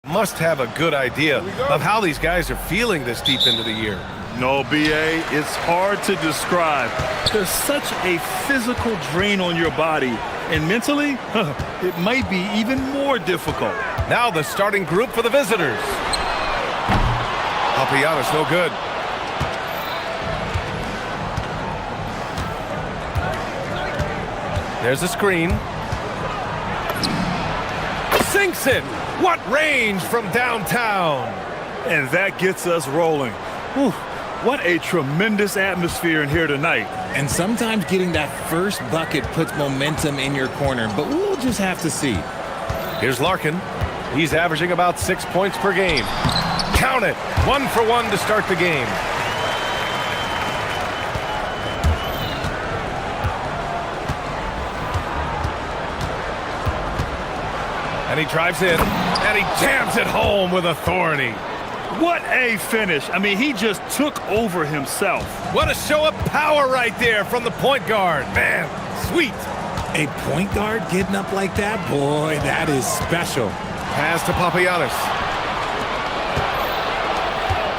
must have a good idea of how these guys are feeling this deep into the year. No, BA, it's hard to describe. There's such a physical drain on your body, and mentally, it might be even more difficult. Now the starting group for the visitors. Papagiannis, no good. There's a screen. Sinks it! What range from downtown! And that gets us rolling. Whew, what a tremendous atmosphere in here tonight. And sometimes getting that first bucket puts momentum in your corner, but we'll just have to see. Here's Larkin. He's averaging about 6 points per game. Count it! 1 for 1 to start the game. And he drives in, and he jams it home with authority. What a finish. I mean, he just took over himself. What a show of power right there from the point guard. Man, sweet. A point guard getting up like that? Boy, that is special. Pass to Papagiannis.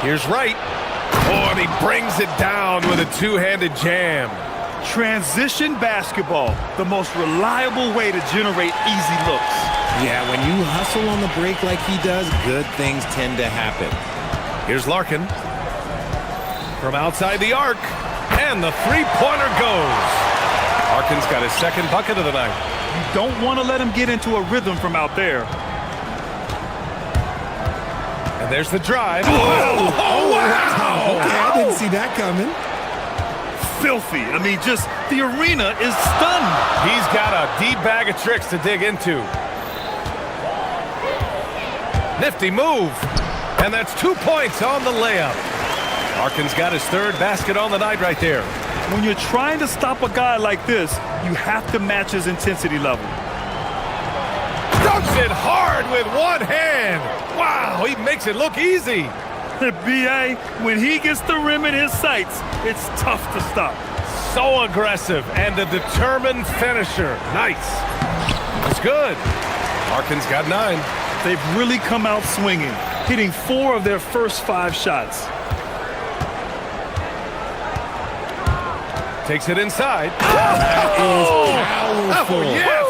Here's Wright. Oh, and he brings it down with a two-handed jam. Transition basketball, the most reliable way to generate easy looks. Yeah, when you hustle on the break like he does, good things tend to happen. Here's Larkin. From outside the arc, and the three-pointer goes. Larkin's got his second bucket of the night. You don't want to let him get into a rhythm from out there. And there's the drive. Oh, wow! Okay, I didn't see that coming. Filthy. I mean, just the arena is stunned. He's got a deep bag of tricks to dig into. Nifty move. And that's 2 points on the layup. Larkin's got his third basket on the night right there. When you're trying to stop a guy like this, you have to match his intensity level. Dunks it hard with one hand. Wow, he makes it look easy. B.A., when he gets the rim in his sights, it's tough to stop. So aggressive and a determined finisher. Nice. That's good. Larkin's got 9. They've really come out swinging, hitting 4 of their first 5 shots. Takes it inside. That is powerful. Oh, yes.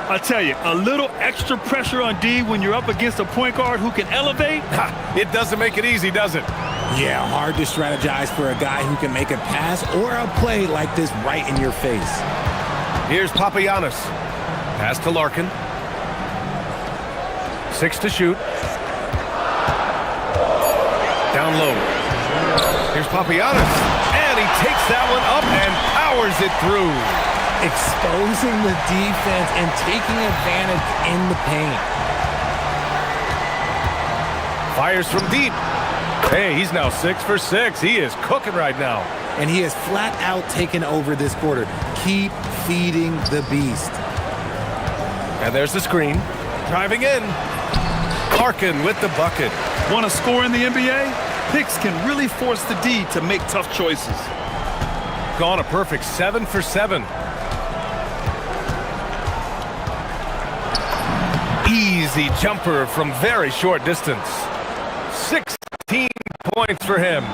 I tell you, a little extra pressure on D when you're up against a point guard who can elevate. It doesn't make it easy, does it? Yeah, hard to strategize for a guy who can make a pass or a play like this right in your face. Here's Papagiannis. Pass to Larkin. 6 to shoot. Down low. Here's Papagiannis. And he takes that one up and powers it through. Exposing the defense and taking advantage in the paint. Fires from deep. Hey, he's now 6 for 6. He is cooking right now. And he has flat out taken over this quarter. Keep feeding the beast. And there's the screen. Driving in. Larkin with the bucket. Want to score in the NBA? Picks can really force the D to make tough choices. Gone a perfect 7 for 7. Easy jumper from very short distance. 16 points for him.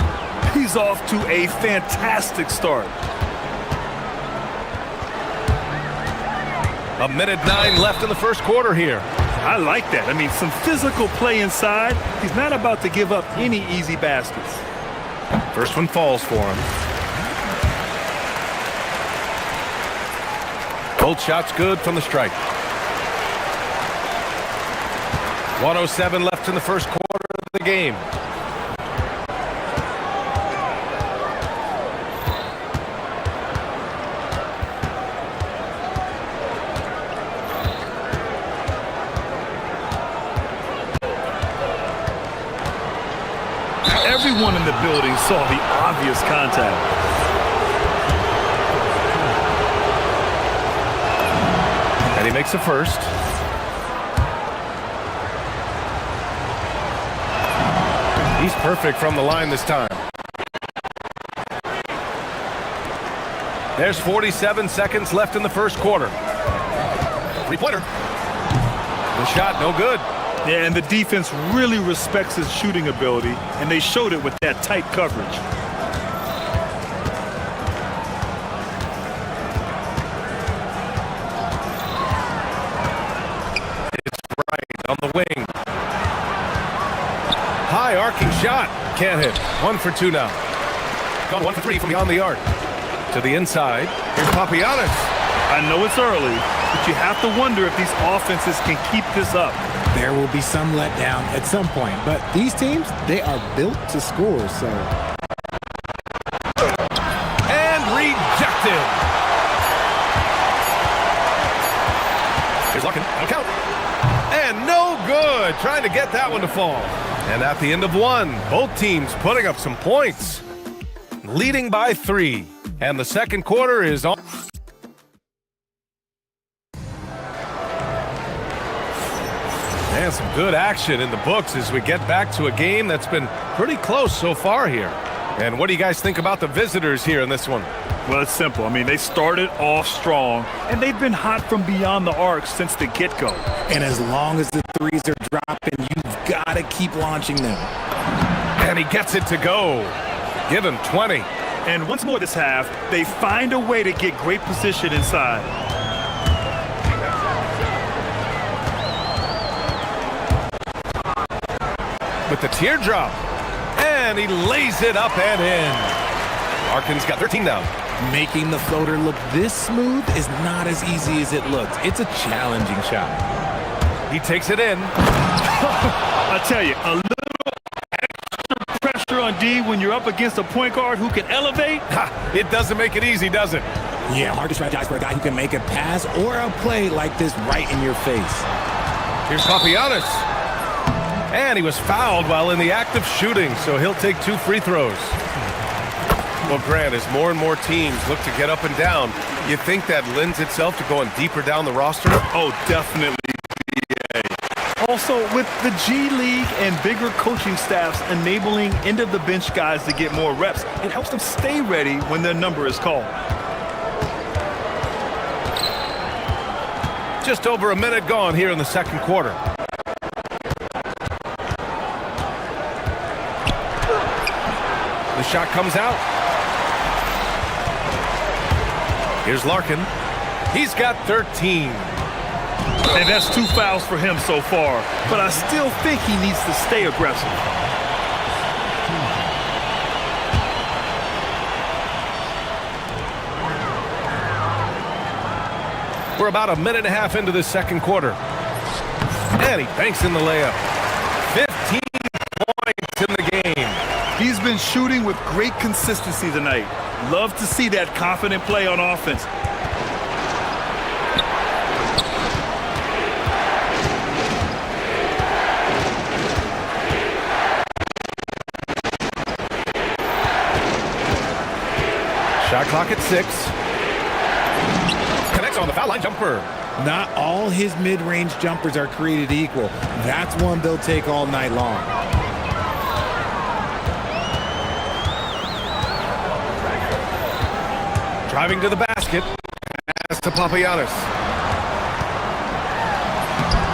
He's off to a fantastic start. 1:09 left in the first quarter here. I like that. I mean, some physical play inside. He's not about to give up any easy baskets. First one falls for him. Both shots good from the strike. 1:07 left in the first quarter of the game. Everyone in the building saw the obvious contact. And he makes a first. He's perfect from the line this time. There's 47 seconds left in the first quarter. Three-pointer. The shot, no good. Yeah, and the defense really respects his shooting ability, and they showed it with that tight coverage. It's right on the wing. High arcing shot. Can't hit. 1 for 2 now. Gone 1 for 3 from beyond the arc. To the inside. Here's Papagiannis. I know it's early, but you have to wonder if these offenses can keep this up. There will be some letdown at some point, but these teams, they are built to score, so. And rejected. Here's Larkin. No count. And no good. Trying to get that one to fall. And at the end of 1, both teams putting up some points. Leading by 3. And the second quarter is on. And some good action in the books as we get back to a game that's been pretty close so far here. And what do you guys think about the visitors here in this one? Well, it's simple. I mean, they started off strong, and they've been hot from beyond the arc since the get-go. And as long as the threes are dropping, you've got to keep launching them. And he gets it to go. Give him 20. And once more this half, they find a way to get great position inside. With the teardrop. And he lays it up and in. Larkin's got 13 now. Making the floater look this smooth is not as easy as it looks. It's a challenging shot. He takes it in. I tell you, a little extra pressure on D when you're up against a point guard who can elevate. Ha, it doesn't make it easy, does it? Yeah, hard to strategize for a guy who can make a pass or a play like this right in your face. Here's Papagiannis. And he was fouled while in the act of shooting, so he'll take 2 free throws. Well, Grant, as more and more teams look to get up and down, you think that lends itself to going deeper down the roster? Oh, definitely. Also, with the G League and bigger coaching staffs enabling end-of-the-bench guys to get more reps, it helps them stay ready when their number is called. Just over a minute gone here in the second quarter. The shot comes out. Here's Larkin. He's got 13. And that's 2 fouls for him so far. But I still think he needs to stay aggressive. We're about a minute and a half into the second quarter. And he banks in the layup. 15 points in the game. He's been shooting with great consistency tonight. Love to see that confident play on offense. Shot clock at 6. Connects on the foul line jumper. Not all his mid-range jumpers are created equal. That's one they'll take all night long. Driving to the basket. Pass to Papagiannis.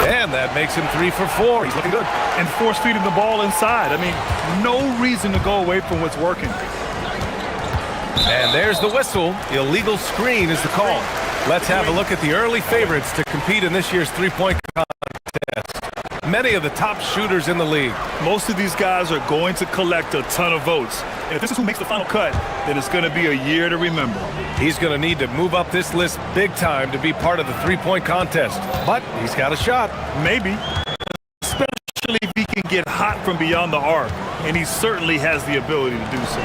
And that makes him 3 for 4. He's looking good. And force-feeding the ball inside. I mean, no reason to go away from what's working. And there's the whistle. Illegal screen is the call. Let's have a look at the early favorites to compete in this year's three-point contest. Many of the top shooters in the league. Most of these guys are going to collect a ton of votes. And if this is who makes the final cut, then it's going to be a year to remember. He's going to need to move up this list big time to be part of the three-point contest. But he's got a shot. Maybe. Especially if he can get hot from beyond the arc. And he certainly has the ability to do so.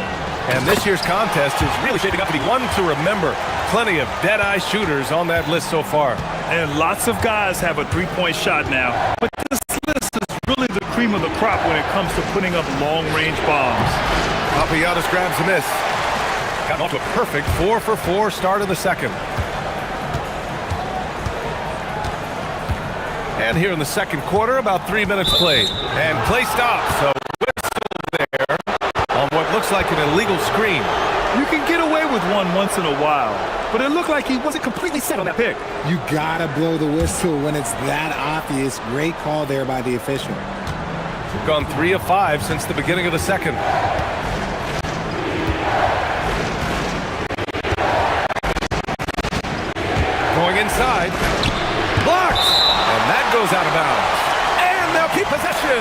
And this year's contest is really shaping up to be one to remember. Plenty of dead-eye shooters on that list so far. And lots of guys have a three-point shot now. But this list is really the cream of the crop when it comes to putting up long-range bombs. Papagiannis grabs a miss. Got off to a perfect 4 for 4 start of the second. And here in the second quarter, about 3 minutes played. And play stops. So whistle there on what looks like an illegal screen. You can get away with with one once in a while, but it looked like he wasn't completely set on that pick. You gotta blow the whistle when it's that obvious. Great call there by the official. We've gone 3 of 5 since the beginning of the second. Going inside. Blocked! And that goes out of bounds. And they'll keep possession.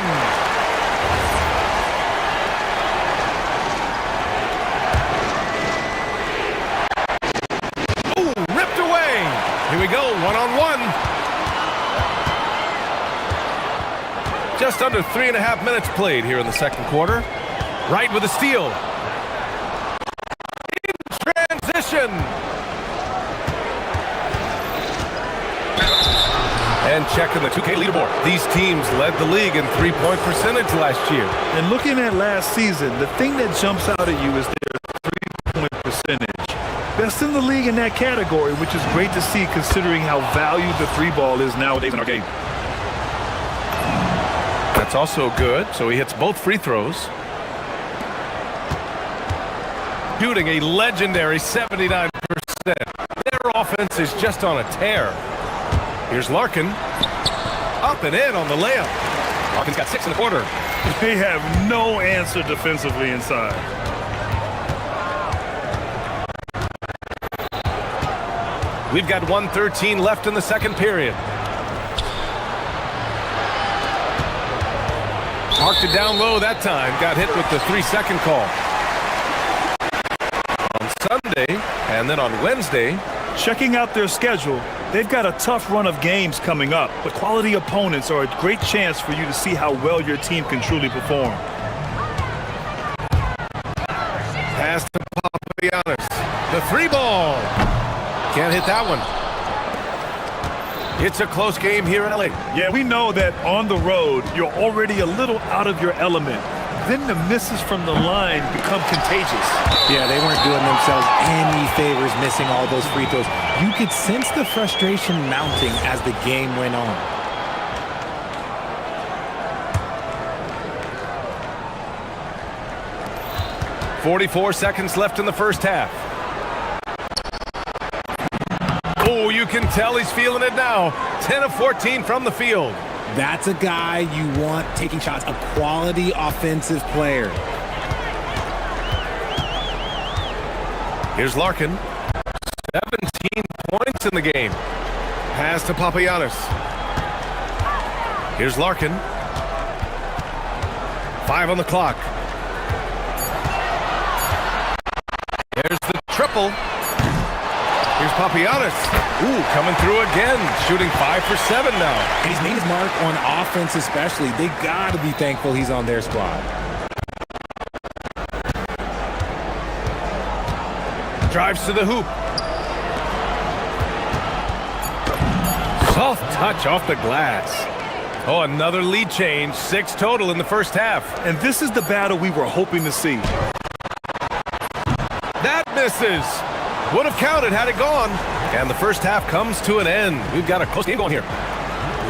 Ooh, ripped away. Here we go, one-on-one. Just under 3.5 minutes played here in the second quarter. Right with a steal. In transition. And checking the 2K leaderboard. These teams led the league in three-point percentage last year. And looking at last season, the thing that jumps out at you is their three-point percentage. Best in the league in that category, which is great to see considering how valued the three ball is nowadays in our game. That's also good, so he hits both free throws. Shooting a legendary 79%. Their offense is just on a tear. Here's Larkin. Up and in on the layup. Larkin's got 6 in the quarter. They have no answer defensively inside. We've got 1:13 left in the second period. Marked it down low that time. Got hit with the 3-second call. On Sunday and then on Wednesday. Checking out their schedule, they've got a tough run of games coming up, but quality opponents are a great chance for you to see how well your team can truly perform. Pass to Papagiannis. The three ball. Can't hit that one. It's a close game here in LA. Yeah, we know that on the road, you're already a little out of your element. Then the misses from the line become contagious. Yeah, they weren't doing themselves any favors missing all those free throws. You could sense the frustration mounting as the game went on. .44 seconds left in the first half. Oh, you can tell he's feeling it now. 10 of 14 from the field. That's a guy you want taking shots, a quality offensive player. Here's Larkin. 17 points in the game. Pass to Papagiannis. Here's Larkin. 5 on the clock. There's the triple. Here's Papagiannis. Ooh, coming through again. Shooting 5 for 7 now. And he's made his mark on offense especially. They got to be thankful he's on their squad. Drives to the hoop. Soft touch off the glass. Oh, another lead change. 6 total in the first half. And this is the battle we were hoping to see. That misses. Would have counted had it gone. And the first half comes to an end. We've got a close game going here.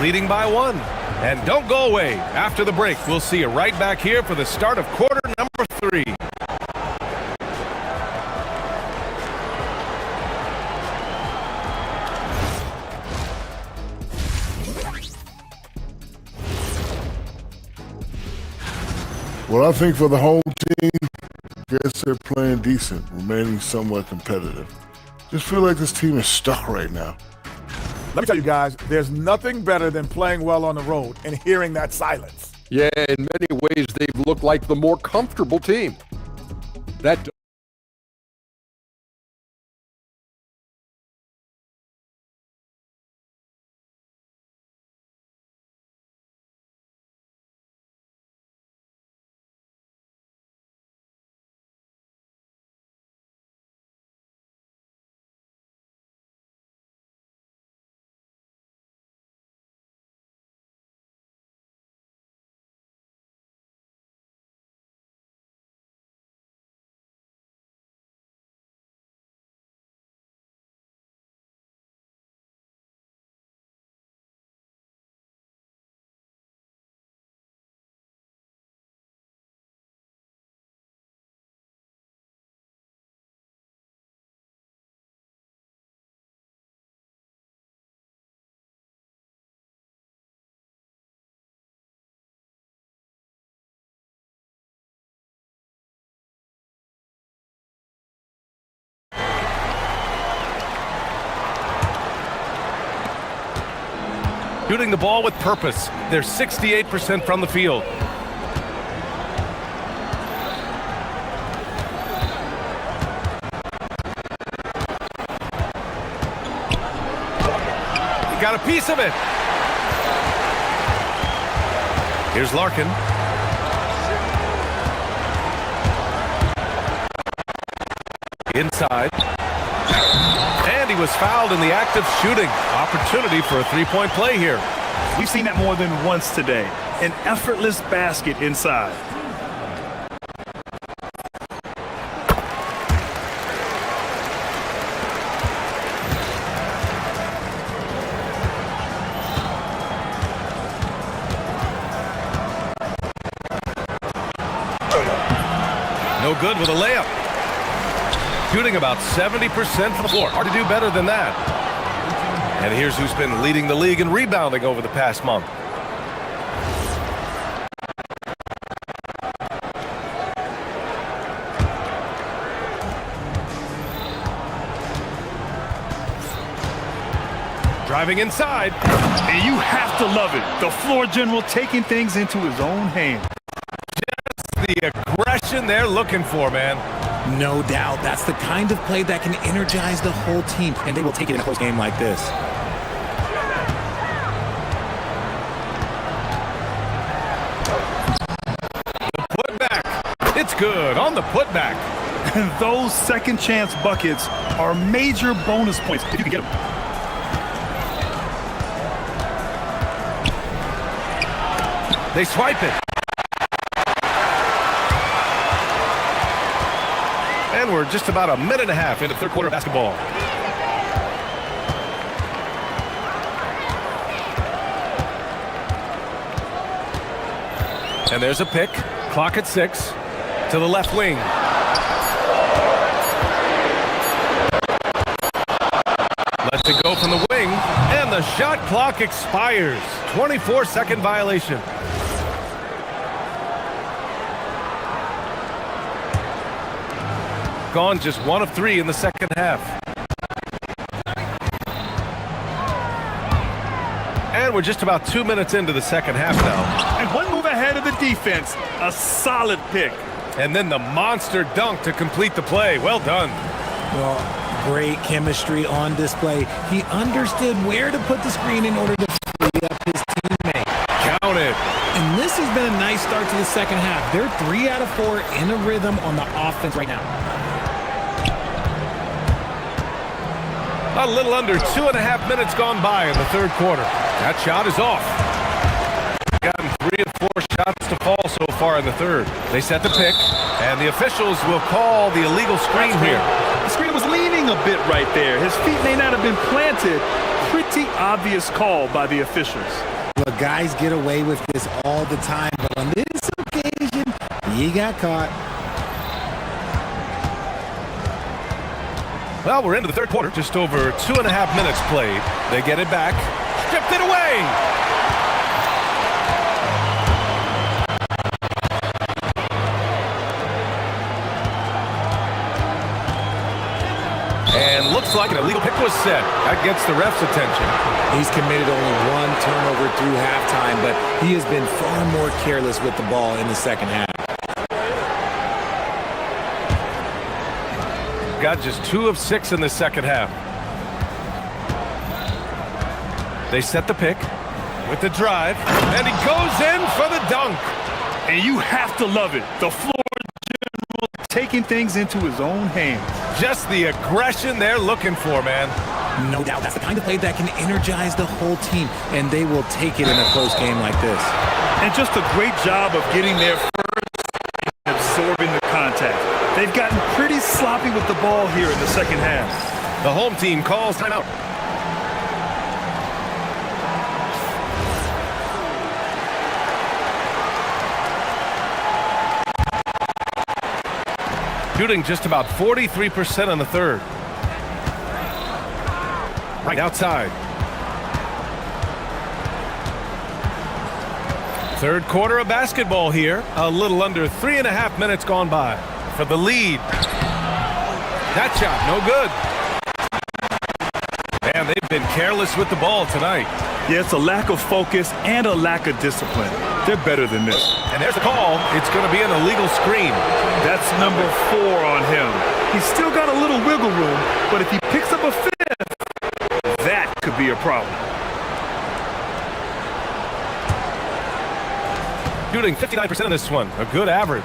Leading by 1. And don't go away. After the break, we'll see you right back here for the start of quarter number 3. Well, I think for the whole team, I guess they're playing decent, remaining somewhat competitive. Just feel like this team is stuck right now. Let me tell you guys, there's nothing better than playing well on the road and hearing that silence. Yeah, in many ways, they've looked like the more comfortable team. That Shooting the ball with purpose. They're 68% from the field. He got a piece of it. Here's Larkin. Inside. And he was fouled in the act of shooting. Opportunity for a three-point play here. We've seen that more than once today. An effortless basket inside. No good with a layup. Shooting about 70% from the floor. Hard to do better than that. And here's who's been leading the league in rebounding over the past month. Driving inside. And you have to love it. The floor general taking things into his own hands. Just the aggression they're looking for, man. No doubt. That's the kind of play that can energize the whole team, and they will take it in a close game like this. The putback. It's good on the putback. And those second chance buckets are major bonus points if you can get them. They swipe it. And we're just about a minute and a half into third quarter basketball. And there's a pick. Clock at 6. To the left wing. Lets it go from the wing. And the shot clock expires. 24-second violation. Gone just 1 of 3 in the second half. And we're just about 2 minutes into the second half now. And one move ahead of the defense. A solid pick. And then the monster dunk to complete the play. Well done. Well, great chemistry on display. He understood where to put the screen in order to free up his teammate. Count it. And this has been a nice start to the second half. They're 3 out of 4 in a rhythm on the offense right now. A little under 2.5 minutes gone by in the third quarter. That shot is off. Gotten 3 of 4 shots to fall so far in the third. They set the pick, and the officials will call the illegal screen here. The screen was leaning a bit right there. His feet may not have been planted. Pretty obvious call by the officials. Look, guys get away with this all the time, but on this occasion, he got caught. Well, we're into the third quarter. Just over 2.5 minutes played. They get it back. Stripped it away. And looks like an illegal pick was set. That gets the ref's attention. He's committed only 1 turnover through halftime, but he has been far more careless with the ball in the second half. Got just 2 of 6 in the second half. They set the pick with the drive, and he goes in for the dunk. And you have to love it. The floor general taking things into his own hands. Just the aggression they're looking for, man. No doubt. That's the kind of play that can energize the whole team, and they will take it in a close game like this. And just a great job of getting there first and absorbing the contact. They've gotten pretty sloppy with the ball here in the second half. The home team calls timeout. Shooting just about 43% on the third. Right outside. Third quarter of basketball here. A little under 3.5 minutes gone by. For the lead. That shot, no good. And they've been careless with the ball tonight. Yeah, it's a lack of focus and a lack of discipline. They're better than this. And there's the call. It's going to be an illegal screen. That's number 4 on him. He's still got a little wiggle room, but if he picks up a 5th, that could be a problem. Shooting 59% of this one, a good average.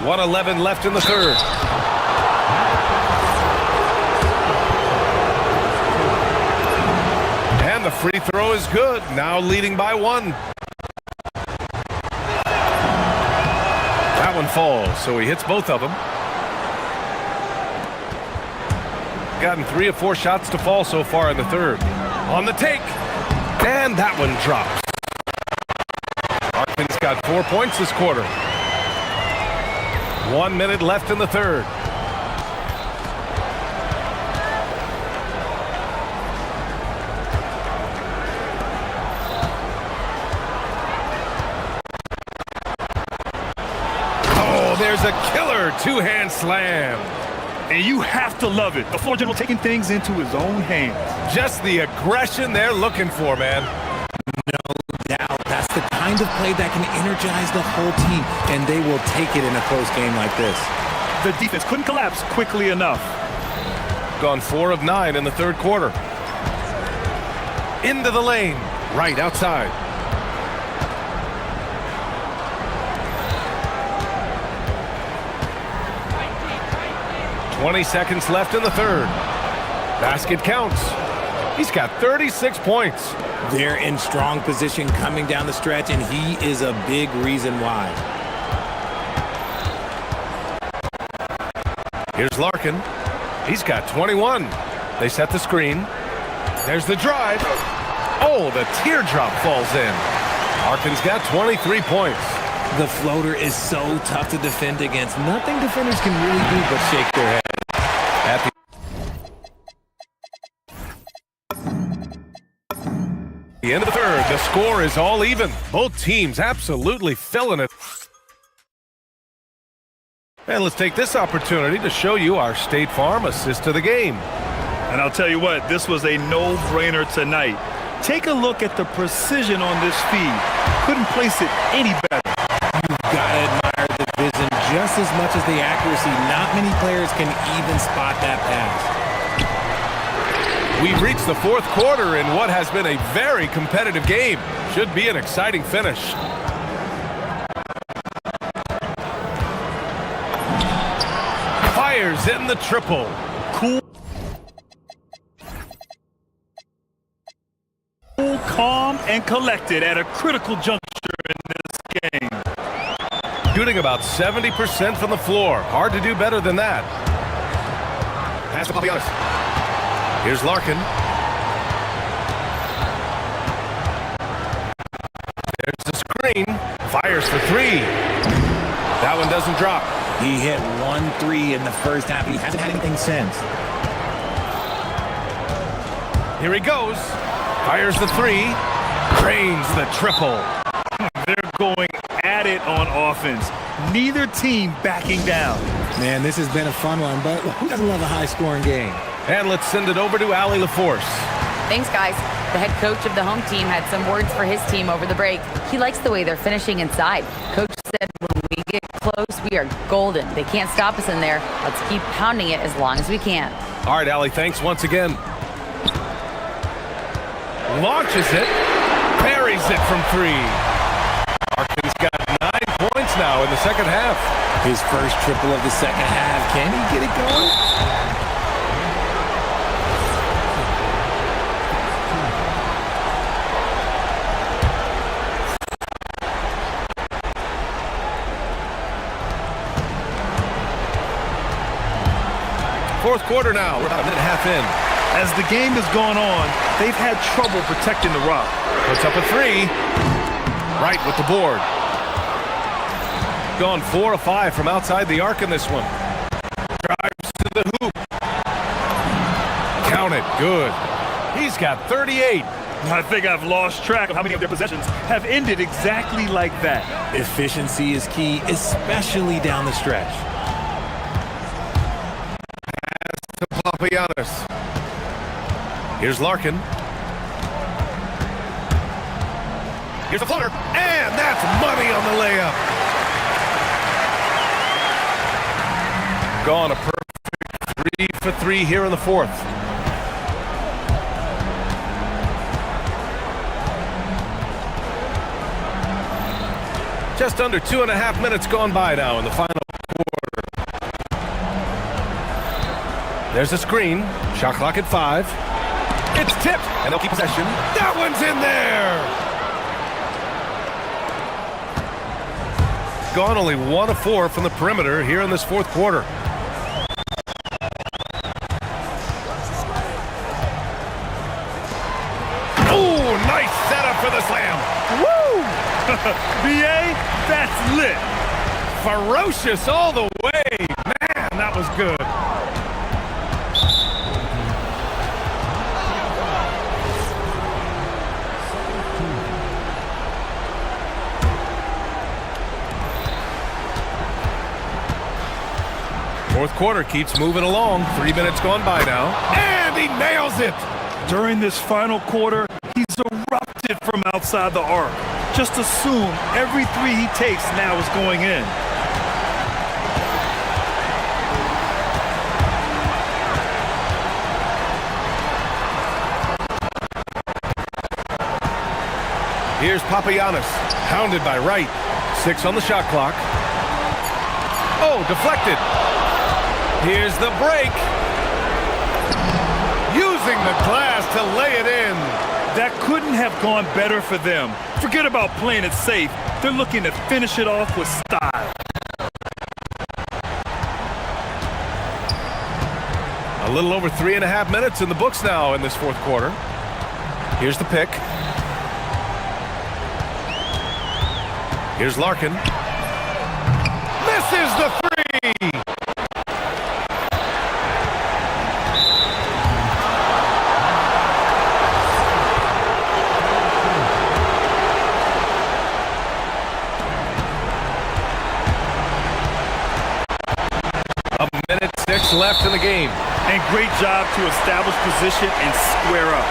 .111 left in the third. And the free throw is good, now leading by 1. That one falls, so he hits both of them. Gotten 3 of 4 shots to fall so far in the third. On the take, and that one drops. Arkin's got 4 points this quarter. 1 minute left in the third. Oh, there's a killer 2-hand slam. And you have to love it. The floor general taking things into his own hands. Just the aggression they're looking for, man. No doubt. That's the kind of play that can energize the whole team, and they will take it in a close game like this. The defense couldn't collapse quickly enough. Gone 4 of 9 in the third quarter. Into the lane, right outside. .20 seconds left in the third. Basket counts. He's got 36 points. They're in strong position coming down the stretch, and he is a big reason why. Here's Larkin. He's got 21. They set the screen. There's the drive. Oh, the teardrop falls in. Larkin's got 23 points. The floater is so tough to defend against. Nothing defenders can really do but shake their head. At the end of the third, the score is all even. Both teams absolutely filling it. And let's take this opportunity to show you our State Farm assist to the game. And I'll tell you what, this was a no-brainer tonight. Take a look at the precision on this feed. Couldn't place it any better. You've got to admire the vision just as much as the accuracy. Not many players can even spot that pass. We've reached the fourth quarter in what has been a very competitive game. Should be an exciting finish. Fires in the triple. Cool, calm, and collected at a critical juncture in this game. Shooting about 70% from the floor. Hard to do better than that. Pass to Papianis. Here's Larkin. There's the screen. Fires for 3. That one doesn't drop. He hit 1 3 in the first half. He hasn't had anything since. Here he goes. Fires the 3. Drains the triple. They're going at it on offense. Neither team backing down. Man, this has been a fun one, but who doesn't love a high-scoring game? And let's send it over to Allie LaForce. Thanks, guys. The head coach of the home team had some words for his team over the break. He likes the way they're finishing inside. Coach said, when we get close, we are golden. They can't stop us in there. Let's keep pounding it as long as we can. All right, Allie, thanks once again. Launches it. Buries it from 3. Arkin's got 9 points now in the second half. His first triple of the second half. Can he get it going? Fourth quarter now. We're about a minute and a half in. As the game has gone on, they've had trouble protecting the rock. Puts up a 3. Right with the board. Gone 4 of 5 from outside the arc in this one. Drives to the hoop. Count it. Good. He's got 38. I think I've lost track of how many of their possessions have ended exactly like that. Efficiency is key, especially down the stretch. To Papagiannis. Here's Larkin. Here's the floater, and that's money on the layup. Gone a perfect 3 for 3 here in the fourth. Just under 2.5 minutes gone by now in the final quarter. There's a screen. Shot clock at 5. It's tipped, and they'll keep possession. That one's in there! Gone only 1 of 4 from the perimeter here in this fourth quarter. Oh, nice setup for the slam. Woo! BA, that's lit. Ferocious all the way. Man, that was good. Fourth quarter keeps moving along. 3 minutes gone by now. And he nails it. During this final quarter, he's erupted from outside the arc. Just assume every three he takes now is going in. Here's Papagiannis, hounded by Wright. 6 on the shot clock. Oh, deflected. Here's the break. Using the glass to lay it in. That couldn't have gone better for them. Forget about playing it safe. They're looking to finish it off with style. A little over 3.5 minutes in the books now in this fourth quarter. Here's the pick. Here's Larkin. Misses the three! A minute 6 left in the game. And great job to establish position and square up.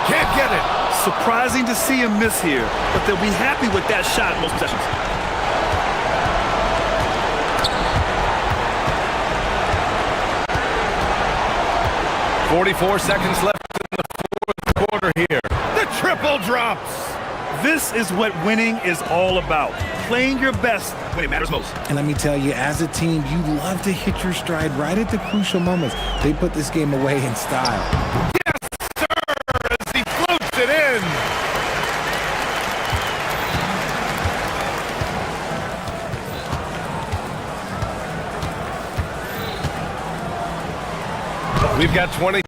Can't get it. Surprising to see him miss here, but they'll be happy with that shot in most possessions. .44 seconds left in the fourth quarter here. The triple drops. This is what winning is all about. Playing your best when it matters most. And let me tell you, as a team, you love to hit your stride right at the crucial moments. They put this game away in style. Yes, sir, as he floats it in. We've got 22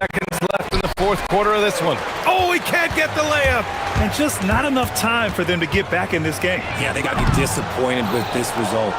seconds left in the fourth quarter of this one. Oh, he can't get the layup. And just not enough time for them to get back in this game. Yeah, they got to be disappointed with this result.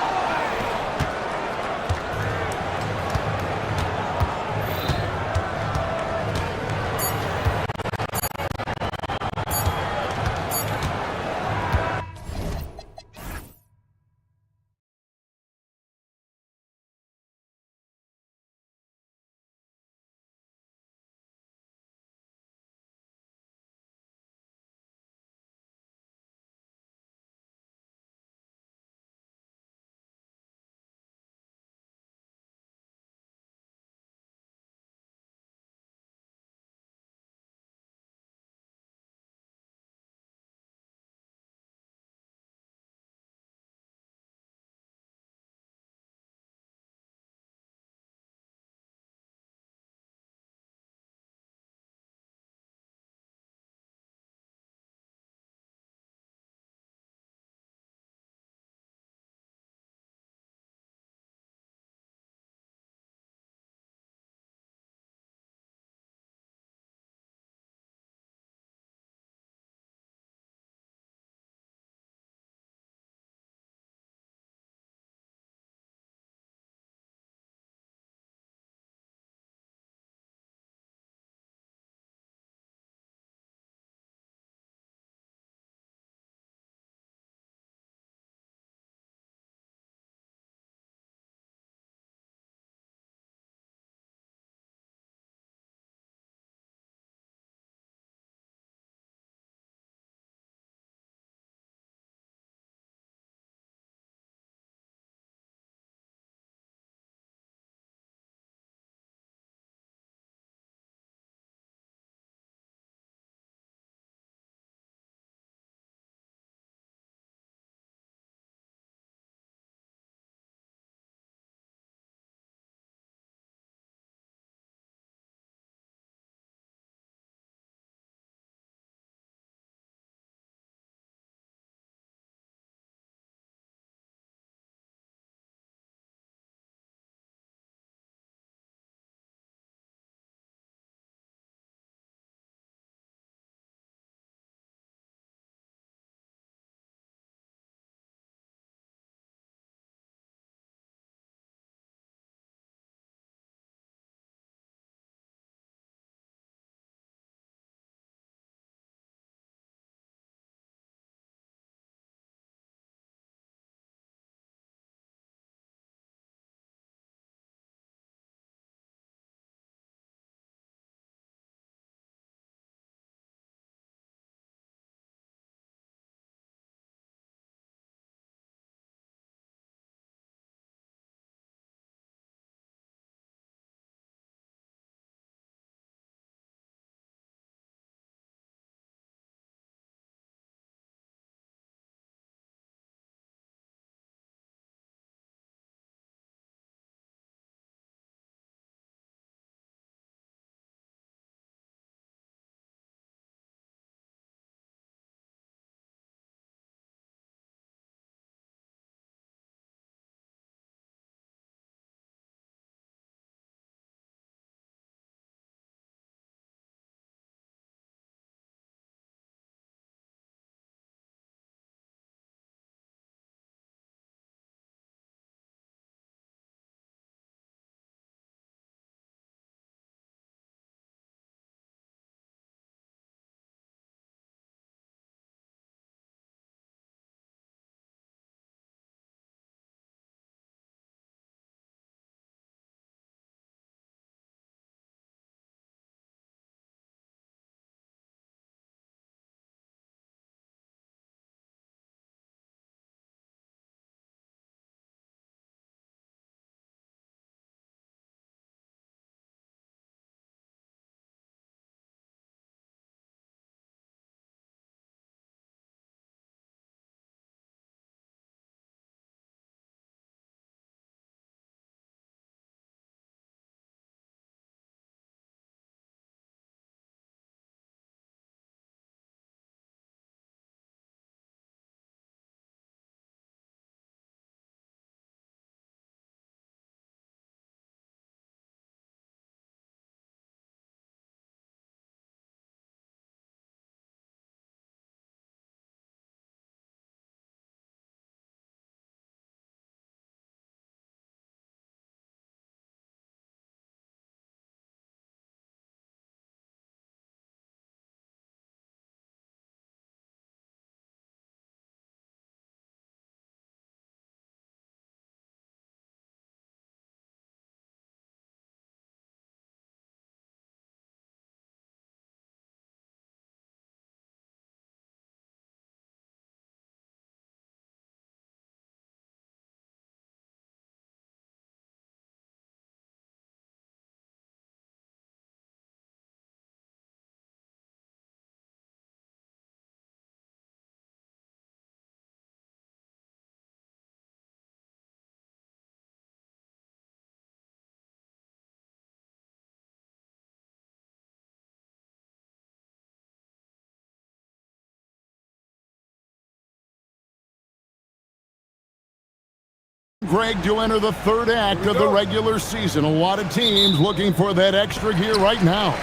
Greg, to enter the third act of the regular season. A lot of teams looking for that extra gear right now.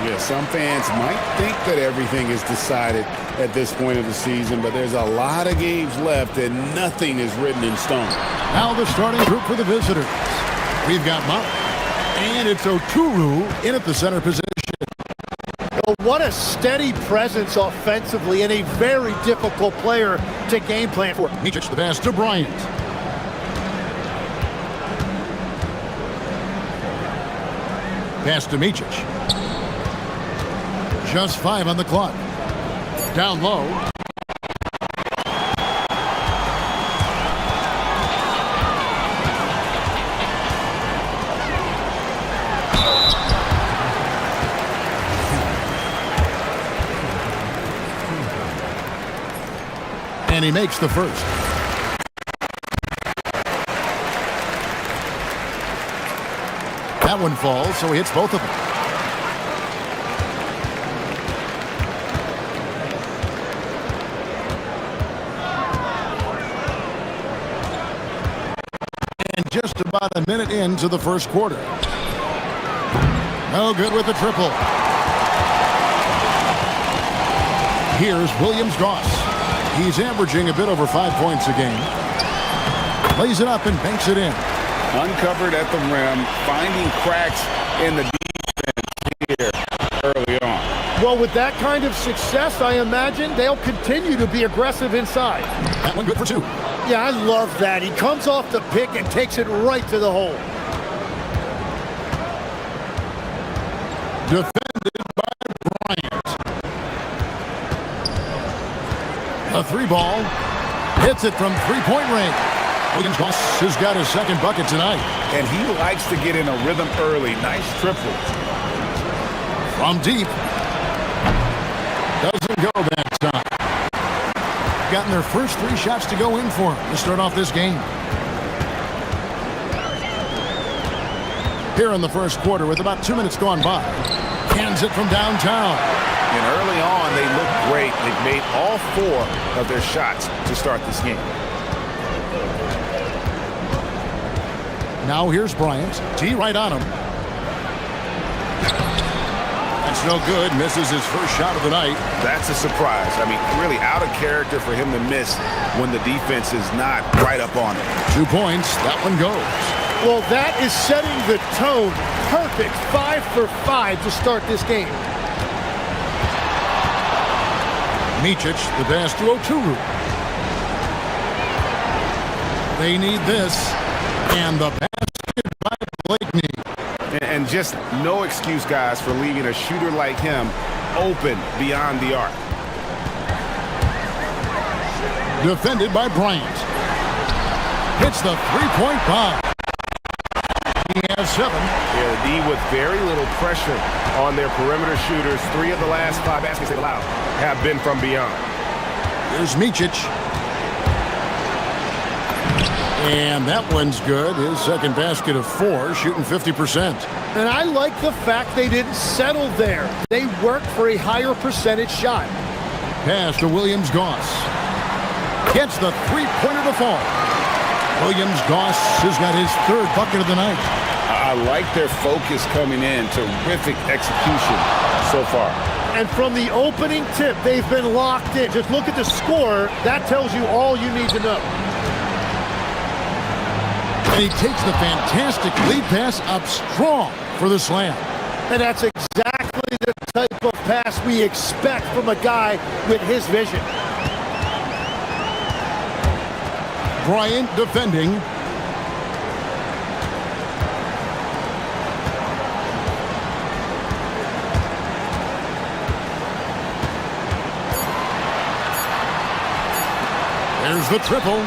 Yeah, some fans might think that everything is decided at this point of the season, but there's a lot of games left and nothing is written in stone. Now the starting group for the visitors. We've got Mount, and it's Oturu in at the center position. Well, what a steady presence offensively and a very difficult player to game plan for. Mijic the pass to Bryant. Pass to Mijic. Just 5 on the clock. Down low. And he makes the first. That one falls, so he hits both of them. And just about a minute into the first quarter. No good with the triple. Here's Williams-Goss. He's averaging a bit over 5 points a game. Lays it up and banks it in. Uncovered at the rim, finding cracks in the defense here early on. Well, with that kind of success, I imagine they'll continue to be aggressive inside. That one good for 2. Yeah, I love that. He comes off the pick and takes it right to the hole. Defended by Bryant. A 3-ball. Hits it from 3-point range. Williams-Goss has got his second bucket tonight. And he likes to get in a rhythm early. Nice triple. From deep. Doesn't go that time. Gotten their first 3 shots to go in for him to start off this game. Here in the first quarter with about 2 minutes gone by. Hands it from downtown. And early on, they look great. They've made all 4 of their shots to start this game. Now here's Bryant. T right on him. That's no good. Misses his first shot of the night. That's a surprise. I mean, really out of character for him to miss when the defense is not right up on it. 2 points. That one goes. Well, that is setting the tone. Perfect 5 for 5 to start this game. Mijic, the pass to Oturu. They need this. And the basket by Blakeney. And just no excuse, guys, for leaving a shooter like him open beyond the arc. Defended by Bryant. Hits the 3-point bomb. He has 7. Yeah, the D with very little pressure on their perimeter shooters. 3 of the last 5 baskets they've allowed have been from beyond. Here's Mijic. And that one's good. His second basket of 4, shooting 50%. And I like the fact they didn't settle there. They worked for a higher percentage shot. Pass to Williams-Goss. Gets the 3-pointer to fall. Williams-Goss has got his 3rd bucket of the night. I like their focus coming in. Terrific execution so far. And from the opening tip, they've been locked in. Just look at the score. That tells you all you need to know. And he takes the fantastic lead pass up strong for the slam. And that's exactly the type of pass we expect from a guy with his vision. Bryant defending. There's the triple.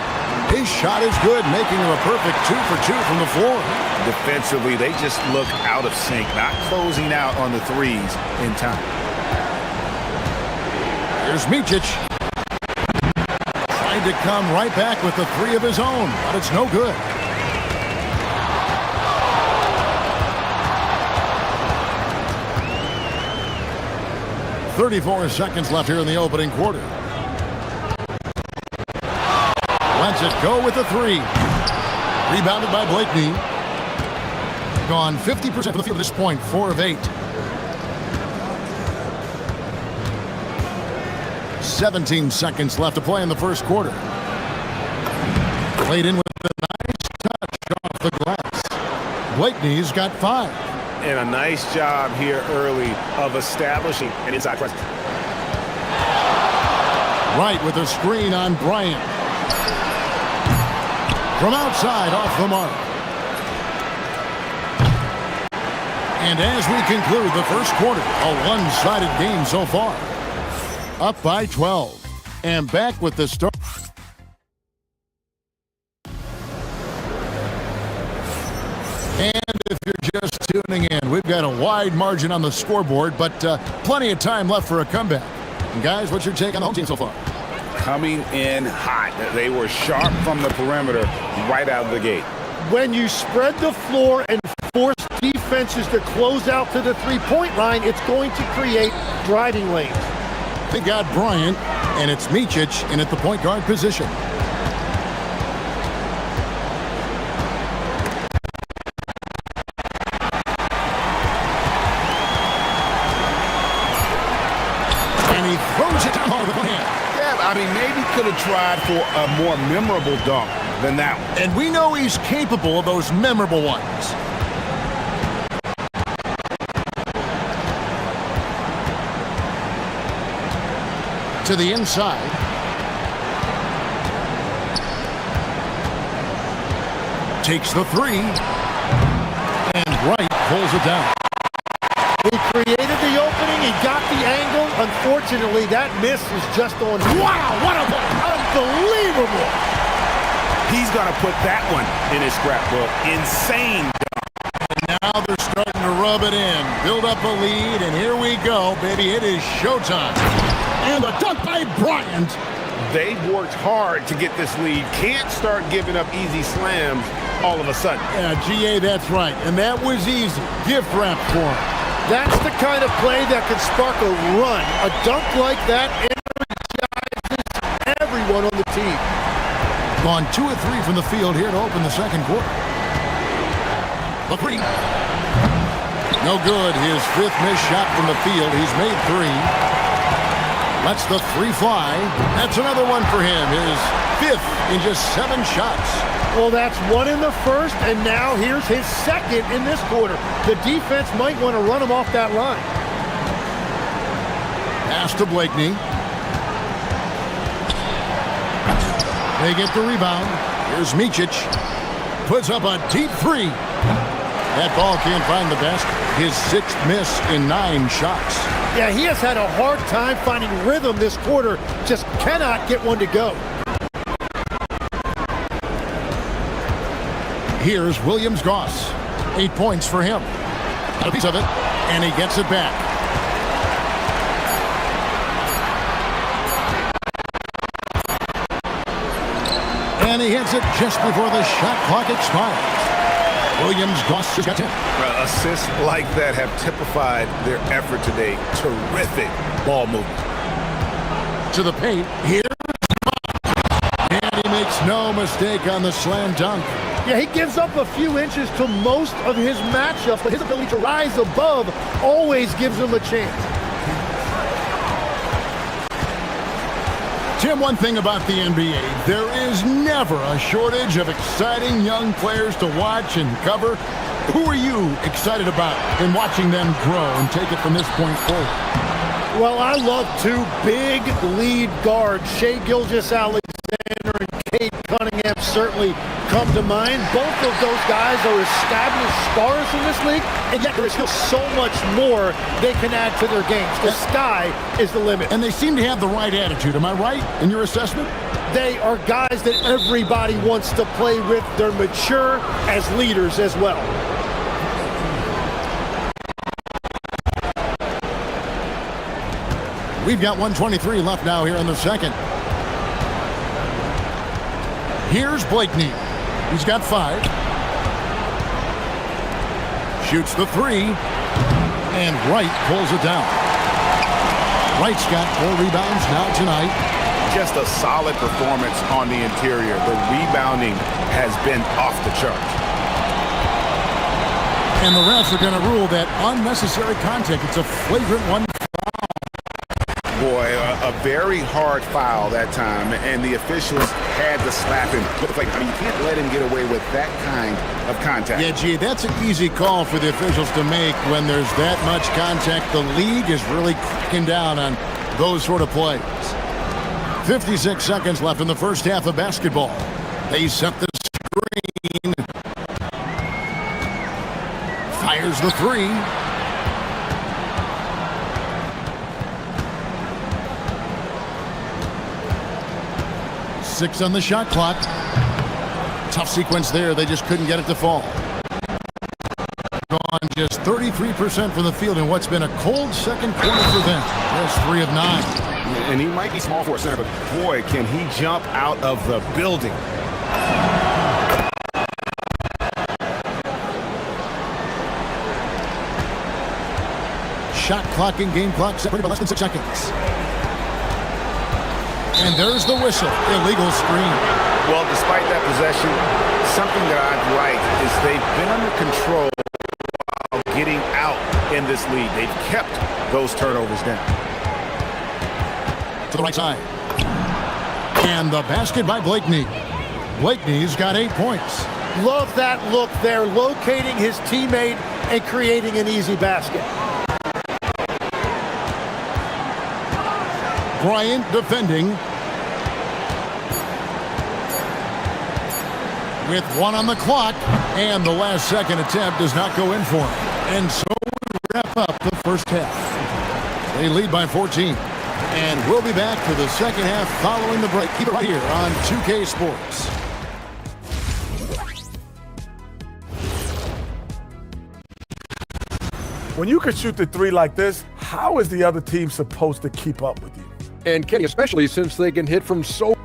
His shot is good, making him a perfect 2 for 2 from the floor. Defensively, they just look out of sync, not closing out on the threes in time. Here's Mijic. Trying to come right back with the 3 of his own, but it's no good. "34 seconds left here in the opening quarter. Lets it go with the 3. Rebounded by Blakeney. Gone 50% from the field at this point, 4 of 8. 17 seconds left to play in the first quarter. Played in with a nice touch off the glass. Blakeney's got 5. And a nice job here early of establishing an inside presence. Right with a screen on Bryant. From outside, off the mark. And as we conclude the first quarter, a one-sided game so far. Up by 12. And back with the start. And if you're just tuning in, we've got a wide margin on the scoreboard, but plenty of time left for a comeback. And guys, what's your take on the home team so far? Coming in hot. They were sharp from the perimeter right out of the gate. When you spread the floor and force defenses to close out to the three-point line, it's going to create driving lanes. They got Bryant, and it's Micic in at the point guard position. And he throws it down with one hand. I mean, maybe could have tried for a more memorable dunk than that one. And we know he's capable of those memorable ones. To the inside. Takes the 3. And Wright pulls it down. He created the opening. He got the angle. Unfortunately, that miss is just on. Wow, what a ball! Unbelievable. He's going to put that one in his scrapbook. Insane. Now they're starting to rub it in. Build up a lead, and here we go, baby. It is showtime. And a dunk by Bryant. They've worked hard to get this lead. Can't start giving up easy slams all of a sudden. Yeah, GA, that's right. And that was easy. Gift wrap for him. That's the kind of play that can spark a run. A dunk like that energizes everyone on the team. Gone 2 of 3 from the field here to open the second quarter. The 3. No good. His 5th missed shot from the field. He's made 3. Lets the 3 fly. That's another one for him. His 5th in just 7 shots. Well, that's 1 in the first, and now here's his 2nd in this quarter. The defense might want to run him off that line. Pass to Blakeney. They get the rebound. Here's Micic. Puts up a deep 3. That ball can't find the basket. His 6th miss in 9 shots. Yeah, he has had a hard time finding rhythm this quarter. Just cannot get one to go. Here's Williams Goss. 8 points for him. A piece of it, and he gets it back. And he hits it just before the shot clock expires. Williams Goss has got 10. Assists like that have typified their effort today. Terrific ball movement. To the paint. Here's and he makes no mistake on the slam dunk. Yeah, he gives up a few inches to most of his matchups, but his ability to rise above always gives him a chance. Tim, one thing about the NBA, there is never a shortage of exciting young players to watch and cover. Who are you excited about in watching them grow and take it from this point forward? Well, I love 2 big lead guards. Shai Gilgeous-Alexander and Cade Cunningham certainly come to mind. Both of those guys are established stars in this league, and yet there is still so much more they can add to their games. The sky is the limit. And they seem to have the right attitude. Am I right in your assessment? They are guys that everybody wants to play with. They're mature as leaders as well. We've got 1:23 left now here in the second. Here's Blakeney. He's got 5. Shoots the 3. And Wright pulls it down. Wright's got 4 rebounds now tonight. Just a solid performance on the interior. The rebounding has been off the charts. And the refs are going to rule that unnecessary contact. It's a flagrant one. Boy, a very hard foul that time, and the officials had to slap him with the flag. I mean, you can't let him get away with that kind of contact. Yeah, gee, that's an easy call for the officials to make when there's that much contact. The league is really cracking down on those sort of plays. 56 seconds left in the first half of basketball. They set the screen. Fires the three. Six on the shot clock. Tough sequence there. They just couldn't get it to fall. Gone just 33% from the field in what's been a cold second quarter for them. Just 3 of 9. And he might be small for a center, but boy, can he jump out of the building. Shot clock and game clock separated by less than 6 seconds. And there's the whistle. Illegal screen. Well, despite that possession, something that I've liked is they've been under control while getting out in this league. They've kept those turnovers down. To the right side. And the basket by Blakeney. Blakeney's got 8 points. Love that look there, locating his teammate and creating an easy basket. Bryant defending. With 1 on the clock, and the last second attempt does not go in for him. And so we wrap up the first half. They lead by 14. And we'll be back for the second half following the break. Keep it right here on 2K Sports. When you can shoot the three like this, how is the other team supposed to keep up with you? And Kenny, especially since they can hit from so...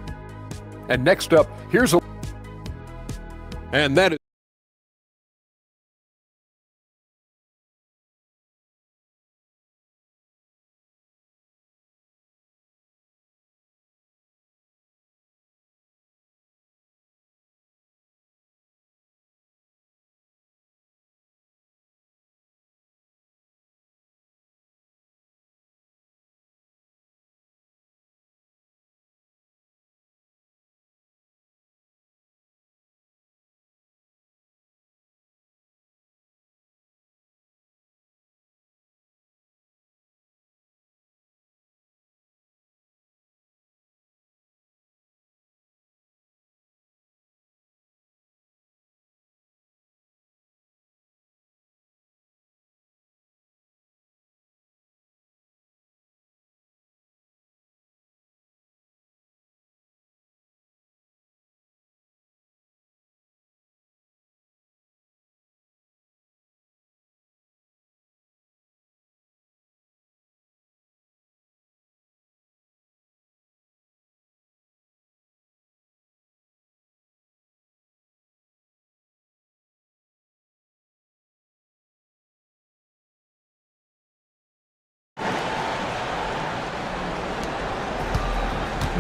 And next up, here's a... And that is...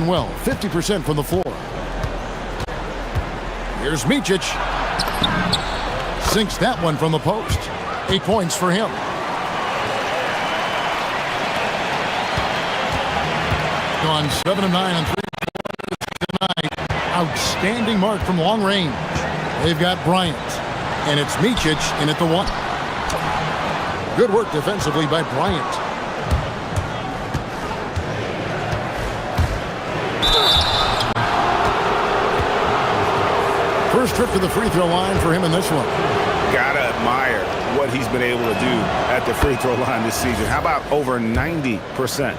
Well, 50% from the floor. Here's Micic. Sinks that one from the post. 8 points for him. Gone 7 of 9 on 3 tonight. Outstanding mark from long range. They've got Bryant. And it's Micic in at the 1. Good work defensively by Bryant. First trip to the free throw line for him in this one. Gotta admire what he's been able to do at the free throw line this season. How about over 90%?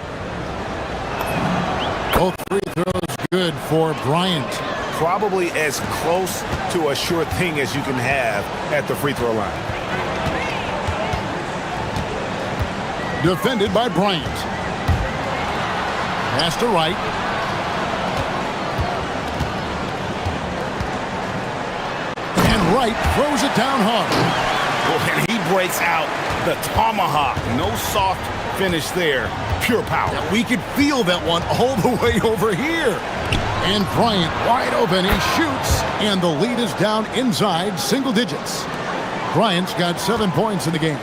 Both free throws good for Bryant. Probably as close to a sure thing as you can have at the free throw line. Defended by Bryant. Pass to right. Right, throws it down hard. Well, and he breaks out the tomahawk. No soft finish there. Pure power. Yeah, we could feel that one all the way over here. And Bryant wide open. He shoots, and the lead is down inside single digits. Bryant's got 7 points in the game.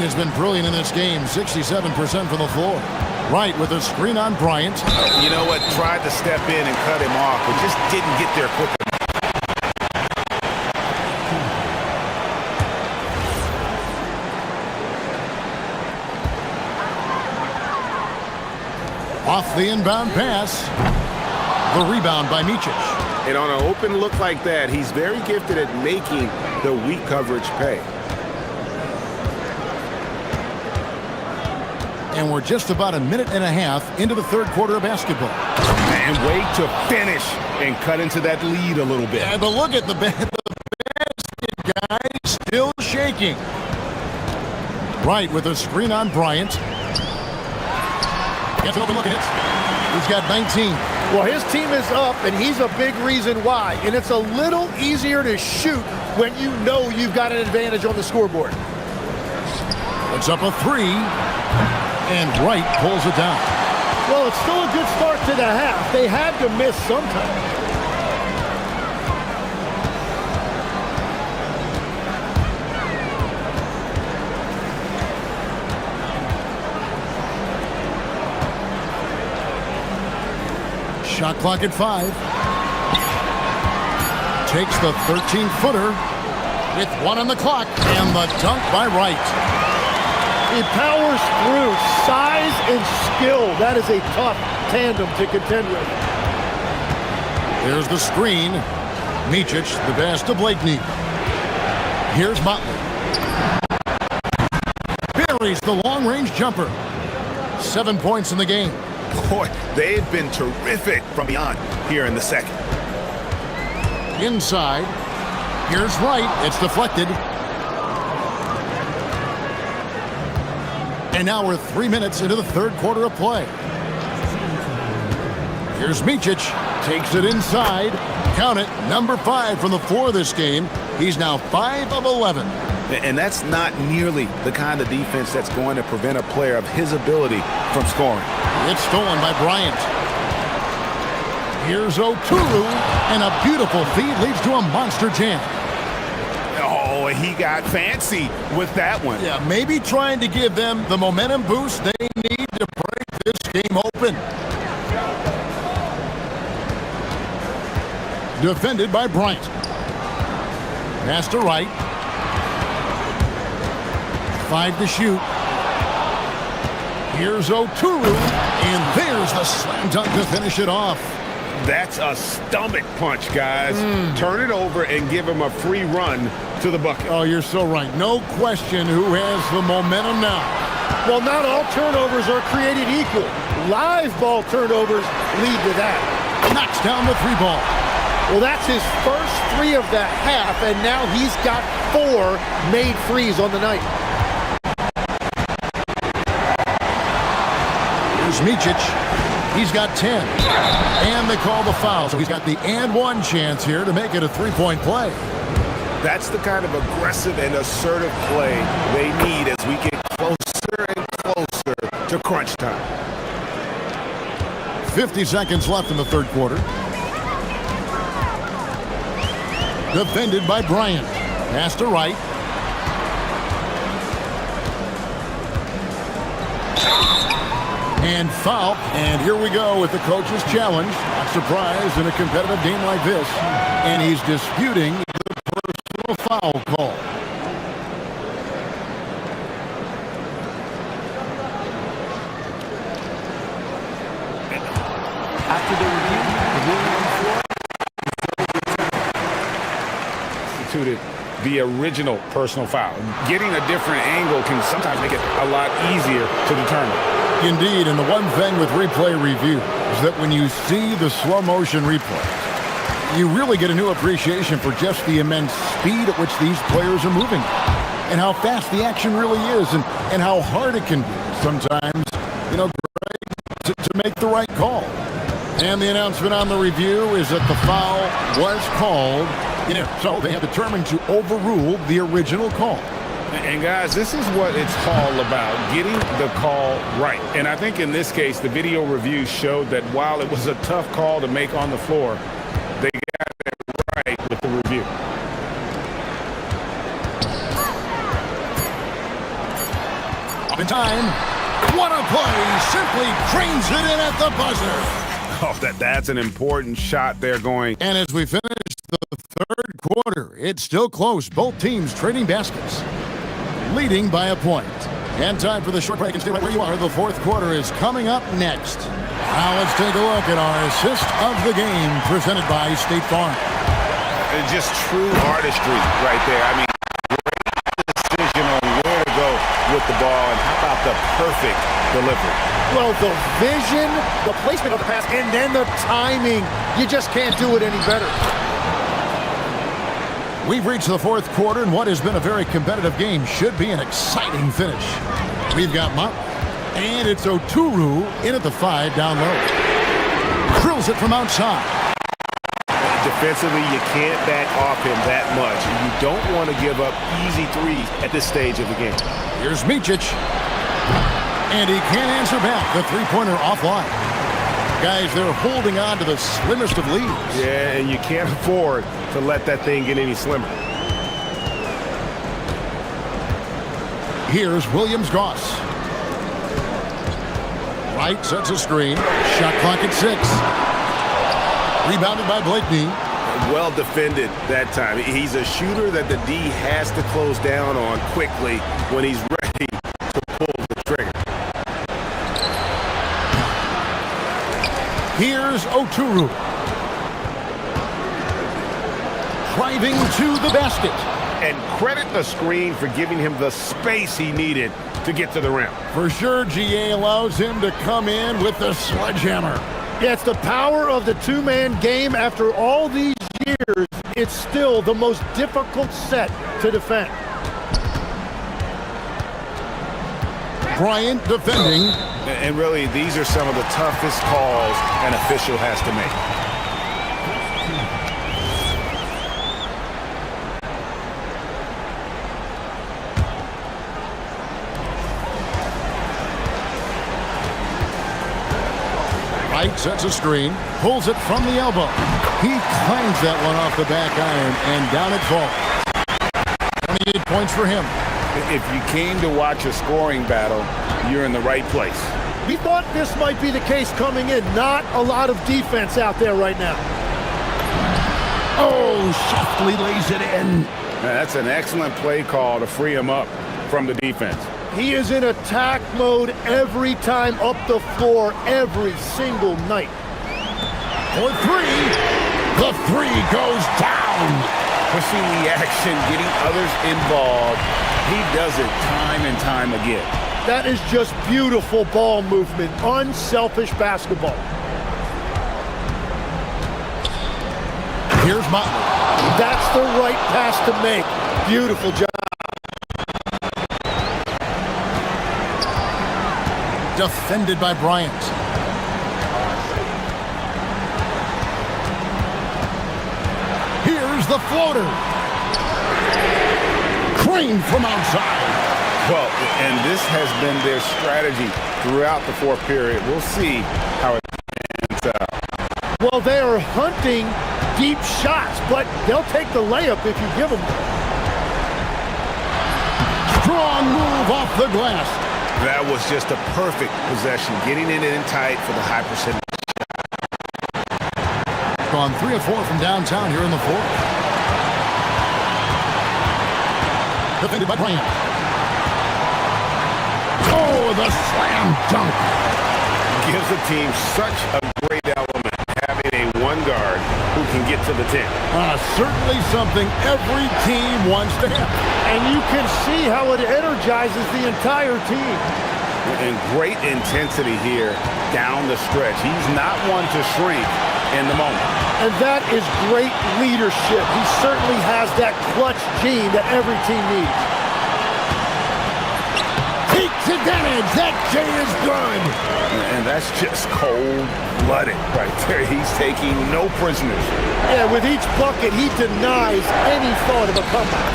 He's been brilliant in this game, 67% from the floor. Wright with a screen on Bryant. You know what? Tried to step in and cut him off, but just didn't get there quick enough. Off the inbound pass. The rebound by Micic. And on an open look like that, he's very gifted at making the weak coverage pay. And we're just about a minute and a half into the third quarter of basketball. And wait to finish and cut into that lead a little bit. Yeah, but look at the basket guy still shaking. Wright with a screen on Bryant. Gets an open look at it. He's got 19. Well, his team is up, and he's a big reason why. And it's a little easier to shoot when you know you've got an advantage on the scoreboard. It's up a three, and Wright pulls it down. Well, it's still a good start to the half. They had to miss sometime. Shot clock at 5. Takes the 13-footer with 1 on the clock, and the dunk by Wright. He powers through. Size and skill. That is a tough tandem to contend with. There's the screen. Micic, the pass to Blakeney. Here's Motley. Buries the long-range jumper. 7 points in the game. Boy, they've been terrific from beyond here in the second. Inside. Here's Wright. It's deflected. And now we're 3 minutes into the third quarter of play. Here's Micic. Takes it inside. Count it. Number 5 from the floor this game. He's now 5 of 11. And that's not nearly the kind of defense that's going to prevent a player of his ability from scoring. It's stolen by Bryant. Here's Oturu, and a beautiful feed leads to a monster jam. Oh, he got fancy with that one. Yeah, maybe trying to give them the momentum boost they need to break this game open. Defended by Bryant. Pass to Wright. 5 to shoot. Here's Oturu, and there's the slam dunk to finish it off. That's a stomach punch, guys. Turn it over and give him a free run to the bucket. Oh, you're so right. No question who has the momentum now. Well, not all turnovers are created equal. Live ball turnovers lead to that. Knocks down the 3-ball. Well, that's his first 3 of the half, and now he's got 4 made threes on the night. Here's Micic. He's got 10. And they call the foul, so he's got the and 1 chance here to make it a 3-point play. That's the kind of aggressive and assertive play they need as we get closer and closer to crunch time. 50 seconds left in the third quarter. Defended by Bryant. Pass to Wright. And foul. And here we go with the coach's challenge. Not surprised in a competitive game like this. And he's disputing the personal foul call. After the review, the ruling on the floor. Instituted the original personal foul. Getting a different angle can sometimes make it a lot easier to determine. Indeed, and the one thing with replay review is that when you see the slow motion replay, you really get a new appreciation for just the immense speed at which these players are moving and how fast the action really is and how hard it can be sometimes, Greg, to make the right call. And the announcement on the review is that the foul was called, so they have determined to overrule the original call. And guys, this is what it's all about, getting the call right. And I think in this case, the video review showed that while it was a tough call to make on the floor, they got it right with the review. Up in time. What a play. Simply trains it in at the buzzer. Oh, that's an important shot there going. And as we finish the third quarter, it's still close. Both teams trading baskets, leading by a point. And time for the short break, and stay right where you are. The fourth quarter is coming up next. Now let's take a look at our assist of the game presented by State Farm. It's just true artistry right there. I mean, great decision on where to go with the ball, and how about the perfect delivery? Well, the vision, the placement of the pass, and then the timing. You just can't do it any better. We've reached the fourth quarter, and what has been a very competitive game should be an exciting finish. We've got Mott, and it's Oturu in at the 5 down low. Drills it from outside. Defensively, you can't back off him that much. You don't want to give up easy threes at this stage of the game. Here's Micic. And he can't answer back. The three-pointer offline. Guys, they're holding on to the slimmest of leads. Yeah, and you can't afford to let that thing get any slimmer. Here's Williams-Goss. Wright sets a screen. Shot clock at 6. Rebounded by Blakeney. Well defended that time. He's a shooter that the D has to close down on quickly when he's ready to pull the trigger. Here's Oturu. Driving to the basket. And credit the screen for giving him the space he needed to get to the rim. For sure, GA allows him to come in with the sledgehammer. Yeah, it's the power of the two-man game. After all these years, it's still the most difficult set to defend. Bryant defending. And really, these are some of the toughest calls an official has to make. Wright sets a screen, pulls it from the elbow. He clangs that one off the back iron, and down it falls. 28 points for him. If you came to watch a scoring battle, you're in the right place. We thought this might be the case coming in. Not a lot of defense out there right now. Oh, softly lays it in. That's an excellent play call to free him up from the defense. He is in attack mode every time up the floor, every single night. For 3. The 3 goes down. Pushing the action, getting others involved. He does it time and time again. That is just beautiful ball movement, unselfish basketball. Here's Motley. That's the right pass to make. Beautiful job. Defended by Bryant. Here's the floater. Crane from outside. Well, and this has been their strategy throughout the fourth period. We'll see how it ends out. Well, they are hunting deep shots, but they'll take the layup if you give them. Strong move off the glass. That was just a perfect possession, getting it in tight for the high percentage shot. Gone 3 of 4 from downtown here in the fourth. Defended by Bryant. Oh, the slam dunk. Gives the team such a great element, having a one guard who can get to the 10. Certainly something every team wants to have. And you can see how it energizes the entire team. And great intensity here down the stretch. He's not one to shrink in the moment. And that is great leadership. He certainly has that clutch gene that every team needs. Takes advantage. That J is good. And that's just cold-blooded right there. He's taking no prisoners. Yeah, with each bucket, he denies any thought of a comeback.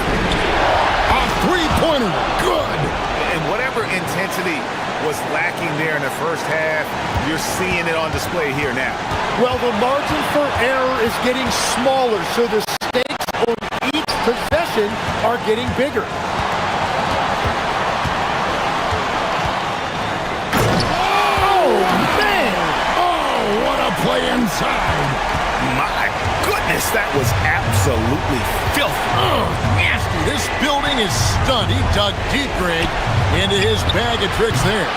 A three-pointer. Good. And whatever intensity was lacking there in the first half, you're seeing it on display here now. Well, the margin for error is getting smaller, so the stakes on each possession are getting bigger. What a play inside. My goodness, that was absolutely filthy. Nasty. This building is stunned. He dug deep, Greg, into his bag of tricks there.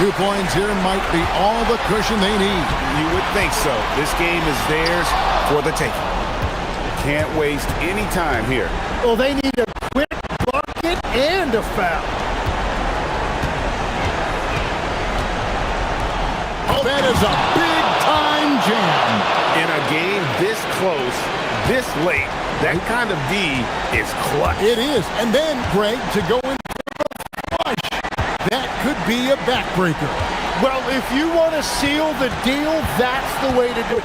2 points here might be all the cushion they need. You would think so. This game is theirs for the taking. Can't waste any time here. Well, they need a quick bucket and a foul. Oh, that is a big-time jam. In a game this close, this late, that kind of D is clutch. It is. And then, Greg, to go in for the flush, that could be a backbreaker. Well, if you want to seal the deal, that's the way to do it.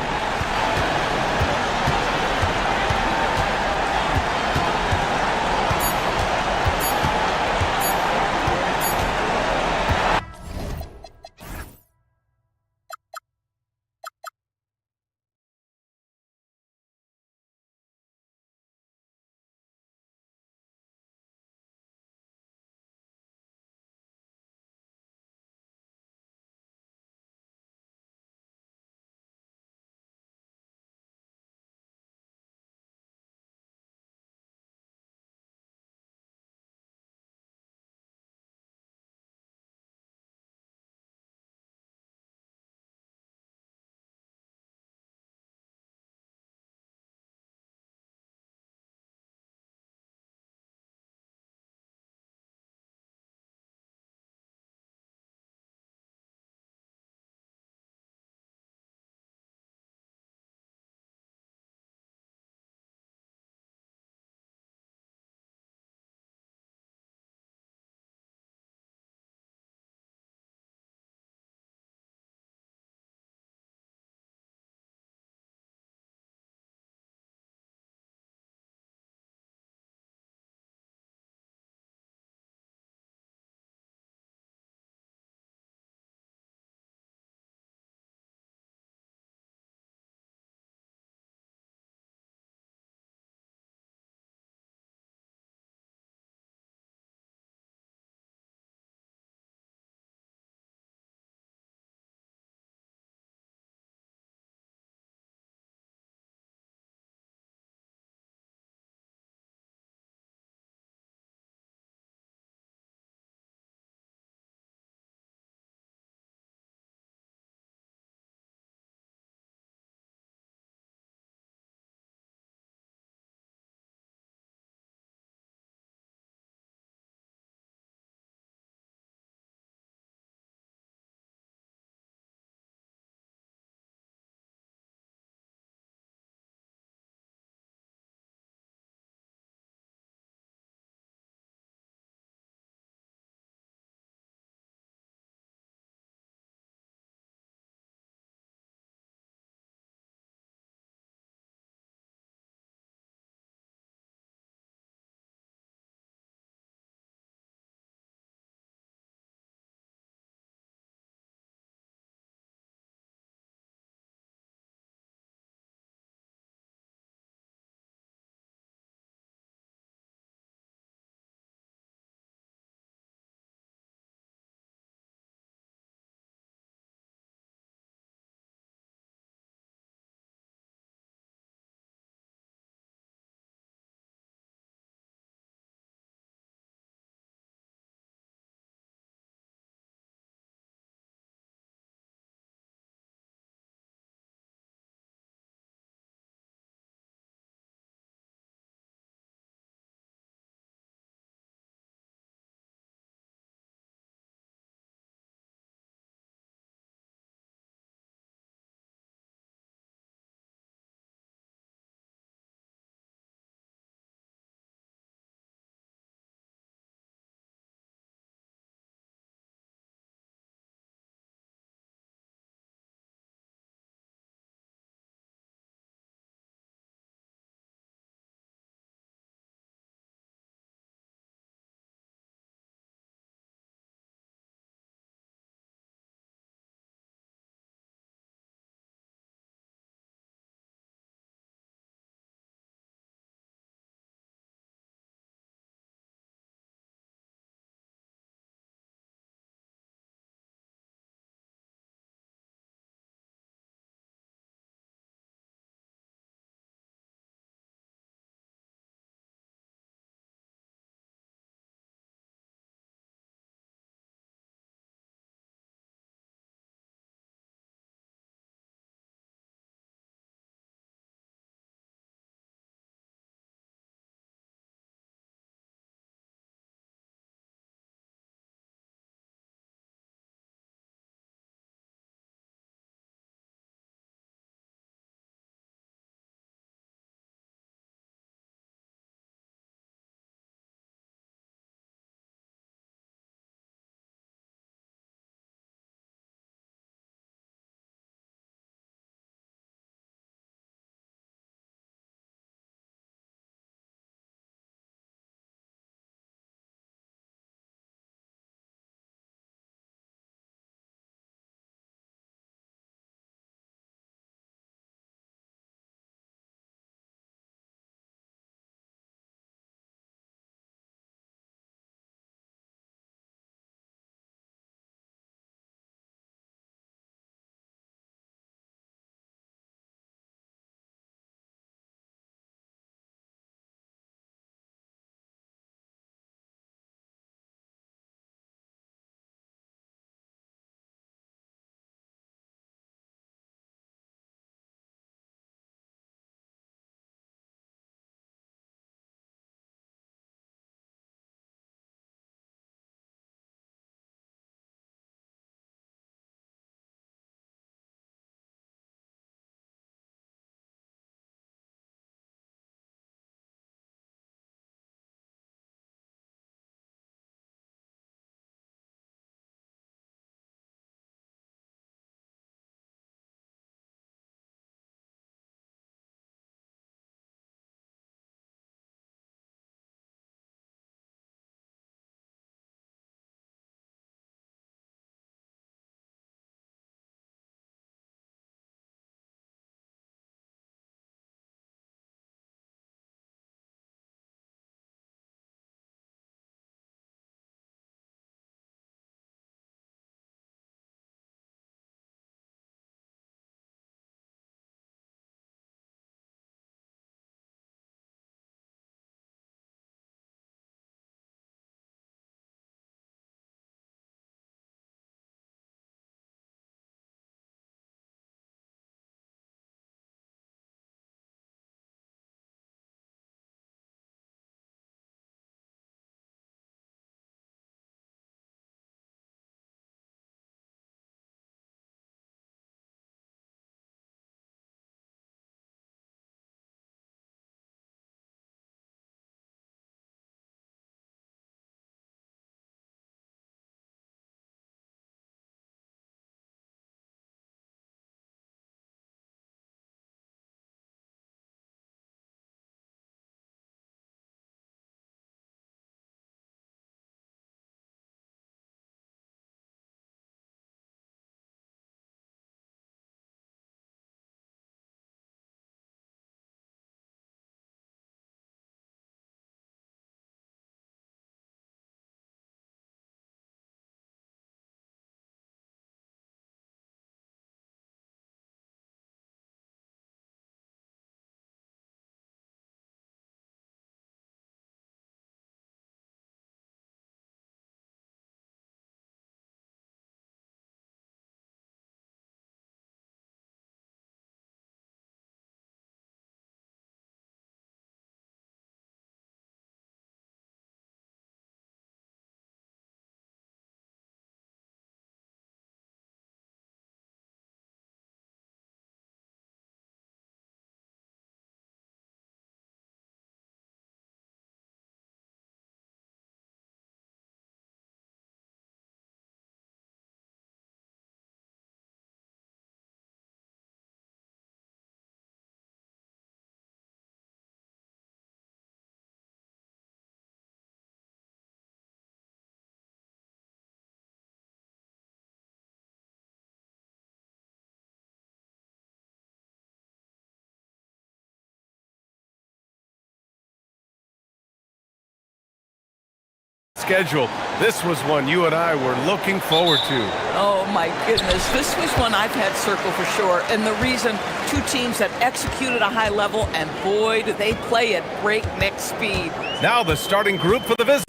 schedule. This was one you and I were looking forward to. Oh my goodness, this was one I've had circled for sure. And the reason, two teams that executed a high level, and boy, do they play at breakneck speed. Now the starting group for the visitors.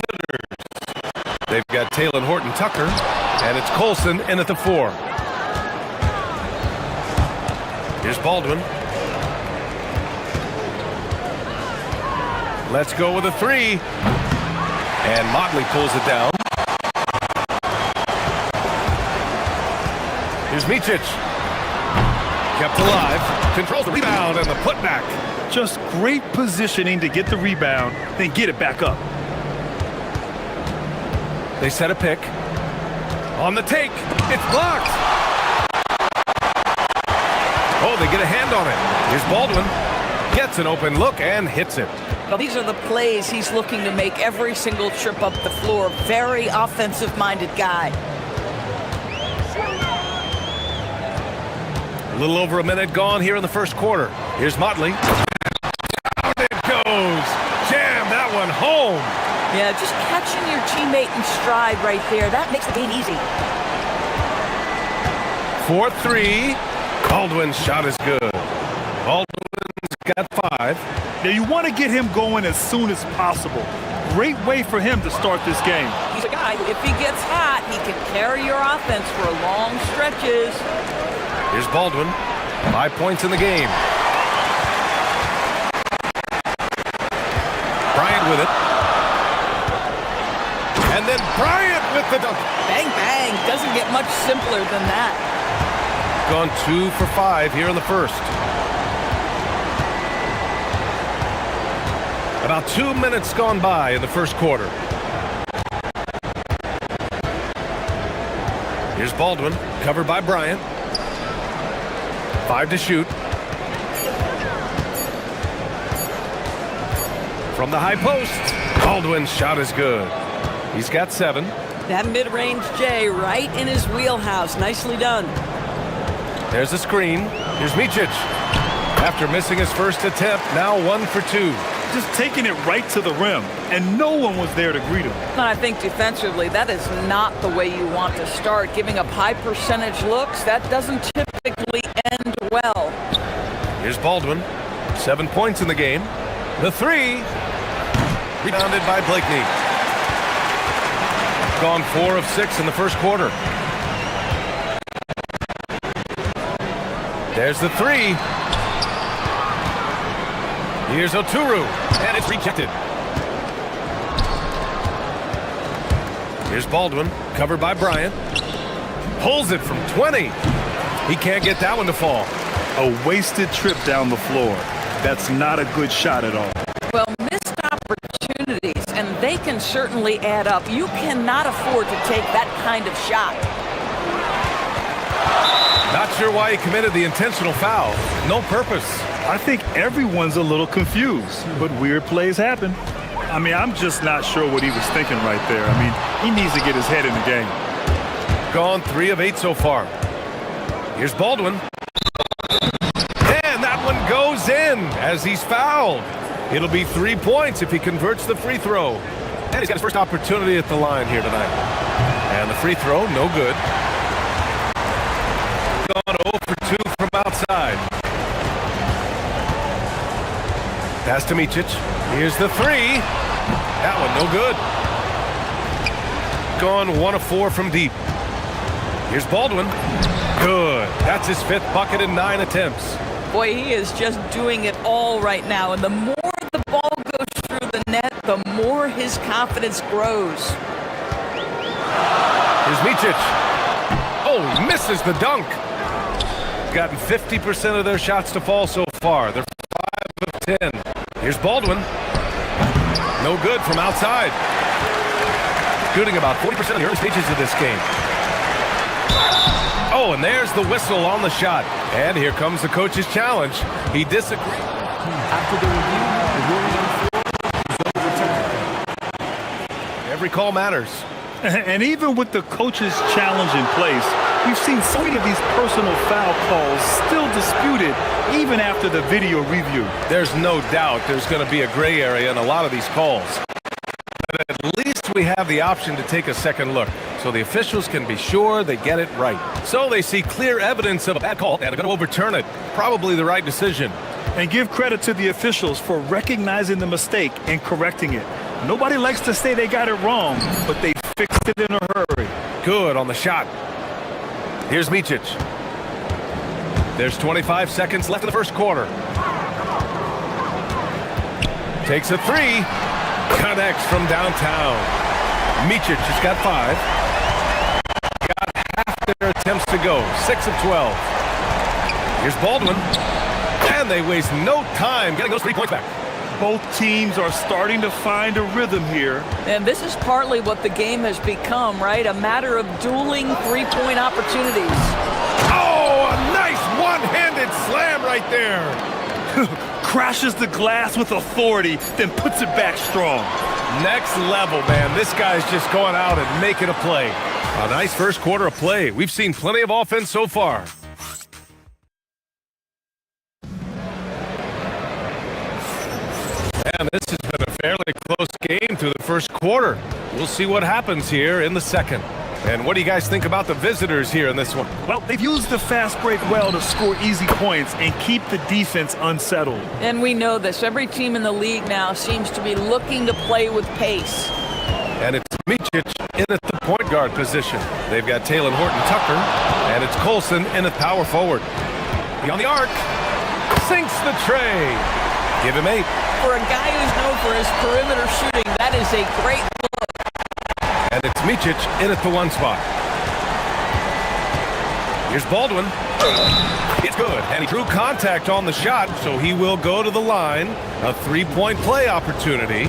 They've got Taylor Horton Tucker, and it's Colson in at the 4. Here's Baldwin. Let's go with a 3. And Motley pulls it down. Here's Micic. Kept alive. Controls the rebound and the putback. Just great positioning to get the rebound, then get it back up. They set a pick. On the take. It's blocked. Oh, they get a hand on it. Here's Baldwin. Gets an open look and hits it. Well, these are the plays he's looking to make every single trip up the floor. Very offensive-minded guy. A little over a minute gone here in the first quarter. Here's Motley. Down it goes. Jam that one home. Yeah, just catching your teammate in stride right there. That makes the game easy. 4-3. Baldwin's shot is good. Baldwin's got 5. Now you want to get him going as soon as possible. Great way for him to start this game. He's a guy, if he gets hot, he can carry your offense for long stretches. Here's Baldwin. 5 points in the game. Bryant with it. And then Bryant with the dunk. Bang, bang. Doesn't get much simpler than that. Gone 2 for 5 here in the first. About 2 minutes gone by in the first quarter. Here's Baldwin, covered by Bryant. 5 to shoot. From the high post, Baldwin's shot is good. He's got 7. That mid-range J right in his wheelhouse. Nicely done. There's a screen. Here's Micic. After missing his first attempt, now 1 for 2. Just taking it right to the rim, and no one was there to greet him. And I think defensively, that is not the way you want to start. Giving up high percentage looks, that doesn't typically end well. Here's Baldwin. 7 points in the game. The 3. Rebounded by Blakeney. Gone 4 of 6 in the first quarter. There's the 3. Here's Oturu, and it's rejected. Here's Baldwin, covered by Bryant. Pulls it from 20. He can't get that one to fall. A wasted trip down the floor. That's not a good shot at all. Well, missed opportunities, and they can certainly add up. You cannot afford to take that kind of shot. Not sure why he committed the intentional foul. No purpose. I think everyone's a little confused, but weird plays happen. I mean, I'm just not sure what he was thinking right there. I mean, he needs to get his head in the game. Gone 3 of 8 so far. Here's Baldwin. And that one goes in as he's fouled. It'll be 3 points if he converts the free throw. And he's got his first opportunity at the line here tonight. And the free throw, no good. Gone 0 for 2 from outside. Pass to Micic. Here's the 3. That one no good. Gone 1 of 4 from deep. Here's Baldwin. Good. That's his 5th bucket in 9 attempts. Boy, he is just doing it all right now. And the more the ball goes through the net, the more his confidence grows. Here's Micic. Oh, he misses the dunk. Gotten 50% of their shots to fall so far. They're 5 of 10. Here's Baldwin. No good from outside. Shooting about 40% of the early stages of this game. Oh, and there's the whistle on the shot. And here comes the coach's challenge. He disagrees. After the review, the return. Every call matters. And even with the coach's challenge in place, we've seen so many of these personal foul calls still disputed even after the video review. There's no doubt there's going to be a gray area in a lot of these calls. But at least we have the option to take a second look, so the officials can be sure they get it right. So they see clear evidence of a bad call and are going to overturn it. Probably the right decision. And give credit to the officials for recognizing the mistake and correcting it. Nobody likes to say they got it wrong, but they fixed it in a hurry. Good on the shot. Here's Micic. There's 25 seconds left in the first quarter. Takes a three. Connects from downtown. Micic has got 5. Got half their attempts to go. 6 of 12. Here's Baldwin. And they waste no time getting those 3 points back. Both teams are starting to find a rhythm here. And this is partly what the game has become, right? A matter of dueling three-point opportunities. Oh, a nice one-handed slam right there. Crashes the glass with authority, then puts it back strong. Next level, man. This guy's just going out and making a play. A nice first quarter of play. We've seen plenty of offense so far. And this has been a fairly close game through the first quarter. We'll see what happens here in the second. And what do you guys think about the visitors here in this one? Well, they've used the fast break well to score easy points and keep the defense unsettled. And we know this. Every team in the league now seems to be looking to play with pace. And it's Micic in at the point guard position. They've got Taylor Horton-Tucker, and it's Colson in at power forward. Beyond the arc, sinks the tray. Give him 8. For a guy who's known for his perimeter shooting, that is a great look. And it's Micic in at the 1 spot. Here's Baldwin. It's good, and he drew contact on the shot, so he will go to the line. A 3-point play opportunity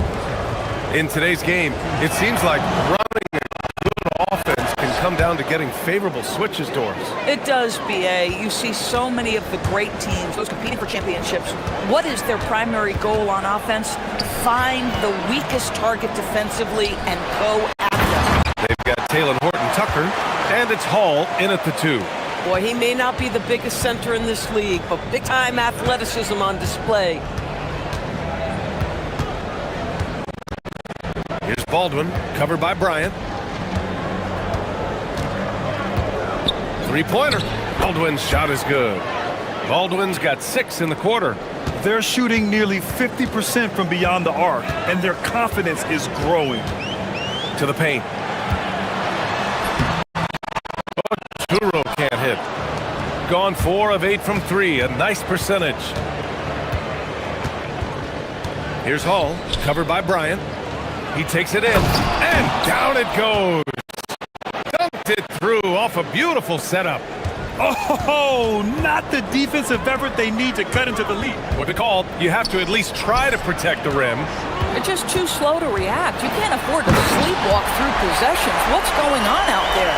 in today's game. It seems like running a good offense can come down to getting favorable switches doors. It does, BA. You see so many of the great teams, those competing for championships. What is their primary goal on offense? Find the weakest target defensively and go after them. They've got Taylor Horton-Tucker, and it's Hall in at the 2. Boy, he may not be the biggest center in this league, but big-time athleticism on display. Here's Baldwin, covered by Bryant. 3-pointer. Baldwin's shot is good. Baldwin's got 6 in the quarter. They're shooting nearly 50% from beyond the arc, and their confidence is growing. To the paint. Turo can't hit. Gone 4 of 8 from 3, a nice percentage. Here's Hall, covered by Bryant. He takes it in, and down it goes. Dunked it through off a beautiful setup. Oh, not the defensive effort they need to cut into the lead. What the call, you have to at least try to protect the rim. They're just too slow to react. You can't afford to sleepwalk through possessions. What's going on out there?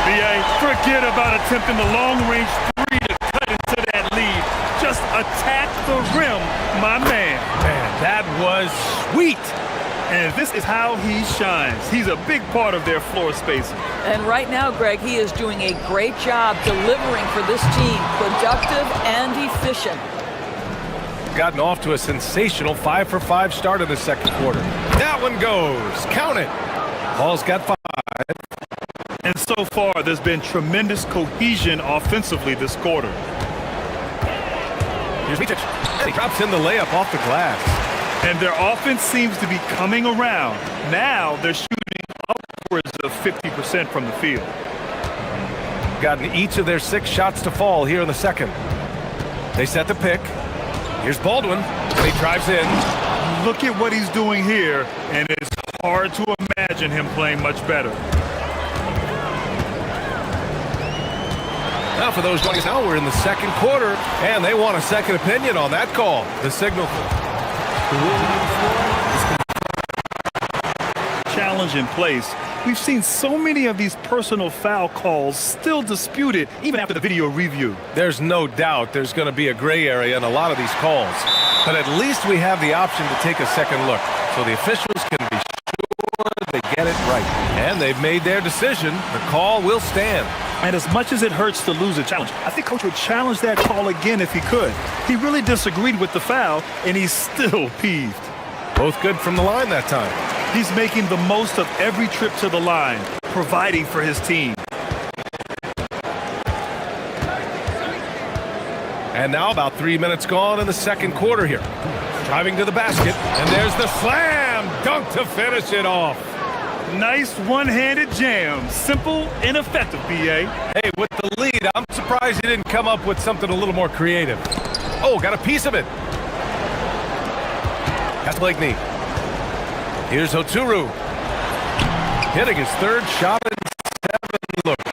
BA, forget about attempting the long-range 3 to cut into that lead. Just attack the rim, my man. Man, that was sweet. And this is how he shines. He's a big part of their floor spacing. And right now, Greg, he is doing a great job delivering for this team. Productive and efficient. Gotten off to a sensational 5-for-5 start in the second quarter. That one goes. Count it. Hall's got 5. And so far, there's been tremendous cohesion offensively this quarter. Here's Micic. And he drops in the layup off the glass. And their offense seems to be coming around. Now they're shooting upwards of 50% from the field. Gotten each of their 6 shots to fall here in the second. They set the pick. Here's Baldwin, and he drives in. Look at what he's doing here, and it's hard to imagine him playing much better. Now for those joining us now, we're in the second quarter, and they want a second opinion on that call. The signal. Challenge in place. We've seen so many of these personal foul calls still disputed, even after the video review. There's no doubt there's going to be a gray area in a lot of these calls. But at least we have the option to take a second look, so the officials can be sure they get it right. And they've made their decision. The call will stand. And as much as it hurts to lose a challenge, I think Coach would challenge that call again if he could. He really disagreed with the foul, and he's still peeved. Both good from the line that time. He's making the most of every trip to the line, providing for his team. And now about 3 minutes gone in the second quarter here. Driving to the basket, and there's the slam dunk to finish it off. Nice one-handed jam. Simple and effective, B.A. Hey, with the lead, I'm surprised he didn't come up with something a little more creative. Oh, got a piece of it. That's Blakeney. Here's Oturu. Hitting his third shot in 7 looks.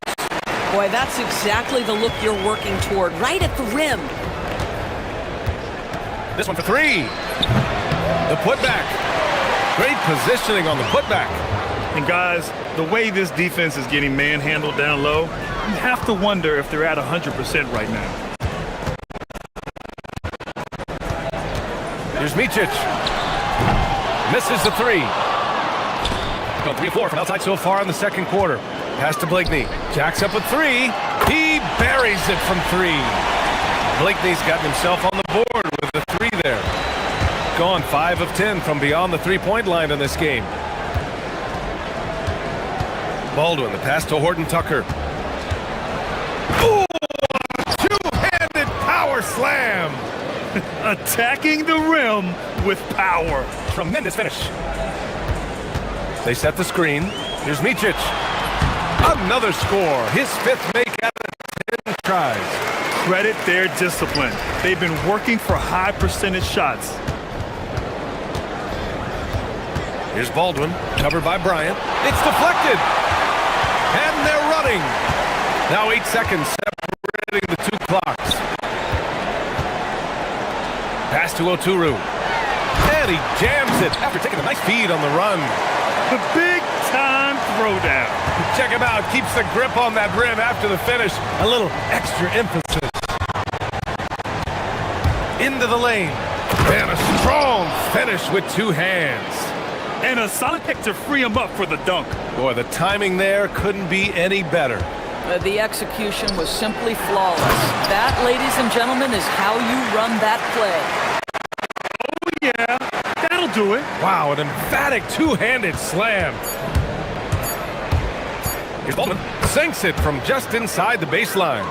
Boy, that's exactly the look you're working toward, right at the rim. This one for 3. The putback. Great positioning on the putback. And guys, the way this defense is getting manhandled down low, you have to wonder if they're at 100% right now. Here's Micic. Misses the 3. Gone 3-4 from outside so far in the second quarter. Pass to Blakeney. Jacks up with 3. He buries it from 3. Blakeney's gotten himself on the board with the 3 there. Gone 5 of 10 from beyond the three-point line in this game. Baldwin, the pass to Horton Tucker. Ooh, two-handed power slam. Attacking the rim with power. Tremendous finish. They set the screen. Here's Micic. Another score. His 5th make out of 10 tries. Credit their discipline. They've been working for high percentage shots. Here's Baldwin, covered by Bryant. It's deflected. And they're running. Now 8 seconds separating the 2 clocks. Pass to Oturu. And he jams it after taking a nice feed on the run. The big-time throwdown. Check him out. Keeps the grip on that rim after the finish. A little extra emphasis. Into the lane. And a strong finish with 2 hands. And a solid pick to free him up for the dunk. Boy, the timing there couldn't be any better. The execution was simply flawless. That, ladies and gentlemen, is how you run that play. Oh, yeah. That'll do it. Wow, an emphatic 2-handed slam. Here's Baldwin. Sinks it from just inside the baseline.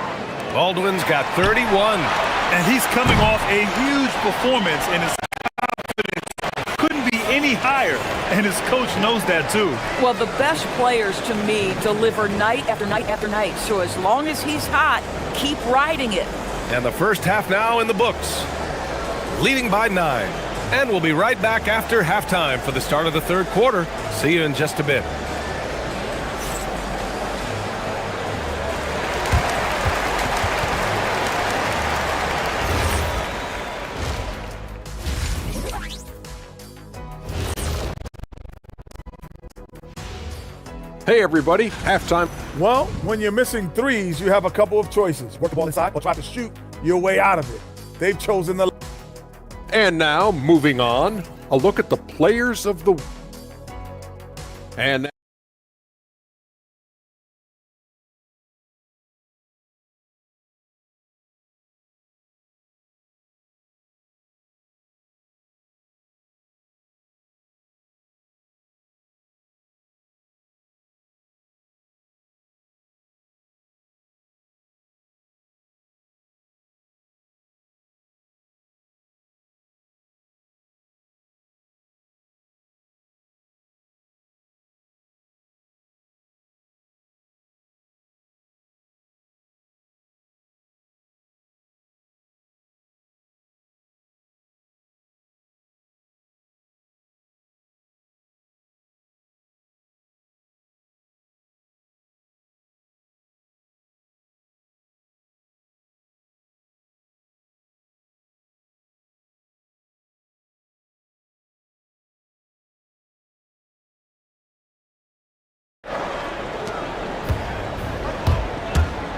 Baldwin's got 31. And he's coming off a huge performance, and his confidence couldn't be any higher. And his coach knows that, too. Well, the best players, to me, deliver night after night after night. So as long as he's hot, keep riding it. And the first half now in the books. Leading by 9. And we'll be right back after halftime for the start of the third quarter. See you in just a bit. Hey, everybody, halftime. Well, when you're missing threes, you have a couple of choices. Work the ball inside or try to shoot your way out of it. They've chosen the... And now, moving on, a look at the players of the... And...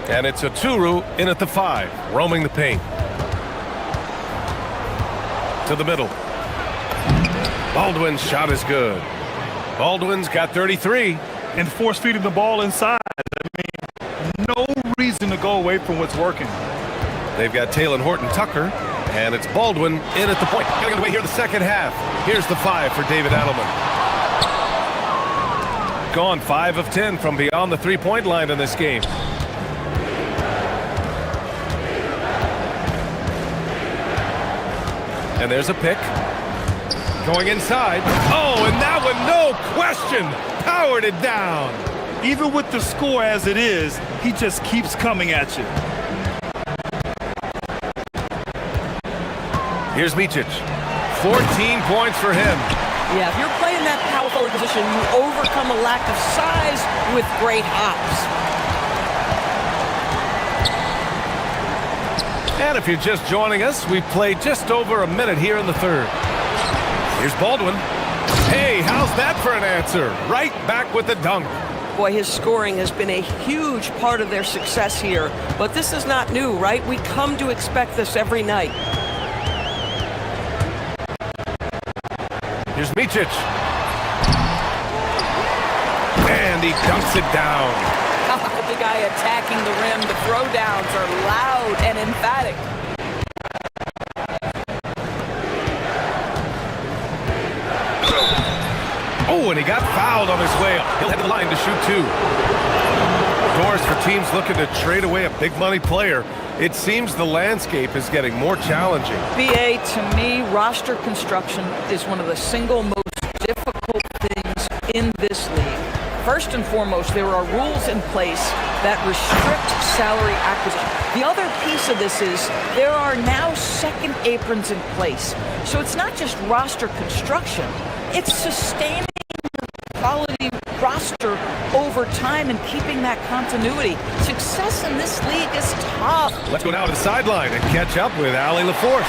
And it's Oturu in at the 5, roaming the paint. To the middle. Baldwin's shot is good. Baldwin's got 33. And force-feeding the ball inside. I mean, no reason to go away from what's working. They've got Taylor Horton Tucker, and it's Baldwin in at the point. Getting away here in the second half. Here's the 5 for David Adelman. gone 5 of 10 from beyond the three-point line in this game. And there's a pick. Going inside. Oh, and that one, no question, powered it down. Even with the score as it is, he just keeps coming at you. Here's Micic. 14 points for him. Yeah, if you're playing that power forward position, you overcome a lack of size with great hops. And if you're just joining us, we've played just over a minute here in the third. Here's Baldwin. Hey, how's that for an answer? Right back with the dunk. Boy, his scoring has been a huge part of their success here. But this is not new, right? We come to expect this every night. Here's Micic. And he dunks it down. The guy attacking the rim. The throwdowns are loud and emphatic. Oh, and he got fouled on his way up. He'll head to the line to shoot two. Doors for teams looking to trade away a big money player. It seems the landscape is getting more challenging. BA, to me, roster construction is one of the single most difficult things in this league. First and foremost, there are rules in place that restrict salary acquisition. The other piece of this is there are now second aprons in place. So it's not just roster construction, it's sustaining the quality roster over time and keeping that continuity. Success in this league is tough. Let's go down to the sideline and catch up with Allie LaForce.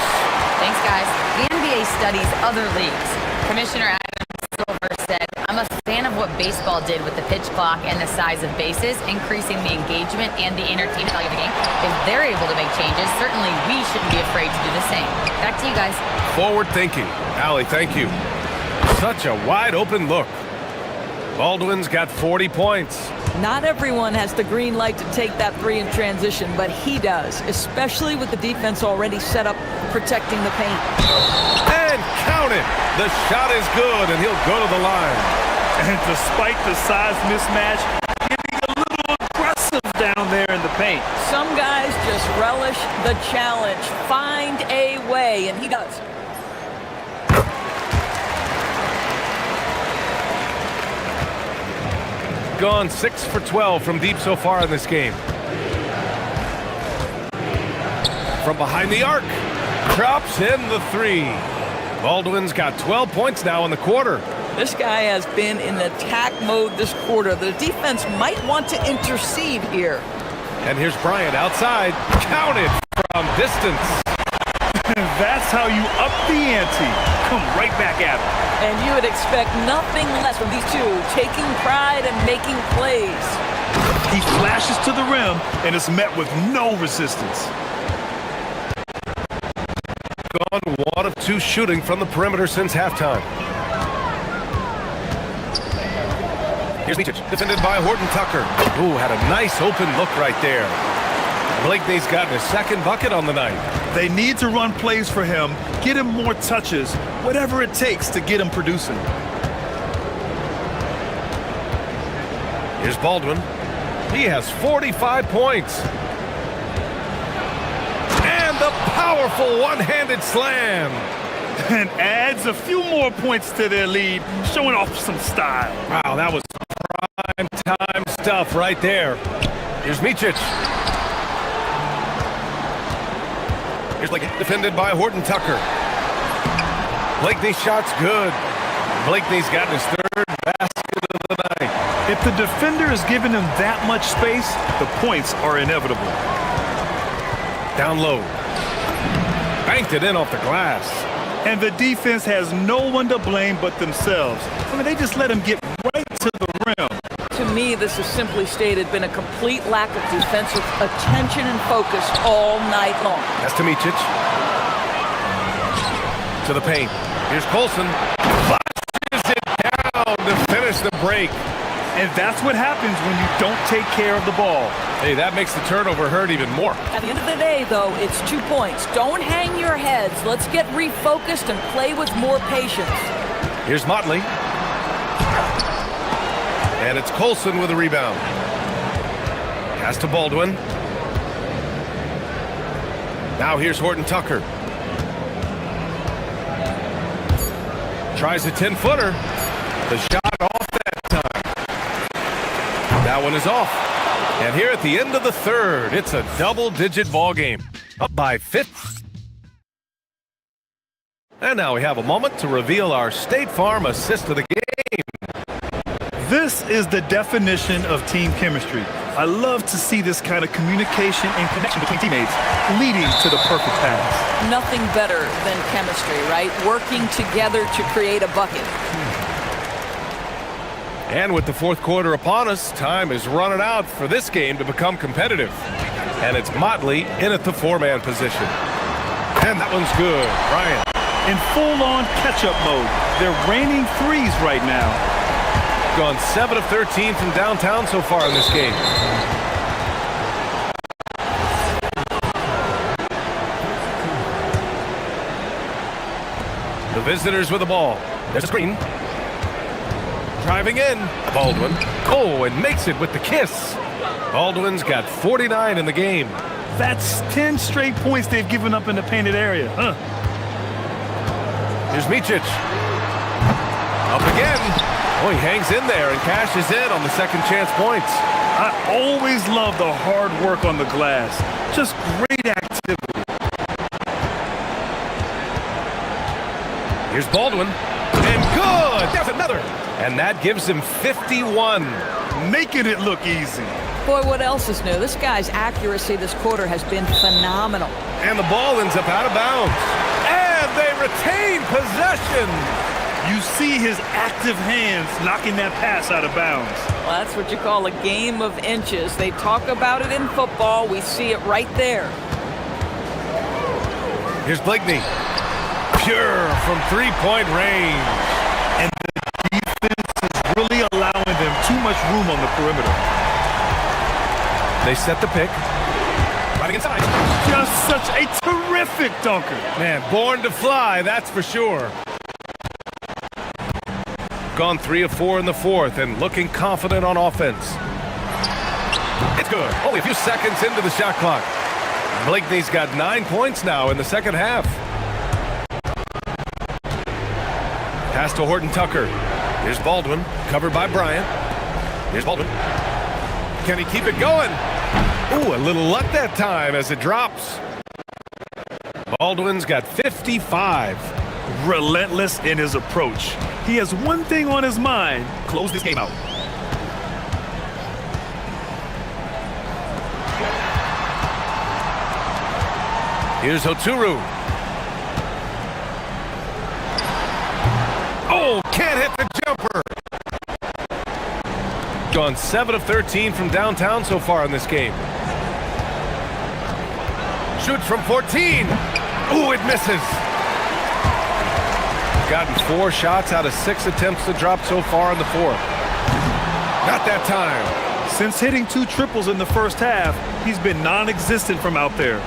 Thanks, guys. The NBA studies other leagues. Commissioner Silver said, I'm a fan of what baseball did with the pitch clock and the size of bases, increasing the engagement and the entertainment value of the game. If they're able to make changes, certainly we shouldn't be afraid to do the same. Back to you guys. Forward thinking. Allie, thank you. Such a wide open look. Baldwin's got 40 points. Not everyone has the green light to take that three in transition, but he does, especially with the defense already set up protecting the paint. And count it! The shot is good, and he'll go to the line. And despite the size mismatch, getting a little aggressive down there in the paint. Some guys just relish the challenge. Find a way, and he does. Gone 6 for 12 from deep so far in this game. From behind the arc, drops in the three. Baldwin's got 12 points now in the quarter. This guy has been in attack mode this quarter. The defense might want to intercede here. And here's Bryant outside, counted from distance. That's how you up the ante. Come right back at him. And you would expect nothing less from these two, taking pride and making plays. He flashes to the rim and is met with no resistance. Gone 1 of 2 shooting from the perimeter since halftime. Here's Micic, defended by Horton Tucker. Ooh, had a nice open look right there. Blakeney's gotten his second bucket on the night. They need to run plays for him, get him more touches, whatever it takes to get him producing. Here's Baldwin. He has 45 points. And the powerful one-handed slam. And adds a few more points to their lead, showing off some style. Wow, that was prime time stuff right there. Here's Micic. Here's Blakeney, defended by Horton Tucker. Blakeney's shot's good. Blakeney's gotten his third basket of the night. If the defender is giving him that much space, the points are inevitable. Down low. Banked it in off the glass. And the defense has no one to blame but themselves. I mean, they just let him get right to the rim. To me, this has simply stated been a complete lack of defensive attention and focus all night long. That's to Micic. To the paint. Here's Colson. Flushes it down to finish the break. And that's what happens when you don't take care of the ball. Hey, that makes the turnover hurt even more. At the end of the day, though, it's 2 points. Don't hang your heads. Let's get refocused and play with more patience. Here's Motley. And it's Colson with a rebound. Pass to Baldwin. Now here's Horton Tucker. Tries a 10-footer. The shot off that time. That one is off. And here at the end of the third, it's a double-digit ball game. Up by 5. And now we have a moment to reveal our State Farm assist of the game. This is the definition of team chemistry. I love to see this kind of communication and connection between teammates leading to the perfect pass. Nothing better than chemistry, right? Working together to create a bucket. And with the fourth quarter upon us, time is running out for this game to become competitive. And it's Motley in at the 4-man position. And that one's good. Bryant. In full-on catch-up mode. They're raining threes right now. Gone 7 of 13 from downtown so far in this game. The visitors with the ball. There's a screen. Driving in. Baldwin. Oh, and makes it with the kiss. Baldwin's got 49 in the game. That's 10 straight points they've given up in the painted area. Here's Micic. Up again. Oh, he hangs in there and cashes in on the second chance points. I always love the hard work on the glass. Just great activity. Here's Baldwin. And good! There's another! And that gives him 51. Making it look easy. Boy, what else is new? This guy's accuracy this quarter has been phenomenal. And the ball ends up out of bounds. And they retain possession. You see his active hands knocking that pass out of bounds. Well, that's what you call a game of inches. They talk about it in football. We see it right there. Here's Blakeney. Pure from three-point range. And the defense is really allowing them too much room on the perimeter. They set the pick. Running inside. Just such a terrific dunker. Man, born to fly, that's for sure. Gone 3 of 4 in the fourth and looking confident on offense. It's good. Only a few seconds into the shot clock. Blakeney's got 9 points now in the second half. Pass to Horton Tucker. Here's Baldwin, covered by Bryant. Here's Baldwin. Can he keep it going? Ooh, a little luck that time as it drops. Baldwin's got 55. Relentless in his approach. He has one thing on his mind: close this game out. Here's Oturu. Oh, can't hit the jumper. Gone 7 of 13 from downtown so far in this game. Shoots from 14. Ooh, it misses. Gotten 4 shots out of 6 attempts to drop so far in the fourth. Not that time. Since hitting 2 triples in the first half, he's been non-existent from out there.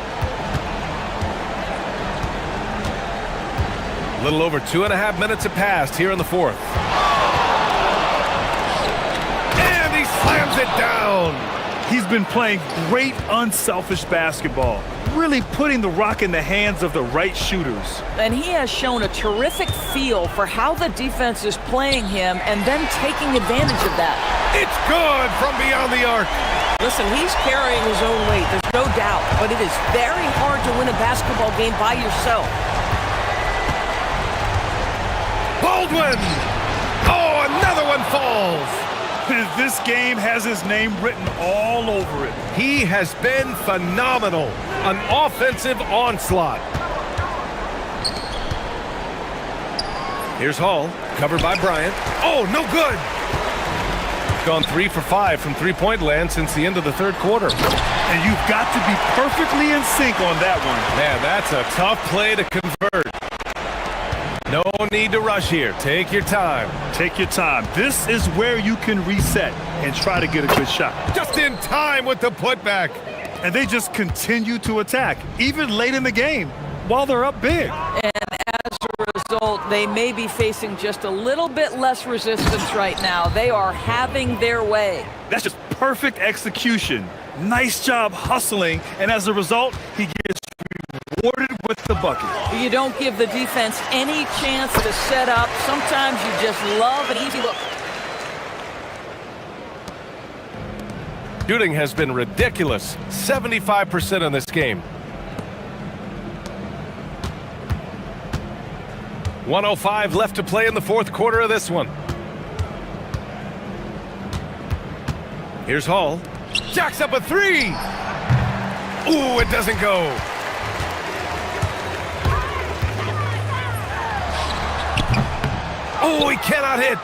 A little over 2.5 minutes have passed here in the fourth. And he slams it down. He's been playing great unselfish basketball, really putting the rock in the hands of the right shooters. And he has shown a terrific feel for how the defense is playing him and then taking advantage of that. It's good from beyond the arc. Listen, he's carrying his own weight, there's no doubt, but it is very hard to win a basketball game by yourself. Baldwin! Oh, another one falls. This game has his name written all over it. He has been phenomenal. An offensive onslaught. Here's Hall, covered by Bryant. Oh, no good. Gone 3 for 5 from three-point land since the end of the third quarter. And you've got to be perfectly in sync on that one. Man, that's a tough play to convert. No need to rush here. Take your time. Take your time. This is where you can reset and try to get a good shot. Just in time with the putback. And they just continue to attack, even late in the game, while they're up big. And as a result, result, they may be facing just a little bit less resistance right now. They are having their way. That's just perfect execution. Nice job hustling, and as a result, he gets rewarded with the bucket. You don't give the defense any chance to set up. Sometimes you just love an easy look. Shooting has been ridiculous. 75% in this game. 1:05 left to play in the fourth quarter of this one. Here's Hall. Jacks up a three. Ooh, it doesn't go. Oh, he cannot hit.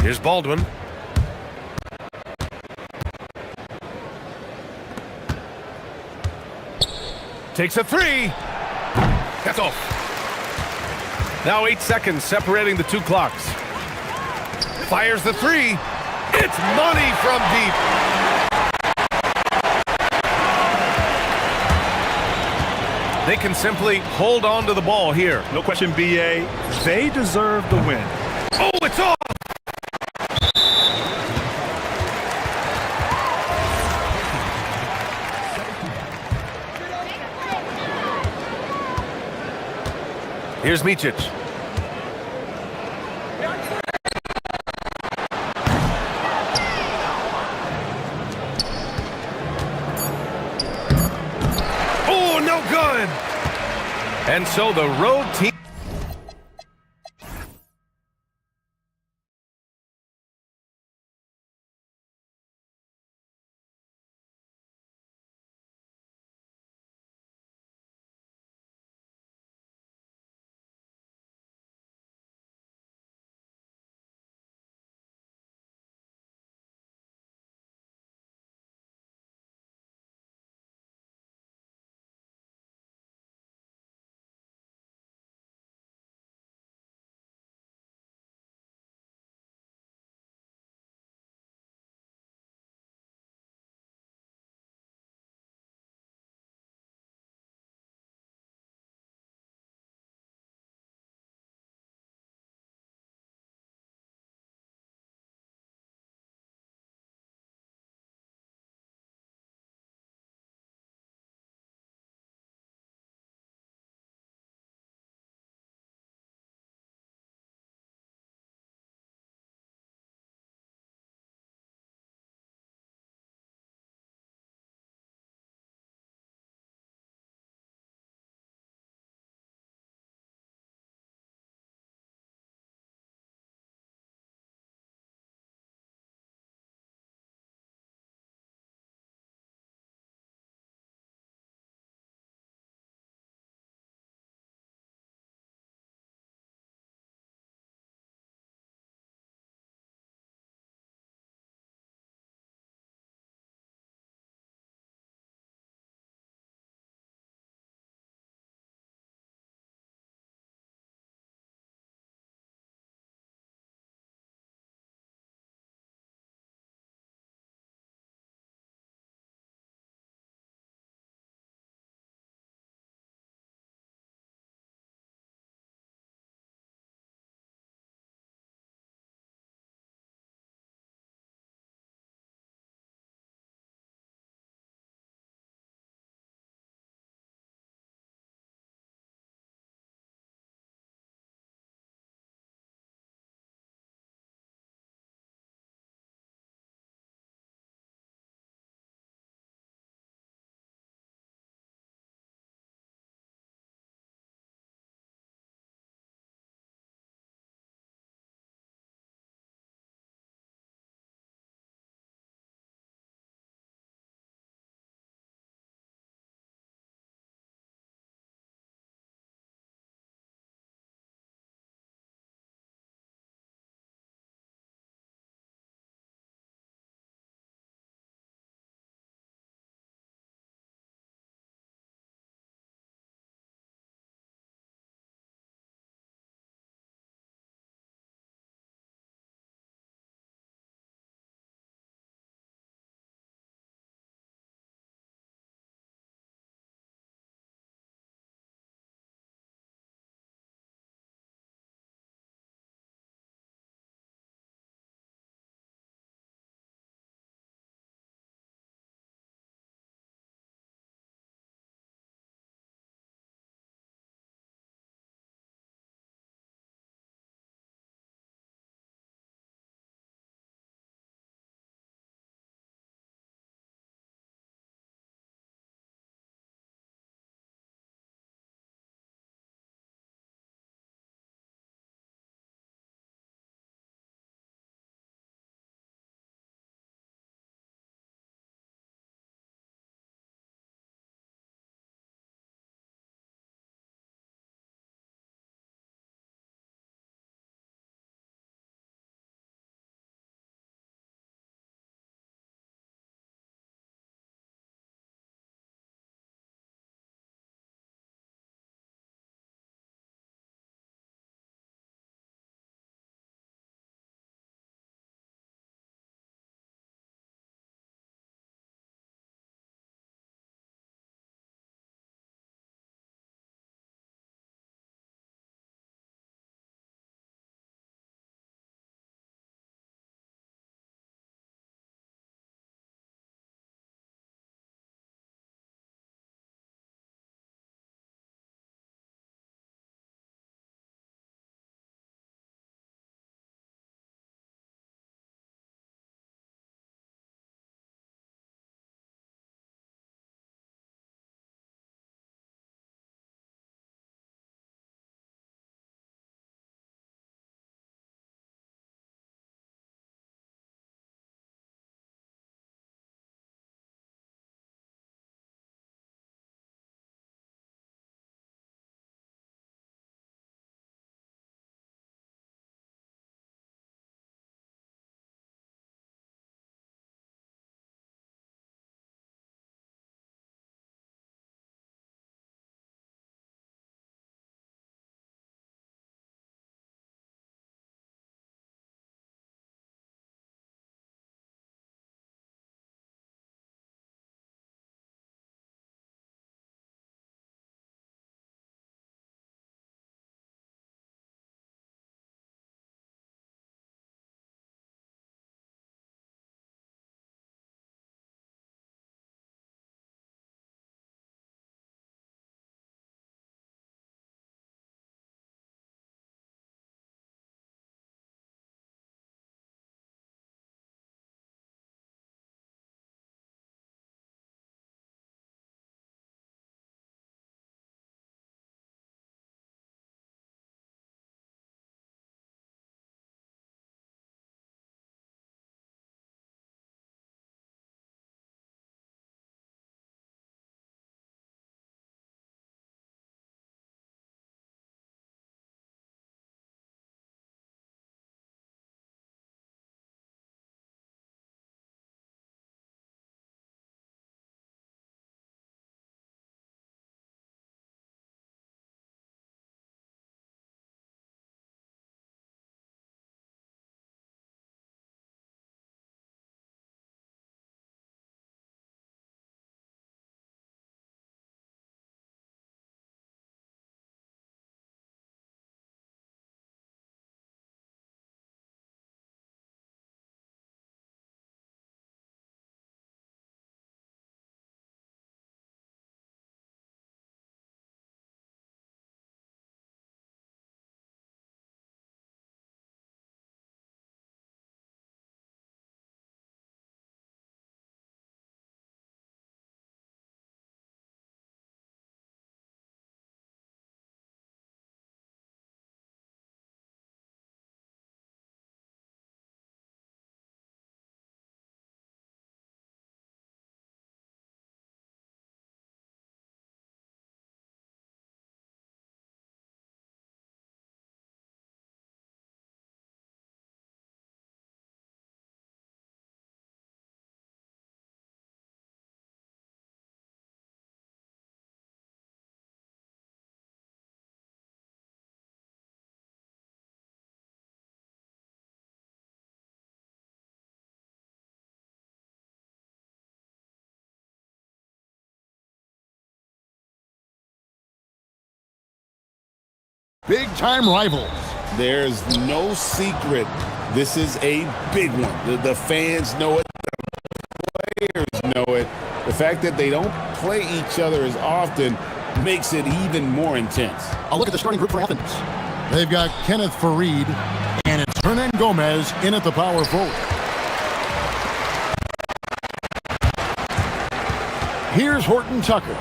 Here's Baldwin. Takes a three. That's off. Now 8 seconds separating the two clocks. Fires the three. It's money from deep. They can simply hold on to the ball here. No question, BA. They deserve the win. Oh, it's off. Here's Micic. Oh, no good. And so the road team Big-time rivals. There's no secret. This is a big one. The fans know it. The players know it. The fact that they don't play each other as often makes it even more intense. A look at the starting group for Athens. They've got Kenneth Farid, and it's Hernan Gomez in at the power forward. Here's Horton Tucker.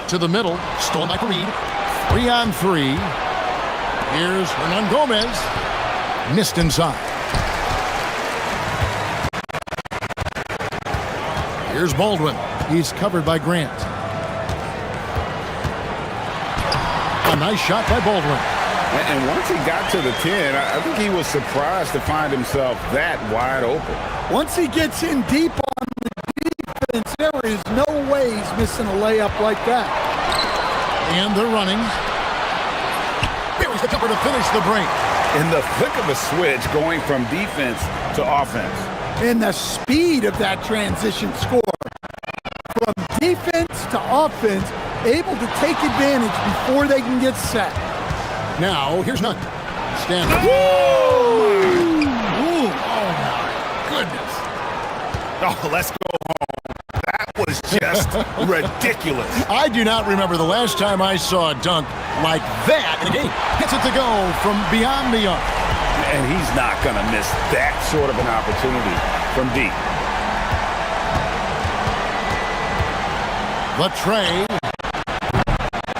To the middle, stolen by Farid. 3-on-3. Here's Hernan Gomez. Missed inside. Here's Baldwin. He's covered by Grant. A nice shot by Baldwin. And once he got to the 10, I think he was surprised to find himself that wide open. Once he gets in deep on the defense, there is no way he's missing a layup like that. And they're running. Here's the jumper to finish the break. In the flick of a switch, going from defense to offense. And the speed of that transition score. From defense to offense, able to take advantage before they can get set. Now, here's Nunn. Stand up. Ooh, oh my goodness. Oh, let's go home. That was just ridiculous. I do not remember the last time I saw a dunk like that in a game. Hits it to go from beyond the arc. And he's not going to miss that sort of an opportunity from deep. The tray.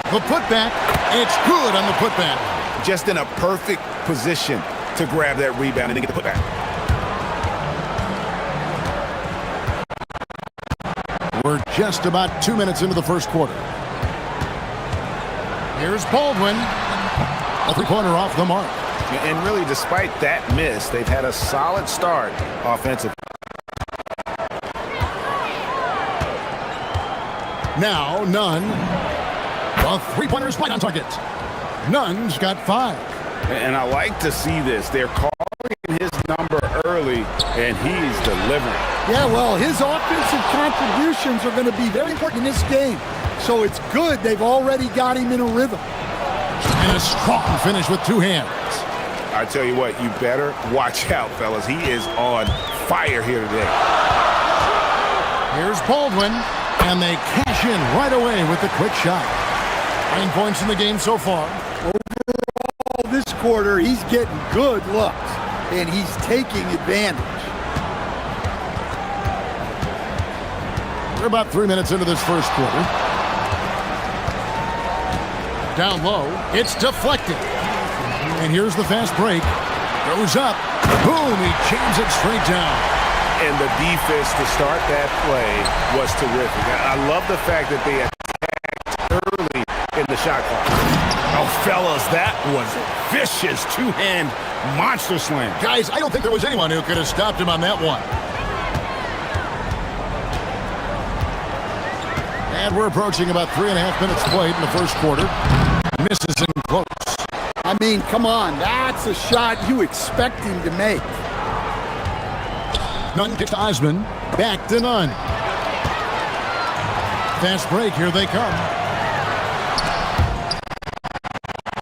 The putback. It's good on the putback. Just in a perfect position to grab that rebound and then get the putback. We're just about 2 minutes into the first quarter. Here's Baldwin. A three-pointer off the mark. And really, despite that miss, they've had a solid start offensively. Now, Nunn. The three-pointer's right on target. Nunn's got 5. And I like to see this. They're calling his number early, and he's delivering. Yeah, well, his offensive contributions are going to be very important in this game. So it's good they've already got him in a rhythm. And a strong finish with 2 hands. I tell you what, you better watch out, fellas. He is on fire here today. Here's Baldwin, and they cash in right away with the quick shot. 9 points in the game so far. Overall, this quarter, he's getting good looks, and he's taking advantage. We're about 3 minutes into this first quarter. Down low, it's deflected. And here's the fast break. Goes up. Boom, he jams it straight down. And the defense to start that play was terrific. I love the fact that they attacked early in the shot clock. Oh, fellas, that was a vicious 2-hand monster slam. Guys, I don't think there was anyone who could have stopped him on that one. And we're approaching about 3.5 minutes played in the first quarter. Misses in close. I mean, come on. That's a shot you expect him to make. Nunn gets to Osman. Back to Nunn. Fast break. Here they come.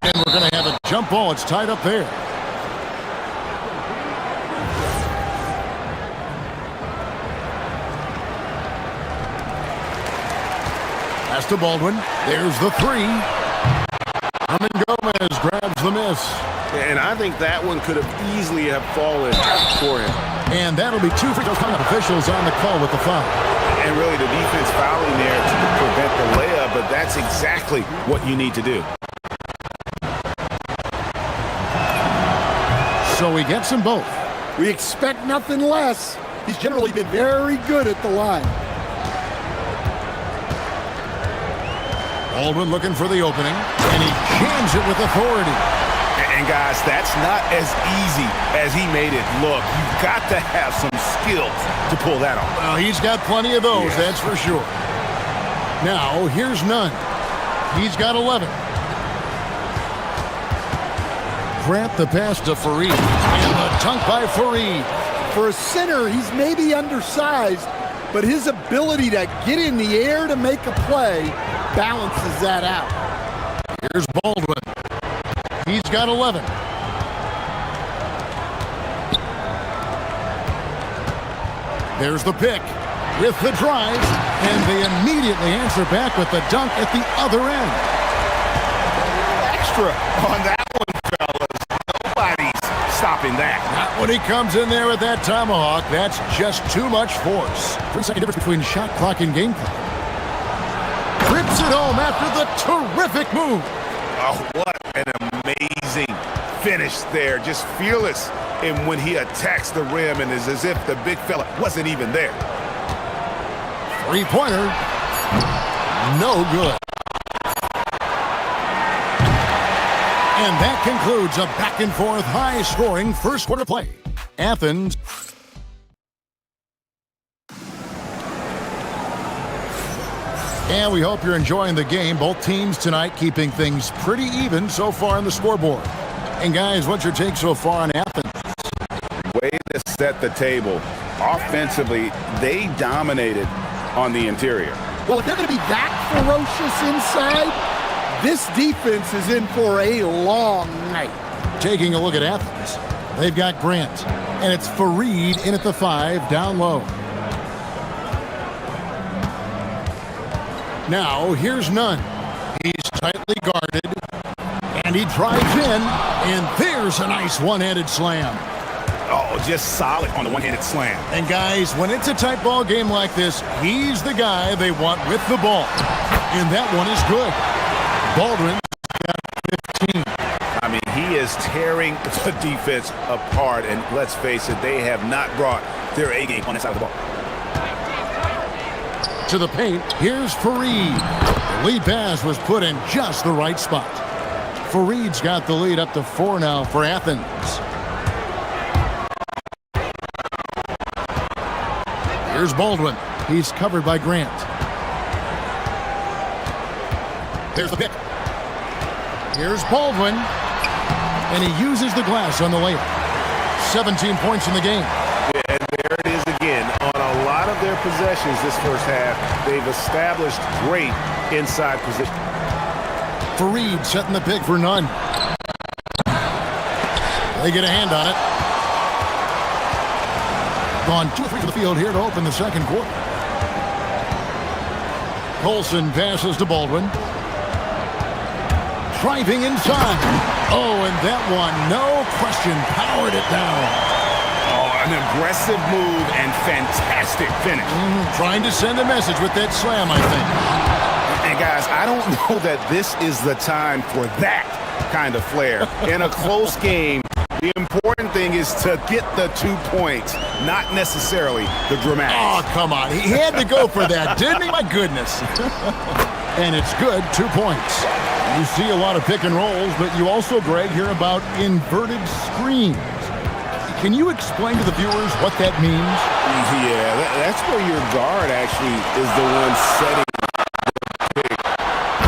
And we're going to have a jump ball. It's tied up there. Pass to Baldwin. There's the 3. Hernan Gomez grabs the miss. And I think that one could have easily have fallen for him. And that'll be 2 free throws coming up. Officials on the call with the foul. And really the defense fouling there to prevent the layup, but that's exactly what you need to do. So he gets them both. We expect nothing less. He's generally been very good at the line. Baldwin looking for the opening, and he jams it with authority. And guys, that's not as easy as he made it look. You've got to have some skills to pull that off. Well, he's got plenty of those, that's for sure. Now, here's Nunn. He's got 11. Grant the pass to Farid, and the dunk by Farid. For a center, he's maybe undersized, but his ability to get in the air to make a play balances that out. Here's Baldwin. He's got 11. There's the pick with the drive, and they immediately answer back with the dunk at the other end. Extra on that one, fellas. Nobody's stopping that. Not when he comes in there with that tomahawk. That's just too much force. 3-second difference between shot clock and game clock. Rips it home after the terrific move. Oh, what an amazing finish there. Just fearless. And when he attacks the rim, and it's as if the big fella wasn't even there. Three-pointer. No good. And that concludes a back-and-forth, high-scoring first-quarter play. Athens. And we hope you're enjoying the game. Both teams tonight keeping things pretty even so far on the scoreboard. And guys, what's your take so far on Athens? Way to set the table. Offensively, they dominated on the interior. Well, if they're going to be that ferocious inside, this defense is in for a long night. Taking a look at Athens, they've got Grant, and it's Fareed in at the 5, down low. Now, here's Nunn. He's tightly guarded, and he drives in, and there's a nice one-handed slam. Oh, just solid on the one-handed slam. And guys, when it's a tight ball game like this, he's the guy they want with the ball. And that one is good. Baldwin's got 15. I mean, he is tearing the defense apart, and let's face it, they have not brought their A-game on that side of the ball. To the paint, here's Fareed. The lead pass was put in just the right spot. Fareed's got the lead up to 4 now for Athens. Here's Baldwin. He's covered by Grant. There's the pick. Here's Baldwin. And he uses the glass on the layup. 17 points in the game. And there it is again. On a lot of their possessions this first half, they've established great inside position. Fareed setting the pick for Nunn. They get a hand on it. Gone 2-3 to the field here to open the second quarter. Colson passes to Baldwin. Driving inside. Oh, and that one, no question, powered it down. Oh, an aggressive move and fantastic finish. Trying to send a message with that slam, I think. And guys, I don't know that this is the time for that kind of flair. In a close game, the important thing is to get the 2 points, not necessarily the dramatics. Oh, come on. He had to go for that, didn't he? My goodness. And it's good, 2 points. You see a lot of pick and rolls, but you also, Greg, hear about inverted screens. Can you explain to the viewers what that means? Yeah, that's where your guard actually is the one setting the pick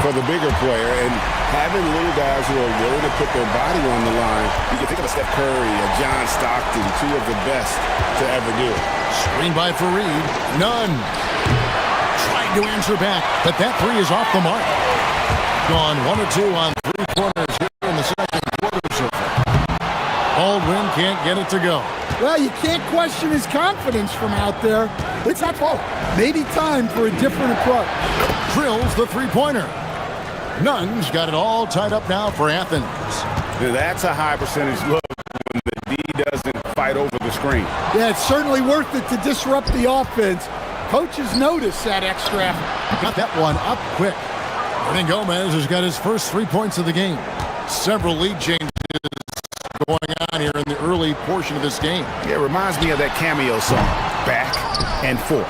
for the bigger player, and having little guys who are willing to put their body on the line. You can think of a Steph Curry, a John Stockton, 2 of the best to ever do it. Screen by Fareed. Nunn. Trying to answer back, but that 3 is off the mark. Gone 1 or 2 on 3 corners here in the second quarter so far. Baldwin can't get it to go. Well, you can't question his confidence from out there. It's not fault. Maybe time for a different approach. Drills the three-pointer. Nunn's got it all tied up now for Athens. That's a high percentage look when the D doesn't fight over the screen. Yeah, it's certainly worth it to disrupt the offense. Coaches notice that extra effort. Got that one up quick. Ernie Gomez has got his first 3 points of the game. Several lead changes going on here in the early portion of this game. Yeah, it reminds me of that cameo song, Back and Forth.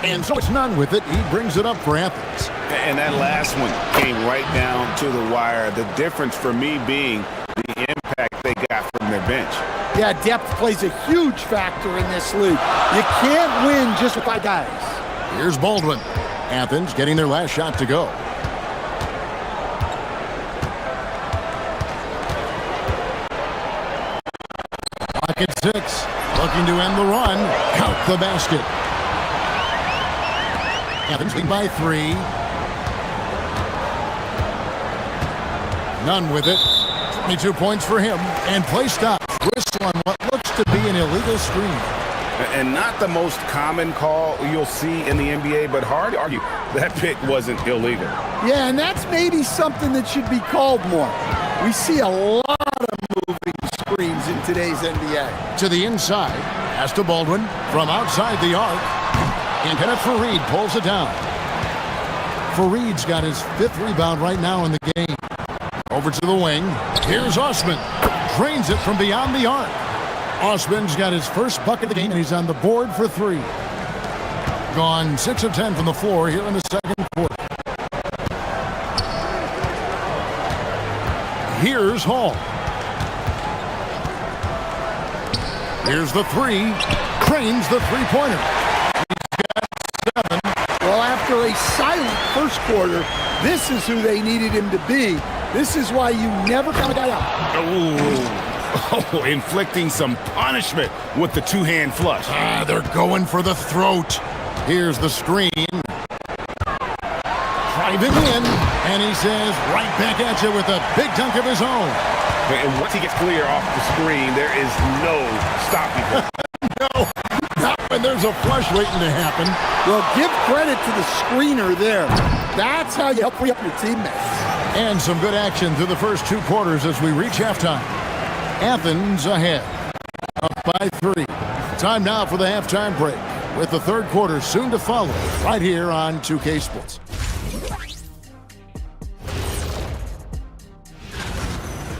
And so it's Nunn with it. He brings it up for Athens. And that last one came right down to the wire. The difference for me being the impact they got from their bench. Yeah, depth plays a huge factor in this league. You can't win just with 5 guys. Here's Baldwin. Athens getting their last shot to go. Pocket 6, looking to end the run. Count the basket. Athens lead by 3. Nunn with it. 22 points for him. And play stops. Whistle on what looks to be an illegal screen. And not the most common call you'll see in the NBA, but hard to argue that pick wasn't illegal. Yeah, and that's maybe something that should be called more. We see a lot of moving screens in today's NBA. To the inside. Pass to Baldwin. From outside the arc. And Kenneth Fareed pulls it down. Fareed's got his 5th rebound right now in the game. Over to the wing. Here's Osman. Drains it from beyond the arc. Osman's got his first bucket of the game, and he's on the board for 3. Gone 6 of 10 from the floor here in the second quarter. Here's Hall. Here's the 3. Cranes the three-pointer. He's got 7. Well, after a silent first quarter, this is who they needed him to be. This is why you never count a guy out. Oh, inflicting some punishment with the two-hand flush. They're going for the throat. Here's the screen. Driving in, and he says right back at you with a big dunk of his own. And once he gets clear off the screen, there is no stopping him. No, not when there's a flush waiting to happen. Well, give credit to the screener there. That's how you help free up your teammates. And some good action through the first 2 quarters as we reach halftime. Athens ahead, up by 3. Time now for the halftime break, with the third quarter soon to follow, right here on 2K Sports.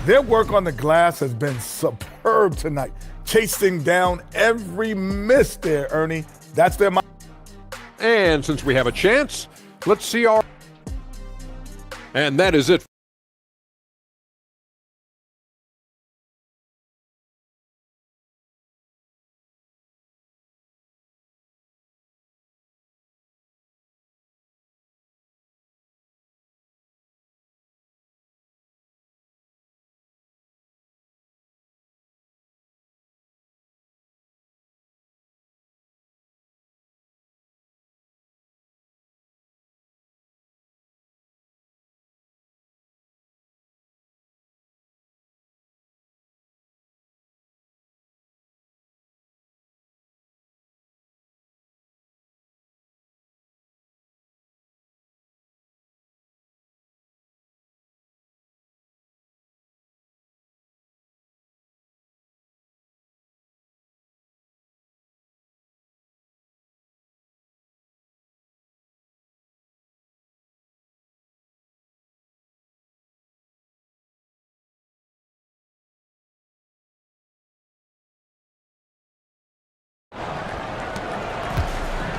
Their work on the glass has been superb tonight, chasing down every miss there, Ernie. That's their mind. And since we have a chance, let's see our... And that is it.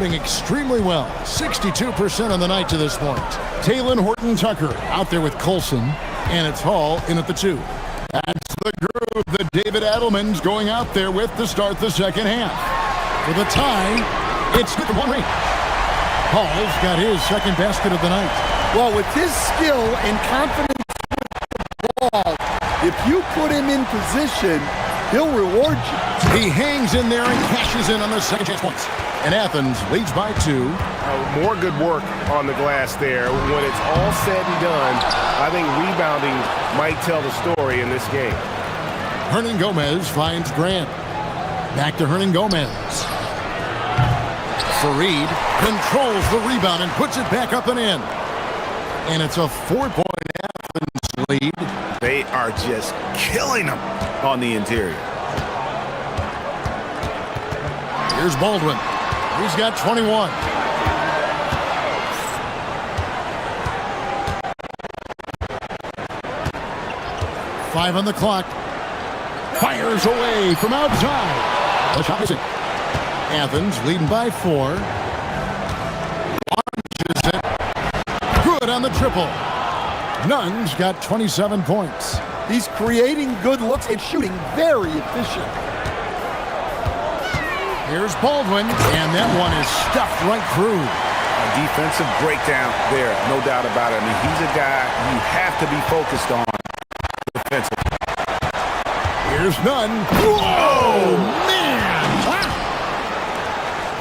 Extremely well. 62% on the night to this point. Taylor Horton-Tucker out there with Colson, and it's Hall in at the 2. That's the groove that David Adelman's going out there with to start the second half. For the tie, it's the 1 ring. Hall's got his second basket of the night. Well, with his skill and confidence with the ball, if you put him in position, he'll reward you. He hangs in there and cashes in on the second chance points. And Athens leads by 2. More good work on the glass there. When it's all said and done, I think rebounding might tell the story in this game. Hernan Gomez finds Grant. Back to Hernan Gomez. Fareed controls the rebound and puts it back up and in. And it's a 4-point Athens lead. They are just killing them on the interior. Here's Baldwin. He's got 21. Five on the clock. Fires away from outside. The shot is in. Athens leading by 4. Launches it. Good on the triple. Nunn's got 27 points. He's creating good looks and shooting very efficient. Here's Baldwin, and that one is stuffed right through. A defensive breakdown there, no doubt about it. I mean, he's a guy you have to be focused on defensively. Here's Nunn. Whoa, man!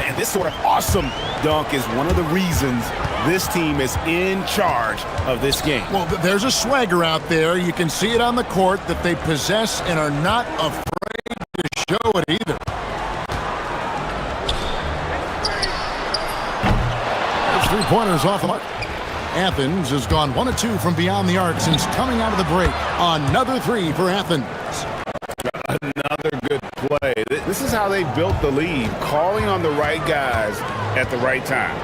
And this sort of awesome dunk is one of the reasons this team is in charge of this game. Well, there's a swagger out there. You can see it on the court that they possess and are not afraid to show it either. There's three-pointers off the mark. Athens has gone 1 of 2 from beyond the arc since coming out of the break. Another three for Athens. Another good play. This is how they built the lead, calling on the right guys at the right time.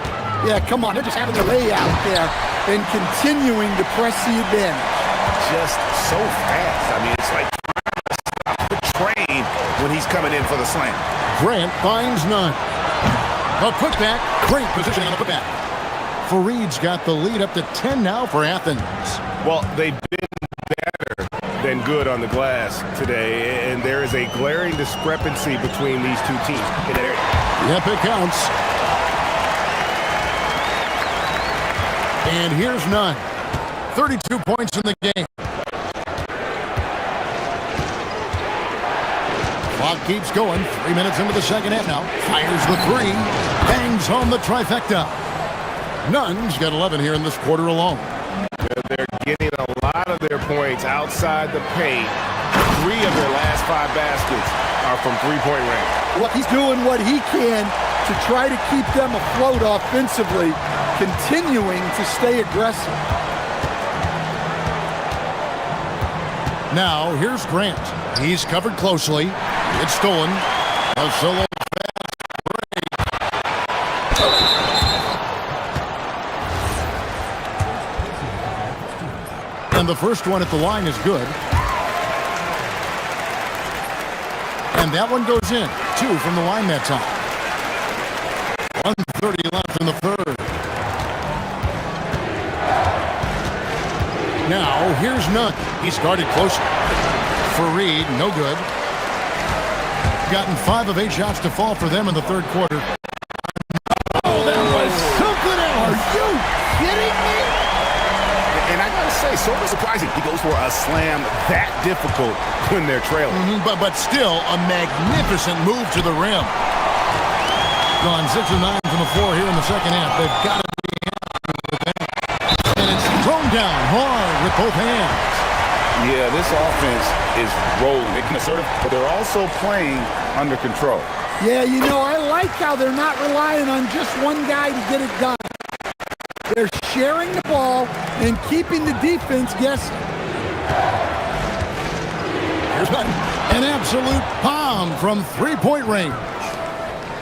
Yeah, come on. They're just having to lay out there and continuing to press the advantage. Just so fast. I mean, it's like trying to stop the train when he's coming in for the slam. Grant finds none. A putback. Great position on the putback. Fareed's got the lead up to 10 now for Athens. Well, they've been better than good on the glass today, and there is a glaring discrepancy between these two teams in that area. Yep, it counts. And here's none. 32 points in the game. Clock keeps going. 3 minutes into the second half now. Fires the three. Bangs home the trifecta. Nunn's got 11 here in this quarter alone. They're getting a lot of their points outside the paint. 3 of their last 5 baskets are from three-point range. Well, he's doing what he can to try to keep them afloat offensively, continuing to stay aggressive. Now, here's Grant. He's covered closely. It's stolen. A solo fast break. And the first one at the line is good. And that one goes in. 2 from the line that time. 1:30 left in the third. Now, here's Nunn. He's guarded closely. Fareed, no good. Gotten 5 of 8 shots to fall for them in the third quarter. Oh, that was something else. Are you kidding me? And I gotta say, sort of surprising. He goes for a slam that difficult when they're trailing. But still, a magnificent move to the rim. Gone 6 of 9 from the floor here in the second half. They've got to be happy with that. And it's thrown down hard with both hands. Yeah, this offense is rolling. They're assertive, but they're also playing under control. Yeah, you know, I like how they're not relying on just one guy to get it done. They're sharing the ball and keeping the defense guessing. Here's Nunn. An absolute bomb from three-point range.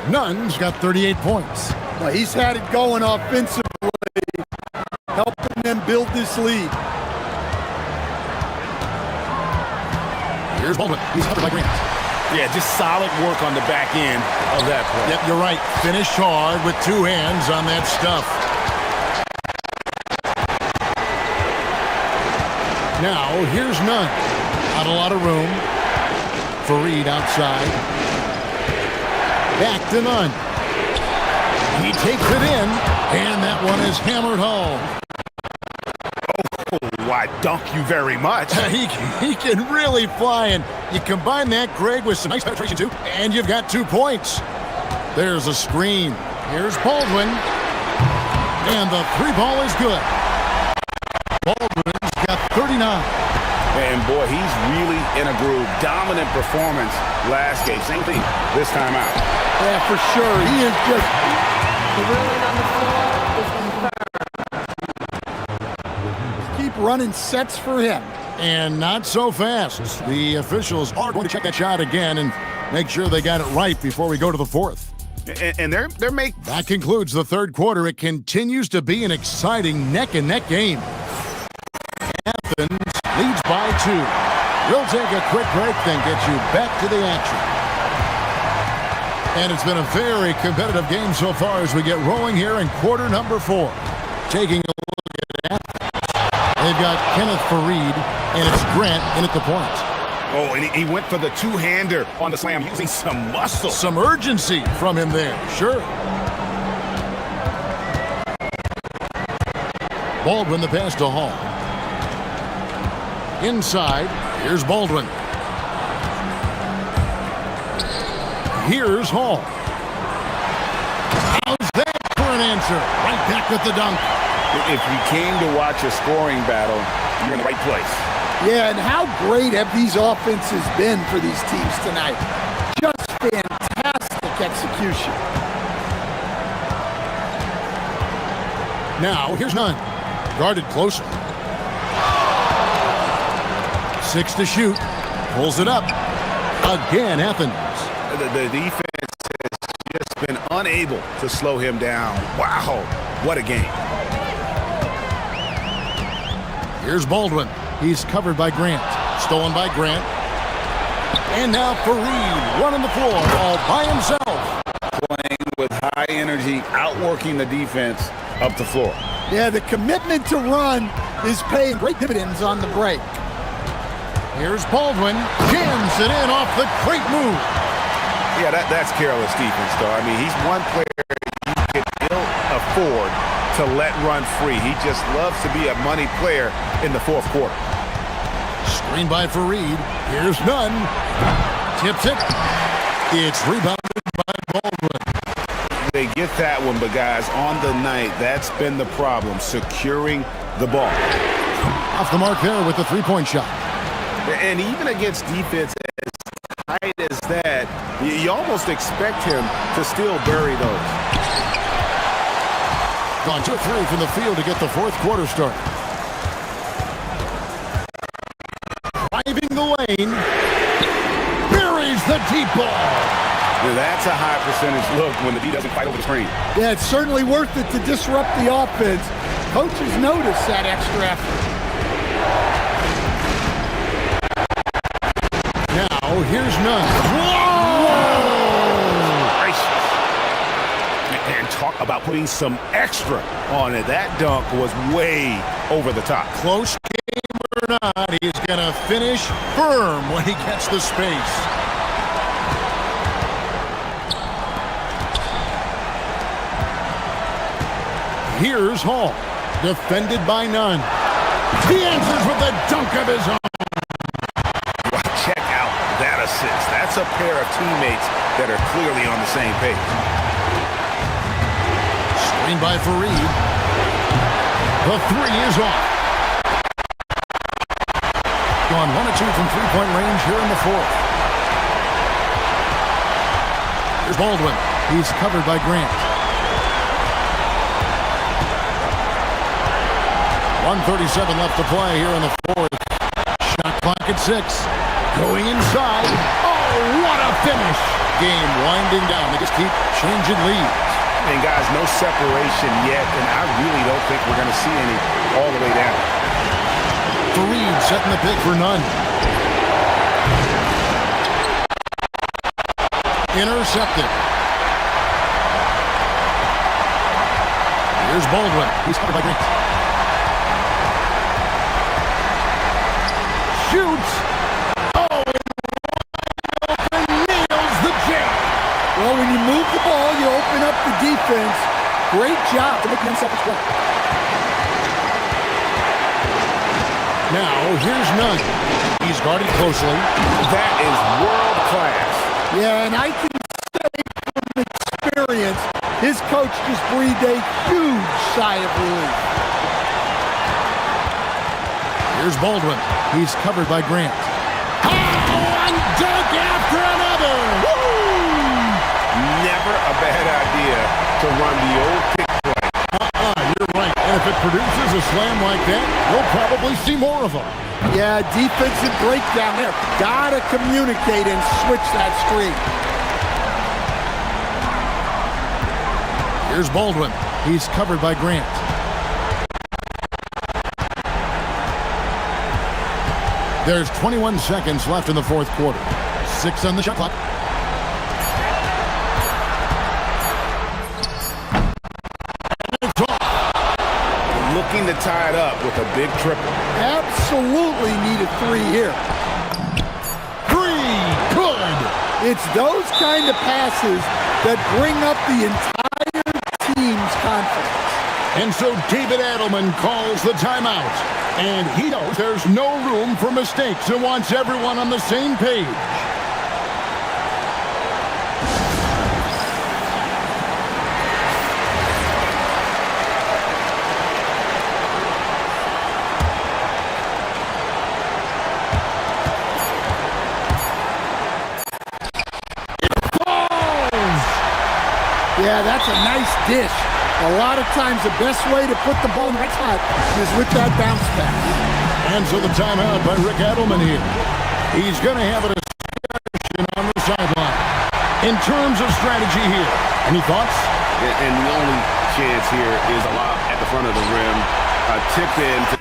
Nunn's got 38 points. Well, he's had it going offensively, helping them build this lead. Here's Baldwin. He's covered by Grant. Yeah, just solid work on the back end of that play. Yep, you're right. Finished hard with 2 hands on that stuff. Now, here's Nunn. Not a lot of room. Fareed outside. Back to Nunn. He takes it in, and that one is hammered home. Oh, why, dunk you very much. He can really fly, and you combine that, Greg, with some nice penetration, too, and you've got 2 points. There's a screen. Here's Baldwin, and the 3 ball is good. Baldwin's got 39. And, boy, he's really in a groove. Dominant performance last game. Same thing this time out. Yeah, for sure. He is just... Keep running sets for him. And not so fast. The officials are going to check that shot again and make sure they got it right before we go to the fourth. And they're making... That concludes the third quarter. It continues to be an exciting neck-and-neck game. Athens leads by 2. We'll take a quick break, then get you back to the action. And it's been a very competitive game so far as we get rolling here in quarter number 4. Taking a look at Athens. They've got Kenneth Fareed, and it's Grant in at the point. Oh, and he went for the two-hander on the slam, using some muscle. Some urgency from him there, sure. Baldwin the pass to Hall. Inside, here's Baldwin. Here's Hall. at the dunk. If you came to watch a scoring battle, you're in the right place. Yeah, and how great have these offenses been for these teams tonight? Just fantastic execution. Now, here's none. Guarded closer. 6 to shoot. Pulls it up. Again, Athens. The defense has just been unable to slow him down. Wow, what a game. Here's Baldwin. He's covered by Grant. Stolen by Grant. And now Fareed running the floor all by himself. Playing with high energy, outworking the defense up the floor. Yeah, the commitment to run is paying great dividends on the break. Here's Baldwin. Jams it in off the great move. Yeah, that's careless defense, though. I mean, he's one player you can ill afford to let run free. He just loves to be a money player in the fourth quarter. Screen by Fareed. Here's none. Tips it. It's rebounded by Baldwin. They get that one, but guys, on the night, that's been the problem, securing the ball. Off the mark there with the three-point shot. And even against defense as tight as that, you almost expect him to still bury those. Gone 2 of 3 from the field to get the fourth quarter started. Driving the lane. Buries the deep ball. That's a high percentage look when the D doesn't fight over the screen. Yeah, it's certainly worth it to disrupt the offense. Coaches notice that extra effort. Now, here's none. And talk about putting some extra on it. That dunk was way over the top. Close game or not, he's going to finish firm when he gets the space. Here's Hall, defended by none. He answers with a dunk of his own. Check out that assist. That's a pair of teammates that are clearly on the same page. Screen by Fareed. The three is off. Gone 1 of 2 from three-point range here in the fourth. Here's Baldwin. He's covered by Grant. 1:37 left to play here in the fourth. Shot clock at 6. Going inside. Oh, what a finish. Game winding down. They just keep changing leads. And guys, no separation yet, and I really don't think we're going to see any all the way down. Fareed setting the pick for none. Intercepted. Here's Baldwin. He's covered by Grant. Shoots. Oh, and nails the jam. Well, when you move the ball, you open up the defense. Great job to make them separate play. Now, here's none. He's guarded closely. That is world class. Yeah, and I can say from experience, his coach just breathed a huge sigh of relief. Here's Baldwin. He's covered by Grant. Oh, one dunk after another! Woo! Never a bad idea to run the old pick play. You're right. And if it produces a slam like that, we'll probably see more of them. Yeah, defensive breakdown there. Gotta communicate and switch that screen. Here's Baldwin. He's covered by Grant. There's 21 seconds left in the fourth quarter. 6 on the shot clock. Looking to tie it up with a big triple. Absolutely need a 3 here. 3, good. It's those kind of passes that bring up the entire team's confidence. And so David Adelman calls the timeout. And he knows there's no room for mistakes and wants everyone on the same page. That's a nice dish. A lot of times the best way to put the ball in the spot is with that bounce pass. And so the timeout by Rick Adelman here. He's going to have a discussion on the sideline. In terms of strategy here, any thoughts? And the only chance here is a lob at the front of the rim, tipped in.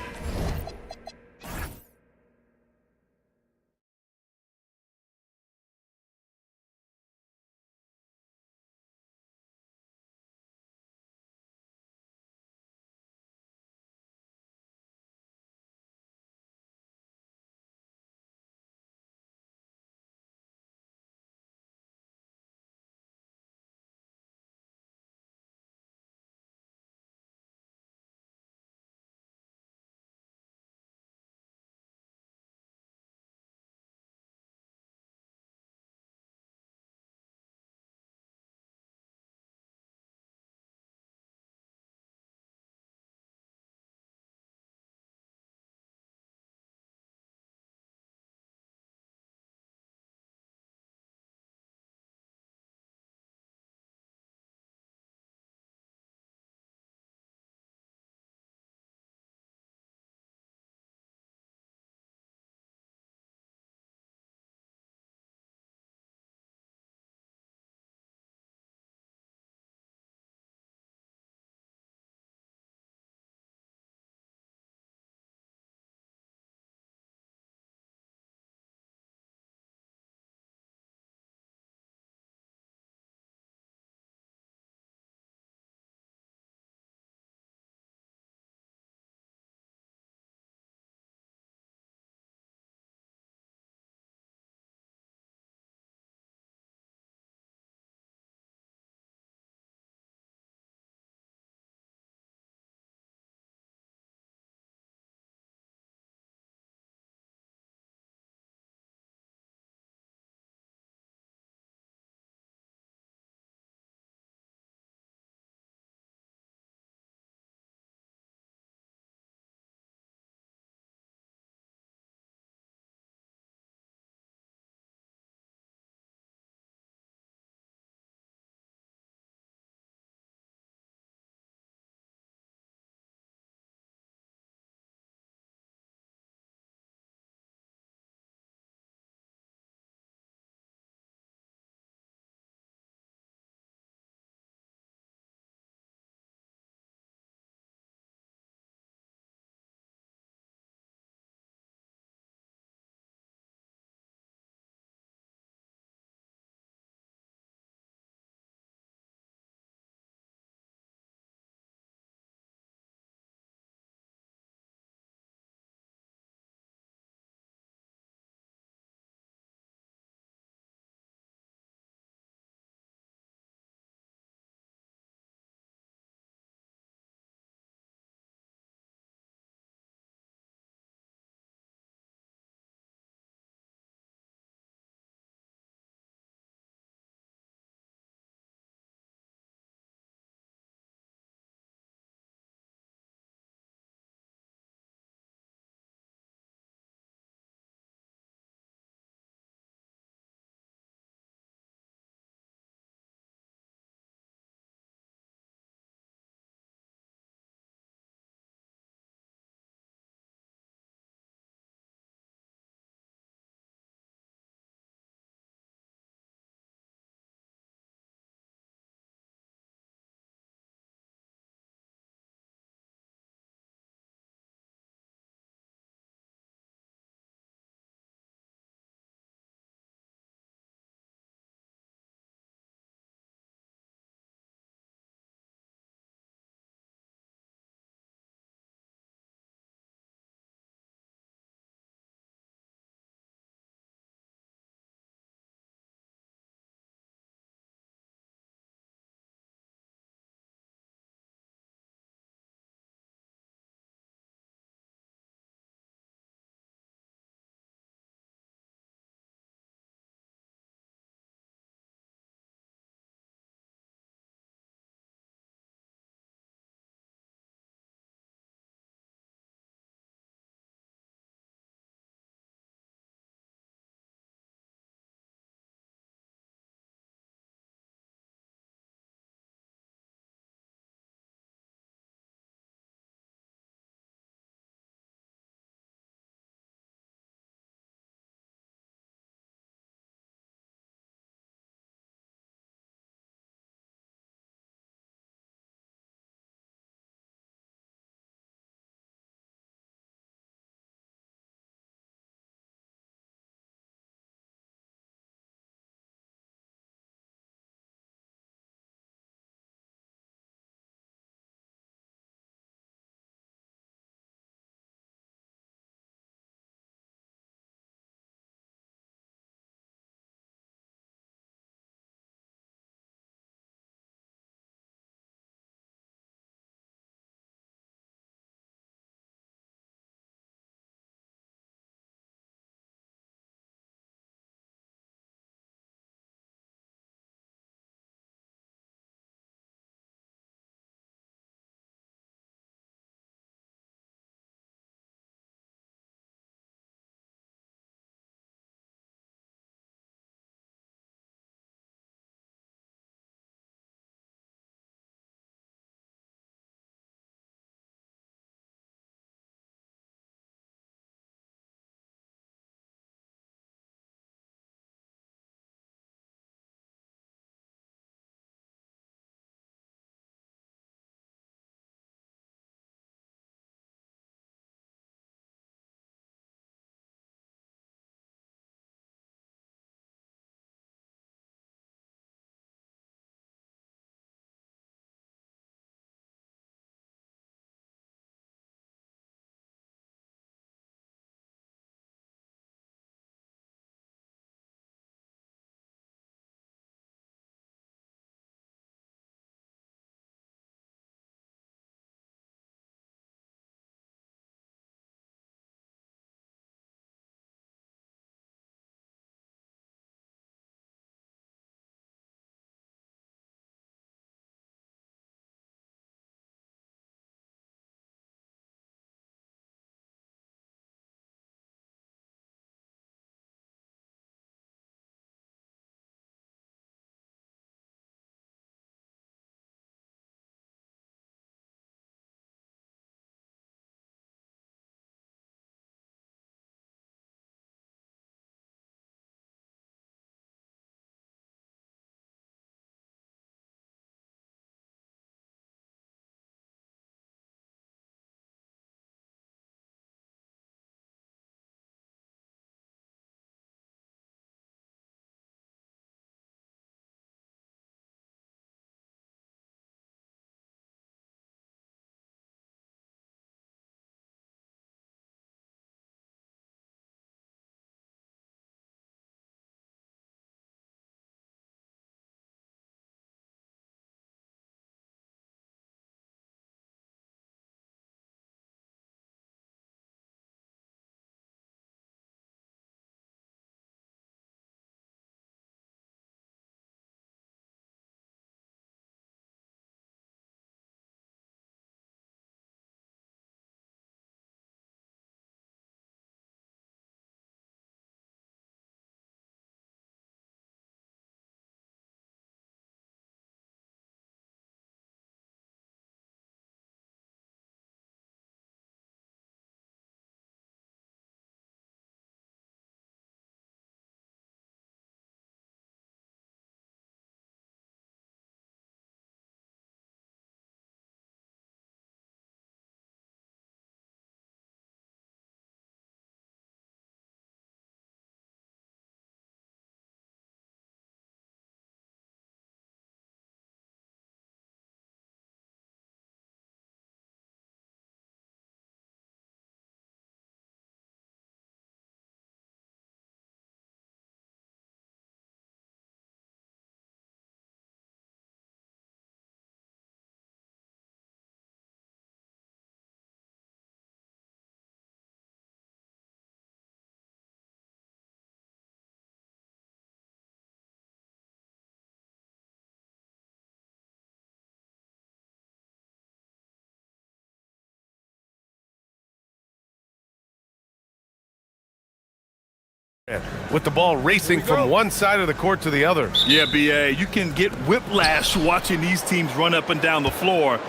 with the ball racing from one side of the court to the other. Yeah, B.A., you can get whiplash watching these teams run up and down the floor.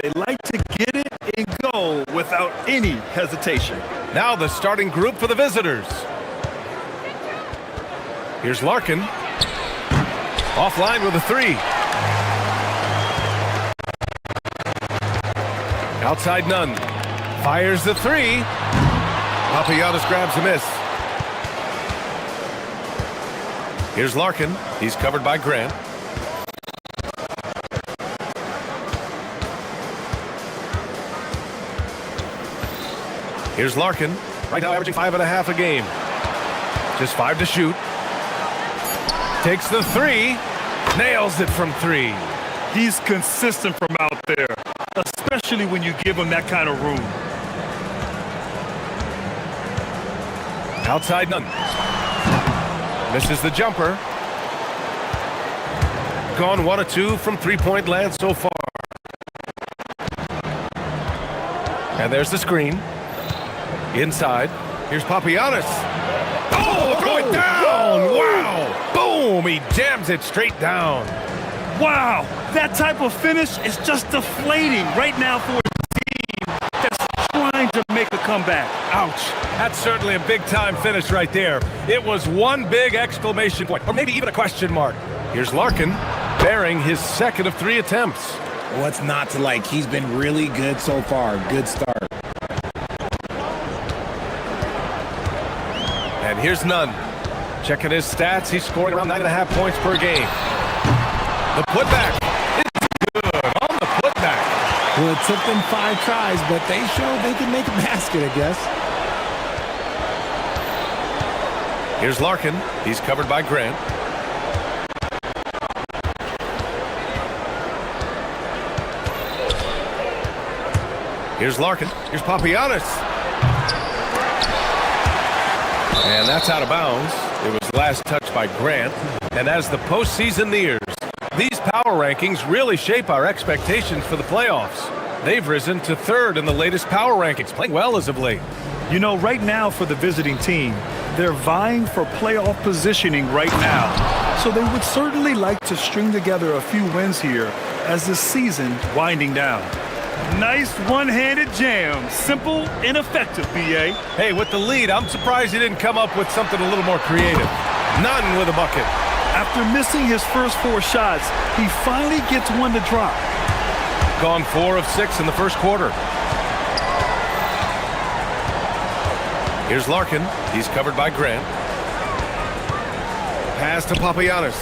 They like to get it and go without any hesitation. Now the starting group for the visitors. Here's Larkin. Offline with a three. Outside Nunn. Fires the three. Papagiannis grabs a miss. Here's Larkin. He's covered by Grant. Here's Larkin. Right now averaging 5.5 a game. Just 5 to shoot. Takes the three. Nails it from three. He's consistent from out there, especially when you give him that kind of room. Outside Nunn. Misses the jumper. Gone 1 of 2 from three-point land so far. And there's the screen. Inside. Here's Papagiannis. Oh, throw it down! Wow! Boom! He jams it straight down. Wow! That type of finish is just deflating right now for a team that's trying to make a comeback. Ouch. That's certainly a big-time finish right there. It was one big exclamation point, or maybe even a question mark. Here's Larkin, bearing his second of 3 attempts. What's not to like? He's been really good so far. Good start. And here's Nunn. Checking his stats, he's scoring around 9.5 points per game. The putback is good on the putback. Well, it took them 5 tries, but they showed they can make a basket, I guess. Here's Larkin. He's covered by Grant. Here's Larkin. Here's Papagiannis. And that's out of bounds. It was last touched by Grant. And as the postseason nears, these power rankings really shape our expectations for the playoffs. They've risen to 3rd in the latest power rankings, playing well as of late. You know, right now for the visiting team, they're vying for playoff positioning right now. So they would certainly like to string together a few wins here as the season winding down. Nice one-handed jam. Simple and effective, B.A. Hey, with the lead, I'm surprised he didn't come up with something a little more creative. Nunn with a bucket. After missing his first 4 shots, he finally gets one to drop. Gone 4 of 6 in the first quarter. Here's Larkin. He's covered by Grant. Pass to Papagiannis.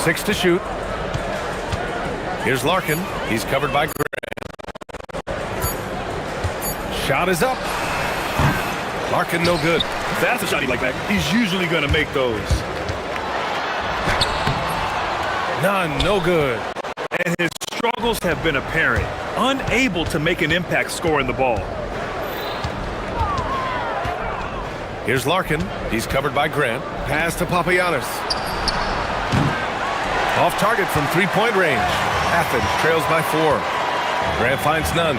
6 to shoot. Here's Larkin. He's covered by Grant. Shot is up. Larkin no good. That's a shot he like back. He's usually going to make those. None, no good. And his struggles have been apparent. Unable to make an impact scoring the ball. Here's Larkin. He's covered by Grant. Pass to Papagiannis. Off target from three-point range. Athens trails by 4. Grant finds Nunn.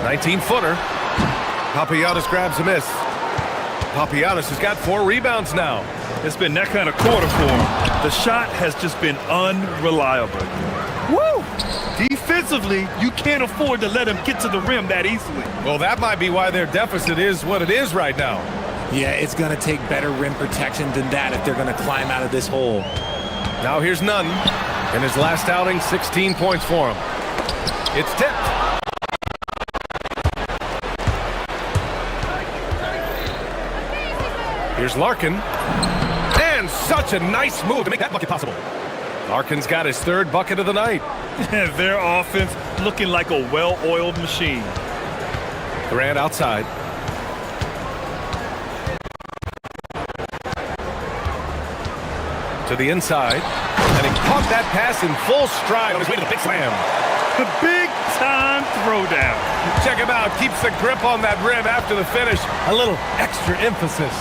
19-footer. Papagiannis grabs a miss. Papagiannis has got 4 rebounds now. It's been that kind of quarter for him. The shot has just been unreliable. Woo! Defensively, you can't afford to let him get to the rim that easily. Well, that might be why their deficit is what it is right now. Yeah, it's going to take better rim protection than that if they're going to climb out of this hole. Now here's Nunn. In his last outing, 16 points for him. It's tipped. Here's Larkin. And such a nice move to make that bucket possible. Larkin's got his 3rd bucket of the night. Their offense looking like a well-oiled machine. Grant outside. To the inside. And he caught that pass in full stride on his way to the big slam. The big-time throwdown. Check him out. Keeps the grip on that rim after the finish. A little extra emphasis.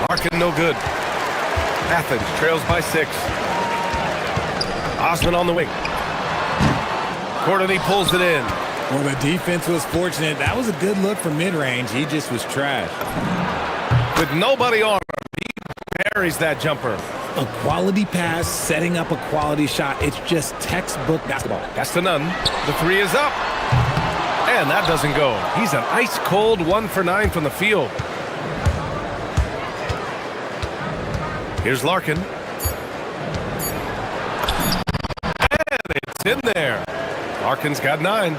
Larkin no good. Athens trails by 6. Osman on the wing. Courtney pulls it in. Well, the defense was fortunate. That was a good look from mid-range. He just was trash. With nobody on him, he parries that jumper. A quality pass, setting up a quality shot. It's just textbook basketball. Pass to none. The three is up. And that doesn't go. He's an ice-cold 1 for 9 from the field. Here's Larkin. And it's in there. Larkin's got 9.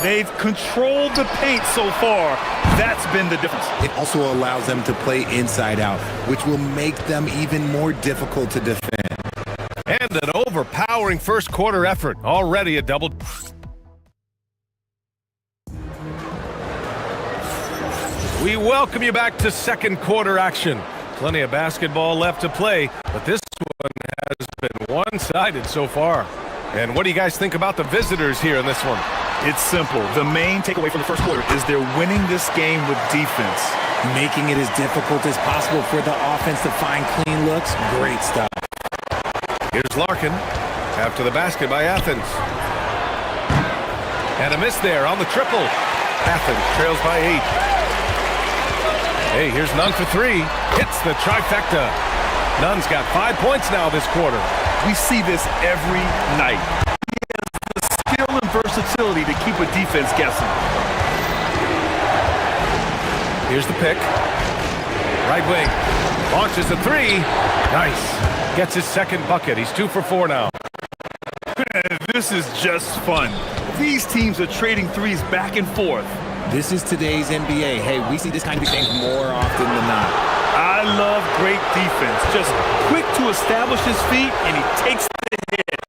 They've controlled the paint so far. That's been the difference. It also allows them to play inside out, which will make them even more difficult to defend. And an overpowering first quarter effort. Already a double. We welcome you back to second quarter action. Plenty of basketball left to play, but this one has been one-sided so far. And what do you guys think about the visitors here in this one? It's simple. The main takeaway from the first quarter is they're winning this game with defense. Making it as difficult as possible for the offense to find clean looks. Great stuff. Here's Larkin after the basket by Athens. And a miss there on the triple. Athens trails by 8. Hey, here's Nunn for 3. Hits the trifecta. Nunn's got 5 points now this quarter. We see this every night. He has the skill and versatility to keep a defense guessing. Here's the pick. Right wing. Launches a 3. Nice. Gets his second bucket. He's 2 for 4 now. This is just fun. These teams are trading threes back and forth. This is today's NBA. Hey, we see this kind of exchange more often than not. I love great defense. Just quick to establish his feet, and he takes the hit.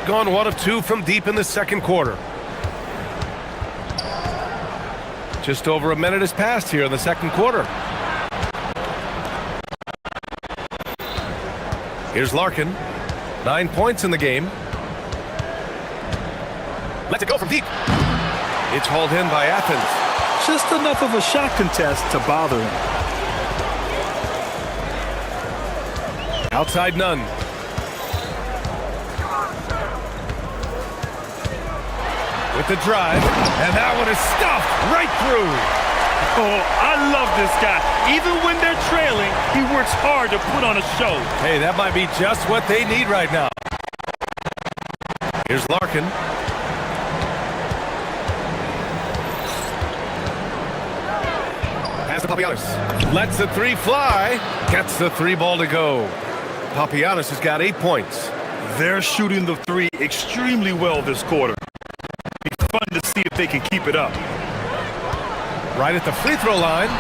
Gone 1 of 2 from deep in the second quarter. Just over a minute has passed here in the second quarter. Here's Larkin. 9 points in the game. Lets it go from deep. It's hauled in by Athens. Just enough of a shot contest to bother him. Outside Nunn. With the drive, and that one is stuffed right through. Oh, I love this guy. Even when they're trailing, he works hard to put on a show. Hey, that might be just what they need right now. Here's Larkin. Pass to Papianis. Lets the 3 fly. Gets the 3 ball to go. Papianis has got 8 points. They're shooting the 3 extremely well this quarter. It'll be fun to see if they can keep it up. Right at the free throw line.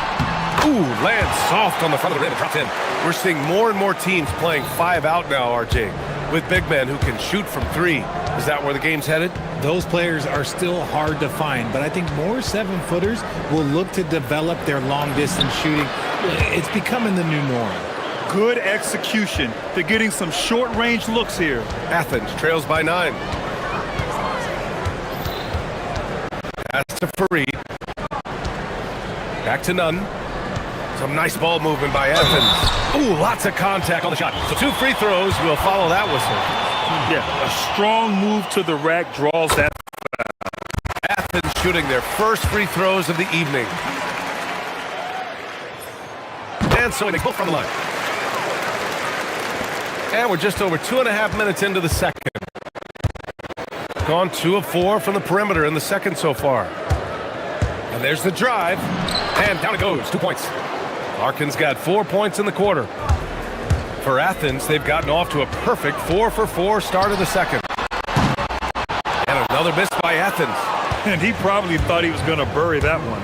Ooh, lands soft on the front of the rim and drops in. We're seeing more and more teams playing 5 out now, RJ, with big men who can shoot from 3. Is that where the game's headed? Those players are still hard to find, but I think more 7-footers will look to develop their long-distance shooting. It's becoming the new norm. Good execution. They're getting some short-range looks here. Athens trails by 9. Pass to Fareed. Back to Nunn. Some nice ball movement by Athens. Ooh, lots of contact on the shot. So 2 free throws will follow that whistle. Yeah, a strong move to the rack draws that. Athens shooting their first free throws of the evening. And so they both from the line. And we're just over 2.5 minutes into the second. Gone 2 of 4 from the perimeter in the second so far. And there's the drive. And down it goes. 2 points. Larkin's got 4 points in the quarter. For Athens, they've gotten off to a perfect 4 for 4 start of the second. And another miss by Athens. And he probably thought he was going to bury that one.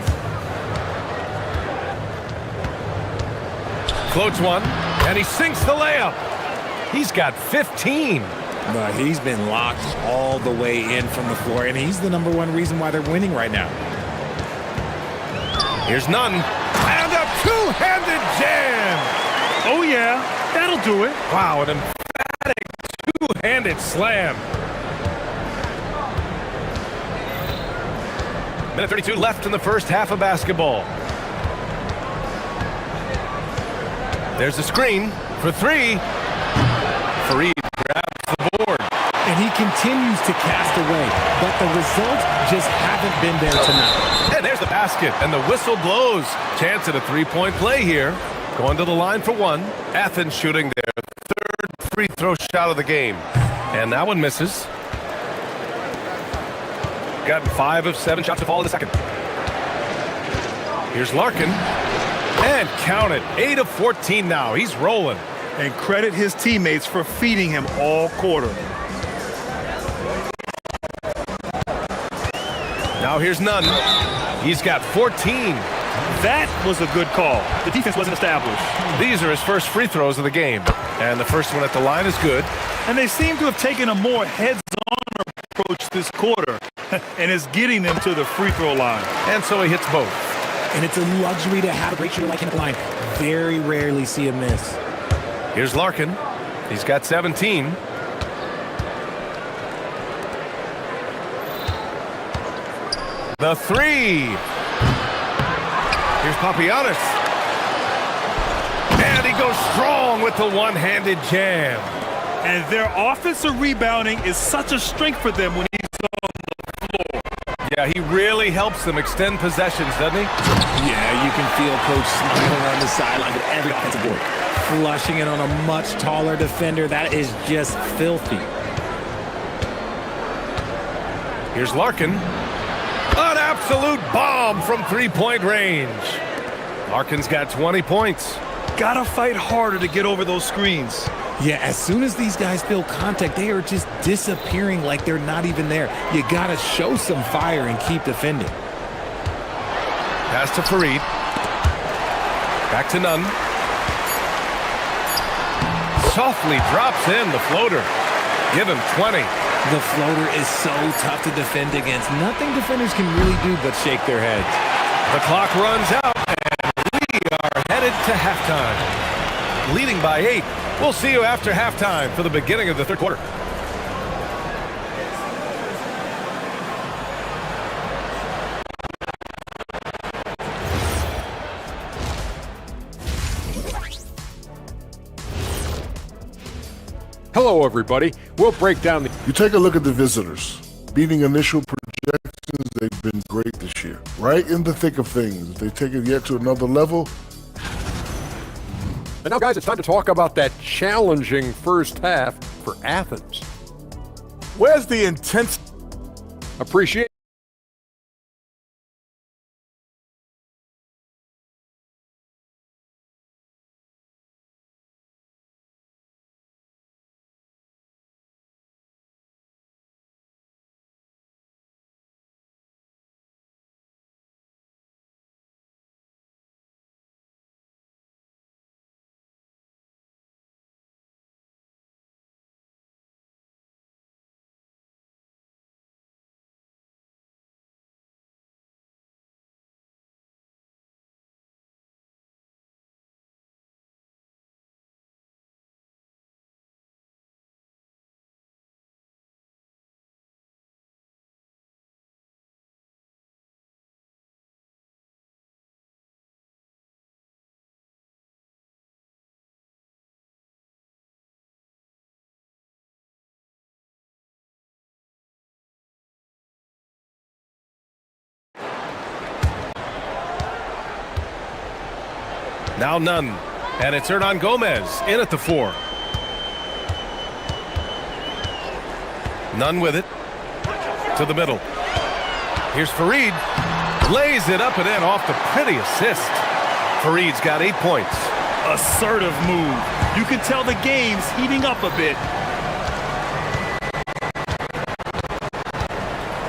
Floats one, and he sinks the layup. He's got 15. But he's been locked all the way in from the floor, and he's the #1 reason why they're winning right now. Here's Nunn, and a two-handed jam. Oh, yeah, that'll do it. Wow, an emphatic two-handed slam. Minute 32 left in the first half of basketball. There's a screen for 3. Fareed grabs the board. And he continues to cast away, but the results just haven't been there tonight. And there's the basket, and the whistle blows. Chance at a three-point play here. Going to the line for one. Athens shooting their third free throw shot of the game. And that one misses. Gotten 5 of 7 shots to fall in the second. Here's Larkin. And count it. 8 of 14 now. He's rolling. And credit his teammates for feeding him all quarter. Now here's Nunn. He's got 14. That was a good call. The defense wasn't established. These are his first free throws of the game. And the first one at the line is good. And they seem to have taken a more heads-on approach this quarter. And it's getting them to the free throw line. And so he hits both. And it's a luxury to have a great shooter like him at the line. Very rarely see him miss. Here's Larkin. He's got 17. The three. Here's Papagiannis. And he goes strong with the one-handed jam. And their offensive rebounding is such a strength for them when he's on the floor. Yeah, he really helps them extend possessions, doesn't he? Yeah, you can feel Coach smiling on the sideline with every offensive board. Flushing it on a much taller defender. That is just filthy. Here's Larkin. An absolute bomb from three-point range. Larkin's got 20 points. Gotta fight harder to get over those screens. Yeah, as soon as these guys feel contact, they are just disappearing like they're not even there. You gotta show some fire and keep defending. Pass to Fareed. Back to Nunn. Softly drops in the floater. Give him 20. The floater is so tough to defend against. Nothing defenders can really do but shake their heads. The clock runs out, and we are headed to halftime. Leading by 8. We'll see you after halftime for the beginning of the third quarter. Hello, everybody. We'll break down the... You take a look at the visitors. Beating initial projections, they've been great this year. Right in the thick of things. If they take it yet to another level. And now, guys, it's time to talk about that challenging first half for Athens. Where's the intense... Appreciate... Now Nunn, and it's Hernan Gomez in at the 4. Nunn with it to the middle. Here's Fareed, lays it up and in off the pretty assist. Fareed's got 8 points. Assertive move. You can tell the game's heating up a bit.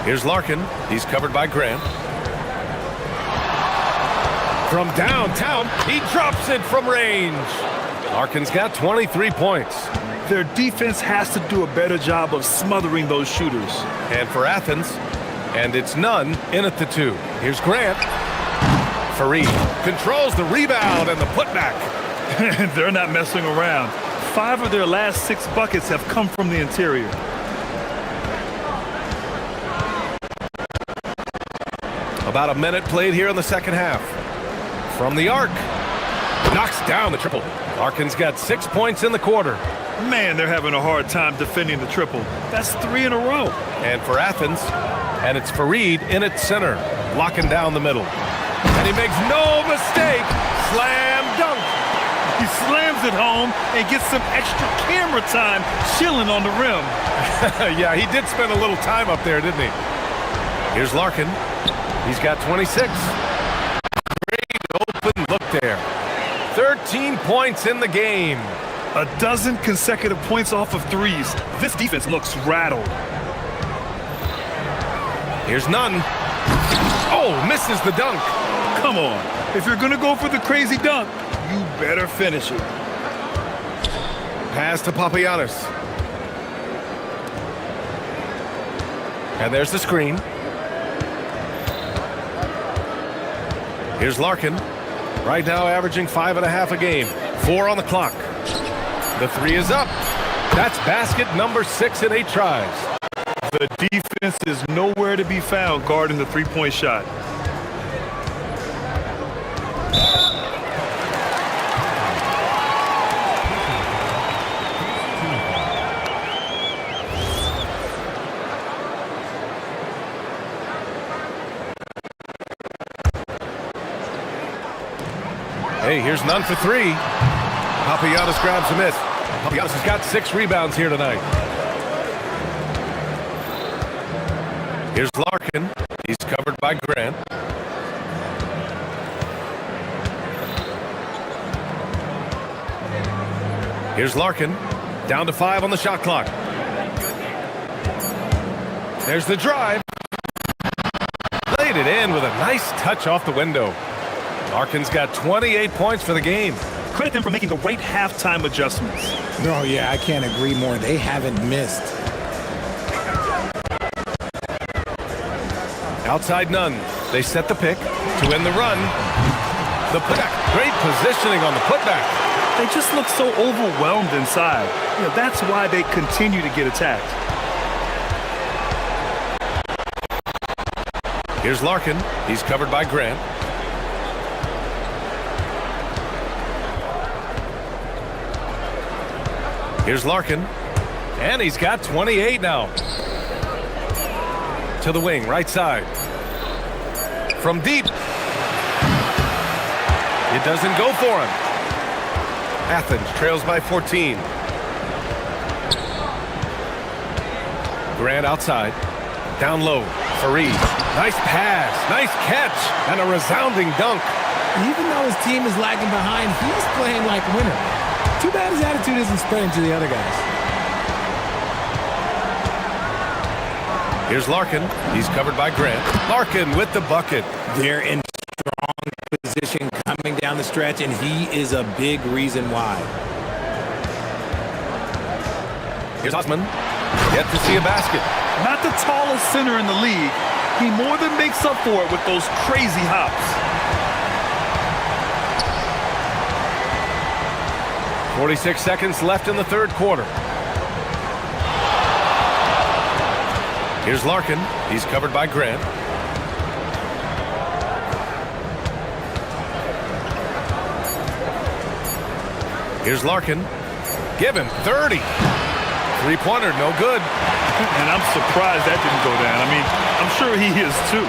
Here's Larkin. He's covered by Grant. From downtown, he drops it from range. Larkin's got 23 points. Their defense has to do a better job of smothering those shooters. And for Athens, and it's Nunn in at the 2. Here's Grant. Fareed controls the rebound and the putback. They're not messing around. 5 of their last 6 buckets have come from the interior. About a minute played here in the second half. From the arc, knocks down the triple. Larkin's got 6 points in the quarter. Man, they're having a hard time defending the triple. That's 3 in a row. And for Athens, and it's Fareed in its center, locking down the middle. And he makes no mistake. Slam dunk. He slams it home and gets some extra camera time chilling on the rim. Yeah, he did spend a little time up there, didn't he? Here's Larkin. He's got 26. Great open look there. 13 points in the game. A dozen consecutive points off of threes. This defense looks rattled. Here's Nunn. Oh, misses the dunk. Come on. If you're going to go for the crazy dunk, you better finish it. Pass to Papagiannis. And there's the screen. Here's Larkin. Right now averaging 5.5 a game. 4 on the clock. The 3 is up. That's basket number 6 in 8 tries. The defense is nowhere to be found guarding the three-point shot. Hey, here's Nunn for 3. Papagiannis grabs a miss. Papagiannis has got 6 rebounds here tonight. Here's Larkin. He's covered by Grant. Here's Larkin. Down to 5 on the shot clock. There's the drive. Laid it in with a nice touch off the window. Larkin's got 28 points for the game. Credit them for making the right halftime adjustments. No, yeah, I can't agree more. They haven't missed. Outside Nunn. They set the pick to end the run. The putback. Great positioning on the putback. They just look so overwhelmed inside. You know, that's why they continue to get attacked. Here's Larkin. He's covered by Grant. Here's Larkin. And he's got 28 now. To the wing, right side. From deep. It doesn't go for him. Athens trails by 14. Grant outside. Down low. Fareed. Nice pass. Nice catch. And a resounding dunk. Even though his team is lagging behind, he's playing like a winner. Too bad his attitude isn't spreading to the other guys. Here's Larkin. He's covered by Grant. Larkin with the bucket. They're in strong position coming down the stretch, and he is a big reason why. Here's Osman. Yet to see a basket. Not the tallest center in the league. He more than makes up for it with those crazy hops. 46 seconds left in the third quarter. Here's Larkin. He's covered by Grant. Here's Larkin. Give him 30. Three-pointer, no good. And I'm surprised that didn't go down. I mean, I'm sure he is too.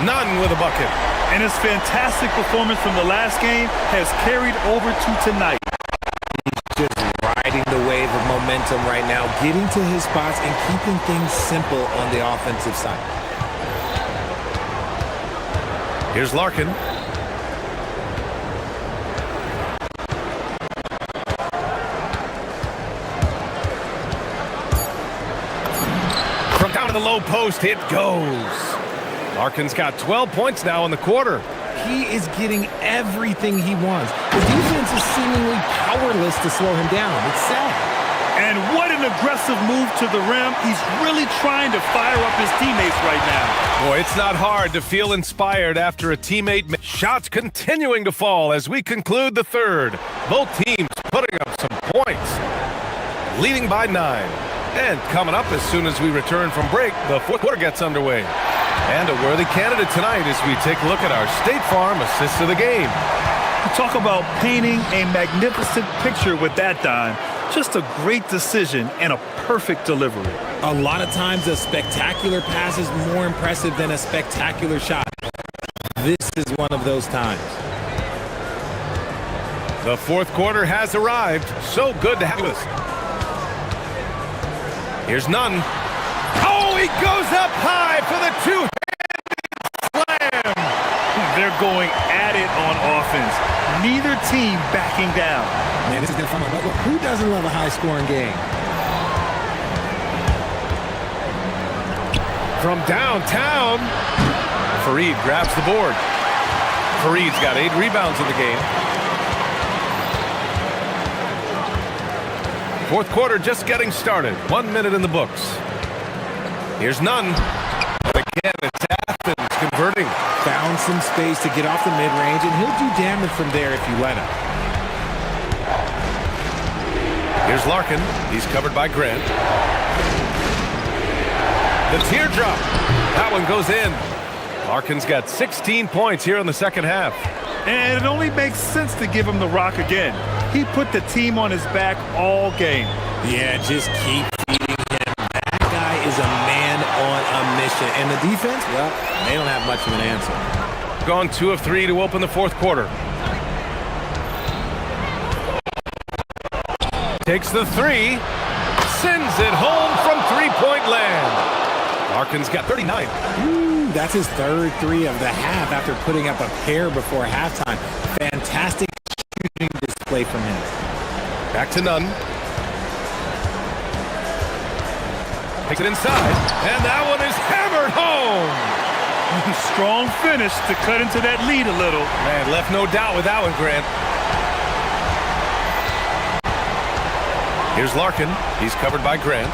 Nunn with a bucket. And his fantastic performance from the last game has carried over to tonight. Just riding the wave of momentum right now, getting to his spots and keeping things simple on the offensive side. Here's Larkin. From down to the low post, it goes. Larkin's got 12 points now in the quarter. He is getting everything he wants. The defense is seemingly powerless to slow him down. It's sad. And what an aggressive move to the rim. He's really trying to fire up his teammates right now. Boy, it's not hard to feel inspired after a teammate. Shots continuing to fall as we conclude the third. Both teams putting up some points. Leading by 9. And coming up as soon as we return from break, the fourth quarter gets underway. And a worthy candidate tonight as we take a look at our State Farm assist of the game. Talk about painting a magnificent picture with that dime. Just a great decision and a perfect delivery. A lot of times a spectacular pass is more impressive than a spectacular shot. This is one of those times. The fourth quarter has arrived. So good to have you with us. Here's none. Oh, he goes up high for the two-handed slam. They're going at it on offense. Neither team backing down. Man, this is going to be fun. Who doesn't love a high-scoring game? From downtown, Fareed grabs the board. Fareed's got 8 rebounds in the game. Fourth quarter just getting started. 1 minute in the books. Here's none. Again, it's Athens converting. Found some space to get off the mid-range, and he'll do damage from there if you let him. Here's Larkin. He's covered by Grant. The teardrop. That one goes in. Larkin's got 16 points here in the second half. And it only makes sense to give him the rock again. He put the team on his back all game. Yeah, just keep feeding him. That guy is a man on a mission. And the defense, well, they don't have much of an answer. Gone 2 of 3 to open the fourth quarter. Takes the 3. Sends it home from three-point land. Larkin's got 39. That's his third 3 of the half after putting up a pair before halftime. Fantastic shooting display from him. Back to none. Takes it inside, and that one is hammered home. Strong finish to cut into that lead a little. Man, left no doubt with that one, Grant. Here's Larkin. He's covered by Grant.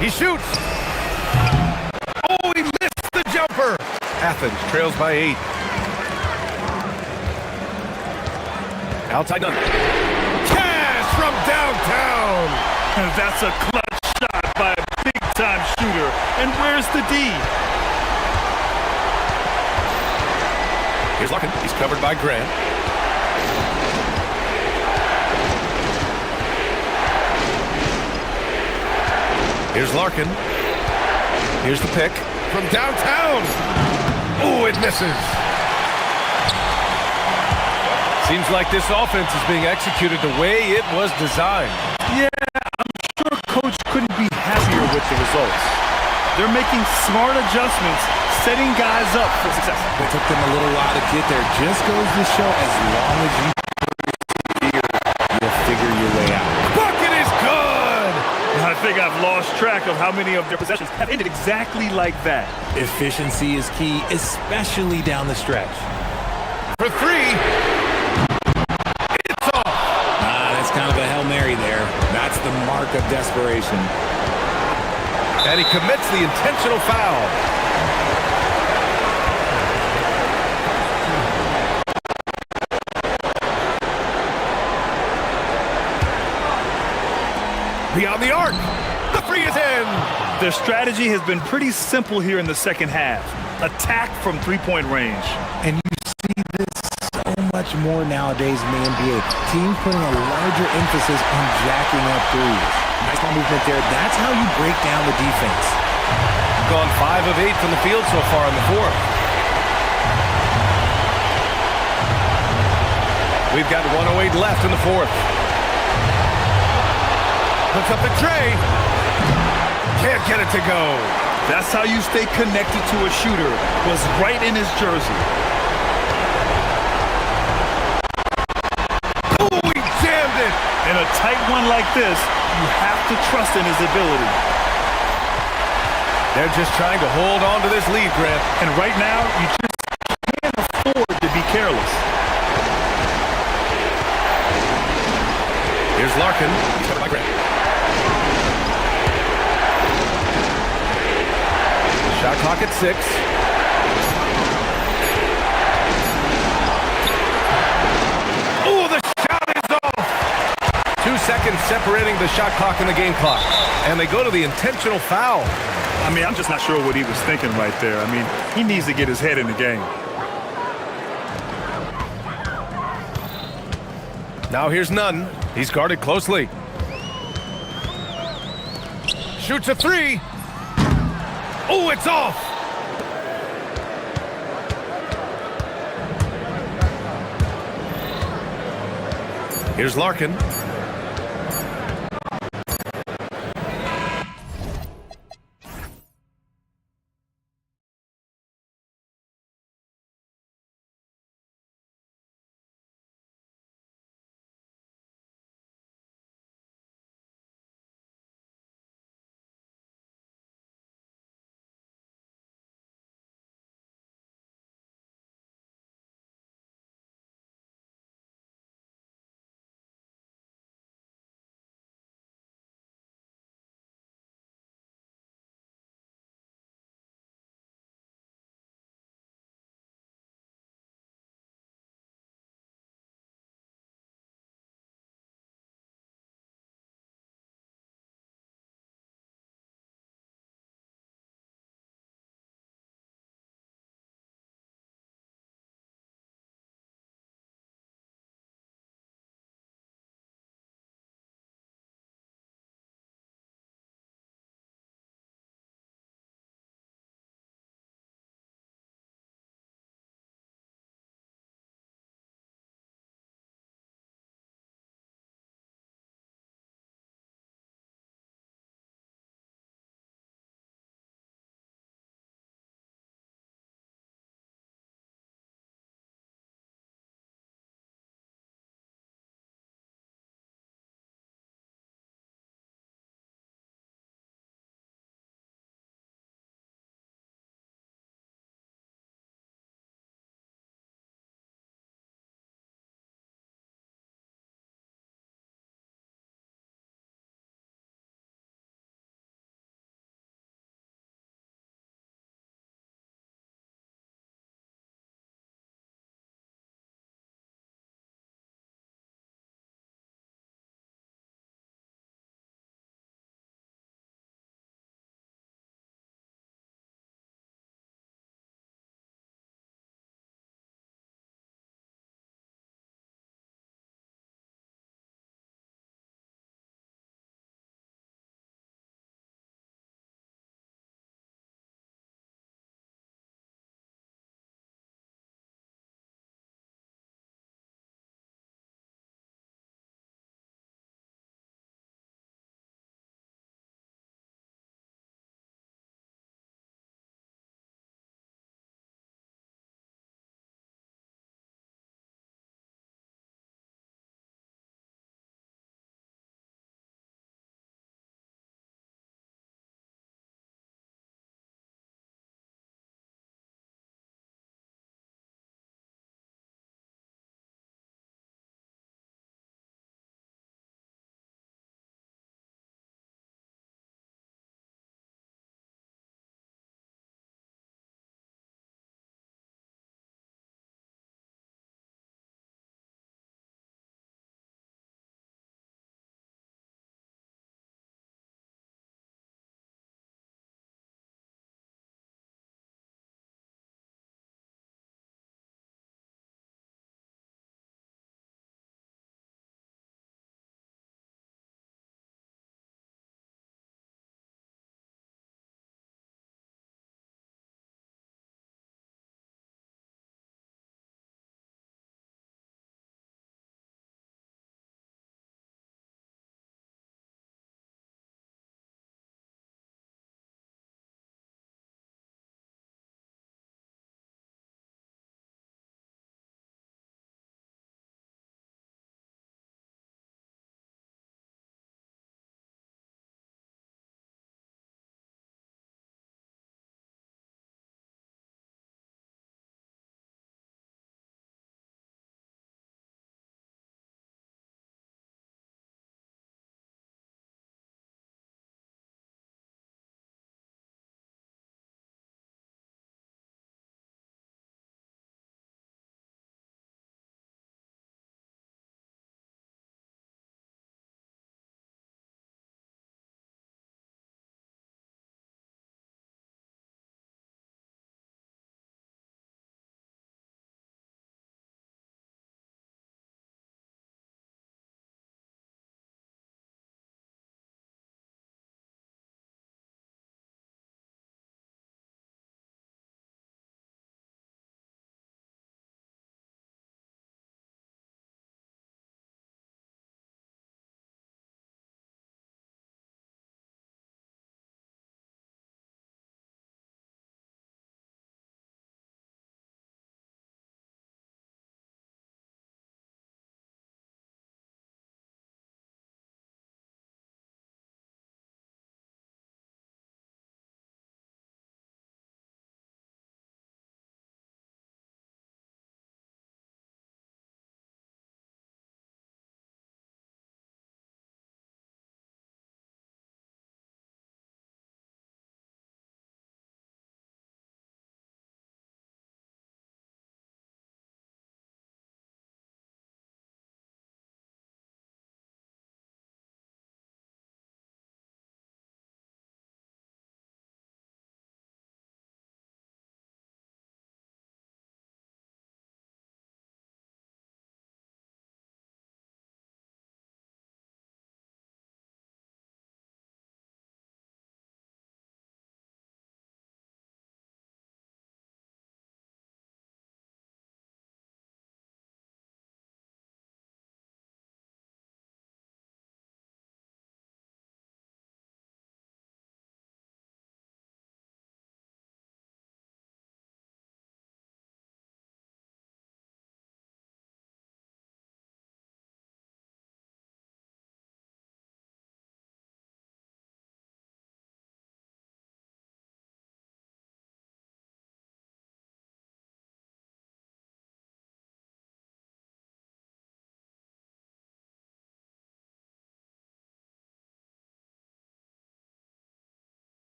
He shoots. Oh, he missed the jumper. Athens trails by 8. Outside none. Cash from downtown. And that's a clutch shot by a big-time shooter. And where's the D? Here's Larkin. He's covered by Grant. Here's Larkin. Here's the pick from downtown. Oh, it misses. Seems like this offense is being executed the way it was designed. Yeah, I'm sure Coach couldn't be happier with the results. They're making smart adjustments, setting guys up for success. It took them a little while to get there. Just goes to show as long as you persevere, you'll figure your way out. Bucket is good! I think I've lost track of how many of their possessions have ended exactly like that. Efficiency is key, especially down the stretch. For 3. It's off. That's kind of a Hail Mary there. That's the mark of desperation. And he commits the intentional foul. Beyond the arc. The 3 is in. Their strategy has been pretty simple here in the second half. Attack from three-point range. And you see this so much more nowadays in the NBA. Teams putting a larger emphasis on jacking up threes. Nice ball movement there. That's how you break down the defense. Gone 5 of 8 from the field so far in the fourth. We've got 1:08 left in the fourth. Puts up the tray. Can't get it to go. That's how you stay connected to a shooter. Was right in his jersey. Oh, he jammed it. In a tight one like this, you have to trust in his ability. They're just trying to hold on to this lead, Grant. And right now, you just can't afford to be careless. Here's Larkin. He's covered by Grant. Shot clock at 6. Oh, the shot is off. 2 seconds separating the shot clock and the game clock. And they go to the intentional foul. I mean, I'm just not sure what he was thinking right there. I mean, he needs to get his head in the game. Now here's Nunn. He's guarded closely. Shoots a three. Oh, it's off. Here's Larkin.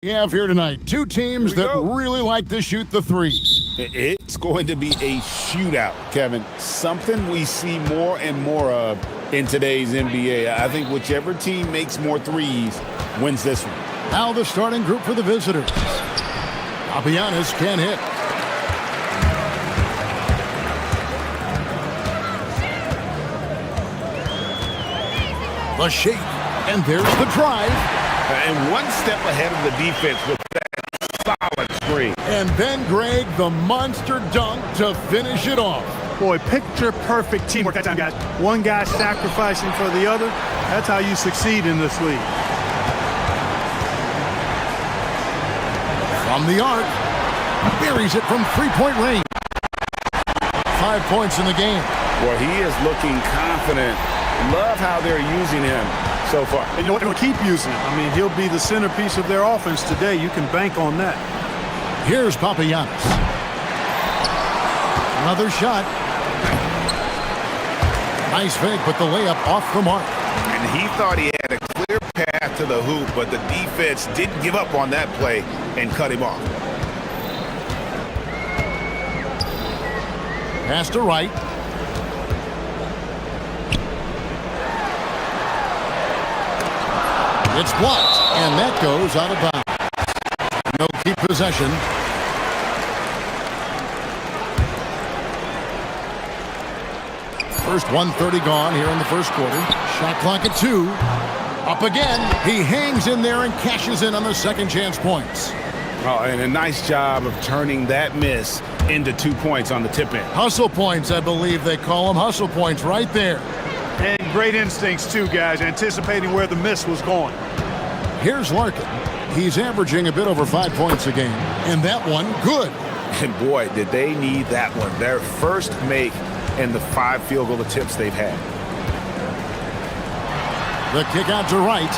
We have here tonight two teams that really like to shoot the three. It's going to be a shootout, Kevin. Something we see more and more of in today's NBA. I think whichever team makes more threes wins this one. Now the starting group for the visitors. Papagiannis can hit. The shake, and there's the drive. And one step ahead of the defense with that solid screen. And then, Greg, the monster dunk to finish it off. Boy, picture-perfect teamwork that time, guys. One guy sacrificing for the other. That's how you succeed in this league. From the arc, buries it from three-point range. 5 points in the game. Well, he is looking confident. Love how they're using him so far. And you know what? They'll keep using him. I mean, he'll be the centerpiece of their offense today. You can bank on that. Here's Papagiannis. Another shot. Nice fake, but the layup off the mark. And he thought he had a clear path to the hoop, but the defense didn't give up on that play and cut him off. Pass to right. It's blocked, and that goes out of bounds. No keep possession. First 1:30 gone here in the first quarter. Shot clock at 2. Up again. He hangs in there and cashes in on the second chance points. Oh, and a nice job of turning that miss into 2 points on the tip in. Hustle points, I believe they call them. Hustle points right there. And great instincts, too, guys, anticipating where the miss was going. Here's Larkin. He's averaging a bit over 5 points a game. And that one, good. And boy, did they need that one. Their first make in the 5 field goal attempts they've had. The kick out to right.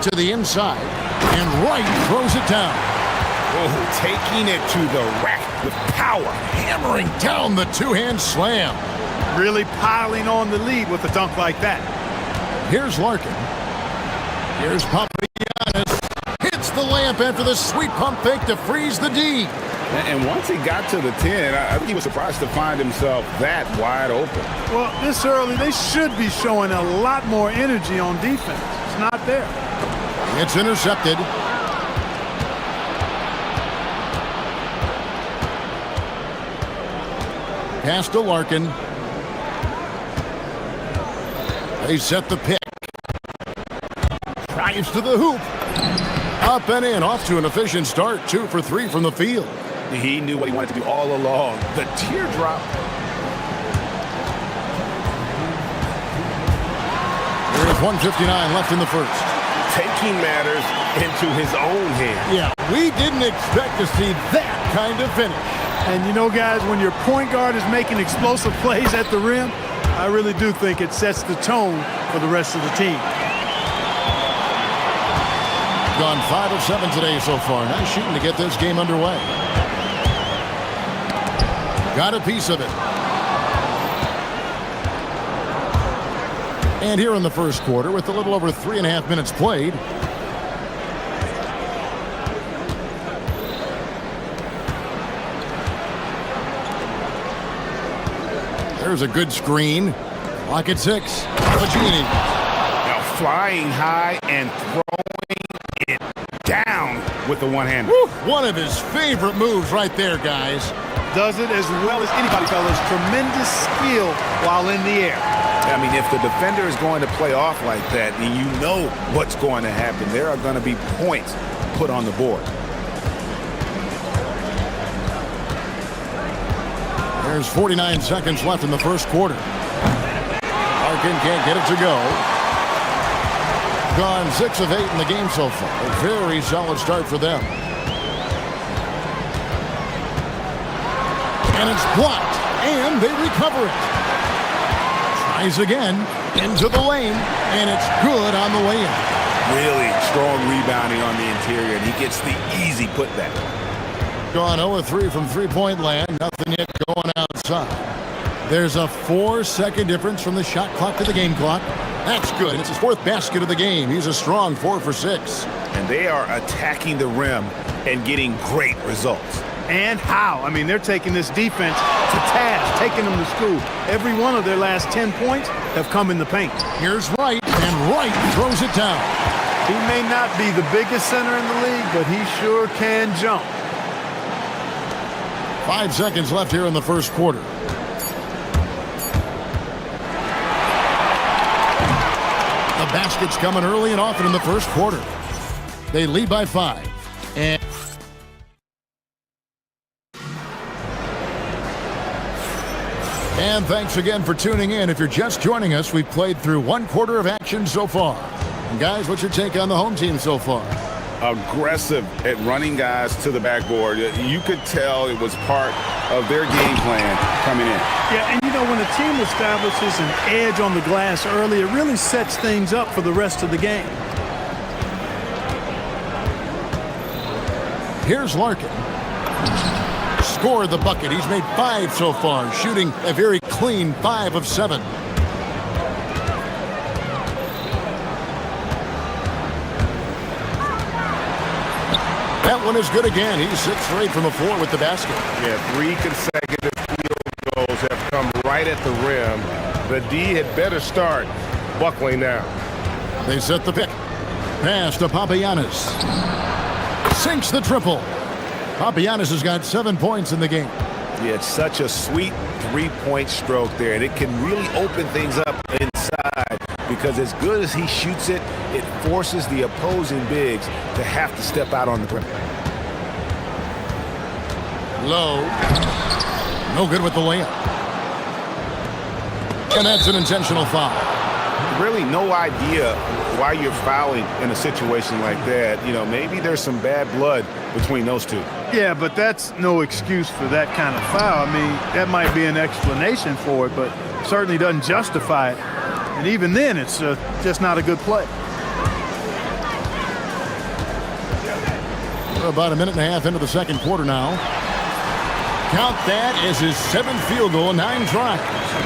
To the inside. And Wright throws it down. Oh, taking it to the rack with power. Hammering down the two-hand slam. Really piling on the lead with a dunk like that. Here's Larkin. Here's Papagiannis. Hits the layup after the sweet pump fake to freeze the D. And once he got to the 10, I think he was surprised to find himself that wide open. Well, this early, they should be showing a lot more energy on defense. It's not there. It's intercepted. Pass to Larkin. They set the pick. Drives to the hoop. Up and in. Off to an efficient start. 2 for 3 from the field. He knew what he wanted to do all along. The teardrop. There is 1:59 left in the first. Taking matters into his own hands. Yeah, we didn't expect to see that kind of finish. And you know, guys, when your point guard is making explosive plays at the rim, I really do think it sets the tone for the rest of the team. Gone 5 of 7 today so far. Nice shooting to get this game underway. Got a piece of it. And here in the first quarter, with a little over 3.5 minutes played, there's a good screen. Clock at 6. Pagini. Now flying high and throwing it down with the one-hander. One of his favorite moves right there, guys. Does it as well as anybody, fellas. Tremendous skill while in the air. I mean, if the defender is going to play off like that, then you know what's going to happen. There are going to be points put on the board. There's 49 seconds left in the first quarter. Larkin can't get it to go. Gone 6 of 8 in the game so far. A very solid start for them. And it's blocked, and they recover it. Tries again, into the lane, and it's good on the way in. Really strong rebounding on the interior, and he gets the easy putback. Gone 0 of 3 from three-point land. Nothing yet going outside. There's a 4-second difference from the shot clock to the game clock. That's good. It's his 4th basket of the game. He's a strong 4 for 6. And they are attacking the rim and getting great results. And how? I mean, they're taking this defense to task, taking them to school. Every one of their last 10 points have come in the paint. Here's Wright, and Wright throws it down. He may not be the biggest center in the league, but he sure can jump. 5 seconds left here in the first quarter. The basket's coming early and often in the first quarter. They lead by 5. And thanks again for tuning in. If you're just joining us, we've played through 1 quarter of action so far. And guys, what's your take on the home team so far? Aggressive at running guys to the backboard. You could tell it was part of their game plan coming in. Yeah, and you know, when a team establishes an edge on the glass early, it really sets things up for the rest of the game. Here's Larkin. Scored the bucket. He's made 5 so far, shooting a very clean 5 of 7. That one is good again. He's 6 for 8 from the floor with the basket. Yeah, 3 consecutive field goals have come right at the rim. The D had better start buckling now. They set the pick. Pass to Papagiannis. Sinks the triple. Papagiannis has got 7 points in the game. Yeah, it's such a sweet 3-point stroke there, and it can really open things up inside because as good as he shoots it, it forces the opposing bigs to have to step out on the perimeter. Low. No good with the layup. And that's an intentional foul. Really no idea why you're fouling in a situation like that. You know, maybe there's some bad blood between those two. Yeah, but that's no excuse for that kind of foul. I mean, that might be an explanation for it, but certainly doesn't justify it. And even then, it's just not a good play. We're about a minute and a half into the second quarter now. Count that as his 7th field goal, 9 tries.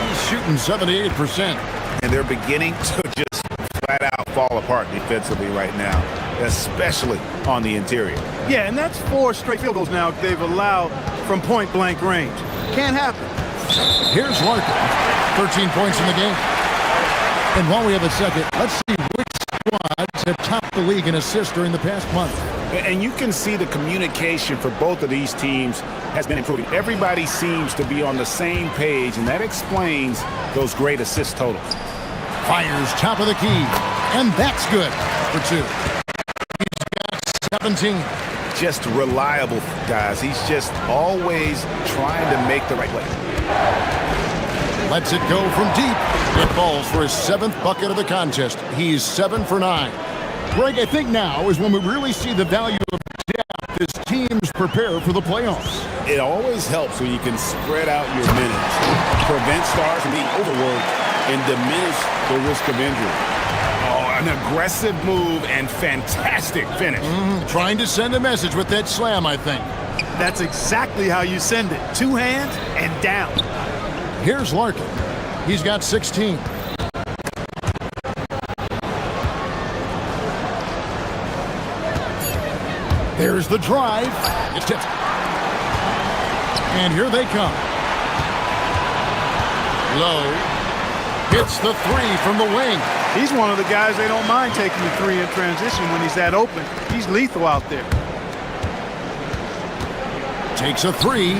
He's shooting 78%. And they're beginning to just flat out fall apart defensively right now, especially on the interior. Yeah, and that's 4 straight field goals now they've allowed from point-blank range. Can't happen. Here's Larkin. 13 points in the game. And while we have a second, let's see which squads have topped the league in assists during the past month. And you can see the communication for both of these teams has been improving. Everybody seems to be on the same page, and that explains those great assist totals. Fires top of the key, and that's good for 2. He's got 17. Just reliable, guys. He's just always trying to make the right play. Lets it go from deep. It falls for his 7th bucket of the contest. He's 7 for 9. Greg, I think now is when we really see the value of depth as teams prepare for the playoffs. It always helps when you can spread out your minutes, prevent stars from being overworked, and diminish the risk of injury. Oh, an aggressive move and fantastic finish. Trying to send a message with that slam, I think. That's exactly how you send it. 2 hands and down. Here's Larkin. He's got 16. There's the drive. It's tipped. And here they come. Low. Hits the 3 from the wing. He's one of the guys they don't mind taking the 3 in transition when he's that open. He's lethal out there. Takes a 3.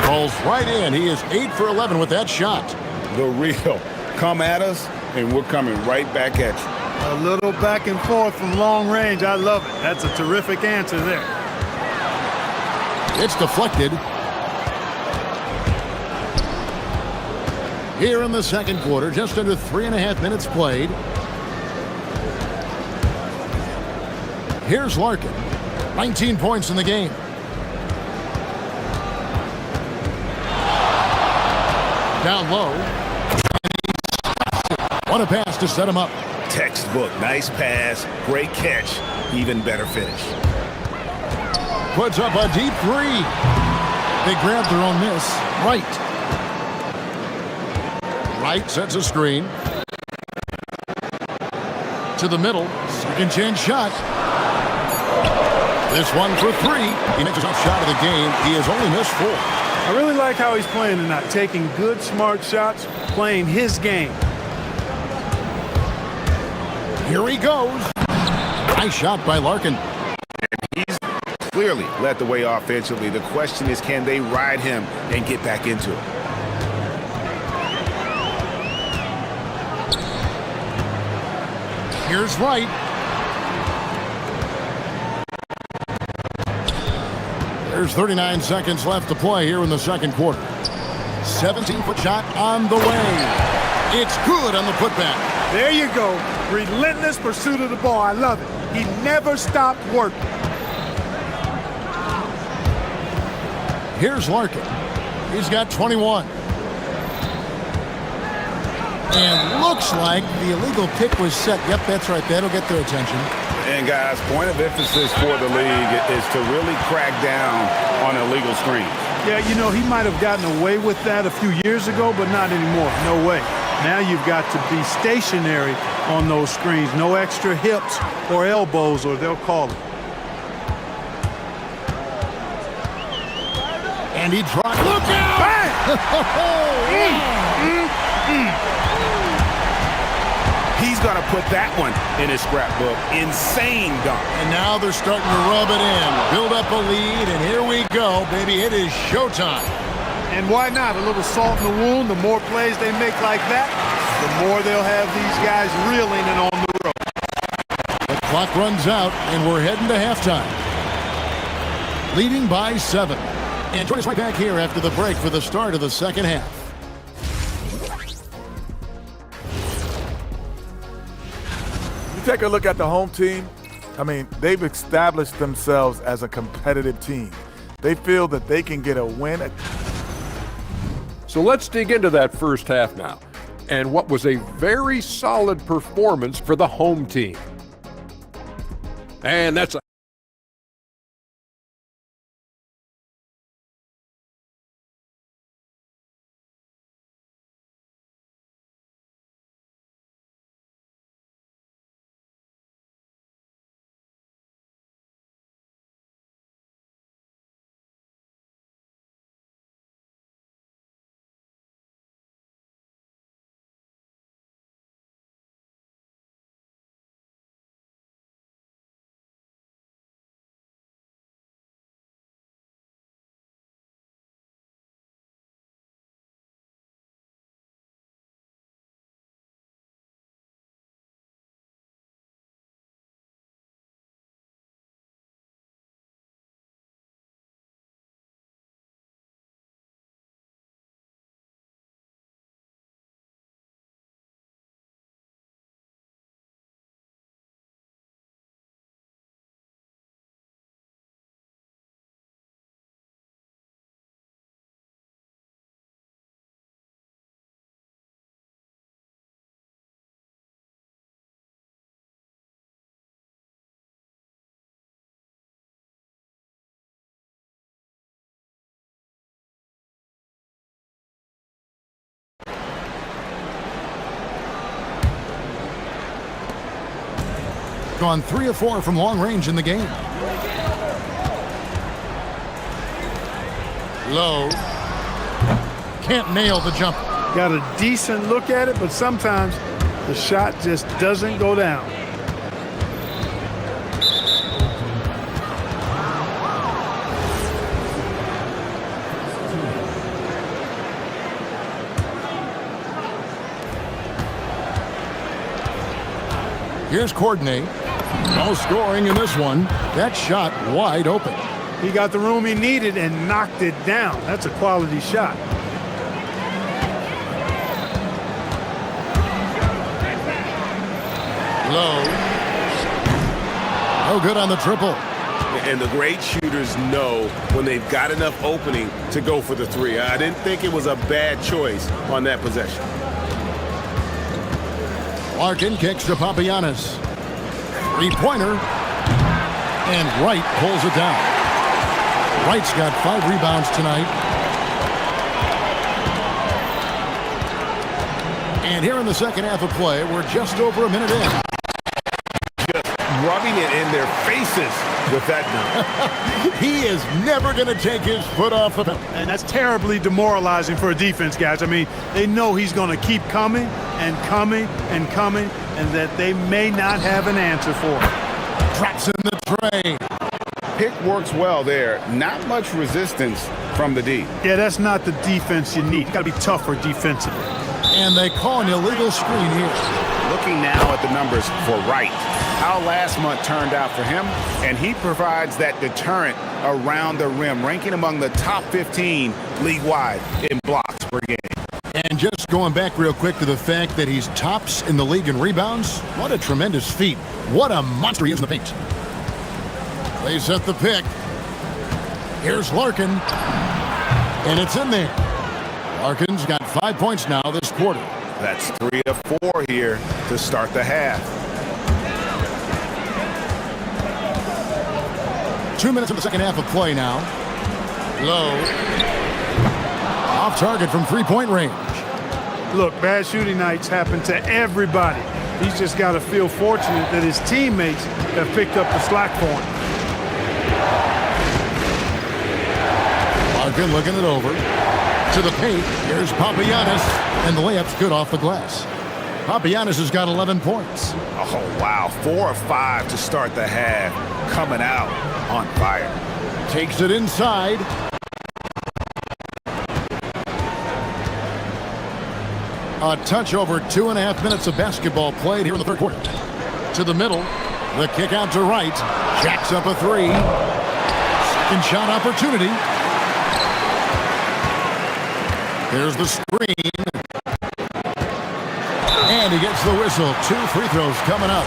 Falls right in. He is 8 for 11 with that shot. The real. Come at us, and we're coming right back at you. A little back and forth from long range. I love it. That's a terrific answer there. It's deflected. Here in the second quarter, just under 3.5 minutes played. Here's Larkin. 19 points in the game. Down low. What a pass to set him up. Textbook. Nice pass. Great catch. Even better finish. Puts up a deep 3. They grabbed their own miss. Right. Wright sets a screen. To the middle. Second chance shot. This one for three. He makes his top shot of the game. He has only missed 4. I really like how he's playing tonight, taking good, smart shots, playing his game. Here he goes. Nice shot by Larkin. He's clearly led the way offensively. The question is, can they ride him and get back into it? Here's Wright. There's 39 seconds left to play here in the second quarter. 17-foot shot on the way. It's good on the putback. There you go. Relentless pursuit of the ball. I love it. He never stopped working. Here's Larkin. He's got 21. And looks like the illegal kick was set. Yep, that's right. That'll get their attention. And guys, point of emphasis for the league is to really crack down on illegal screens. Yeah, you know, he might have gotten away with that a few years ago, but not anymore. No way. Now you've got to be stationary on those screens. No extra hips or elbows, or they'll call it. And he tried. Look out! Bang! He's going to put that one in his scrapbook. Insane dunk. And now they're starting to rub it in. Build up a lead, and here we go, baby. It is showtime. And why not? A little salt in the wound. The more plays they make like that, the more they'll have these guys reeling and on the road. The clock runs out, and we're heading to halftime. Leading by 7. And join us right back here after the break for the start of the second half. Take a look at the home team. I mean, they've established themselves as a competitive team. They feel that they can get a win. So let's dig into that first half now, and what was a very solid performance for the home team. And that's a gone 3 of 4 from long range in the game. Low. Can't nail the jump. Got a decent look at it, but sometimes the shot just doesn't go down. Here's Courtney. No scoring in this one. That shot wide open. He got the room he needed and knocked it down. That's a quality shot. Low. No good on the triple. And the great shooters know when they've got enough opening to go for the three. I didn't think it was a bad choice on that possession. Larkin kicks to Papagiannis. Three-pointer. And Wright pulls it down. Wright's got 5 rebounds tonight. And here in the second half of play, we're just over a minute in. Just rubbing it in their faces with that dunk. He is never going to take his foot off of it. And that's terribly demoralizing for a defense, guys. I mean, they know he's going to keep coming and coming and coming, and that they may not have an answer for it. Drops in the tray. Pick works well there. Not much resistance from the D. Yeah, that's not the defense you need. You got to be tougher defensively. And they call an illegal screen here. Looking now at the numbers for Wright. How last month turned out for him, and he provides that deterrent around the rim, ranking among the top 15 league-wide in blocks per game. And just going back real quick to the fact that he's tops in the league in rebounds, what a tremendous feat. What a monster he is in the paint. They set the pick. Here's Larkin, and it's in there. Larkin's got 5 points now this quarter. That's 3 of 4 here to start the half. 2 minutes in the second half of play now. Low. Off target from three-point range. Look, bad shooting nights happen to everybody. He's just got to feel fortunate that his teammates have picked up the slack for him. Larkin looking it over. To the paint. Here's Papagiannis. And the layup's good off the glass. Papagiannis has got 11 points. Oh, wow. 4 of 5 to start the half. Coming out on fire. Takes it inside. A touch over 2.5 minutes of basketball played here in the third quarter. To the middle. The kick out to Wright. Jacks up a three. Second shot opportunity. There's the screen. And he gets the whistle. 2 free throws coming up.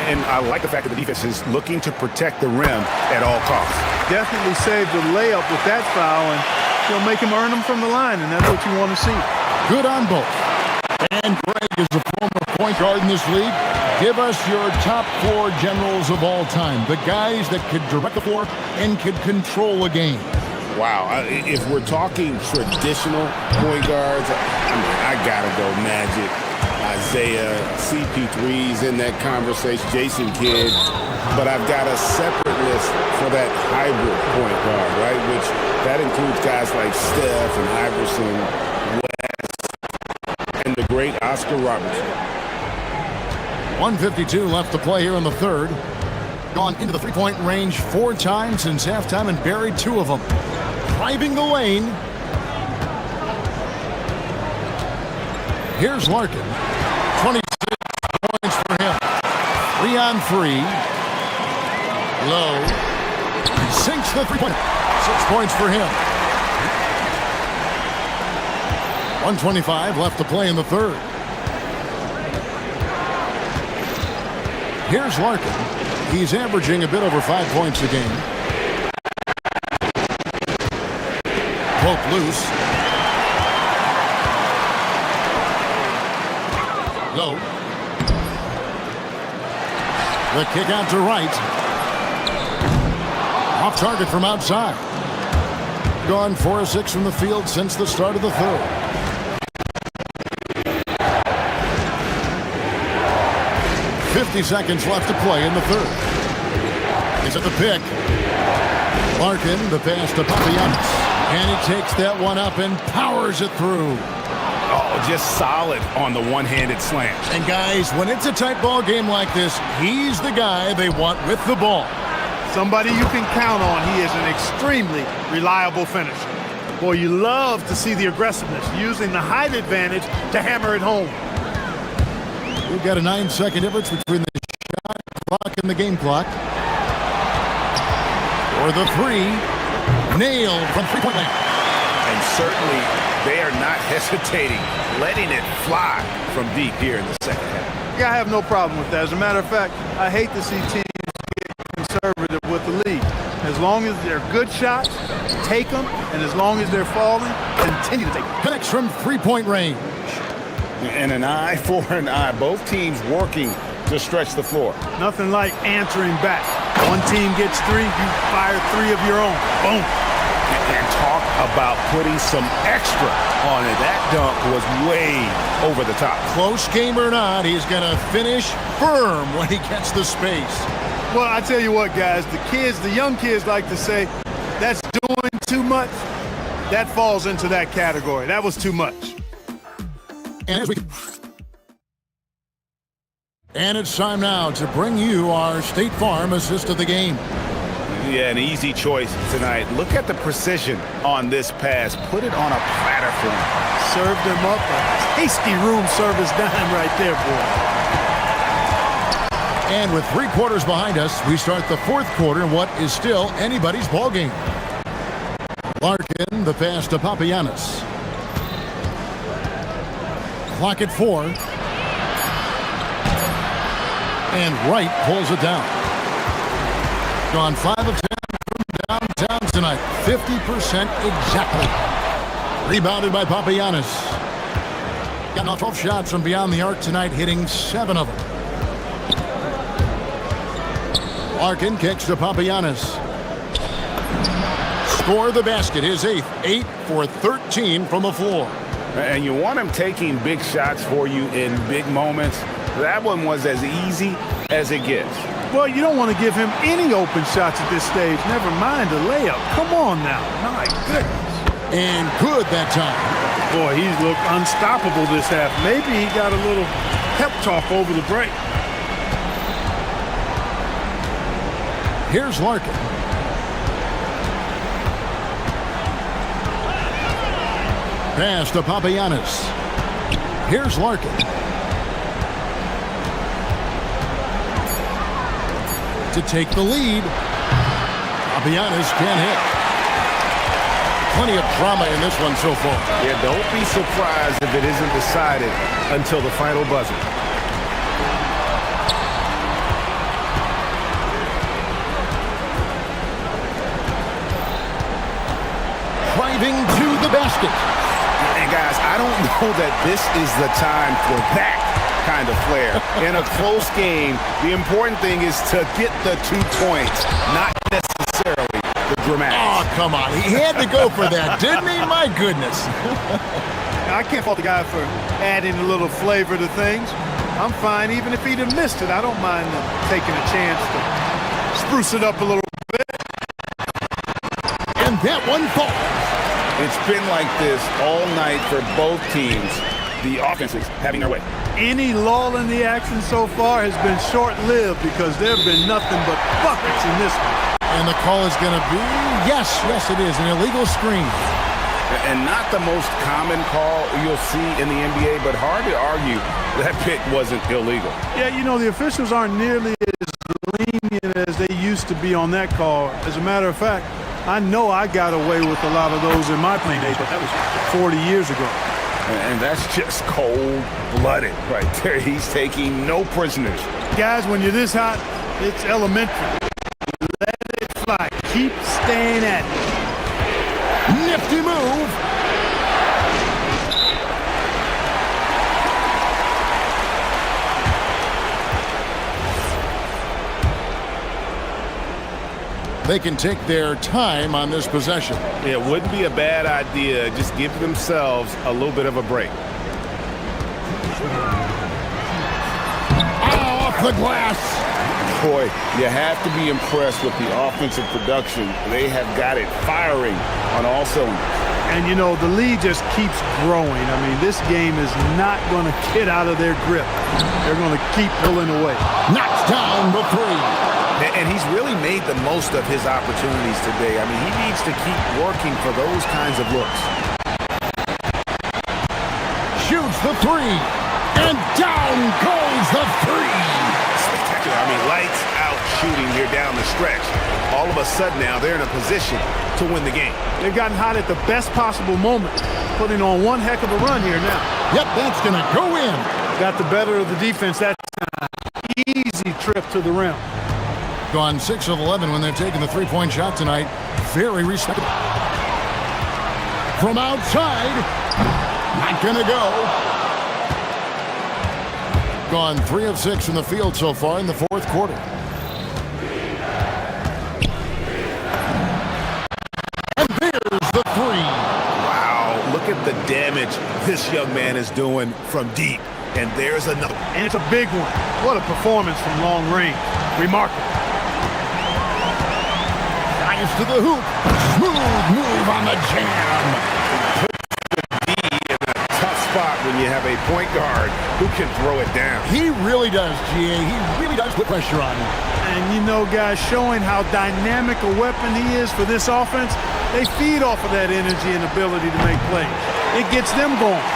And I like the fact that the defense is looking to protect the rim at all costs. Definitely saved the layup with that foul, and he'll make him earn them from the line, and that's what you want to see. Good on both. And Greg is a former point guard in this league. Give us your top 4 generals of all time. The guys that could direct the floor and could control a game. Wow. If we're talking traditional point guards, I gotta go Magic, Isaiah, CP3's in that conversation, Jason Kidd. But I've got a separate list for that hybrid point guard, right? Which that includes guys like Steph and Iverson, West, and the great Oscar Robertson. 1:52 left to play here in the third. Gone into the three-point range 4 times since halftime and buried 2 of them. Driving the lane. Here's Larkin. 26 points for him. 3 on 3. Low. Sinks the three-pointer. 6 points for him. 1:25 left to play in the third. Here's Larkin. He's averaging a bit over 5 points a game. Pope loose. Low. The kick out to Wright. Off target from outside. Gone 4 of 6 from the field since the start of the third. Seconds left to play in the third. He's at the pick. Larkin, the pass to Papagiannis. And he takes that one up and powers it through. Oh, just solid on the one-handed slam. And guys, when it's a tight ball game like this, he's the guy they want with the ball. Somebody you can count on. He is an extremely reliable finisher. Boy, you love to see the aggressiveness, using the height advantage to hammer it home. We've got a 9-second difference between the shot clock and the game clock. For the three, nailed from three-point land. And certainly they are not hesitating, letting it fly from deep here in the second half. Yeah, I have no problem with that. As a matter of fact, I hate to see teams get conservative with the lead. As long as they're good shots, take them, and as long as they're falling, continue to take them. Connects from three-point range. And an eye for an eye. Both teams working to stretch the floor. Nothing like answering back. One team gets 3, you fire 3 of your own. Boom. And talk about putting some extra on it. That dunk was way over the top. Close game or not, he's going to finish firm when he gets the space. Well, I tell you what, guys, the young kids like to say, that's doing too much. That falls into that category. That was too much. And it's time now to bring you our State Farm assist of the game. Yeah, an easy choice tonight. Look at the precision on this pass. Put it on a platter for him. Served him up a tasty room service dime right there, boy. And with 3 quarters behind us, we start the 4th quarter in what is still anybody's ballgame. Larkin, the pass to Papagiannis. Clock at 4. And Wright pulls it down. Gone 5 of 10 from downtown tonight. 50% exactly. Rebounded by Papagiannis. Gotten off 12 shots from beyond the arc tonight, hitting 7 of them. Larkin kicks to Papagiannis. Score the basket, his 8th. 8 for 13 from the floor. And you want him taking big shots for you in big moments. That one was as easy as it gets. Well, you don't want to give him any open shots at this stage. Never mind a layup. Come on now. My goodness. And good that time. Boy, he's looked unstoppable this half. Maybe he got a little pep talk over the break. Here's Larkin. Pass to Papagiannis. Here's Larkin. To take the lead. Papagiannis can't hit. Plenty of drama in this one so far. Yeah, don't be surprised if it isn't decided until the final buzzer. Driving to the basket. And guys, I don't know that this is the time for that kind of flair. In a close game, the important thing is to get the 2 points, not necessarily the dramatics. Oh, come on. He had to go for that, didn't he? My goodness. Now, I can't fault the guy for adding a little flavor to things. I'm fine. Even if he'd have missed it, I don't mind taking a chance to spruce it up a little bit. And that one falls. It's been like this all night for both teams. The offenses having their way. Any lull in the action so far has been short-lived because there have been nothing but buckets in this one. And the call is going to be, yes, it is, an illegal screen. And not the most common call you'll see in the NBA, but hard to argue that pick wasn't illegal. Yeah, you know, the officials aren't nearly as lenient as they used to be on that call. As a matter of fact, I know I got away with a lot of those in my playing days, but that was 40 years ago. And that's just cold-blooded right there. He's taking no prisoners. Guys, when you're this hot, it's elementary. Let it fly. Keep staying at it. Nifty move. They can take their time on this possession. It wouldn't be a bad idea. Just give themselves a little bit of a break. Oh, off the glass. Boy, you have to be impressed with the offensive production. They have got it firing on all cylinders. And, you know, the lead just keeps growing. I mean, this game is not going to get out of their grip. They're going to keep pulling away. Knocks down the 3. And he's really made the most of his opportunities today. I mean, he needs to keep working for those kinds of looks. Shoots the 3. And down goes the 3. Spectacular. I mean, lights out shooting here down the stretch. All of a sudden now they're in a position to win the game. They've gotten hot at the best possible moment, putting on one heck of a run here now. Yep, that's going to go in. Got the better of the defense that time. Easy trip to the rim. Gone 6 of 11 when they've taken the 3-point shot tonight. Very respectable. From outside. Not going to go. Gone 3 of 6 in the field so far in the 4th quarter. And there's the three. Wow, look at the damage this young man is doing from deep. And there's another. And it's a big one. What a performance from long range. Remarkable. Drives to the hoop. Smooth move on the jam. Puts the D in a tough spot when you have a point guard who can throw it down. He really does, GA. He really does put pressure on him. And you know, guys, showing how dynamic a weapon he is for this offense, they feed off of that energy and ability to make plays. It gets them going.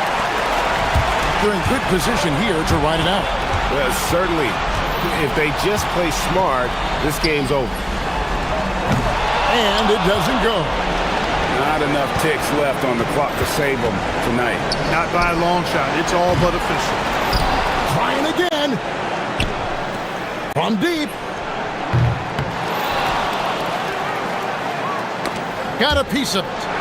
They're in good position here to ride it out. Well, certainly, if they just play smart, this game's over. And it doesn't go. Not enough ticks left on the clock to save them tonight. Not by a long shot. It's all but official. Trying again. From deep. Got a piece of it.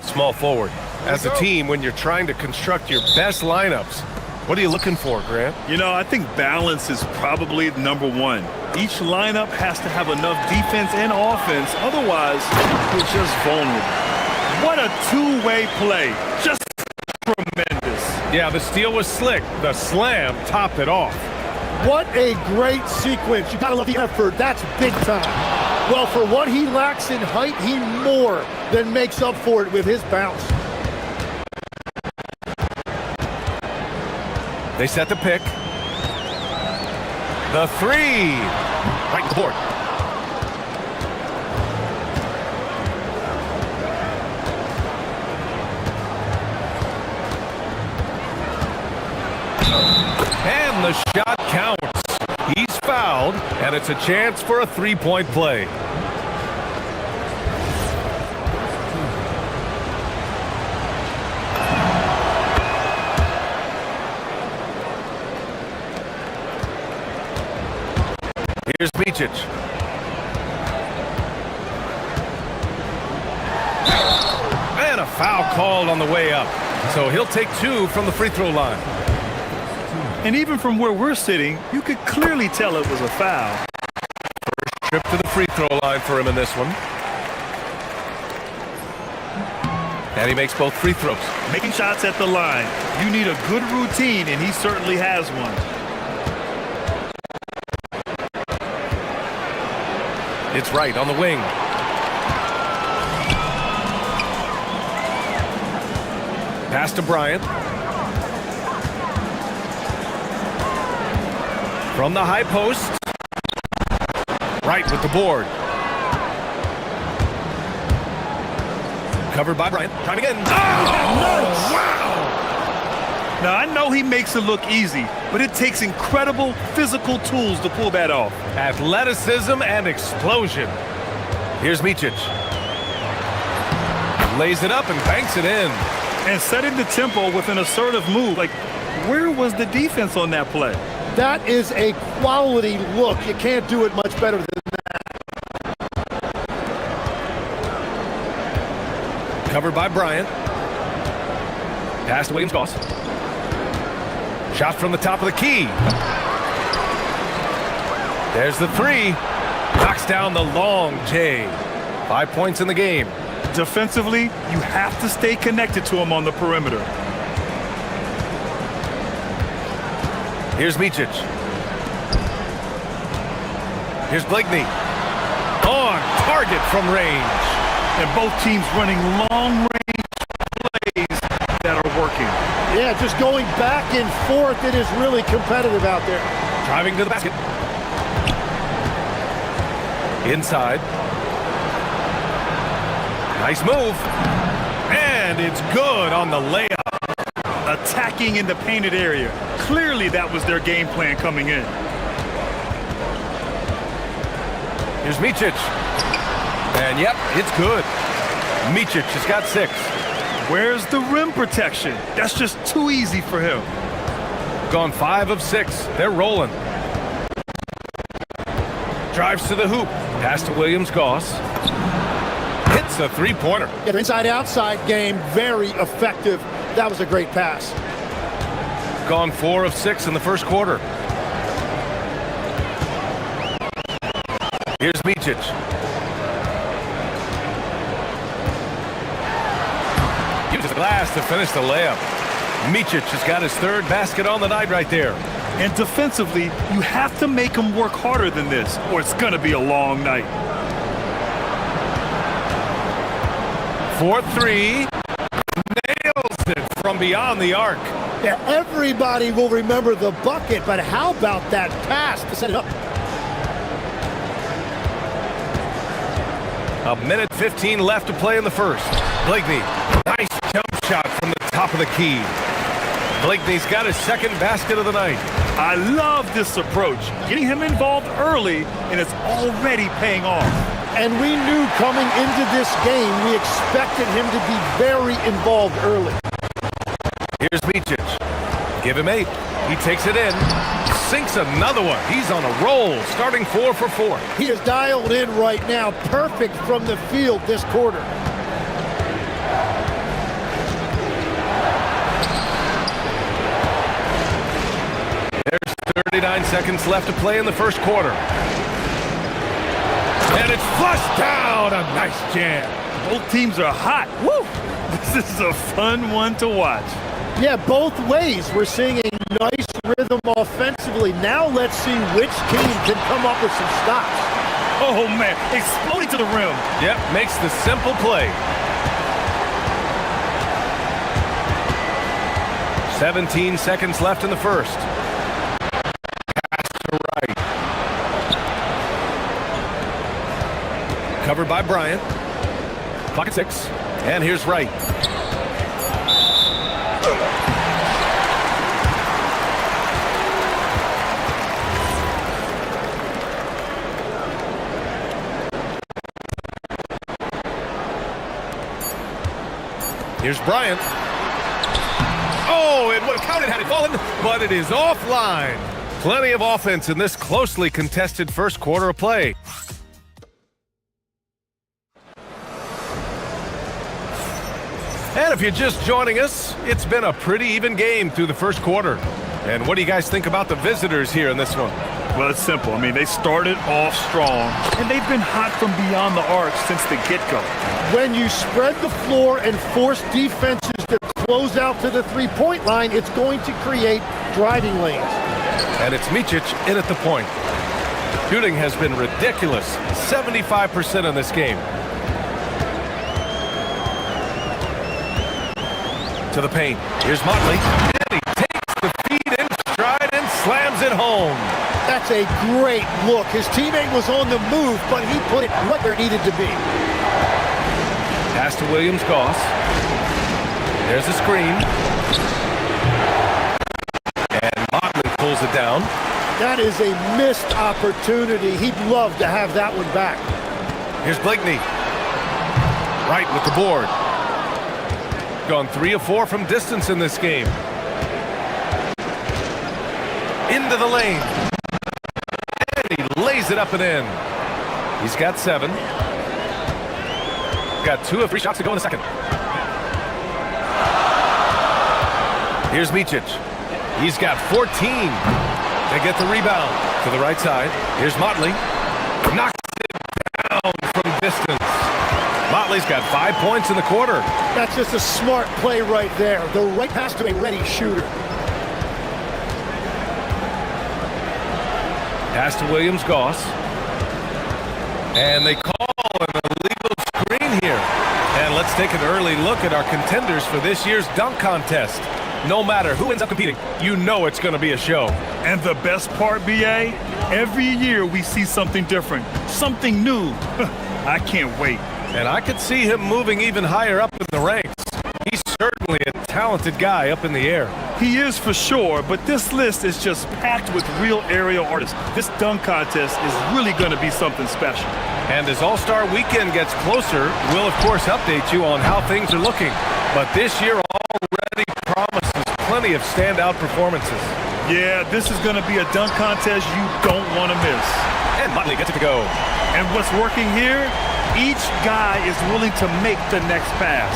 Small forward. As a team, when you're trying to construct your best lineups, what are you looking for, Grant? You know, I think balance is probably number one. Each lineup has to have enough defense and offense. Otherwise, you're just vulnerable. What a two-way play. Just tremendous. Yeah, the steal was slick. The slam topped it off. What a great sequence. You gotta love the effort. That's big time. Well, for what he lacks in height, he more than makes up for it with his bounce. They set the pick. The three. Right to the board. And the shot counts. He's fouled, and it's a chance for a three-point play. Here's Bicic. And a foul called on the way up. So he'll take two from the free throw line. And even from where we're sitting, you could clearly tell it was a foul. First trip to the free throw line for him in this one. And he makes both free throws. Making shots at the line. You need a good routine, and he certainly has one. It's right on the wing. Pass to Bryant. From the high post. Right with the board. Covered by Bryant. Trying again. Oh, Nice. wow! Now, I know he makes it look easy, but it takes incredible physical tools to pull that off. Athleticism and explosion. Here's Bicic. Lays it up and banks it in. And setting the tempo with an assertive move. Like, where was the defense on that play? That is a quality look. You can't do it much better than that. Covered by Bryant. Pass to Williams-Goss. Shot from the top of the key. There's the three. Knocks down the long J. 5 points in the game. Defensively, you have to stay connected to him on the perimeter. Here's Bicic. Here's Blakeney. On target from range. And both teams running long-range plays that are working. Yeah, just going back and forth. It is really competitive out there. Driving to the basket. Inside. Nice move. And it's good on the layup. Attacking in the painted area. Clearly that was their game plan coming in. Here's Bicic. And yep, it's good. Bicic has got 6. Where's the rim protection? That's just too easy for him. Gone 5 of 6. They're rolling. Drives to the hoop. Pass to Williams-Goss. Hits a three-pointer. Yeah, inside-outside game, very effective. That was a great pass. Gone 4 of 6 in the first quarter. Here's Bicic. Uses the glass to finish the layup. Bicic has got his 3rd basket on the night right there. And defensively, you have to make him work harder than this, or it's going to be a long night. 4-3. Nails it from beyond the arc. Yeah, everybody will remember the bucket, but how about that pass to set it up? A minute 15 left to play in the first. Blakeney, nice jump shot from the top of the key. Blakeney's got his 2nd basket of the night. I love this approach. Getting him involved early, and it's already paying off. And we knew coming into this game, we expected him to be very involved early. Here's Bicic. Give him 8. He takes it in. Sinks another one. He's on a roll, starting 4 for 4. He is dialed in right now. Perfect from the field this quarter. seconds left to play in the first quarter. And it's flushed down. A nice jam. Both teams are hot. Woo! This is a fun one to watch. Yeah, both ways. We're seeing a nice rhythm offensively. Now let's see which team can come up with some stops. Oh, man. Exploding to the rim. Yep, makes the simple play. 17 seconds left in the first. Pass to right. Covered by Bryant. Clock at 6. And here's Wright. Here's Bryant. Oh, it would have counted had it fallen, but it is offline. Plenty of offense in this closely contested first quarter of play. And if you're just joining us, it's been a pretty even game through the first quarter. And what do you guys think about the visitors here in this one? Well, it's simple. I mean, they started off strong, and they've been hot from beyond the arc since the get-go. When you spread the floor and force defenses to close out to the three-point line, it's going to create driving lanes. And it's Micic in at the point. Shooting has been ridiculous, 75% in this game. To the paint. Here's Motley. And he takes the feed in stride and slams it home. That's a great look. His teammate was on the move, but he put it right where it needed to be. Pass to Williams-Goss. There's a screen. And Motley pulls it down. That is a missed opportunity. He'd love to have that one back. Here's Blakeney. Right with the board. Gone 3 of 4 from distance in this game. Into the lane. And he lays it up and in. He's got 7. Got 2 of 3 shots to go in the second. Here's Micic. He's got 14. They get the rebound to the right side. Here's Motley. Knocks it down from distance. Motley's got 5 points in the quarter. That's just a smart play right there. The right pass to a ready shooter. Pass to Williams-Goss. And they call an illegal screen here. And let's take an early look at our contenders for this year's dunk contest. No matter who ends up competing, you know it's going to be a show. And the best part, BA, every year we see something different, something new. I can't wait. And I could see him moving even higher up in the ranks. He's certainly a talented guy up in the air. He is for sure, but this list is just packed with real aerial artists. This dunk contest is really going to be something special. And as All-Star Weekend gets closer, we'll of course update you on how things are looking. But this year already promises plenty of standout performances. Yeah, this is going to be a dunk contest you don't want to miss. And Motley gets it to go. And what's working here? Each guy is willing to make the next pass.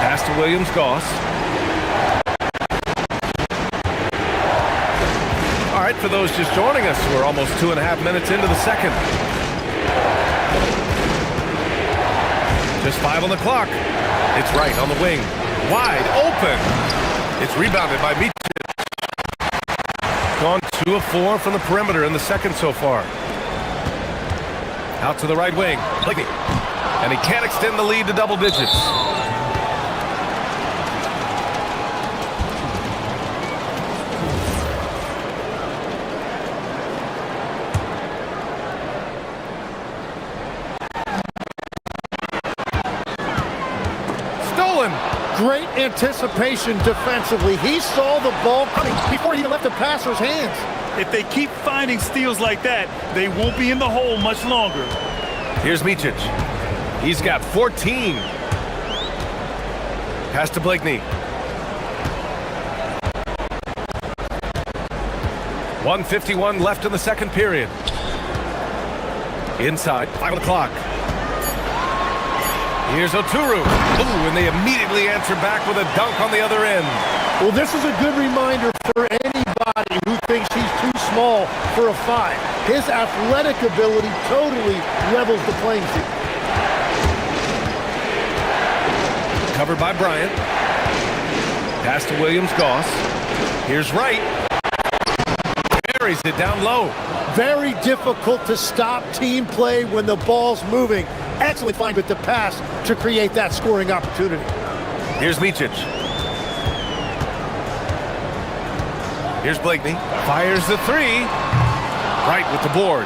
Pass to Williams-Goss. All right, for those just joining us, we're almost 2.5 minutes into the second. Just 5 on the clock. It's right on the wing. Wide open. It's rebounded by Micic. Gone 2 of 4 from the perimeter in the second so far. Out to the right wing. Blakeney. And he can't extend the lead to double digits. Stolen. Great anticipation defensively. He saw the ball coming before he left the passer's hands. If they keep finding steals like that, they won't be in the hole much longer. Here's Micic. He's got 14. Pass to Blakeney. 1:51 left in the second period. Inside, 5 on the clock. Here's Oturu. Ooh, and they immediately answer back with a dunk on the other end. Well, this is a good reminder for anybody who thinks for a 5. His athletic ability totally levels the playing field. Covered by Bryant. Pass to Williams-Goss. Here's Wright. Carries it down low. Very difficult to stop team play when the ball's moving. Excellent find with the pass to create that scoring opportunity. Here's Micic. Here's Blakeney. Fires the 3. Wright with the board.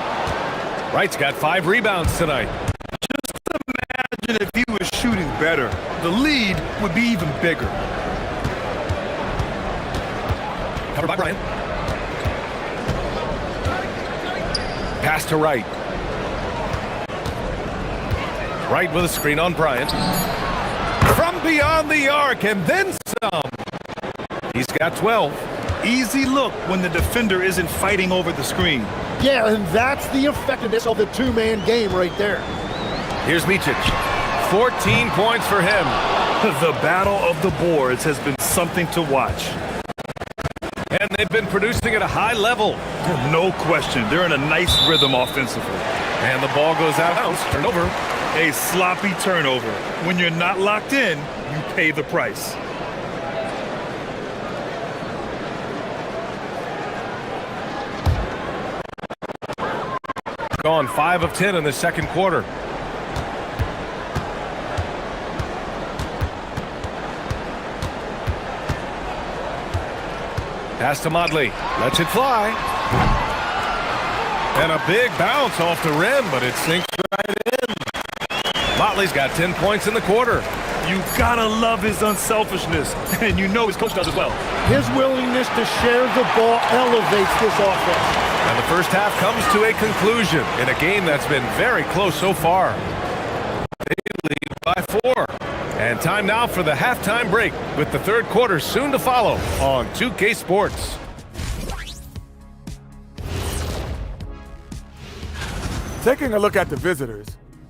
Wright's got 5 rebounds tonight. Just imagine if he was shooting better. The lead would be even bigger. Covered by Bryant. Pass to Wright. Wright with a screen on Bryant. From beyond the arc, and then some. He's got 12. Easy look when the defender isn't fighting over the screen. Yeah, and that's the effectiveness of the two-man game right there. Here's Micic. 14 points for him. The battle of the boards has been something to watch. And they've been producing at a high level. No question. They're in a nice rhythm offensively. And the ball goes out of bounds. Turnover. A sloppy turnover. When you're not locked in, you pay the price. Gone 5 of 10 in the second quarter. Pass to Motley. Lets it fly. And a big bounce off the rim, but it sinks right in. Motley's got 10 points in the quarter. You gotta love his unselfishness, and you know his coach does as well. His willingness to share the ball elevates this offense. And the first half comes to a conclusion in a game that's been very close so far. They lead by 4. And time now for the halftime break, with the third quarter soon to follow on 2K Sports. Taking a look at the visitors,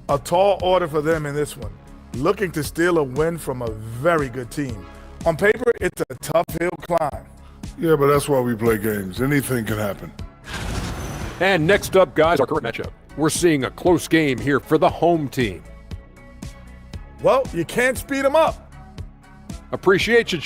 a tall order for them in this one, looking to steal a win from a very good team. On paper, it's a tough hill climb. Yeah, but that's why we play games. Anything can happen. And next up, guys, our current matchup. We're seeing a close game here for the home team. Well, you can't speed them up. Appreciate you.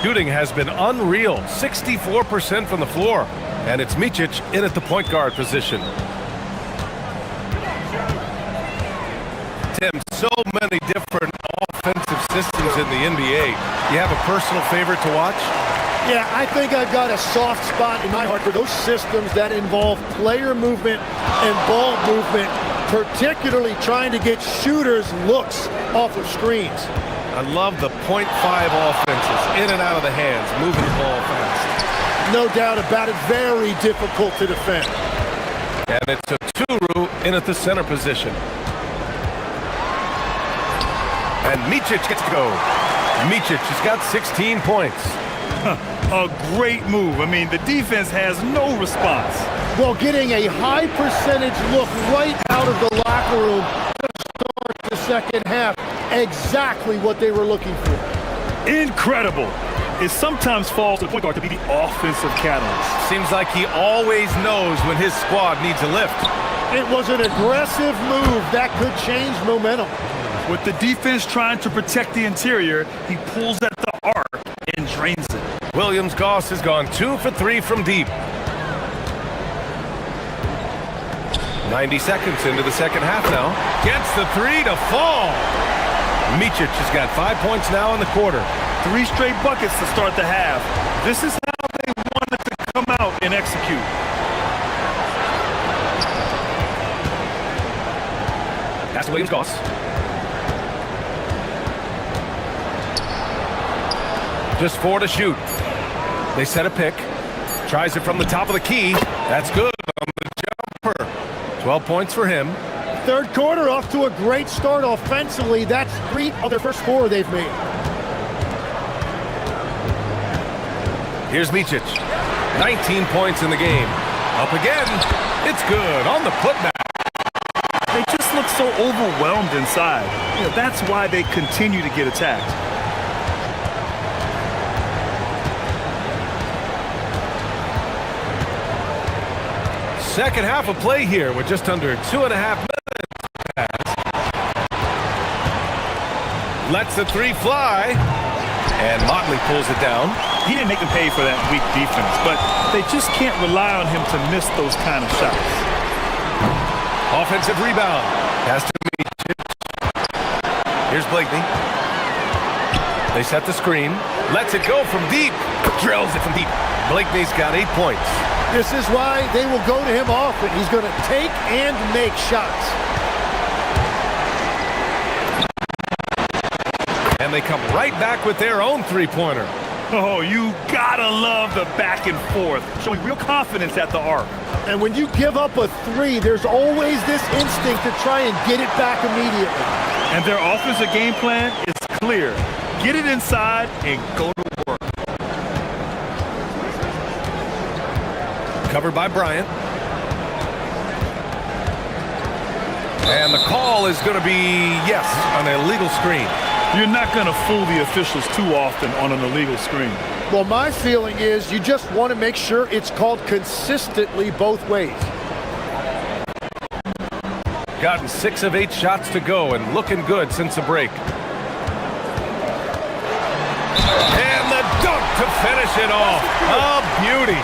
Shooting has been unreal, 64% from the floor. And it's Micic in at the point guard position. Tim, so many different offensive systems in the NBA. You have a personal favorite to watch? Yeah, I think I've got a soft spot in my heart for those systems that involve player movement and ball movement, particularly trying to get shooters looks off of screens. I love the .5 offenses, in and out of the hands, moving the ball fast. No doubt about it, very difficult to defend. And it's a Turu in at the center position. And Micic gets to go. Micic has got 16 points. A great move. I mean, the defense has no response. Well, getting a high percentage look right out of the locker room to start the second half. Exactly what they were looking for. Incredible. It sometimes falls to the point guard to be the offensive catalyst. Seems like he always knows when his squad needs a lift. It was an aggressive move that could change momentum. With the defense trying to protect the interior, he pulls at the arc and drains it. Williams-Goss has gone 2 for 3 from deep. 90 seconds into the second half now. Gets the 3 to fall. Micic has got 5 points now in the quarter. 3 straight buckets to start the half. This is how they wanted to come out and execute. Pass to Williams-Goss. Just 4 to shoot. They set a pick. Tries it from the top of the key. That's good on the jumper. 12 points for him. Third quarter off to a great start offensively. That's 3 of their first 4 they've made. Here's Micic. 19 points in the game. Up again. It's good on the putback. They just look so overwhelmed inside. You know, that's why they continue to get attacked. Second half of play here with just under 2.5 minutes. Lets the 3 fly. And Motley pulls it down. He didn't make them pay for that weak defense, but they just can't rely on him to miss those kind of shots. Offensive rebound. Pass to Micic. Here's Blakeney. They set the screen. Lets it go from deep. Drills it from deep. Blakeney's got 8 points. This is why they will go to him often. He's going to take and make shots. And they come right back with their own 3-pointer. Oh, you gotta love the back and forth, showing real confidence at the arc. And when you give up a 3, there's always this instinct to try and get it back immediately. And their offensive game plan is clear. Get it inside and go to work. Covered by Bryant. And the call is going to be, yes, an illegal screen. You're not going to fool the officials too often on an illegal screen. Well, my feeling is you just want to make sure it's called consistently both ways. Gotten 6 of 8 shots to go and looking good since the break. And the dunk to finish it off. A beauty.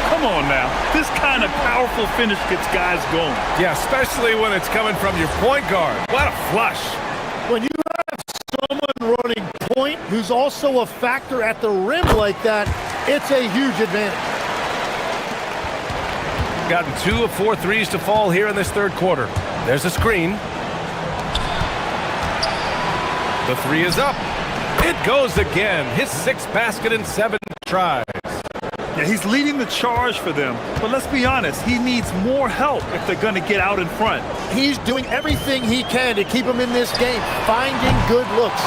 Come on now. This kind of powerful finish gets guys going. Yeah, especially when it's coming from your point guard. What a flush. When you have someone running point who's also a factor at the rim like that, it's a huge advantage. Gotten 2 of 4 threes to fall here in this third quarter. There's a screen. The 3 is up. It goes again. His 6th basket in 7 tries. Yeah, he's leading the charge for them. But let's be honest, he needs more help if they're going to get out in front. He's doing everything he can to keep him in this game, finding good looks.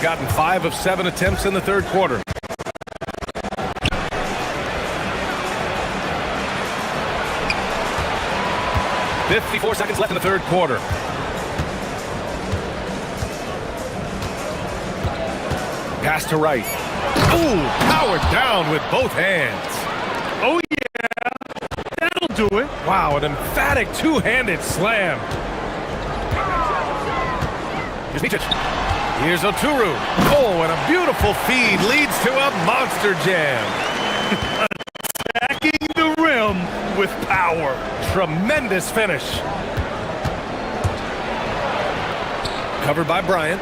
Gotten 5 of 7 attempts in the third quarter. .54 seconds left in the third quarter. Pass to right. Ooh, powered down with both hands. Oh, yeah. That'll do it. Wow, an emphatic two-handed slam. Here's Micic. Here's Oturu. Oh, and a beautiful feed leads to a monster jam. Attacking the rim with power. Tremendous finish. Covered by Bryant.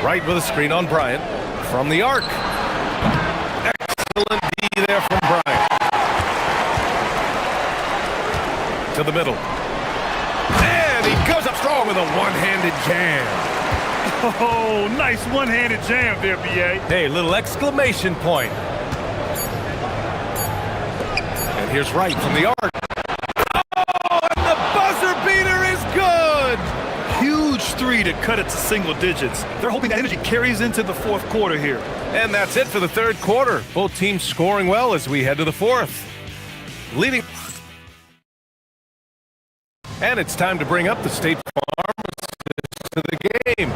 Right with a screen on Bryant. From the arc. Excellent D there from Bryant. To the middle. And he goes up strong with a one-handed jam. Oh, nice one-handed jam there, B.A. Hey, little exclamation point. And here's Wright from the arc. Oh, and the buzzer beater is good! Huge 3 to cut it to single digits. They're hoping that energy carries into the fourth quarter here. And that's it for the third quarter. Both teams scoring well as we head to the fourth. Leading. And it's time to bring up the State Pharmacist to the game.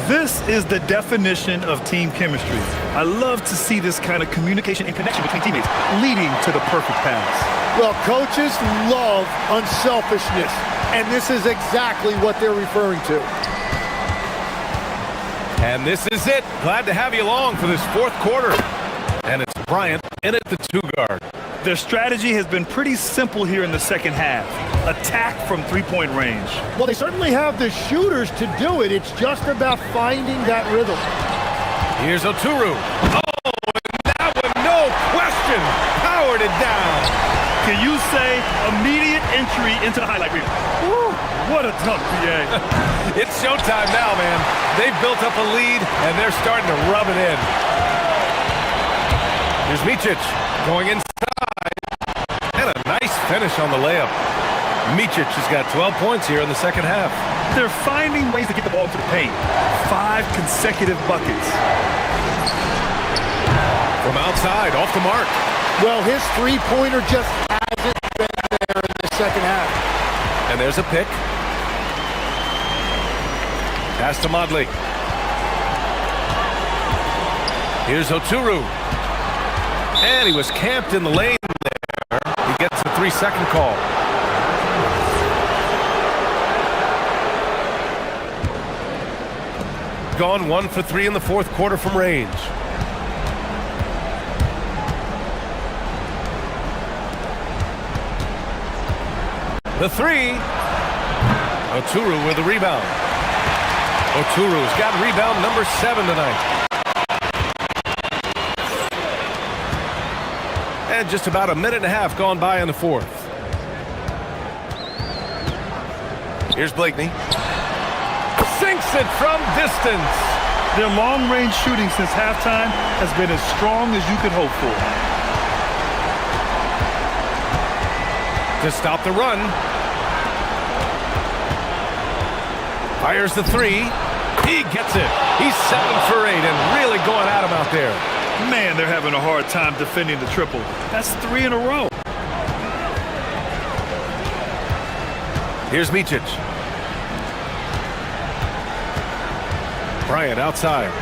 This is the definition of team chemistry. I love to see this kind of communication and connection between teammates leading to the perfect pass. Well, coaches love unselfishness, and this is exactly what they're referring to. And this is it. Glad to have you along for this fourth quarter. And it's Bryant in at the 2 guard. Their strategy has been pretty simple here in the second half. Attack from three-point range. Well, they certainly have the shooters to do it. It's just about finding that rhythm. Here's Oturu. Oh, and that one, no question, powered it down. Can you say immediate entry into the highlight reel? Woo, what a dunk, PA. It's showtime now, man. They've built up a lead, and they're starting to rub it in. Here's Micic going inside, and a nice finish on the layup. Micic has got 12 points here in the second half. They're finding ways to get the ball to the paint. 5 consecutive buckets. From outside, off the mark. Well, his three-pointer just hasn't been there in the second half. And there's a pick. Pass to Modley. Here's Oturu. And he was camped in the lane there. He gets a 3-second call. Gone 1 for 3 in the fourth quarter from range. The 3. Oturu with the rebound. Oturu's got rebound number 7 tonight. And just about a minute and a half gone by in the fourth. Here's Blakeney. Sinks it from distance. Their long-range shooting since halftime has been as strong as you could hope for. To stop the run. Fires the 3. He gets it. He's 7 for 8 and really going at him out there. Man, they're having a hard time defending the triple. That's 3 in a row. Here's Micic. Bryant outside.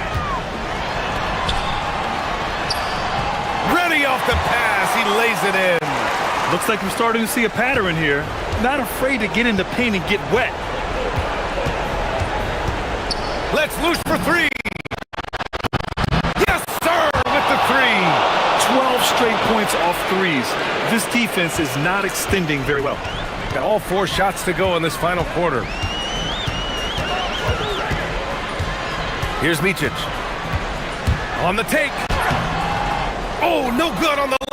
Ready off the pass. He lays it in. Looks like we're starting to see a pattern here. Not afraid to get in the paint and get wet. Let's loose for 3. Yes, sir, with the 3. 12 straight points off threes. This defense is not extending very well. Got all 4 shots to go in this final quarter. Here's Micic. On the take. Oh, no good on the layup.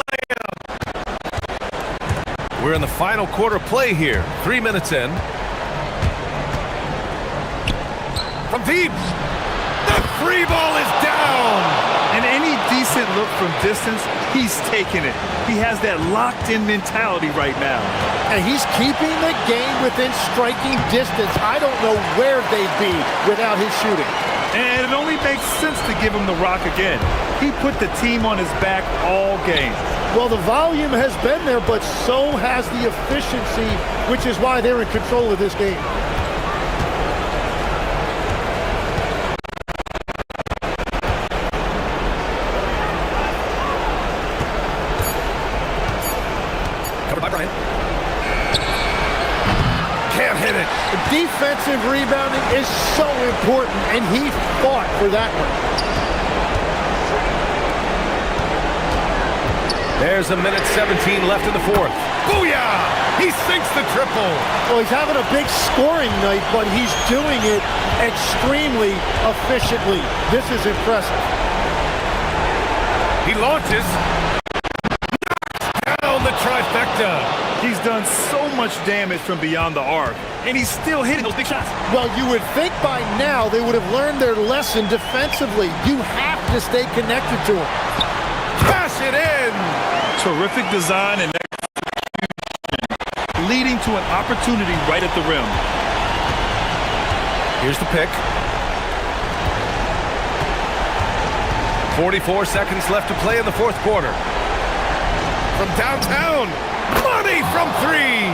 We're in the final quarter play here. 3 minutes in. From deep. The 3 ball is down. And any decent look from distance, he's taking it. He has that locked-in mentality right now. And he's keeping the game within striking distance. I don't know where they'd be without his shooting. And it only makes sense to give him the rock again. He put the team on his back all game. Well, the volume has been there, but so has the efficiency, which is why they're in control of this game. Covered by Bryant. Can't hit it. Defensive rebounding is so important, and he fought for that one. There's a minute 17 left in the fourth. Booyah! He sinks the triple. Well, he's having a big scoring night, but he's doing it extremely efficiently. This is impressive. He launches. Knocks down the trifecta. He's done so much damage from beyond the arc, and he's still hitting those big shots. Well, you would think by now they would have learned their lesson defensively. You have to stay connected to him. Cash it in. Terrific design and execution, leading to an opportunity right at the rim. Here's the pick. 44 seconds left to play in the fourth quarter. from downtown. Money from three.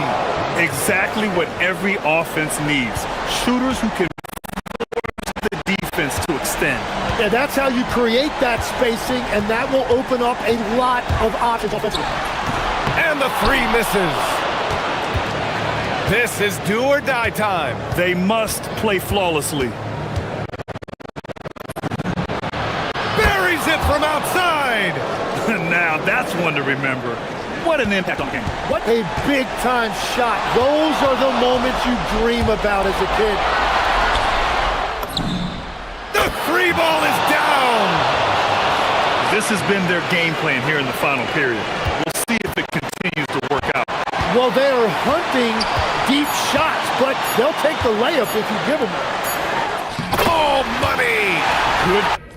Exactly what every offense needs. Shooters who can force the defense to extend. Yeah, that's how you create that spacing, and that will open up a lot of options offensively. And the three misses. This is do or die time. They must play flawlessly. Buries it from outside. Now that's one to remember. What an impact on the game. What a big-time shot. Those are the moments you dream about as a kid. The three ball is down. This has been their game plan here in the final period. We'll see if it continues to work out. Well, they are hunting deep shots, but they'll take the layup if you give them. Oh, money. Good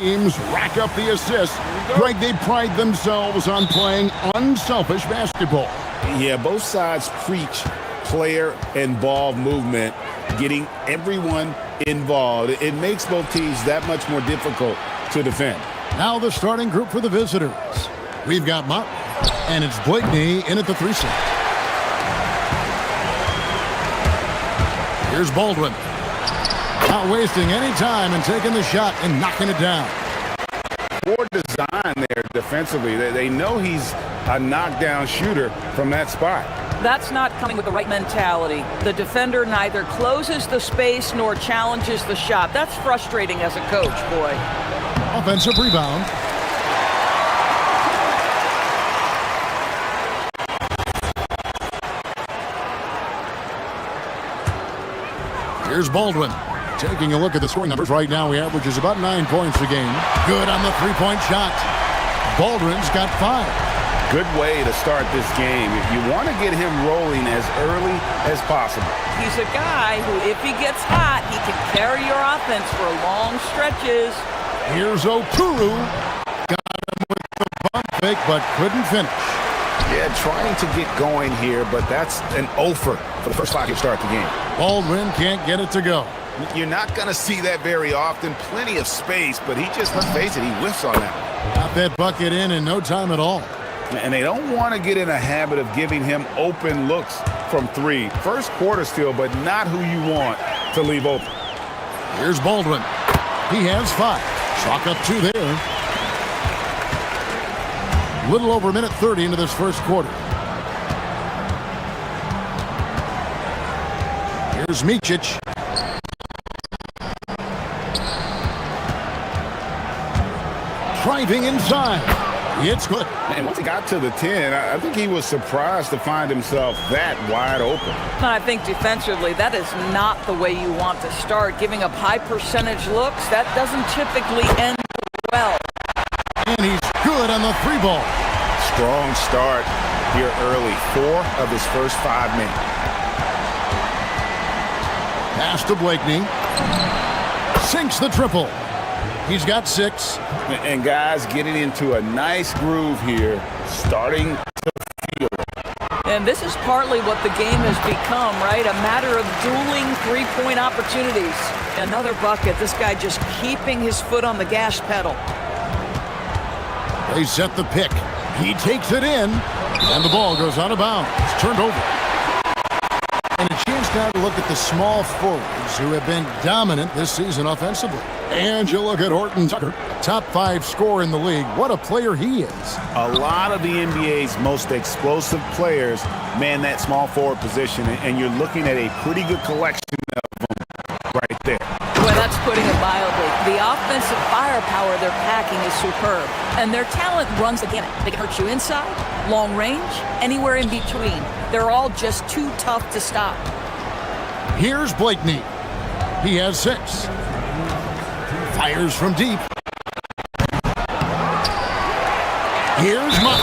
teams rack up the assists. Greg, they pride themselves on playing unselfish basketball. Yeah, both sides preach player and ball movement, getting everyone involved. It makes both teams that much more difficult to defend. Now the starting group for the visitors. We've got Mott, and it's Blakeney in at the 3 slot. Here's Baldwin. Not wasting any time and taking the shot and knocking it down. Poor design there defensively. They know he's a knockdown shooter from that spot. That's not coming with the right mentality. The defender neither closes the space nor challenges the shot. That's frustrating as a coach, boy. Offensive rebound. Here's Baldwin. Taking a look at the scoring numbers right now, he averages about 9 points a game. Good on the 3-point shot. Baldwin's got 5. Good way to start this game. You want to get him rolling as early as possible. He's a guy who, if he gets hot, he can carry your offense for long stretches. Here's Okuru. Got him with the bump fake, but couldn't finish. Yeah, trying to get going here, but that's an offer for the first 5 to start the game. Baldwin can't get it to go. You're not going to see that very often. Plenty of space, but he just, let's face it, he whiffs on that. Got that bucket in no time at all. And they don't want to get in a habit of giving him open looks from 3. First quarter still, but not who you want to leave open. Here's Baldwin. He has 5. Chalk up 2 there. Little over a minute 30 into this first quarter. Here's Micic. Driving inside. It's good. And once he got to the 10, I think he was surprised to find himself that wide open. I think defensively, that is not the way you want to start. Giving up high percentage looks, that doesn't typically end well. And he's good on the 3 ball. Strong start here early. 4 of his first 5 minutes. Pass to Blakeney. Sinks the triple. He's got 6. And guys getting into a nice groove here, starting to feel it. And this is partly what the game has become, right? A matter of dueling 3-point opportunities. Another bucket. This guy just keeping his foot on the gas pedal. They set the pick. He takes it in, and the ball goes out of bounds. It's turned over. And a chance now to look at the small forwards who have been dominant this season offensively. And you look at Horton Tucker, top 5 scorer in the league. What a player he is. A lot of the NBA's most explosive players man that small forward position, and you're looking at a pretty good collection of them right there. Well, that's putting it mildly. The offensive firepower they're packing is superb, and their talent runs the gamut. They can hurt you inside, long range, anywhere in between. They're all just too tough to stop. Here's Blakeney. He has 6. Fires from deep. Here's Mott.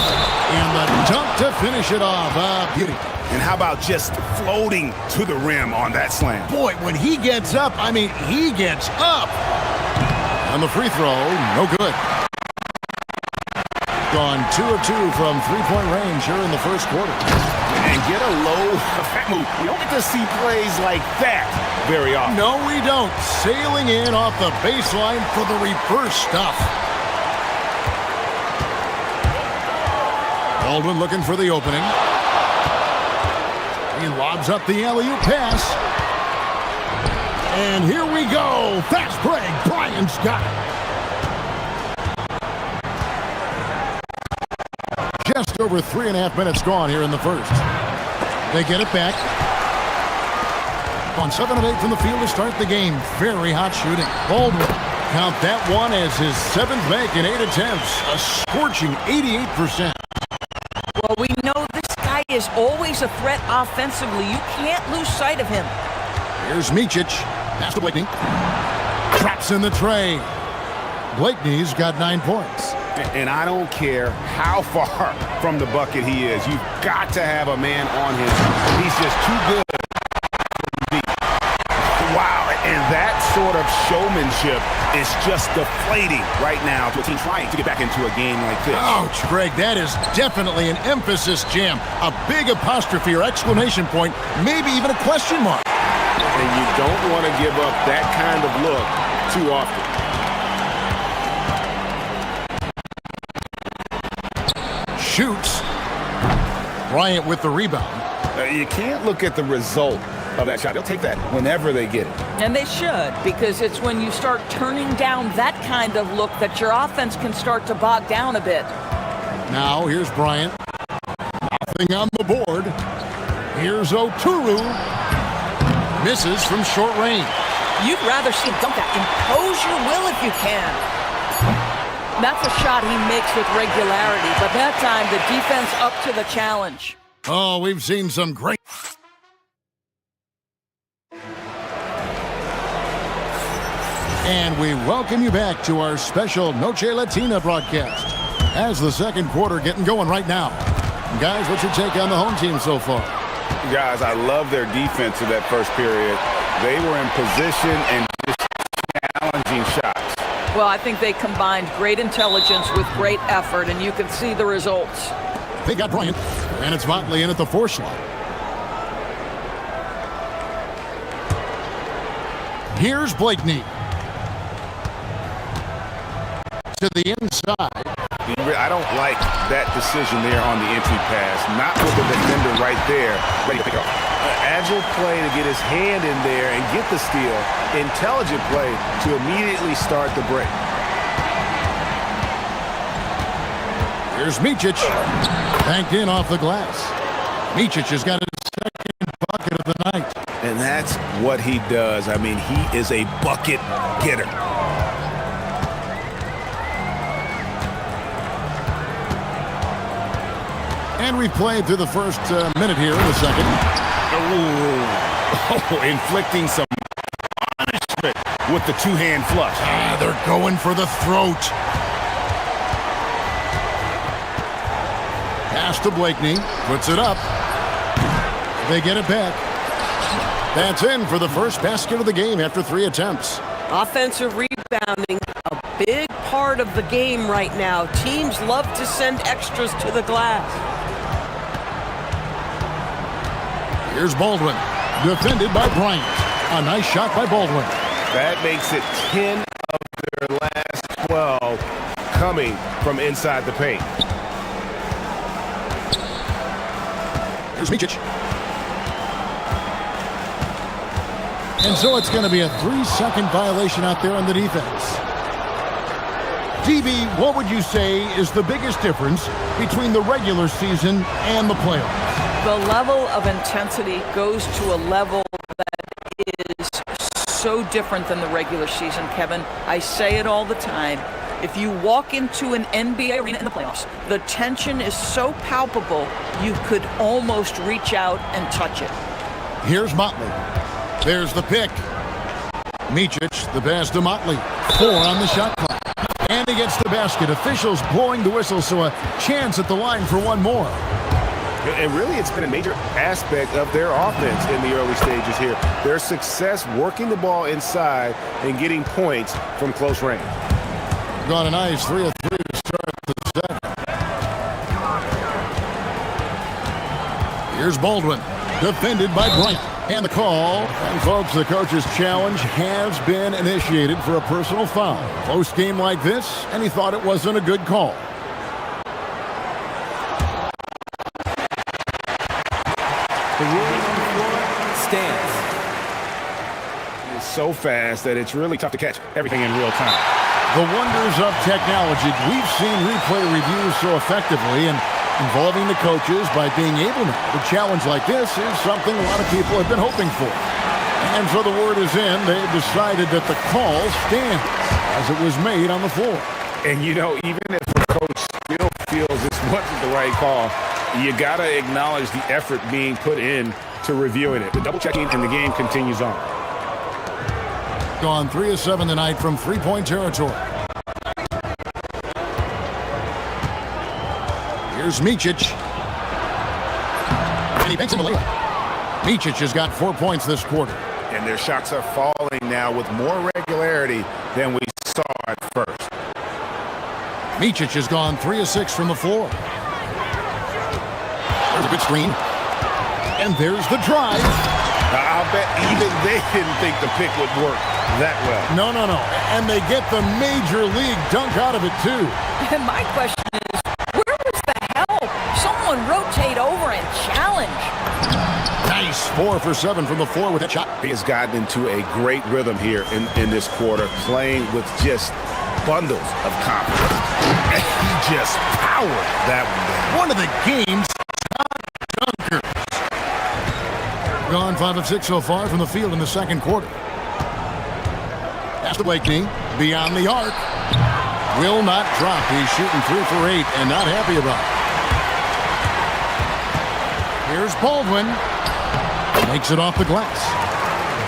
And the dunk to finish it off. Beauty. And how about just floating to the rim on that slam? Boy, when he gets up, I mean, he gets up. On the free throw, no good. Gone 2 of 2 from 3-point range here in the first quarter. And get a low move. We don't get to see plays like that very often. No, we don't. Sailing in off the baseline for the reverse stuff. Baldwin looking for the opening. He lobs up the alley-oop pass. And here we go. Fast break. Bryant's got it. Just over 3.5 minutes gone here in the first. They get it back. On 7 of 8 from the field to start the game. Very hot shooting. Baldwin. Count that one as his 7th make in 8 attempts. A scorching 88%. Well, we know this guy is always a threat offensively. You can't lose sight of him. Here's Micic. Pass to Blakeney. Traps in the tray. Blakeney's got 9 points. And I don't care how far from the bucket he is. You've got to have a man on him. He's just too good. Wow, and that sort of showmanship relationship is just deflating right now to a team trying to get back into a game like this. Ouch, Greg, that is definitely an emphasis jam. A big apostrophe or exclamation point, maybe even a question mark. And you don't want to give up that kind of look too often. Shoots. Bryant with the rebound. You can't look at the result of that shot. They'll take that whenever they get it. And they should, because it's when you start turning down that kind of look that your offense can start to bog down a bit. Now here's Bryant. Nothing on the board. Here's Oturu. Misses from short range. You'd rather see him dunk that. Impose your will if you can. That's a shot he makes with regularity, but that time the defense up to the challenge. Oh, we've seen some great... And we welcome you back to our special Noche Latina broadcast. As the second quarter getting going right now. Guys, what's your take on the home team so far? Guys, I love their defense in that first period. They were in position and just challenging shots. Well, I think they combined great intelligence with great effort, and you can see the results. They got Bryant, and it's Motley in at the 4 slot. Here's Blakeney. To the inside. I don't like that decision there on the entry pass. Not with the defender right there. Ready to pick up. Agile play to get his hand in there and get the steal. Intelligent play to immediately start the break. Here's Micic. Banked in off the glass. Micic has got his second bucket of the night. And that's what he does. I mean, he is a bucket getter. And we've played through the first minute here in the second. Oh, inflicting some punishment with the two-hand flush. They're going for the throat. Pass to Blakeney. Puts it up. They get it back. That's in for the first basket of the game after 3 attempts. Offensive rebounding, a big part of the game right now. Teams love to send extras to the glass. Here's Baldwin, defended by Bryant. A nice shot by Baldwin. That makes it 10 of their last 12 coming from inside the paint. Here's Micic. And so it's going to be a 3-second violation out there on the defense. DB, what would you say is the biggest difference between the regular season and the playoffs? The level of intensity goes to a level that is so different than the regular season, Kevin. I say it all the time. If you walk into an NBA arena in the playoffs, the tension is so palpable, you could almost reach out and touch it. Here's Motley. There's the pick. Micic, the pass to Motley. 4 on the shot clock. And he gets the basket. Officials blowing the whistle, so a chance at the line for one more. And really, it's been a major aspect of their offense in the early stages here. Their success working the ball inside and getting points from close range. Got a nice 3 of 3 to start the second. Here's Baldwin, defended by Bryant. And the call. And folks, the coach's challenge has been initiated for a personal foul. Close game like this, and he thought it wasn't a good call. The ruling on the floor stands. It's so fast that it's really tough to catch everything in real time. The wonders of technology. We've seen replay reviews so effectively, and involving the coaches by being able to challenge like this is something a lot of people have been hoping for. And so the word is in. They've decided that the call stands as it was made on the floor. And you know, even if the coach still feels this wasn't the right call, you got to acknowledge the effort being put in to reviewing it. The double checking and the game continues on. Gone 3 of 7 tonight from 3-point territory. Here's Micic. And he makes him a layup. Micic has got 4 points this quarter. And their shots are falling now with more regularity than we saw at first. Micic has gone 3 of 6 from the floor. There's a good screen. And there's the drive. I'll bet even they didn't think the pick would work that well. No. And they get the major league dunk out of it, too. And my question is, where was the help? Someone rotate over and challenge. Nice 4 for 7 from the floor with that shot. He has gotten into a great rhythm here in this quarter, playing with just bundles of confidence. And he just powered that one down. One of the game's top dunkers. Gone 5 of 6 so far from the field in the second quarter. Pass to Blakeney, beyond the arc. Will not drop. He's shooting 3 for 8 and not happy about it. Here's Baldwin. Makes it off the glass.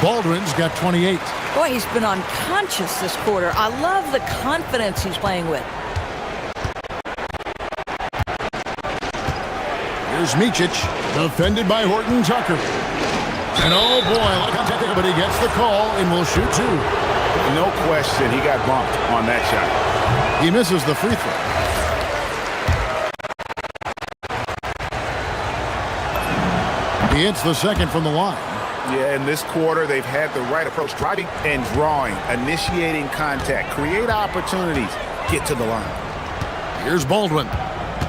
Baldwin's got 28. Boy, he's been unconscious this quarter. I love the confidence he's playing with. Here's Micic, defended by Horton Tucker. And oh boy, but he gets the call and will shoot 2. No question, he got bumped on that shot. He misses the free throw. He hits the second from the line. Yeah, in this quarter, they've had the right approach, driving and drawing, initiating contact, create opportunities, get to the line. Here's Baldwin.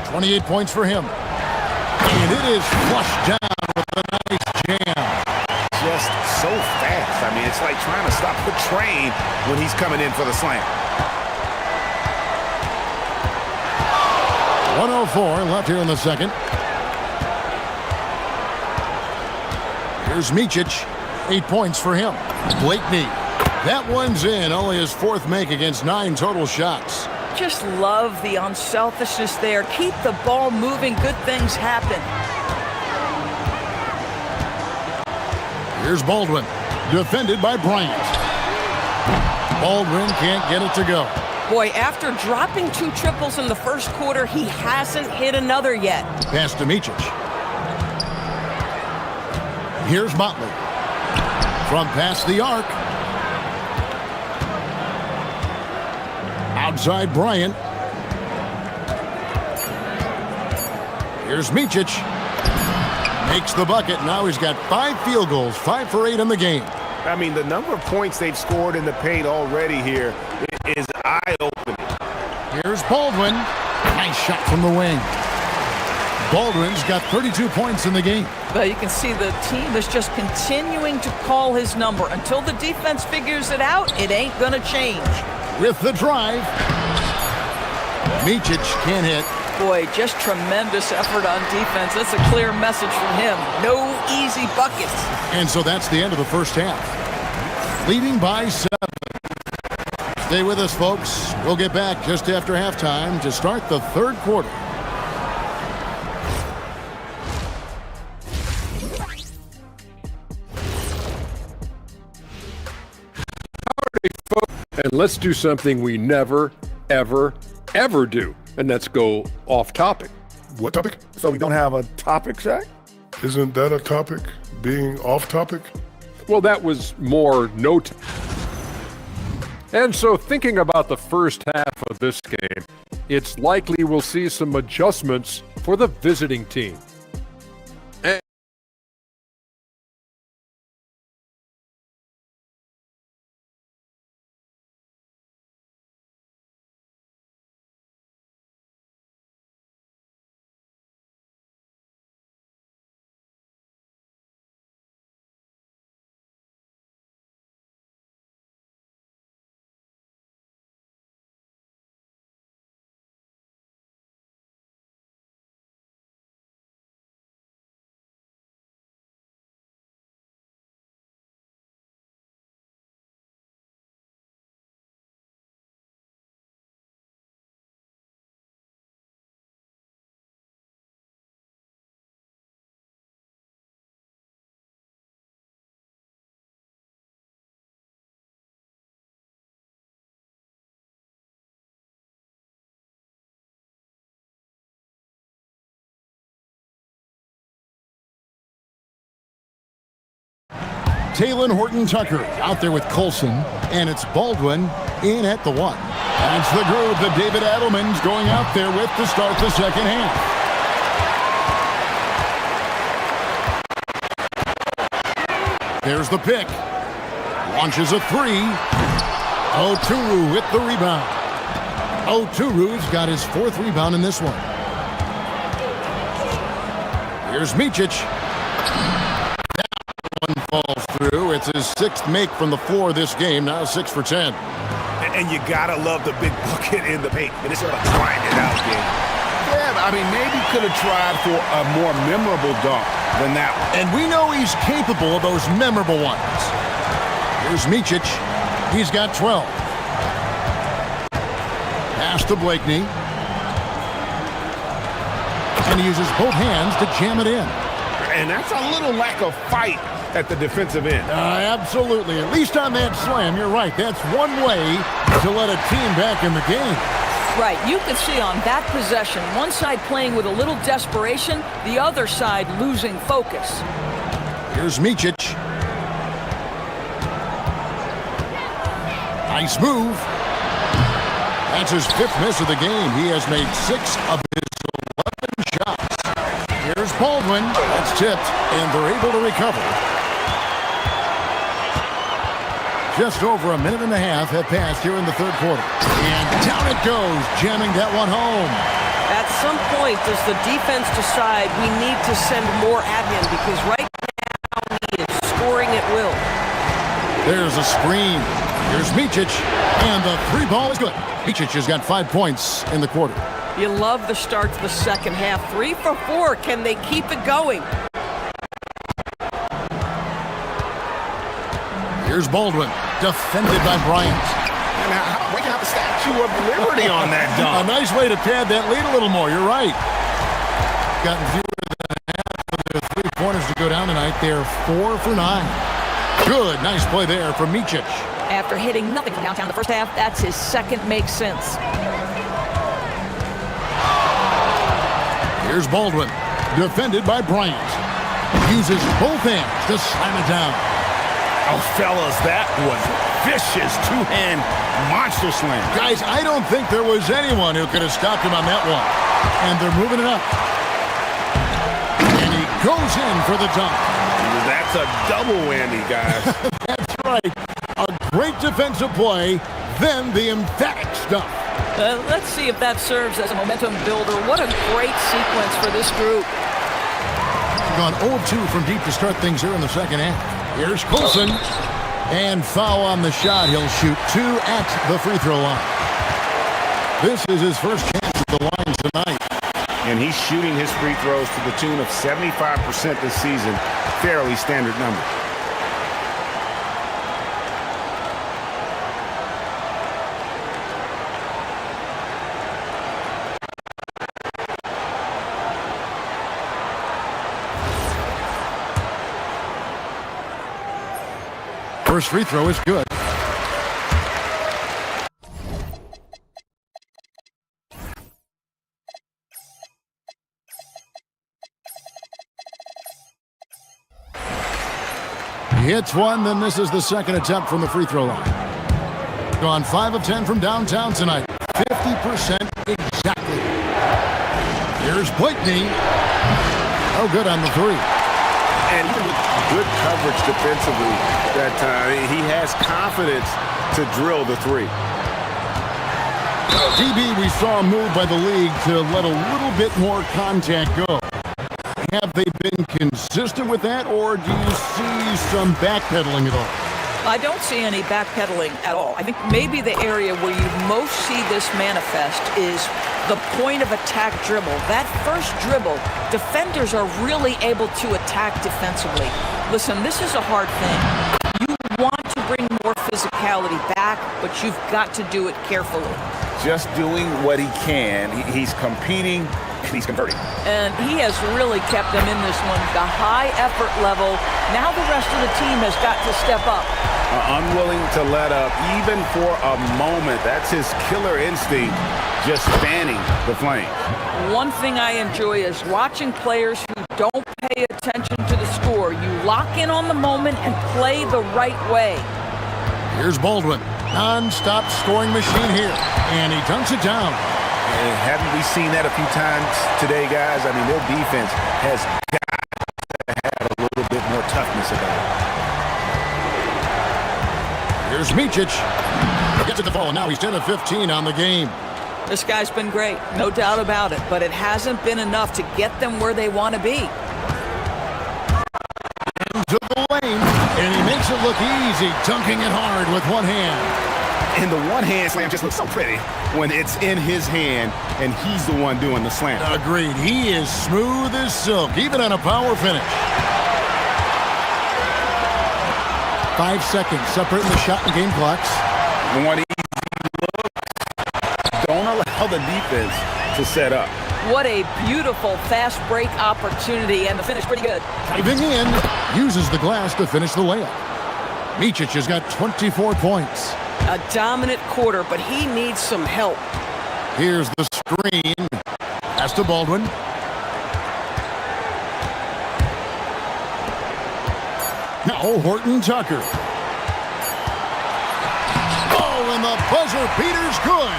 28 points for him. And it is flushed down with a nice jam. Just so fast. I mean, it's like trying to stop the train when he's coming in for the slam. 1:04 left here in the second. Here's Micic. 8 points for him. Blakeney. That one's in. Only his 4th make against 9 total shots. Just love the unselfishness there. Keep the ball moving. Good things happen. Here's Baldwin. Defended by Bryant. Baldwin can't get it to go. Boy, after dropping 2 triples in the first quarter, he hasn't hit another yet. Pass to Micic. Here's Motley. From past the arc. Outside Bryant. Here's Micic. Makes the bucket. Now he's got 5 field goals, 5 for 8 in the game. I mean, the number of points they've scored in the paint already here is eye-opening. Here's Baldwin. Nice shot from the wing. Baldwin's got 32 points in the game. Well, you can see the team is just continuing to call his number. Until the defense figures it out, it ain't going to change. With the drive. Micic can't hit. Boy, just tremendous effort on defense. That's a clear message from him. No easy buckets. And so that's the end of the first half. Leading by 7. Stay with us, folks. We'll get back just after halftime to start the third quarter. And let's do something we never, ever, ever do. And that's go off topic. What topic? So we don't have a topic, Shaq? Isn't that a topic? Being off topic? Well, that was more note. And so thinking about the first half of this game, it's likely we'll see some adjustments for the visiting team. Talon Horton-Tucker out there with Colson, and it's Baldwin in at the 1. That's the group that David Adelman's going out there with to start the second half. There's the pick. Launches a 3. Oturu with the rebound. Oturu's got his 4th rebound in this one. Here's Micic. That one falls through. It's his 6th make from the floor this game. Now 6 for 10. And you gotta love the big bucket in the paint. And it's sort of grinded out game. Yeah, I mean, maybe could have tried for a more memorable dunk than that one. And we know he's capable of those memorable ones. Here's Micic. He's got 12. Pass to Blakeney. And he uses both hands to jam it in. And that's a little lack of fight at the defensive end. Absolutely. At least on that slam, you're right. That's one way to let a team back in the game. Right, you can see on that possession, one side playing with a little desperation, the other side losing focus. Here's Micic. Nice move. That's his 5th miss of the game. He has made 6 of his 11 shots. Here's Baldwin. That's tipped, and they're able to recover. Just over a minute and a half have passed here in the 3rd quarter. And down it goes, jamming that one home. At some point, does the defense decide we need to send more at him? Because right now he is scoring at will. There's a screen. Here's Micic, and the 3 ball is good. Micic has got 5 points in the quarter. You love the start to the second half. 3 for 4. Can they keep it going? Here's Baldwin, defended by Bryant. We got the Statue of Liberty on that dunk. A nice way to pad that lead a little more. You're right. Gotten fewer than half of their 3-pointers to go down tonight. They're 4 for 9. Good, nice play there from Micic. After hitting nothing from downtown the first half, that's his 2nd make since. Here's Baldwin, defended by Bryant. Uses both hands to slam it down. Oh, fellas, that was vicious 2-hand monster slam. Guys, I don't think there was anyone who could have stopped him on that one. And they're moving it up. And he goes in for the dunk. That's a double whammy, guys. That's right. A great defensive play, then the emphatic stuff. Let's see if that serves as a momentum builder. What a great sequence for this group. Gone 0-2 from deep to start things here in the second half. Here's Colson. And foul on the shot. He'll shoot 2 at the free throw line. This is his first chance at the line tonight. And he's shooting his free throws to the tune of 75% this season. Fairly standard number. First free throw is good. He hits one, then this is the 2nd attempt from the free throw line. Gone 5 of 10 from downtown tonight. 50% exactly. Here's Blakeney. Oh, good on the 3. And even with good coverage defensively that time, he has confidence to drill the 3. DB, we saw a move by the league to let a little bit more contact go. Have they been consistent with that, or do you see some backpedaling at all? I don't see any backpedaling at all. I think maybe the area where you most see this manifest is the point of attack dribble. That first dribble, defenders are really able to attack defensively. Listen, this is a hard thing. You want to bring more physicality back, but you've got to do it carefully. Just doing what he can. He's competing, and he's converting. And he has really kept them in this one. The high effort level. Now the rest of the team has got to step up. Unwilling to let up, even for a moment. That's his killer instinct, just fanning the flame. One thing I enjoy is watching players who don't pay attention to the score. You lock in on the moment and play the right way. Here's Baldwin. Non-stop scoring machine here. And he dunks it down. And haven't we seen that a few times today, guys? I mean, their defense has got to have a little bit more toughness about it. Here's Micic. Gets at the ball, and now he's 10 of 15 on the game. This guy's been great, no doubt about it, but it hasn't been enough to get them where they want to be. Into the lane, and he makes it look easy, dunking it hard with one hand. And the one-hand slam just looks so pretty when it's in his hand and he's the one doing the slam. Agreed. He is smooth as silk, even on a power finish. 5 seconds separating the shot and game clocks. One easy look. Don't allow the defense to set up. What a beautiful fast break opportunity, and the finish pretty good. Diving in, uses the glass to finish the layup. Micic has got 24 points. A dominant quarter, but he needs some help. Here's the screen. Pass to Baldwin. Now Horton Tucker. Oh, and the buzzer beater's good.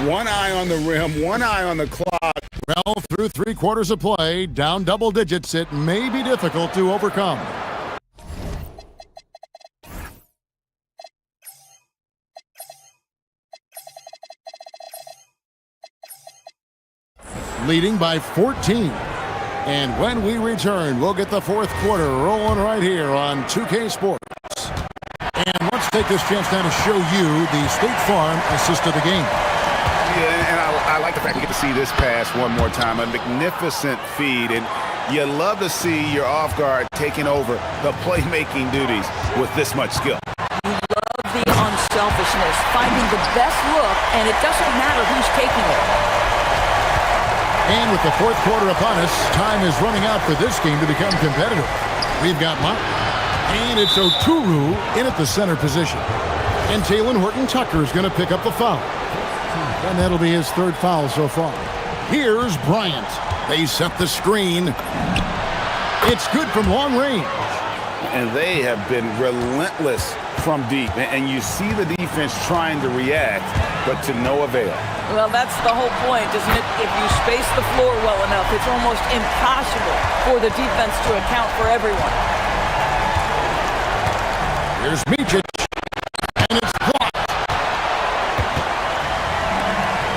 One eye on the rim, one eye on the clock. Well, through 3 quarters of play, down double digits, it may be difficult to overcome. Leading by 14. And when we return, we'll get the 4th quarter rolling right here on 2K Sports. And let's take this chance now to show you the State Farm assist of the game. Yeah, and I like the fact we get to see this pass one more time. A magnificent feed, and you love to see your off guard taking over the playmaking duties with this much skill. You love the unselfishness, finding the best look, and it doesn't matter who's taking it. And with the 4th quarter upon us, time is running out for this game to become competitive. We've got Mott, and it's Oturu in at the center position. And Taylor Horton Tucker is going to pick up the foul. And that'll be his 3rd foul so far. Here's Bryant. They set the screen. It's good from long range. And they have been relentless from deep. And you see the defense trying to react, but to no avail. Well, that's the whole point, isn't it? If you space the floor well enough, it's almost impossible for the defense to account for everyone. Here's Micic, and it's blocked.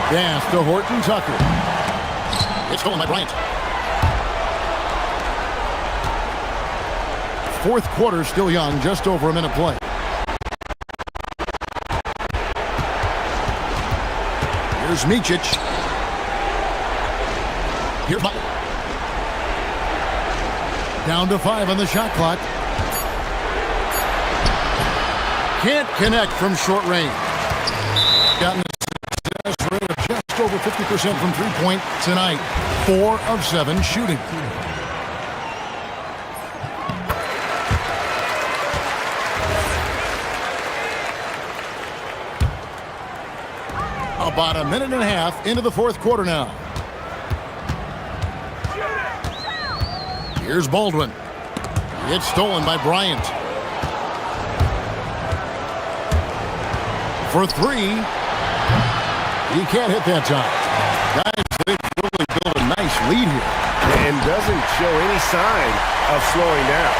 Pass to Horton Tucker. It's stolen by Bryant. 4th quarter still young, just over a minute play. Here's Micic. Here's Mott. Down to 5 on the shot clock. Can't connect from short range. Gotten a success rate of just over 50% from three-point tonight. 4 of 7 shooting. About a minute and a half into the 4th quarter now. Here's Baldwin. It's stolen by Bryant. For 3. He can't hit that time. Guys, they've really built a nice lead here. And doesn't show any sign of slowing down.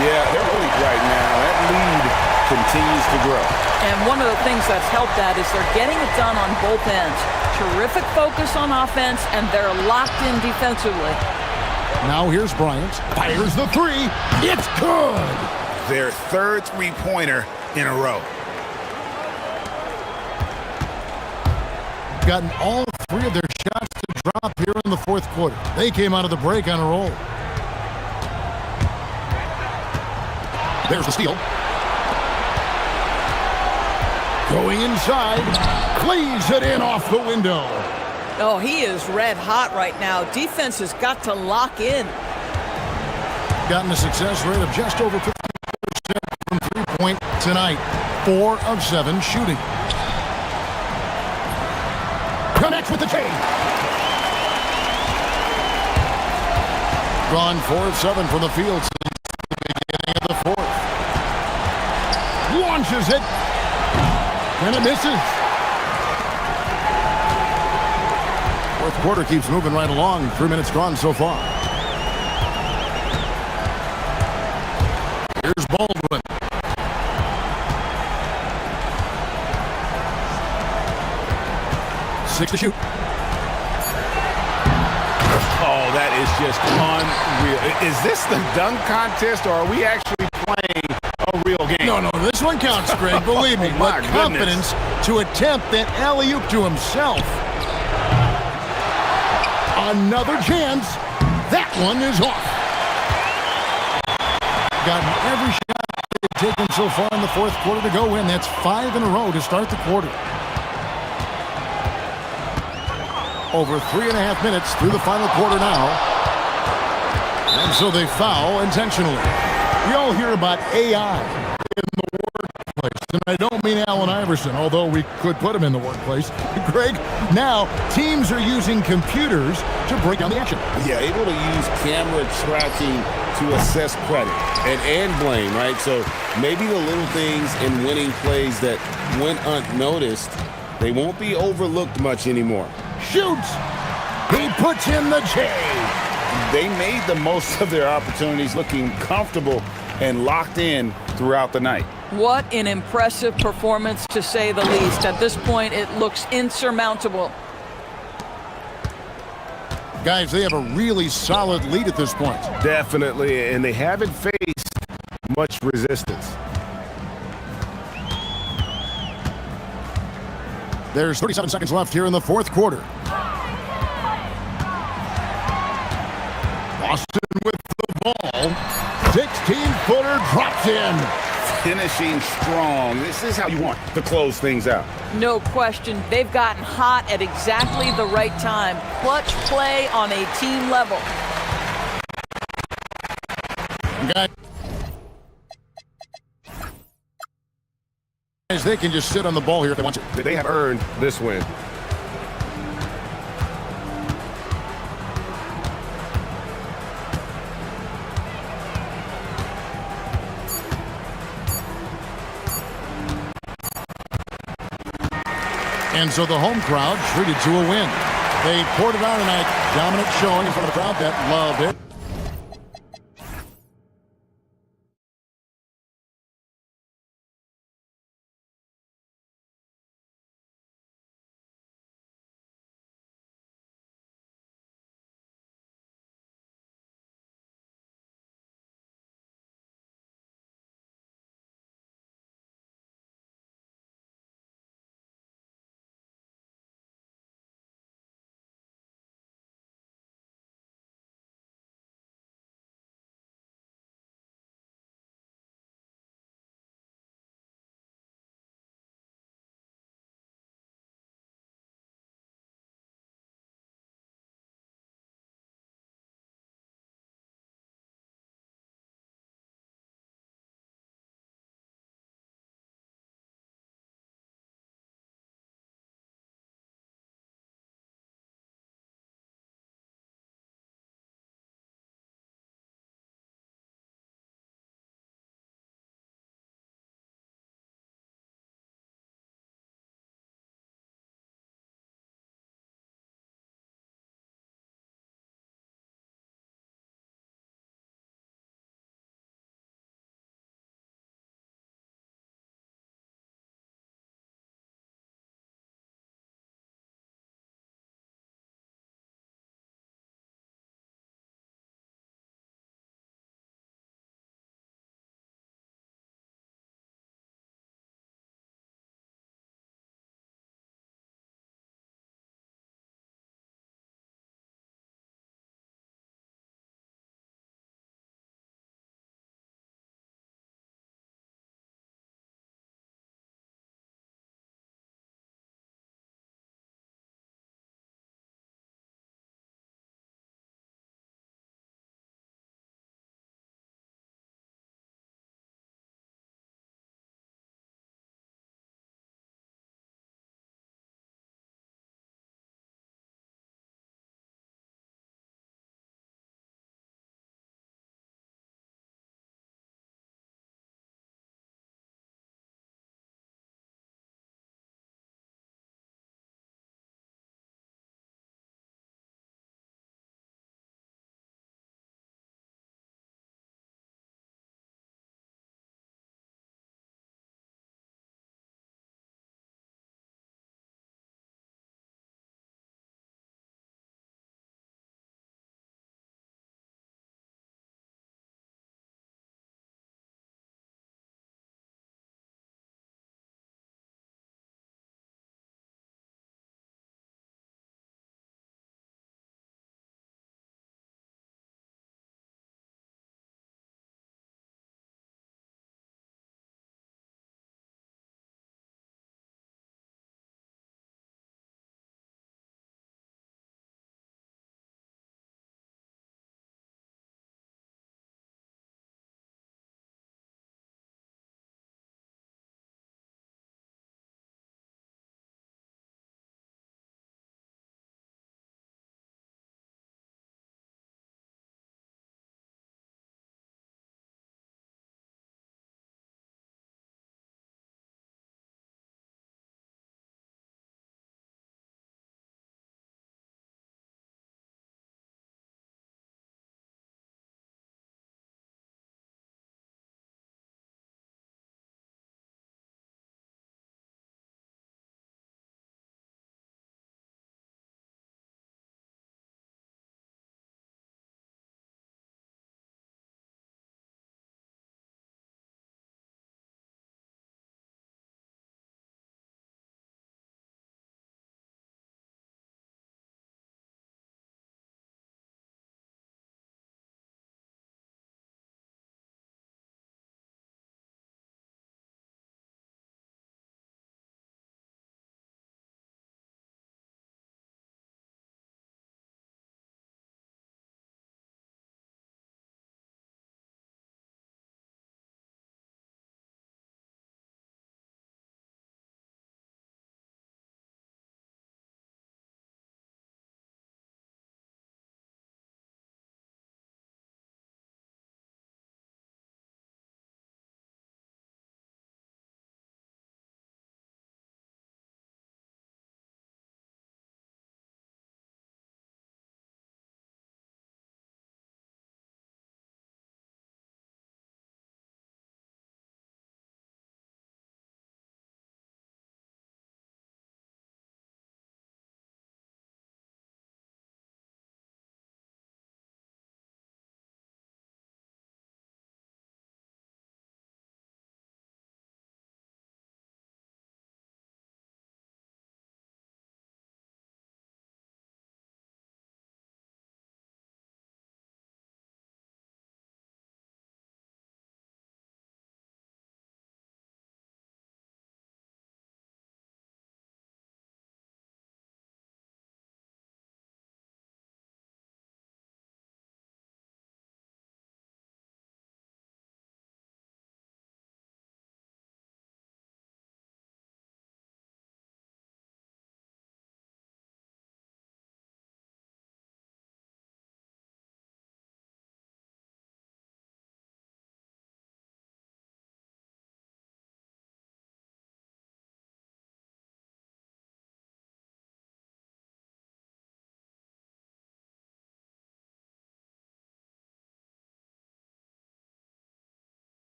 Yeah, they're really right now. That lead continues to grow. And one of the things that's helped that is they're getting it done on both ends. Terrific focus on offense, and they're locked in defensively. Now here's Bryant. Fires the 3. It's good! Their 3rd three-pointer in a row. Gotten all 3 of their shots to drop here in the 4th quarter. They came out of the break on a roll. There's the steal. Going inside, plays it in off the window. Oh, he is red hot right now. Defense has got to lock in. Gotten a success rate of just over 50% from three-point tonight. 4 of 7 shooting. Connects with the chain. Gone 4 of 7 from the field since the launches it. And it misses. Fourth quarter keeps moving right along. 3 minutes gone so far. Here's Baldwin. 6 to shoot. Oh, that is just unreal. Is this the dunk contest, or are we actually playing a real game? No, this one counts, Greg. Believe me. But confidence to attempt that alley-oop to himself. Another chance. That one is off. Gotten every shot they've taken so far in the fourth quarter to go in. That's 5 in a row to start the quarter. Over 3.5 minutes through the final quarter now. And so they foul intentionally. We all hear about AI in the workplace, and I don't mean Allen Iverson, although we could put him in the workplace. Greg, now teams are using computers to break down the action. Yeah, able to use camera tracking to assess credit and blame, right? So maybe the little things in winning plays that went unnoticed, they won't be overlooked much anymore. Shoots. He puts in the J. They made the most of their opportunities, looking comfortable and locked in throughout the night. What an impressive performance, to say the least. At this point, it looks insurmountable. Guys, they have a really solid lead at this point. Definitely, and they haven't faced much resistance. There's 37 seconds left here in the fourth quarter. Boston with the ball. 16-footer drops in. Finishing strong. This is how you want to close things out. No question. They've gotten hot at exactly the right time. Clutch play on a team level. Guys, they can just sit on the ball here if they want to. They have earned this win. And so the home crowd treated to a win. They poured it on tonight. Dominant showing in front of the crowd that loved it.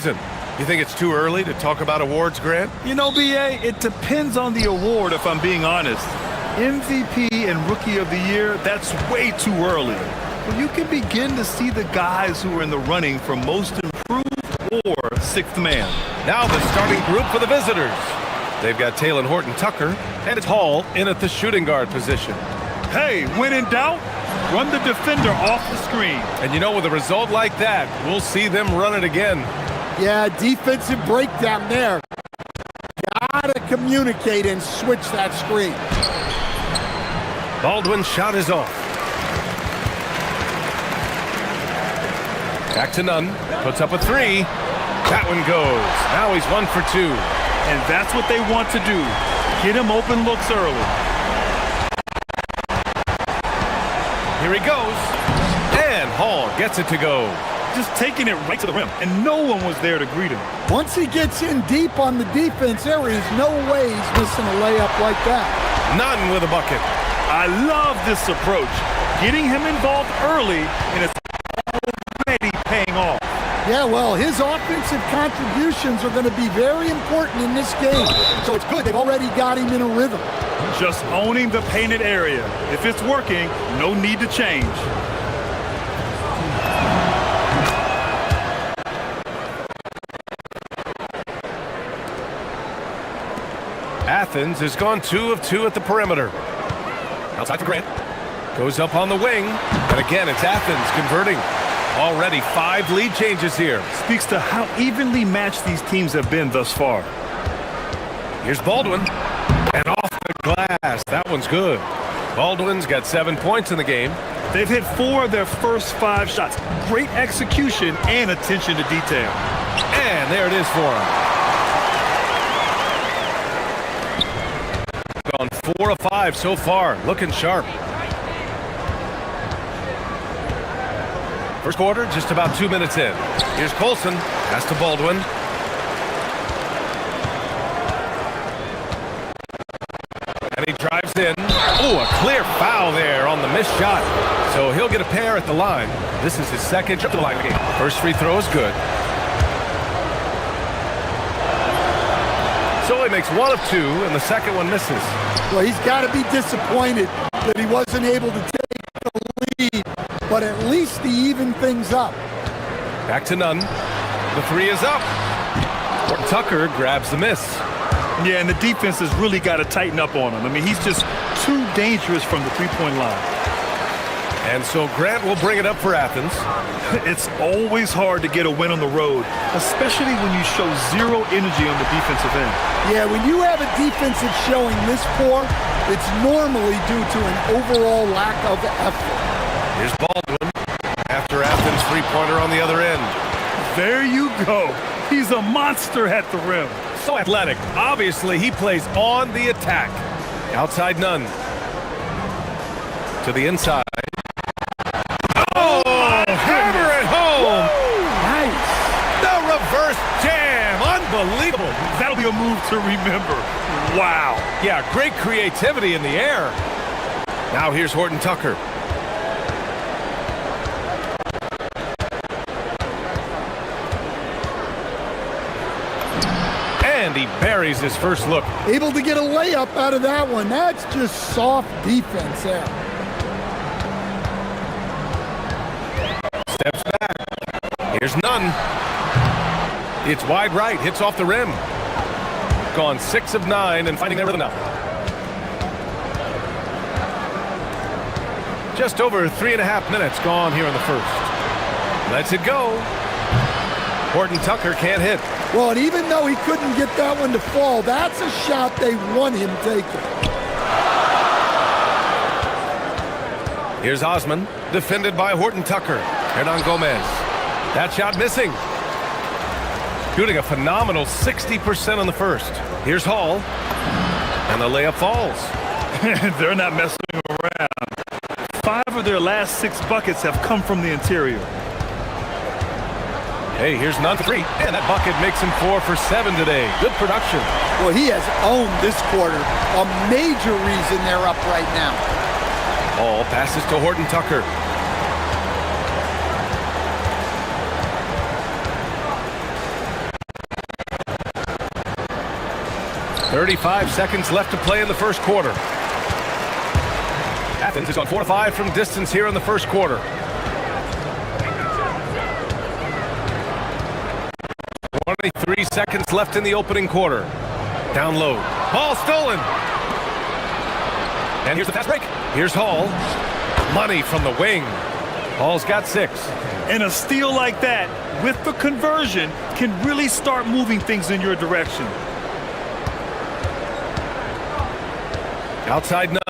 You think it's too early to talk about awards, Grant? You know, BA, it depends on the award, if I'm being honest. MVP and Rookie of the Year, that's way too early. But you can begin to see the guys who are in the running for Most Improved or Sixth Man. Now the starting group for the visitors. They've got Taylor Horton-Tucker, and it's Hall in at the shooting guard position. Hey, when in doubt, run the defender off the screen. And you know, with a result like that, we'll see them run it again. Yeah, defensive breakdown there. Gotta communicate and switch that screen. Baldwin's shot is off. Back to Nunn. Puts up a three. That one goes. Now he's 1 for 2. And that's what they want to do. Get him open looks early. Here he goes. And Hall gets it to go. Just taking it right to the rim. And no one was there to greet him. Once he gets in deep on the defense, there is no way he's missing a layup like that. Nunn with a bucket. I love this approach. Getting him involved early, and it's already paying off. Yeah, well, his offensive contributions are going to be very important in this game. So it's good they've already got him in a rhythm. Just owning the painted area. If it's working, no need to change. Athens has gone 2 of 2 at the perimeter. Outside for Grant. Goes up on the wing. And again, it's Athens converting. Already 5 lead changes here. Speaks to how evenly matched these teams have been thus far. Here's Baldwin. And off the glass. That one's good. Baldwin's got 7 points in the game. They've hit 4 of their first 5 shots. Great execution and attention to detail. And there it is for him. Gone 4 of 5 so far. Looking sharp. First quarter, just about 2 minutes in. Here's Colson. Pass to Baldwin. And he drives in. Oh, a clear foul there on the missed shot. So he'll get a pair at the line. This is his second trip to the line game. First free throw is good. So he makes 1 of 2, and the second one misses. Well, he's got to be disappointed that he wasn't able to take the lead, but at least he evened things up. Back to Nunn. The 3 is up. Tucker grabs the miss. Yeah, and the defense has really got to tighten up on him. I mean, he's just too dangerous from the three-point line. And so Grant will bring it up for Athens. It's always hard to get a win on the road, especially when you show zero energy on the defensive end. Yeah, when you have a defense that's showing this poor, it's normally due to an overall lack of effort. Here's Baldwin after Athens' three-pointer on the other end. There you go. He's a monster at the rim. So athletic. Obviously, he plays on the attack. Outside Nunn. To the inside. Oh, hammer it home. Nice. The reverse jam. Unbelievable. That'll be a move to remember. Wow. Yeah, great creativity in the air. Now here's Horton-Tucker. And he buries his first look. Able to get a layup out of that one. That's just soft defense there. Steps back. Here's Nunn. It's wide right. Hits off the rim. Gone 6 of 9 and finding their rhythm now. Just over 3.5 minutes gone here in the first. Lets it go. Horton-Tucker can't hit. Well, and even though he couldn't get that one to fall, that's a shot they want him taking. Here's Osman, defended by Horton-Tucker. Hernan Gomez. That shot missing. Shooting a phenomenal 60% on the first. Here's Hall. And the layup falls. They're not messing around. 5 of their last 6 buckets have come from the interior. Hey, here's Nunn for 3. And that bucket makes him 4 for 7 today. Good production. Well, he has owned this quarter. A major reason they're up right now. Hall passes to Horton-Tucker. 35 seconds left to play in the first quarter. Athens is on 4-5 from distance here in the first quarter. 23 seconds left in the opening quarter. Down low. Ball stolen. And here's the fast break. Here's Hall. Money from the wing. Hall's got 6. And a steal like that, with the conversion, can really start moving things in your direction. Outside none.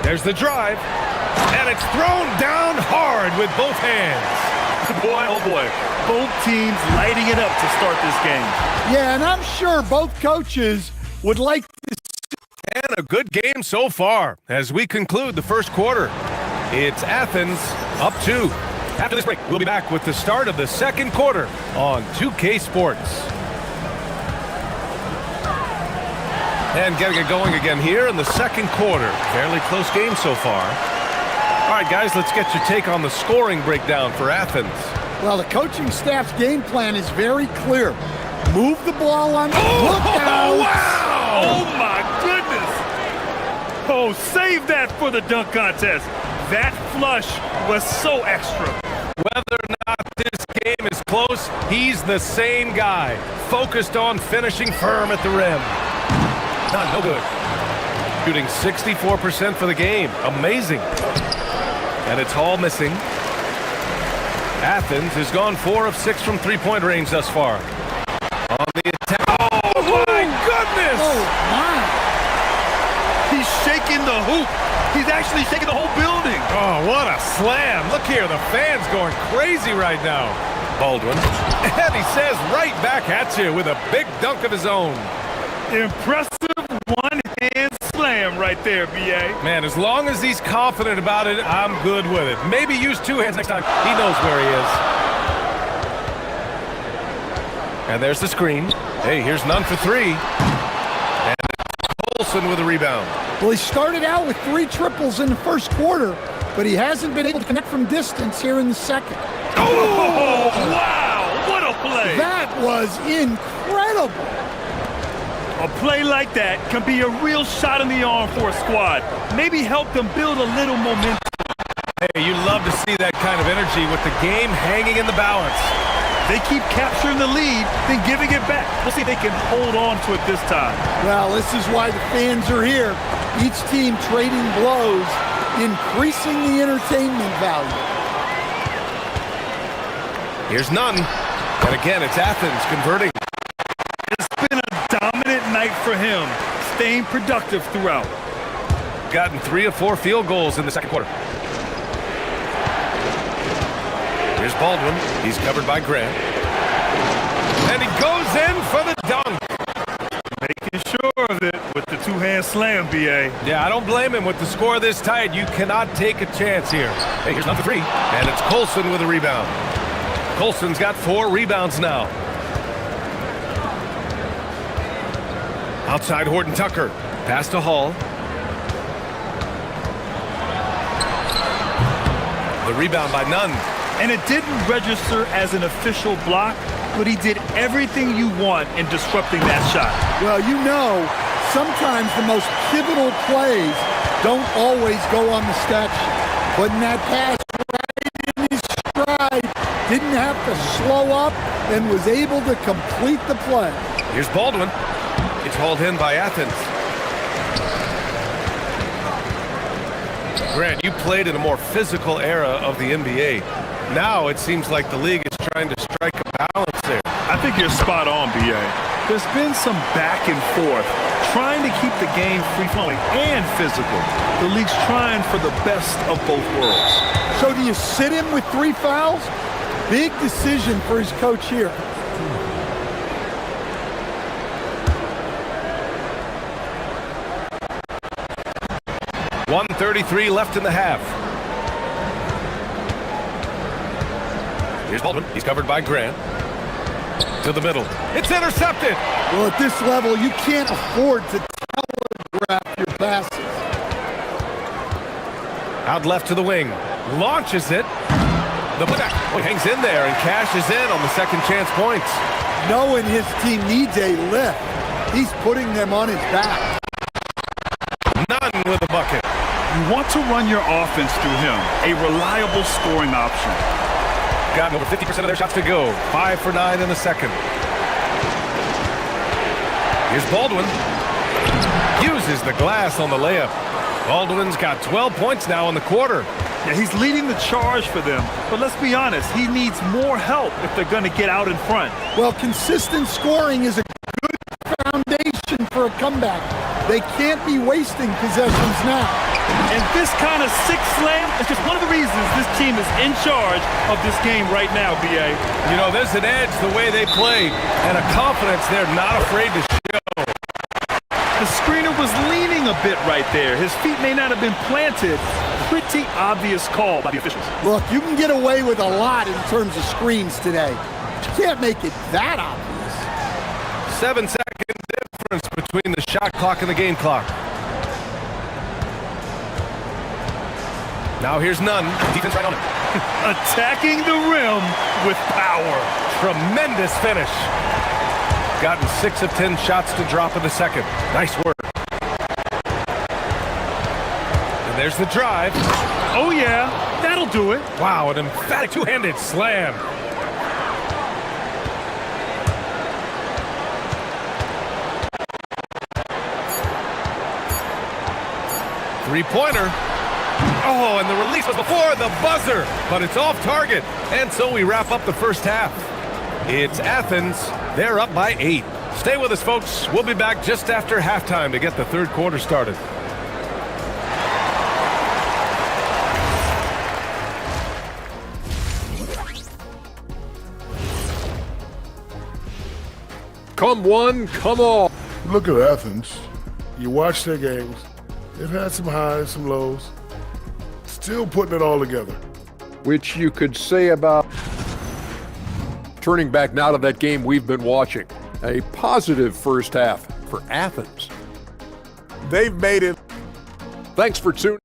There's the drive. And it's thrown down hard with both hands. Boy, oh boy. Both teams lighting it up to start this game. Yeah, and I'm sure both coaches would like to. And a good game so far as we conclude the first quarter. It's Athens up 2. After this break, we'll be back with the start of the second quarter on 2K Sports. And getting it going again here in the second quarter. Fairly close game so far. All right, guys, let's get your take on the scoring breakdown for Athens. Well, the coaching staff's game plan is very clear. Move the ball on. Look out! Wow! Oh, my goodness! Oh, save that for the dunk contest. That flush was so extra. Whether or not this game is close, he's the same guy. Focused on finishing firm at the rim. No good. Shooting 64% for the game. Amazing. And it's Hall missing. Athens has gone 4 of 6 from three-point range thus far. On the attack. Oh, my goodness! Oh, my. He's shaking the hoop. He's actually shaking the whole building. Oh, what a slam. Look here, the fans going crazy right now. Baldwin. And he says right back at you with a big dunk of his own. Impressive one-hand slam right there, B.A. Man, as long as he's confident about it, I'm good with it. Maybe use 2 hands next time. He knows where he is. And there's the screen. Hey, here's none for 3. And Colson with a rebound. Well, he started out with 3 triples in the first quarter, but he hasn't been able to connect from distance here in the second. Oh, wow! What a play! That was incredible. A play like that can be a real shot in the arm for a squad. Maybe help them build a little momentum. Hey, you love to see that kind of energy with the game hanging in the balance. They keep capturing the lead, then giving it back. We'll see if they can hold on to it this time. Well, this is why the fans are here. Each team trading blows, increasing the entertainment value. Here's none. And again, it's Athens converting. It's been a dominant night for him, staying productive throughout. Gotten 3 of 4 field goals in the second quarter. Here's Baldwin. He's covered by Grant. And he goes in for the dunk. Making sure of it with the 2-hand slam, B.A. Yeah, I don't blame him. With the score this tight, you cannot take a chance here. Hey, here's number 3. And it's Colson with a rebound. Colson's got 4 rebounds now. Outside Horton Tucker. Pass to Hall. The rebound by Nunn. And it didn't register as an official block, but he did everything you want in disrupting that shot. Well, you know, sometimes the most pivotal plays don't always go on the stat sheet. But in that pass right in his stride, didn't have to slow up and was able to complete the play. Here's Baldwin. It's hauled in by Athens. Grant, you played in a more physical era of the NBA. Now it seems like the league is trying to strike a balance there. I think you're spot on, B.A. There's been some back and forth, trying to keep the game free-flowing and physical. The league's trying for the best of both worlds. So do you sit him with 3 fouls? Big decision for his coach here. .133 left in the half. Here's Baldwin. He's covered by Grant. To the middle. It's intercepted. Well, at this level, you can't afford to telegraph your passes. Out left to the wing. Launches it. The putback. Oh, he hangs in there and cashes in on the second chance points. Knowing his team needs a lift, He's putting them on his back. None with a bucket. You want to run your offense through him, a reliable scoring option. Gotten over 50% of their shots to go. 5 for 9 in the second. Here's Baldwin. Uses the glass on the layup. Baldwin's got 12 points now in the quarter. Yeah, he's leading the charge for them. But let's be honest, he needs more help if they're going to get out in front. Well, consistent scoring is a good foundation for a comeback. They can't be wasting possessions now. And this kind of sick slam is just one of the reasons this team is in charge of this game right now, B.A. You know, there's an edge the way they play and a confidence they're not afraid to show. The screener was leaning a bit right there. His feet may not have been planted. Pretty obvious call by the officials. Look, you can get away with a lot in terms of screens today. But you can't make it that obvious. 7-second difference between the shot clock and the game clock. Now here's Nunn. Defense right on it. Attacking the rim with power. Tremendous finish. Gotten 6 of 10 shots to drop in the second. Nice work. And there's the drive. Oh yeah, that'll do it. Wow, an emphatic two-handed slam. Three-pointer. Oh, and the release was before the buzzer, but it's off target. And so we wrap up the first half. It's Athens. They're up by 8. Stay with us, folks. We'll be back just after halftime to get the third quarter started. Come one, come all. Look at Athens. You watch their games. They've had some highs, some lows. Still putting it all together. Which you could say about turning back now to that game we've been watching. A positive first half for Athens. They've made it. Thanks for tuning.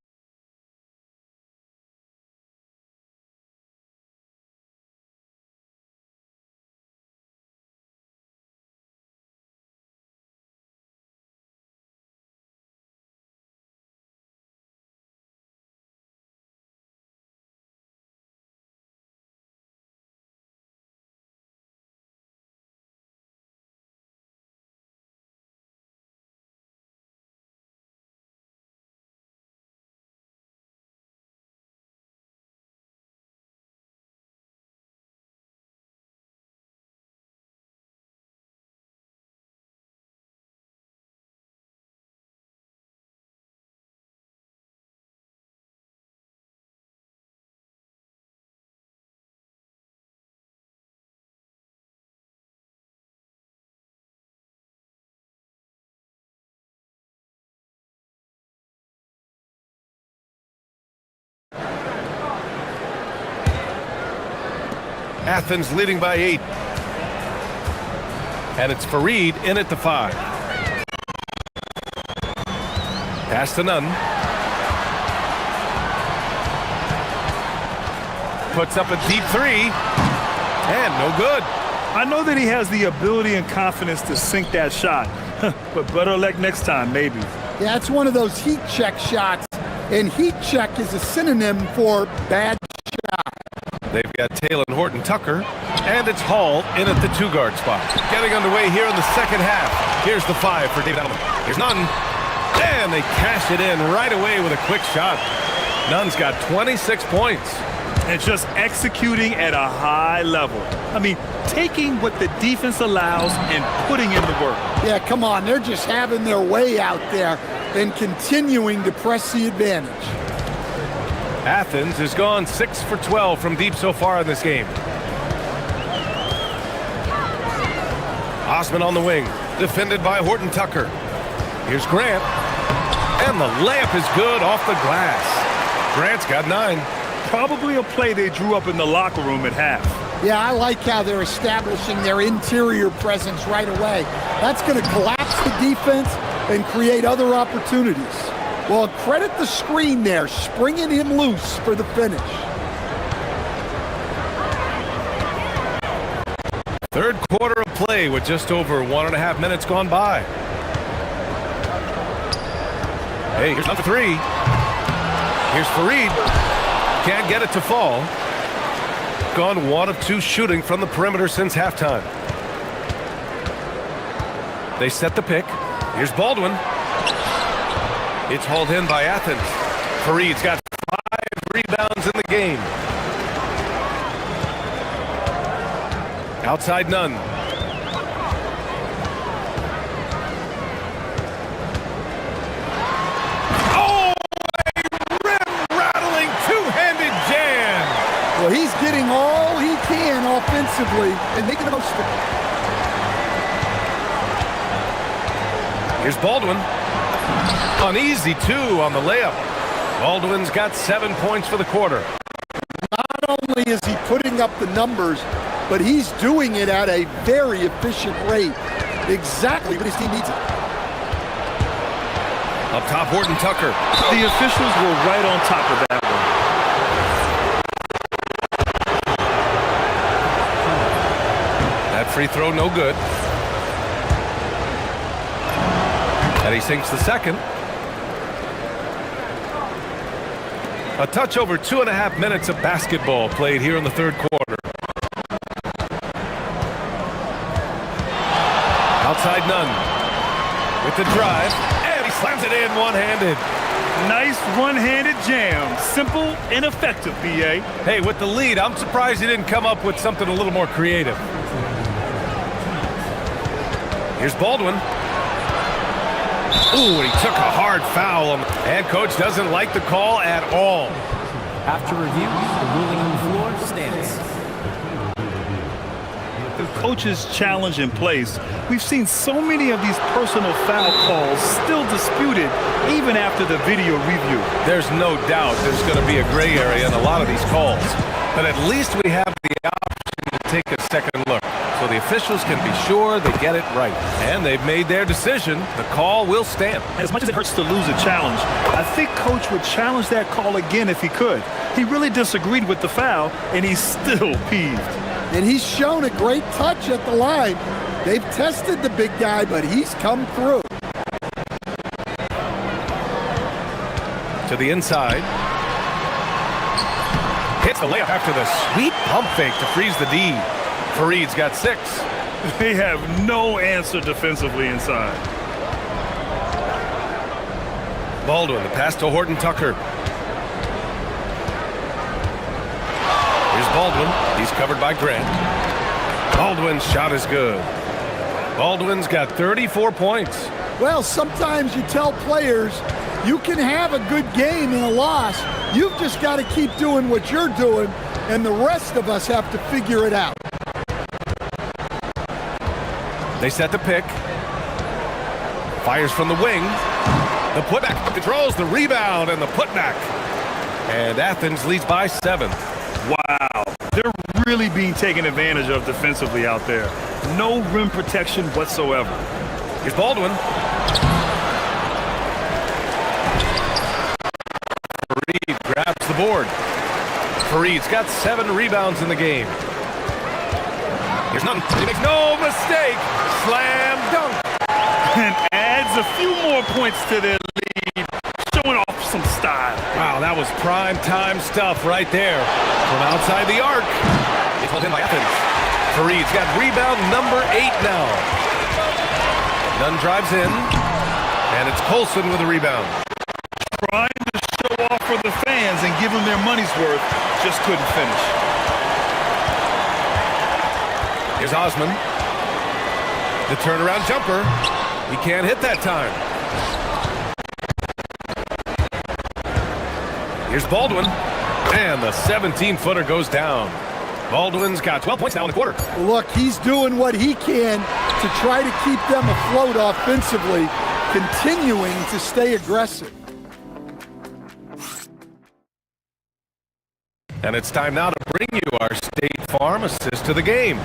Athens leading by 8. And it's Fareed in at the 5. Pass to Nunn. Puts up a deep 3. And no good. I know that he has the ability and confidence to sink that shot. But better luck next time, maybe. Yeah, it's one of those heat check shots. And heat check is a synonym for bad shot. They've got Taylor Horton Tucker, and it's Hall in at the 2-guard spot. Getting underway here in the second half. Here's the 5 for David Edelman. Here's Nunn, and they cash it in right away with a quick shot. Nunn's got 26 points. And just executing at a high level. I mean, taking what the defense allows and putting in the work. Yeah, come on, they're just having their way out there and continuing to press the advantage. Athens has gone 6 for 12 from deep so far in this game. Osman on the wing, defended by Horton Tucker. Here's Grant, and the layup is good off the glass. Grant's got 9. Probably a play they drew up in the locker room at half. Yeah, I like how they're establishing their interior presence right away. That's going to collapse the defense and create other opportunities. Well, credit the screen there, springing him loose for the finish. Third quarter of play with just over 1.5 minutes gone by. Hey, here's number 3. Here's Fareed. Can't get it to fall. Gone 1 of 2 shooting from the perimeter since halftime. They set the pick. Here's Baldwin. It's hauled in by Athens. Fareed's got 5 rebounds in the game. Outside none. Oh, a rim-rattling two-handed jam. Well, he's getting all he can offensively and making the most of it. Here's Baldwin. An easy 2 on the layup. Baldwin's got 7 points for the quarter. Not only is he putting up the numbers, but he's doing it at a very efficient rate. Exactly what his team needs it. Up top, Horton Tucker. The officials were right on top of that one. That free throw, no good. And he sinks the second. A touch over 2.5 minutes of basketball played here in the third quarter. Outside none. With the drive, and he slams it in one-handed. Nice one-handed jam. Simple and effective, BA. Hey, with the lead, I'm surprised he didn't come up with something a little more creative. Here's Baldwin. Ooh, and he took a hard foul. And coach doesn't like the call at all. After review, the ruling on the floor stands. The coach's challenge in place. We've seen so many of these personal foul calls still disputed even after the video review. There's no doubt there's going to be a gray area in a lot of these calls. But at least we have the option to take a second look, so the officials can be sure they get it right. And they've made their decision. The call will stand. As much as it hurts to lose a challenge, I think coach would challenge that call again if he could. He really disagreed with the foul, and he's still peeved. And he's shown a great touch at the line. They've tested the big guy, but he's come through. To the inside. Hits the layup after the sweet pump fake to freeze the D. Fareed's got 6. They have no answer defensively inside. Baldwin, the pass to Horton Tucker. Here's Baldwin. He's covered by Grant. Baldwin's shot is good. Baldwin's got 34 points. Well, sometimes you tell players you can have a good game in a loss. You've just got to keep doing what you're doing, and the rest of us have to figure it out. They set the pick. Fires from the wing. The putback controls the rebound and the putback. And Athens leads by 7. Wow. They're really being taken advantage of defensively out there. No rim protection whatsoever. Here's Baldwin. Fareed grabs the board. Fareed's got 7 rebounds in the game. Here's none. He makes no mistake. Slam dunk. And adds a few more points to their lead, showing off some style. Wow, that was prime time stuff right there. From outside the arc. It's held in by Athens. Fareed's got rebound number 8 now. Nunn drives in, and it's Colson with a rebound. Trying to show off for the fans and give them their money's worth, just couldn't finish. Here's Osman. The turnaround jumper. He can't hit that time. Here's Baldwin. And the 17-footer goes down. Baldwin's got 12 points now in the quarter. Look, he's doing what he can to try to keep them afloat offensively, continuing to stay aggressive. And it's time now to bring you our State Farm assist to the game.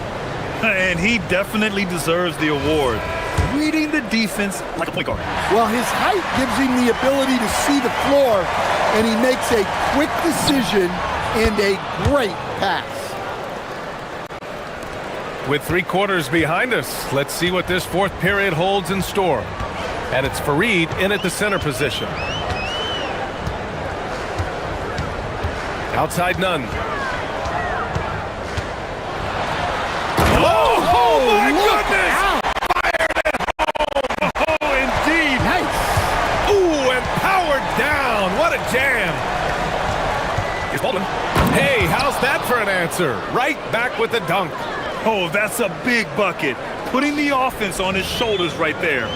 And he definitely deserves the award. Reading the defense like a point guard. Well, his height gives him the ability to see the floor, and he makes a quick decision and a great pass. With 3 quarters behind us, let's see what this fourth period holds in store. And it's Fareed in at the center position. Outside none. Oh my goodness! Fired it home! Oh, indeed! Nice! Ooh, and powered down! What a jam! Here's Baldwin. Hey, how's that for an answer? Right back with the dunk. Oh, that's a big bucket. Putting the offense on his shoulders right there.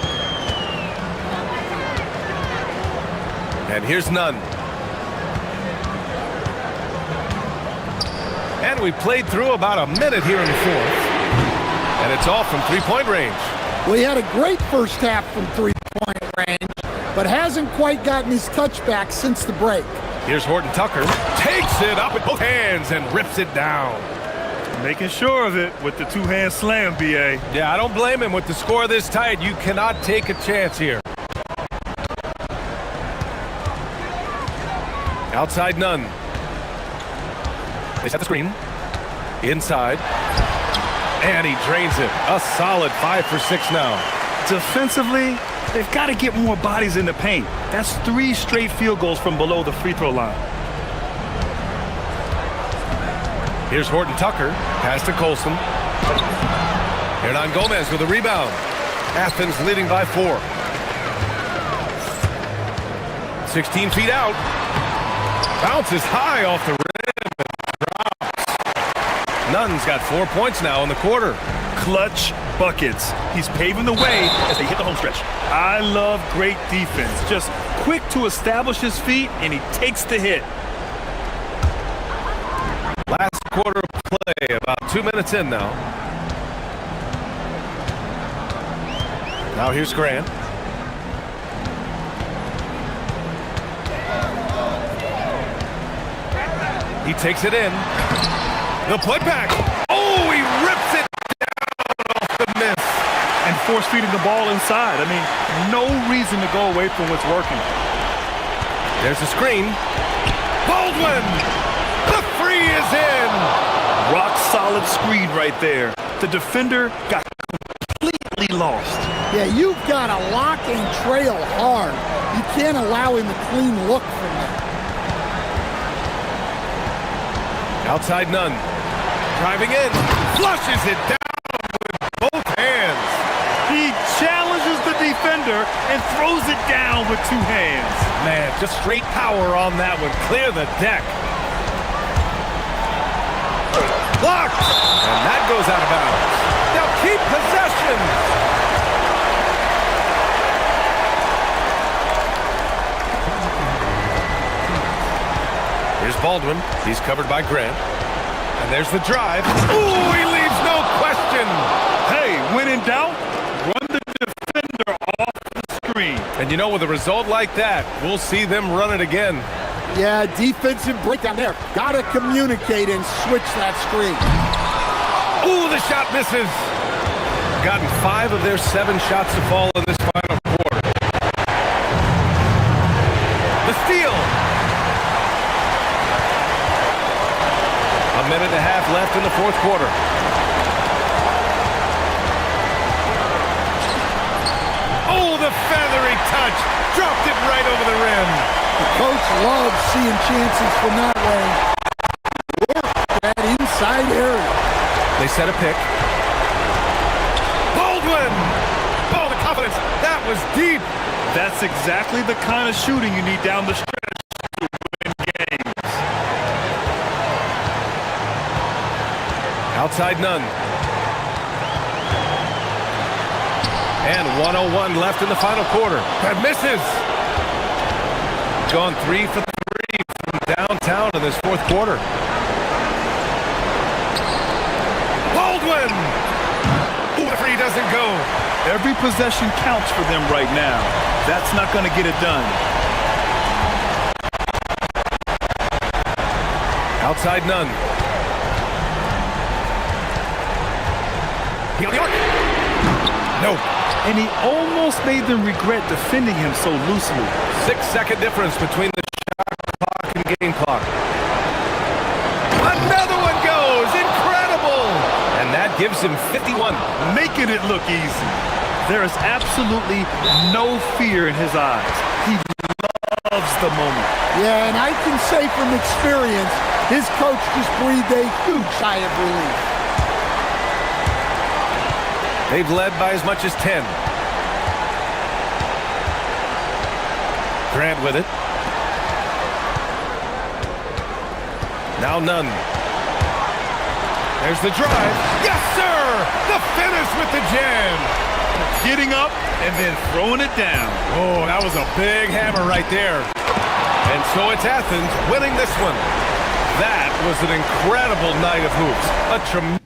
And here's none. And we played through about a minute here in the fourth. And it's off from three-point range. Well, he had a great first half from three-point range, but hasn't quite gotten his touchback since the break. Here's Horton Tucker. Takes it up with both hands and rips it down. Making sure of it with the two-hand slam, B.A. Yeah, I don't blame him. With the score this tight, you cannot take a chance here. Outside none. They set the screen. Inside. And he drains it. A solid 5 for 6 now. Defensively, they've got to get more bodies in the paint. That's 3 straight field goals from below the free throw line. Here's Horton Tucker. Pass to Colson. Hernan Gomez with a rebound. Athens leading by 4. 16 feet out. Bounces high off the rim and drops. Nunn's got 4 points now in the quarter. Clutch buckets. He's paving the way as they hit the home stretch. I love great defense. Just quick to establish his feet, and he takes the hit. Last quarter of play, about 2 minutes in now. Now here's Grant. He takes it in. The putback. Oh, he rips it down off the miss. And force-feeding the ball inside. I mean, no reason to go away from what's working. There's a screen. Baldwin! The free is in! Rock-solid screen right there. The defender got completely lost. Yeah, you've got to lock and trail hard. You can't allow him a clean look from there. Outside none. Driving in. Flushes it down with both hands. He challenges the defender and throws it down with 2 hands. Man, just straight power on that one. Clear the deck. Blocked! And that goes out of bounds. Now keep possession. Here's Baldwin. He's covered by Grant. And there's the drive. Ooh, he leaves no question. Hey, when in doubt, run the defender off the screen. And you know, with a result like that, we'll see them run it again. Yeah, defensive breakdown there. Got to communicate and switch that screen. Ooh, the shot misses. Gotten 5 of their 7 shots to fall in this final quarter. The steal. A minute and a half left in the fourth quarter. Oh, the feathery touch. Dropped it right over the rim. The coach loves seeing chances from that way. Work that inside area. They set a pick. Baldwin! Oh, the confidence. That was deep. That's exactly the kind of shooting you need down the stretch to win games. Outside none. And 1:01 left in the final quarter. That misses. Gone 3 for 3 from downtown in this fourth quarter. Baldwin! Ooh, the free doesn't go. Every possession counts for them right now. That's not going to get it done. Outside none. He on the arc. No. And he almost made them regret defending him so loosely. 6-second difference between the shot clock and game clock. Another one goes! Incredible! And that gives him 51. Making it look easy. There is absolutely no fear in his eyes. He loves the moment. Yeah, and I can say from experience, his coach just breathed a huge sigh of relief. They've led by as much as 10. Grant with it. Now none. There's the drive. Yes, sir! The finish with the jam. Getting up and then throwing it down. Oh, that was a big hammer right there. And so it's Athens winning this one. That was an incredible night of hoops. A tremendous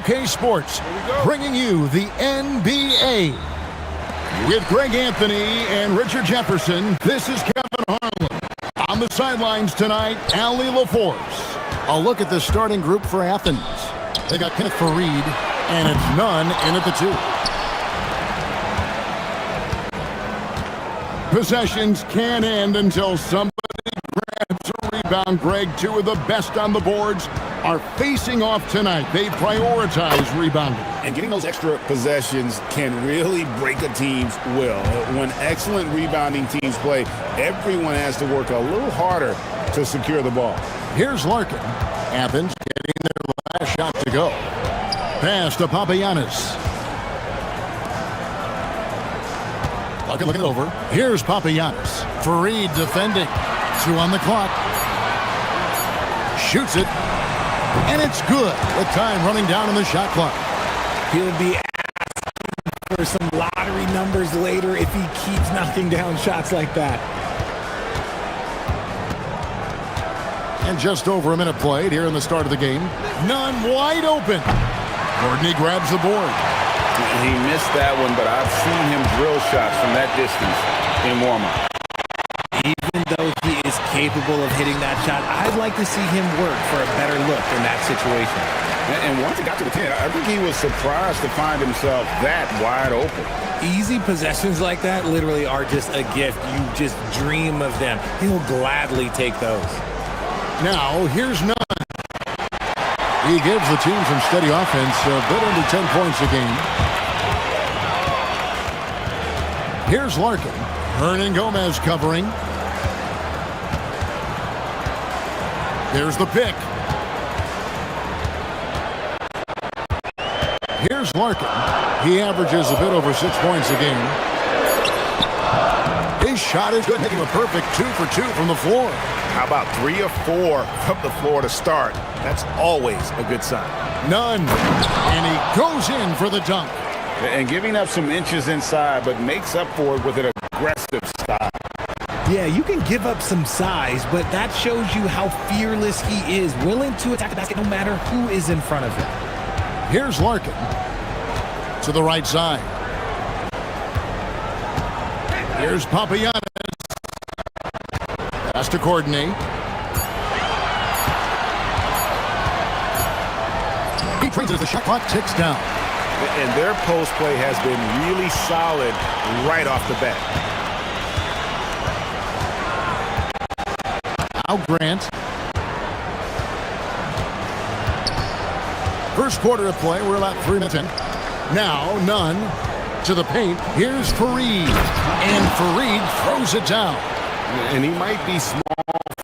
UK Sports, bringing you the NBA. With Greg Anthony and Richard Jefferson, this is Kevin Harlan. On the sidelines tonight, Ali LaForce. A look at the starting group for Athens. They got Kenneth Farid, and it's none in at the 2. Possessions can't end until somebody grabs a rebound. Greg, 2 of the best on the boards are facing off tonight. They prioritize rebounding. And getting those extra possessions can really break a team's will. When excellent rebounding teams play, everyone has to work a little harder to secure the ball. Here's Larkin. Athens getting their last shot to go. Pass to Papagiannis. Larkin looking it over. Here's Papagiannis. Farid defending. 2 on the clock. Shoots it. And it's good with time running down on the shot clock. He'll be asking for some lottery numbers later if he keeps knocking down shots like that. And just over a minute played here in the start of the game. None wide open. Courtney grabs the board. He missed that one, but I've seen him drill shots from that distance in warm-up. Even though he is capable of hitting that shot, I'd like to see him work for a better look in that situation. And once he got to the 10, I think he was surprised to find himself that wide open. Easy possessions like that literally are just a gift. You just dream of them. He'll gladly take those. Now, here's Nunn. He gives the team some steady offense, a bit under 10 points a game. Here's Larkin. Hernan Gomez covering. Here's the pick. Here's Larkin. He averages a bit over 6 points a game. His shot is good, making a perfect 2 for 2 from the floor. How about 3 or 4 from the floor to start? That's always a good sign. None. And he goes in for the dunk. And giving up some inches inside, but makes up for it with an aggressive style. Yeah, you can give up some size, but that shows you how fearless he is, willing to attack the basket no matter who is in front of him. Here's Larkin to the right side. Here's Papagiannis. Pass to Courtney. He trains as the shot clock ticks down. And their post play has been really solid right off the bat. Now Grant. First quarter of play, we're about 3 minutes in. Now Nunn to the paint. Here's Farid. And Farid throws it down. And he might be small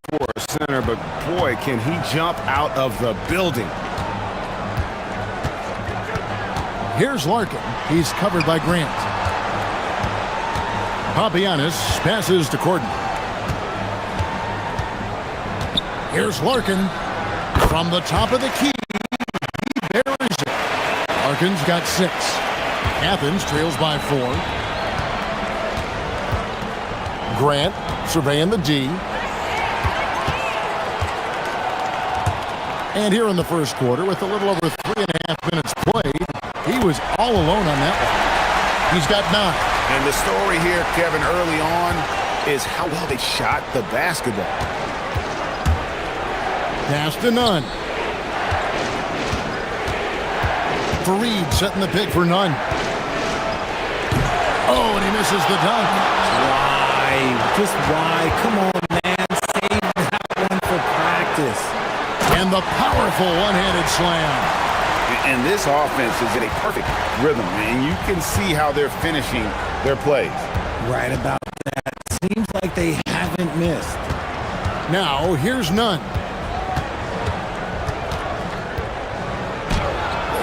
for a center, but boy, can he jump out of the building. Here's Larkin. He's covered by Grant. Papagiannis passes to Courtney. Here's Larkin. From the top of the key, he buries it. Larkin's got 6. Athens trails by 4. Grant surveying the D. And here in the first quarter, with a little over 3.5 minutes played, he was all alone on that one. He's got 9. And the story here, Kevin, early on is how well they shot the basketball. Pass to Nunn. Farid setting the pick for Nunn. Oh, and he misses the dunk. Why? Just why? Come on, man. Save that one for practice. And the powerful one-handed slam. And this offense is in a perfect rhythm, and you can see how they're finishing their plays. Right about that. Seems like they haven't missed. Now, here's Nunn.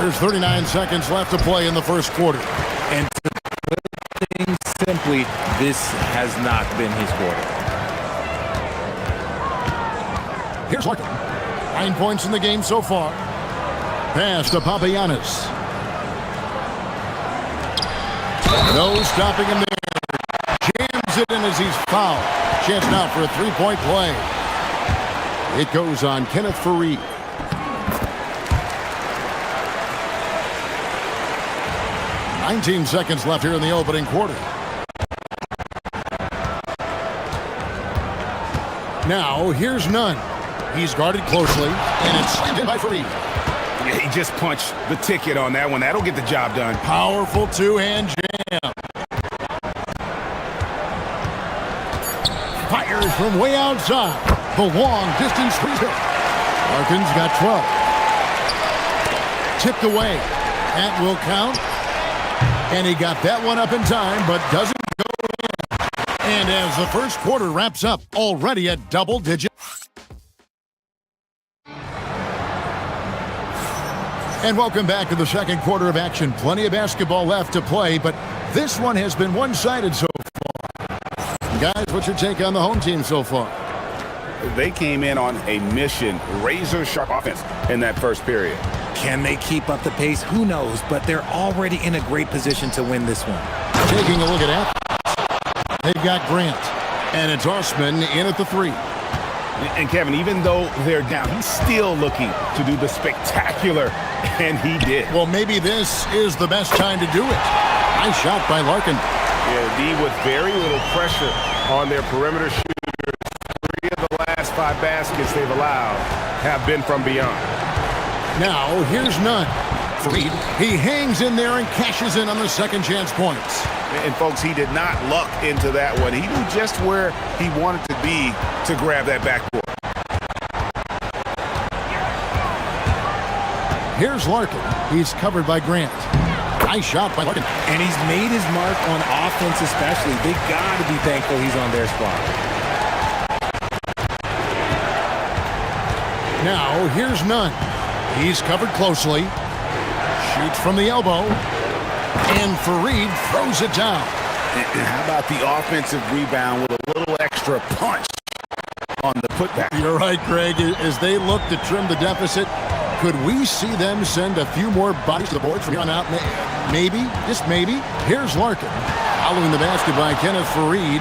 There's 39 seconds left to play in the first quarter. And to put things simply, this has not been his quarter. Here's Larkin. 9 points in the game so far. Pass to Papagiannis. No stopping him there. Jams it in as he's fouled. Chance now for a 3-point play. It goes on Kenneth Farid. 19 seconds left here in the opening quarter. Now, here's Nunn. He's guarded closely, and it's slammed in by Fareed. Yeah, he just punched the ticket on that one. That'll get the job done. Powerful two-hand jam. Fires from way outside. The long-distance free throw. Larkin's got 12. Tipped away. That will count. And he got that one up in time, but doesn't go in. And as the first quarter wraps up, already at double digits. And welcome back to the second quarter of action. Plenty of basketball left to play, but this one has been one-sided so far. Guys, what's your take on the home team so far? They came in on a mission, razor-sharp offense in that first period. Can they keep up the pace? Who knows, but they're already in a great position to win this one. Taking a look at that, they've got Grant, and it's Osman in at the three. And Kevin, even though they're down, he's still looking to do the spectacular, and he did. Well, maybe this is the best time to do it. Nice shot by Larkin. Yeah, D with very little pressure on their perimeter shooters. 3 of the last 5 baskets they've allowed have been from beyond. Now, here's Nunn. Fareed, he hangs in there and cashes in on the second chance points. And folks, he did not luck into that one. He knew just where he wanted to be to grab that backboard. Here's Larkin. He's covered by Grant. Nice shot by Larkin. And he's made his mark on offense especially. They got to be thankful he's on their spot. Now, here's Nunn. He's covered closely. Shoots from the elbow. And Fareed throws it down. How about the offensive rebound with a little extra punch on the putback? You're right, Greg. As they look to trim the deficit, could we see them send a few more bodies to the board from here on out? Maybe, just maybe. Here's Larkin. Following the basket by Kenneth Fareed.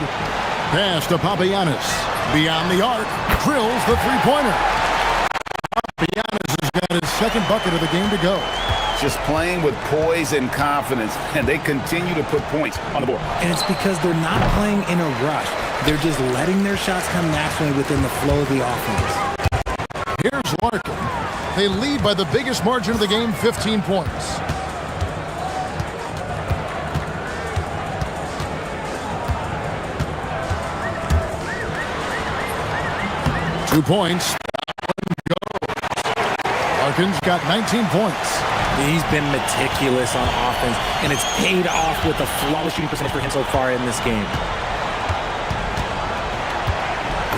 Pass to Papagiannis. Beyond the arc. Drills the three-pointer. Papagiannis has got his second bucket of the game to go. Just playing with poise and confidence, and they continue to put points on the board. And it's because they're not playing in a rush. They're just letting their shots come naturally within the flow of the offense. Here's Larkin. They lead by the biggest margin of the game, 15 points. Two points. Larkin's got 19 points. He's been meticulous on offense, and it's paid off with a flawless shooting percentage for him so far in this game.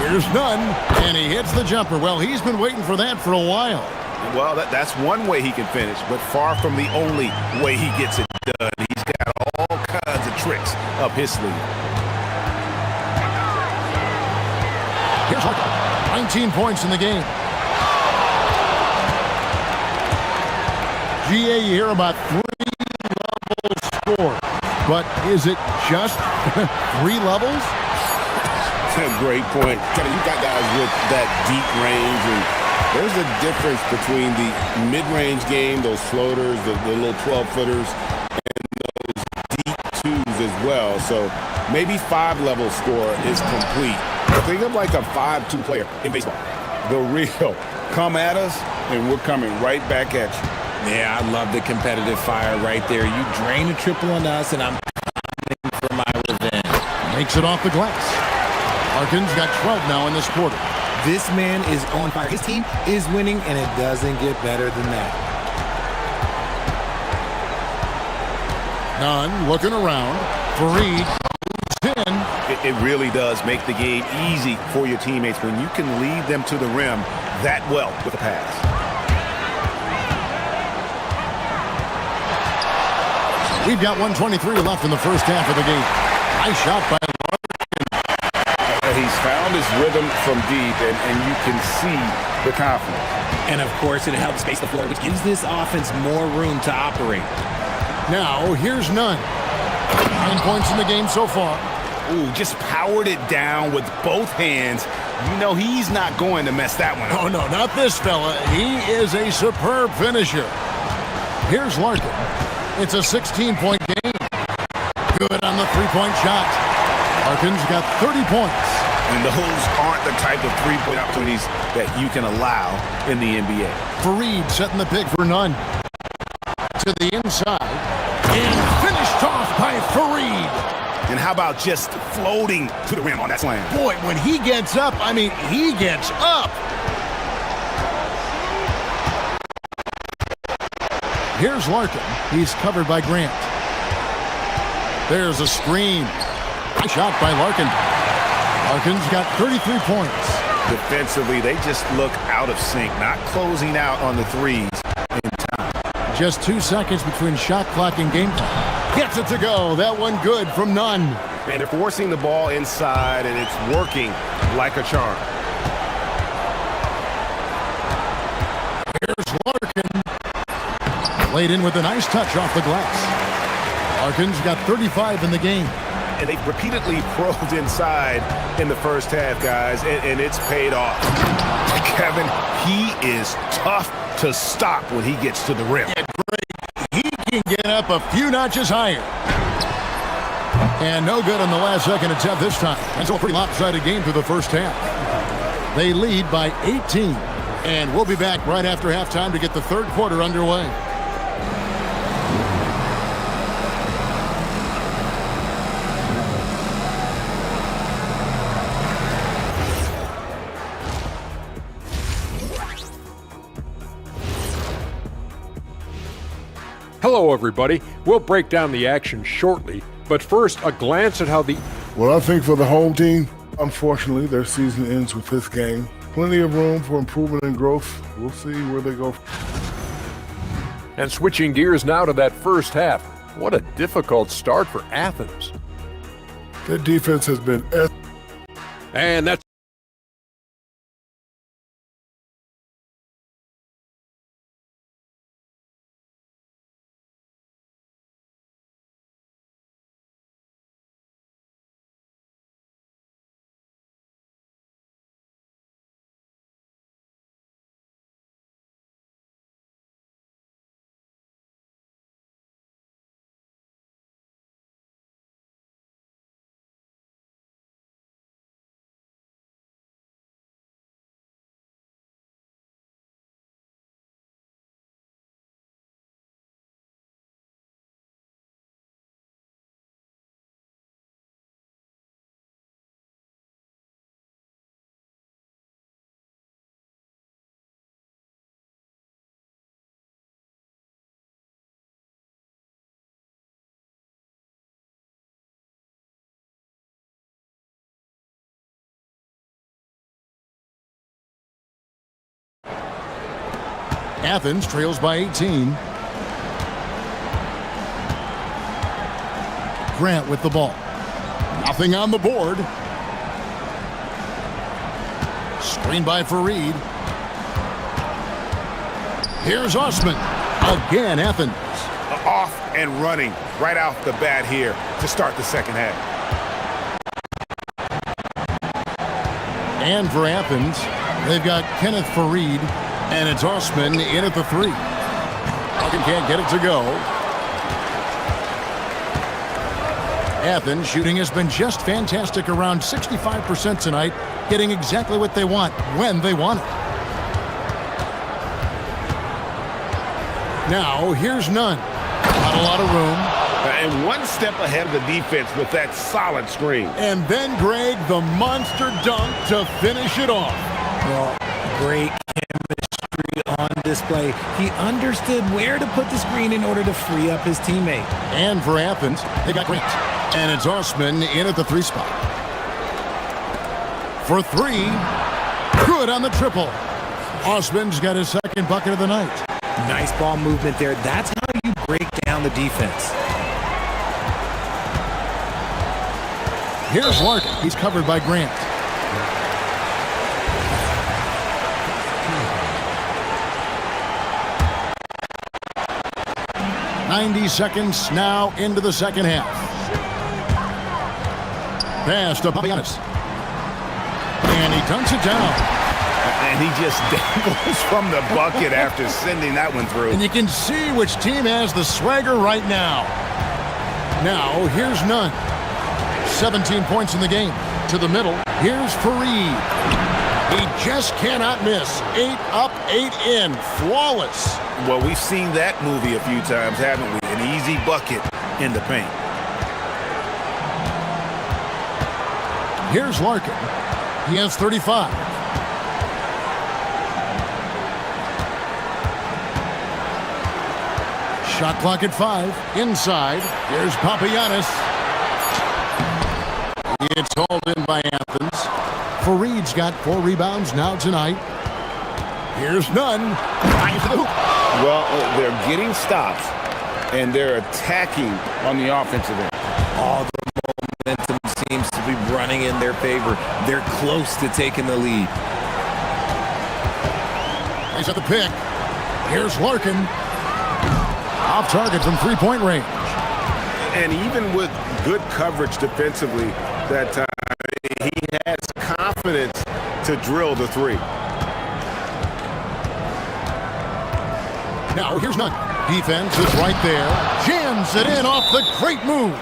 Here's Nunn, and he hits the jumper. Well, he's been waiting for that for a while. Well, that's one way he can finish, but far from the only way he gets it done. He's got all kinds of tricks up his sleeve. Here's Larkin. 19 points in the game. GA, you hear about 3-level score, but is it just 3 levels? Great point. Kevin, you've got guys with that deep range, and there's a difference between the mid-range game, those floaters, the little 12-footers, and those deep 2s as well. So maybe 5-level score is complete. Think of like a 5-2 player in baseball. The real come at us, and we're coming right back at you. Yeah, I love the competitive fire right there. You drain a triple on us, and I'm coming for my revenge. Makes it off the glass. Larkin's got 12 now in this quarter. This man is on fire. His team is winning, and it doesn't get better than that. Nunn looking around. Fareed moves in. It really does make the game easy for your teammates when you can lead them to the rim that well with a pass. We've got 1:23 left in the first half of the game. Nice shot by Larkin. He's found his rhythm from deep, and you can see the confidence. And, of course, it helps space the floor, which gives this offense more room to operate. Now, here's Nunn. 9 points in the game so far. Ooh, just powered it down with both hands. You know he's not going to mess that one up. Oh, no, not this fella. He is a superb finisher. Here's Larkin. It's a 16-point game. Good on the three-point shot. Larkin's got 30 points. And those aren't the type of three-point opportunities that you can allow in the NBA. Fareed setting the pick for none. To the inside. And finished off by Fareed. And how about just floating to the rim on that slam? Boy, when he gets up, I mean, he gets up. Here's Larkin. He's covered by Grant. There's a screen. Nice shot by Larkin. Larkin's got 33 points. Defensively, they just look out of sync, not closing out on the threes in time. Just 2 seconds between shot clock and game time. Gets it to go. That one good from none. And they're forcing the ball inside, and it's working like a charm. Here's Larkin. Laid in with a nice touch off the glass. Larkin's got 35 in the game. And they've repeatedly probed inside in the first half, guys, and it's paid off. Kevin, he is tough to stop when he gets to the rim. Yeah, great. He can get up a few notches higher. And no good on the last second attempt this time. That's a pretty lopsided game through the first half. They lead by 18. And we'll be back right after halftime to get the third quarter underway. Hello, everybody. We'll break down the action shortly, but first, a glance at how the... Well, I think for the home team, unfortunately, their season ends with this game. Plenty of room for improvement and growth. We'll see where they go. And switching gears now to that first half. What a difficult start for Athens. Their defense has been... And that's... Athens trails by 18. Grant with the ball. Nothing on the board. Screen by Fareed. Here's Osman. Again, Athens. Off and running right off the bat here to start the second half. And for Athens, they've got Kenneth Fareed. And it's Osman in at the three. Larkin can't get it to go. Athens shooting has been just fantastic, around 65% tonight, getting exactly what they want when they want it. Now, here's none. Not a lot of room. And one step ahead of the defense with that solid screen. And then, Greg, the monster dunk to finish it off. Well, great on display. He understood where to put the screen in order to free up his teammate. And for Athens, they got Grant. And it's Osman in at the three spot. For three. Good on the triple. Osman's got his second bucket of the night. Nice ball movement there. That's how you break down the defense. Here's Larkin. He's covered by Grant. .90 seconds now into the second half. Pass to Papagiannis. And he dunks it down. And he just dangles from the bucket after sending that one through. And you can see which team has the swagger right now. Now, here's none. 17 points in the game. To the middle, here's Fareed. He just cannot miss. 8 up, 8 in. Flawless. Well, we've seen that movie a few times, haven't we? An easy bucket in the paint. Here's Larkin. He has 35. Shot clock at 5. Inside. Here's Papagiannis. It's hauled in by Athens. Fareed's got 4 rebounds now tonight. Here's none. Well, they're getting stops, and they're attacking on the offensive end. All the momentum seems to be running in their favor. They're close to taking the lead. He's at the pick. Here's Larkin. Off target from three-point range. And even with good coverage defensively that time, he has confidence to drill the three. Now, here's none. Defense is right there. Jams it in off the great move.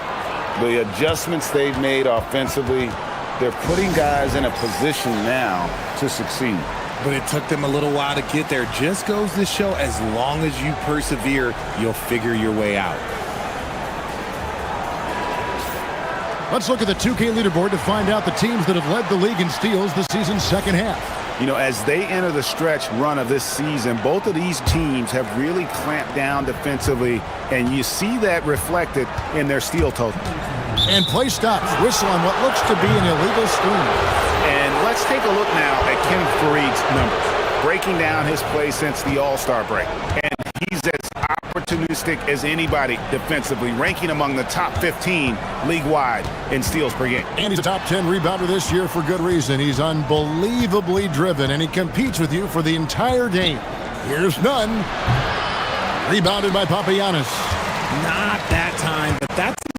The adjustments they've made offensively, they're putting guys in a position now to succeed. But it took them a little while to get there. Just goes to show, as long as you persevere, you'll figure your way out. Let's look at the 2K leaderboard to find out the teams that have led the league in steals this season's second half. You know, as they enter the stretch run of this season, both of these teams have really clamped down defensively, and you see that reflected in their steal total. And play stops. Whistle on what looks to be an illegal screen. And let's take a look now at Kenneth Fareed's numbers, breaking down his play since the All-Star break. And he's as opportunistic as anybody defensively, ranking among the top 15 league-wide in steals per game. And he's a top 10 rebounder this year for good reason. He's unbelievably driven, and he competes with you for the entire game. Here's none. Rebounded by Papagiannis. Not that time, but that's a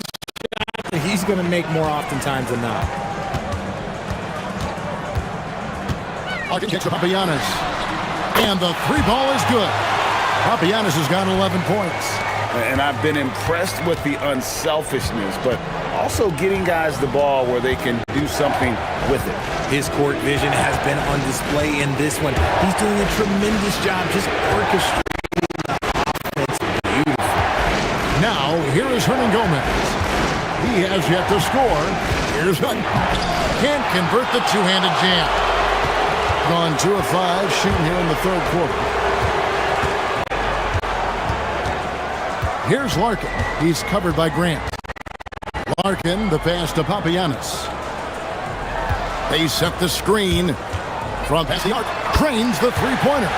shot that he's going to make more oftentimes than not. Larkin kicks to Papagiannis. And the three ball is good. Papagiannis has got 11 points. And I've been impressed with the unselfishness, but also getting guys the ball where they can do something with it. His court vision has been on display in this one. He's doing a tremendous job just orchestrating the offense beautifully. Now, here is Hernan Gomez. He has yet to score. Here's none. Can't convert the two-handed jam. Gone 2 of 5, shooting here in the third quarter. Here's Larkin. He's covered by Grant. Larkin, the pass to Papagiannis. They set the screen. From past the arc, trains the three-pointer.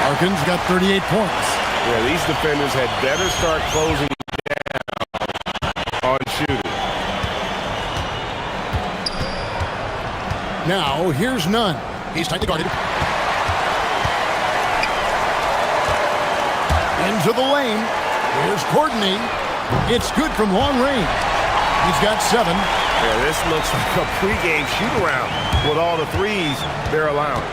Larkin's got 38 points. Yeah, these defenders had better start closing down on shooting. Now, here's none. He's tightly guarded. Into the lane. Here's Courtney. It's good from long range. He's got 7. Yeah, this looks like a pregame shoot-around with all the threes they're allowing.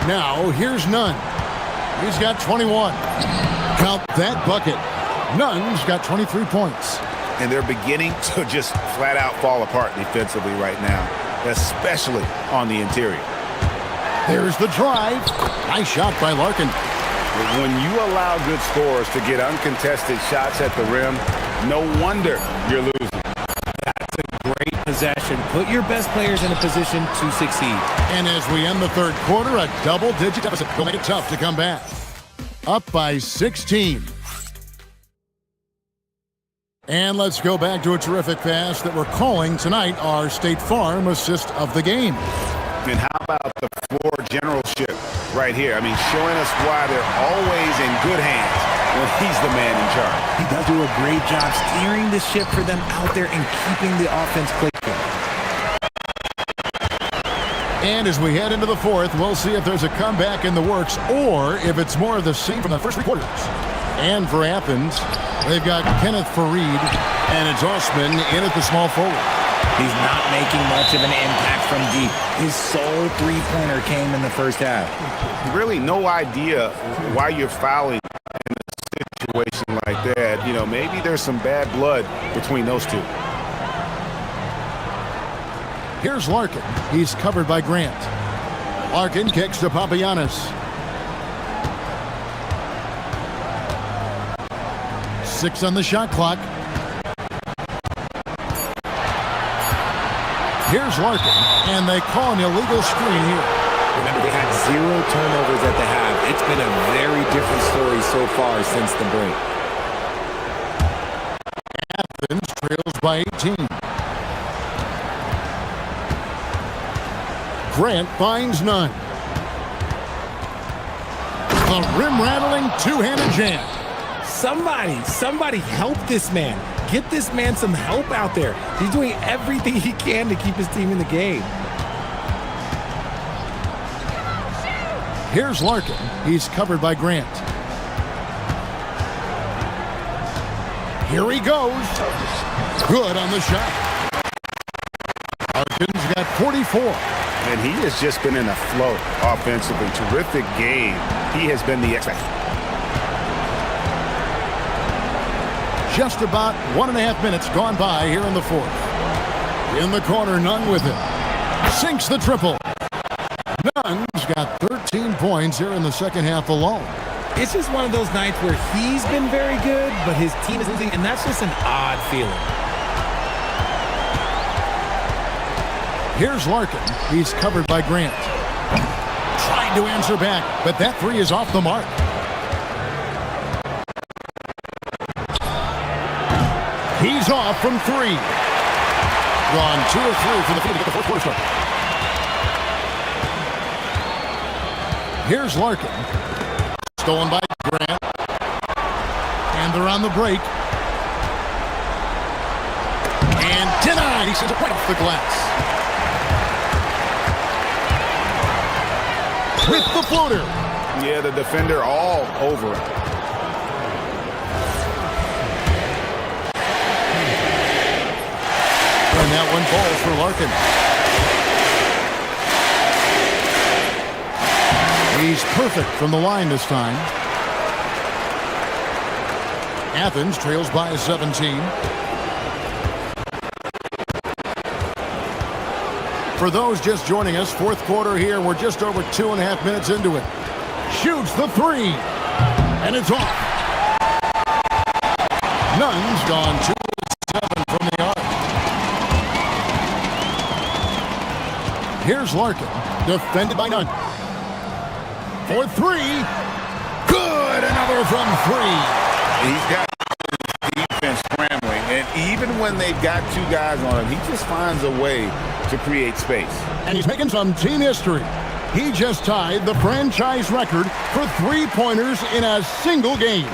Now, here's Nunn. He's got 21. Count that bucket. Nunn's got 23 points. And they're beginning to just flat-out fall apart defensively right now, especially on the interior. There's the drive. Nice shot by Larkin. When you allow good scorers to get uncontested shots at the rim, no wonder you're losing. That's a great possession. Put your best players in a position to succeed. And as we end the third quarter, a double-digit deficit will make it tough to come back. Up by 16. And let's go back to a terrific pass that we're calling tonight our State Farm assist of the game. And how about the floor generalship right here? I mean, showing us why they're always in good hands when he's the man in charge. He does do a great job steering the ship for them out there and keeping the offense clicking. And as we head into the fourth, we'll see if there's a comeback in the works or if it's more of the same from the first 3 quarters. And for Athens, they've got Kenneth Fareed and it's Osman in at the small forward. He's not making much of an impact from deep. His sole three-pointer came in the first half. Really no idea why you're fouling in a situation like that. You know, maybe there's some bad blood between those two. Here's Larkin. He's covered by Grant. Larkin kicks to Papagiannis. 6 on the shot clock. Here's Larkin, and they call an illegal screen here. Remember, they had 0 turnovers at the half. It's been a very different story so far since the break. Athens trails by 18. Grant finds none. The rim-rattling two-handed jam. Somebody help this man. Get this man some help out there. He's doing everything he can to keep his team in the game. Here's Larkin. He's covered by Grant. Here he goes. Good on the shot. Larkin's got 44. And he has just been in a flow offensively. Terrific game. He has been the X-factor. Just about 1.5 minutes gone by here in the fourth. In the corner, Nunn with it. Sinks the triple. Nunn's got 13 points here in the second half alone. It's just one of those nights where he's been very good, but his team is losing, and that's just an odd feeling. Here's Larkin. He's covered by Grant. Trying to answer back, but that three is off the mark. He's off from 3. Gone 2 or 3 for the field to get the fourth quarter start. Here's Larkin. Stolen by Grant. And they're on the break. And denied. He sends it right off the glass. With the floater. Yeah, the defender all over it. And that one falls for Larkin. He's perfect from the line this time. Athens trails by 17. For those just joining us, fourth quarter here. We're just over 2.5 minutes into it. Shoots the 3. And it's off. Nunn's gone 2 of 7 from the arc. Here's Larkin, defended by Nunn. For 3. Good, another from 3. He's got defense scrambling, and even when they've got 2 guys on him, he just finds a way to create space. And he's making some team history. He just tied the franchise record for 3-pointers in a single game.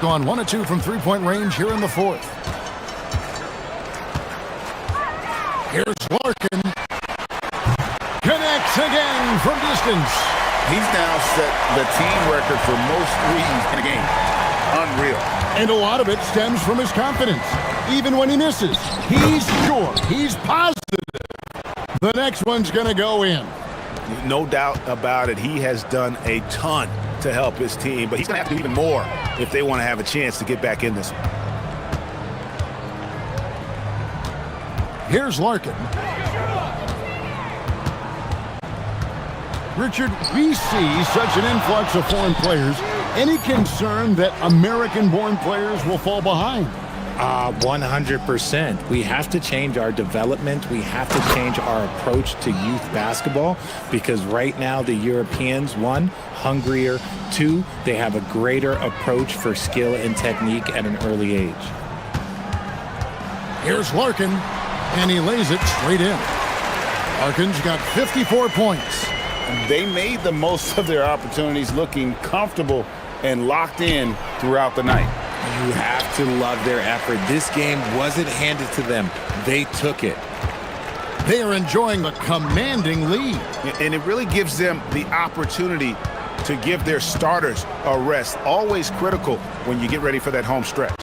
Gone 1 of 2 from 3-point range here in the fourth. Here's Larkin. Connects again from distance. He's now set the team record for most threes in a game. Unreal. And a lot of it stems from his confidence. Even when he misses, he's sure, he's positive the next one's going to go in. No doubt about it. He has done a ton to help his team, but he's going to have to do even more if they want to have a chance to get back in this one. Here's Larkin. Richard, we see such an influx of foreign players. Any concern that American-born players will fall behind? 100%. We have to change our development. We have to change our approach to youth basketball because right now the Europeans, 1, hungrier, 2, they have a greater approach for skill and technique at an early age. Here's Larkin, and he lays it straight in. Larkin's got 54 points. They made the most of their opportunities, looking comfortable and locked in throughout the night. You have to love their effort. This game wasn't handed to them. They took it. They are enjoying a commanding lead. And it really gives them the opportunity to give their starters a rest. Always critical when you get ready for that home stretch.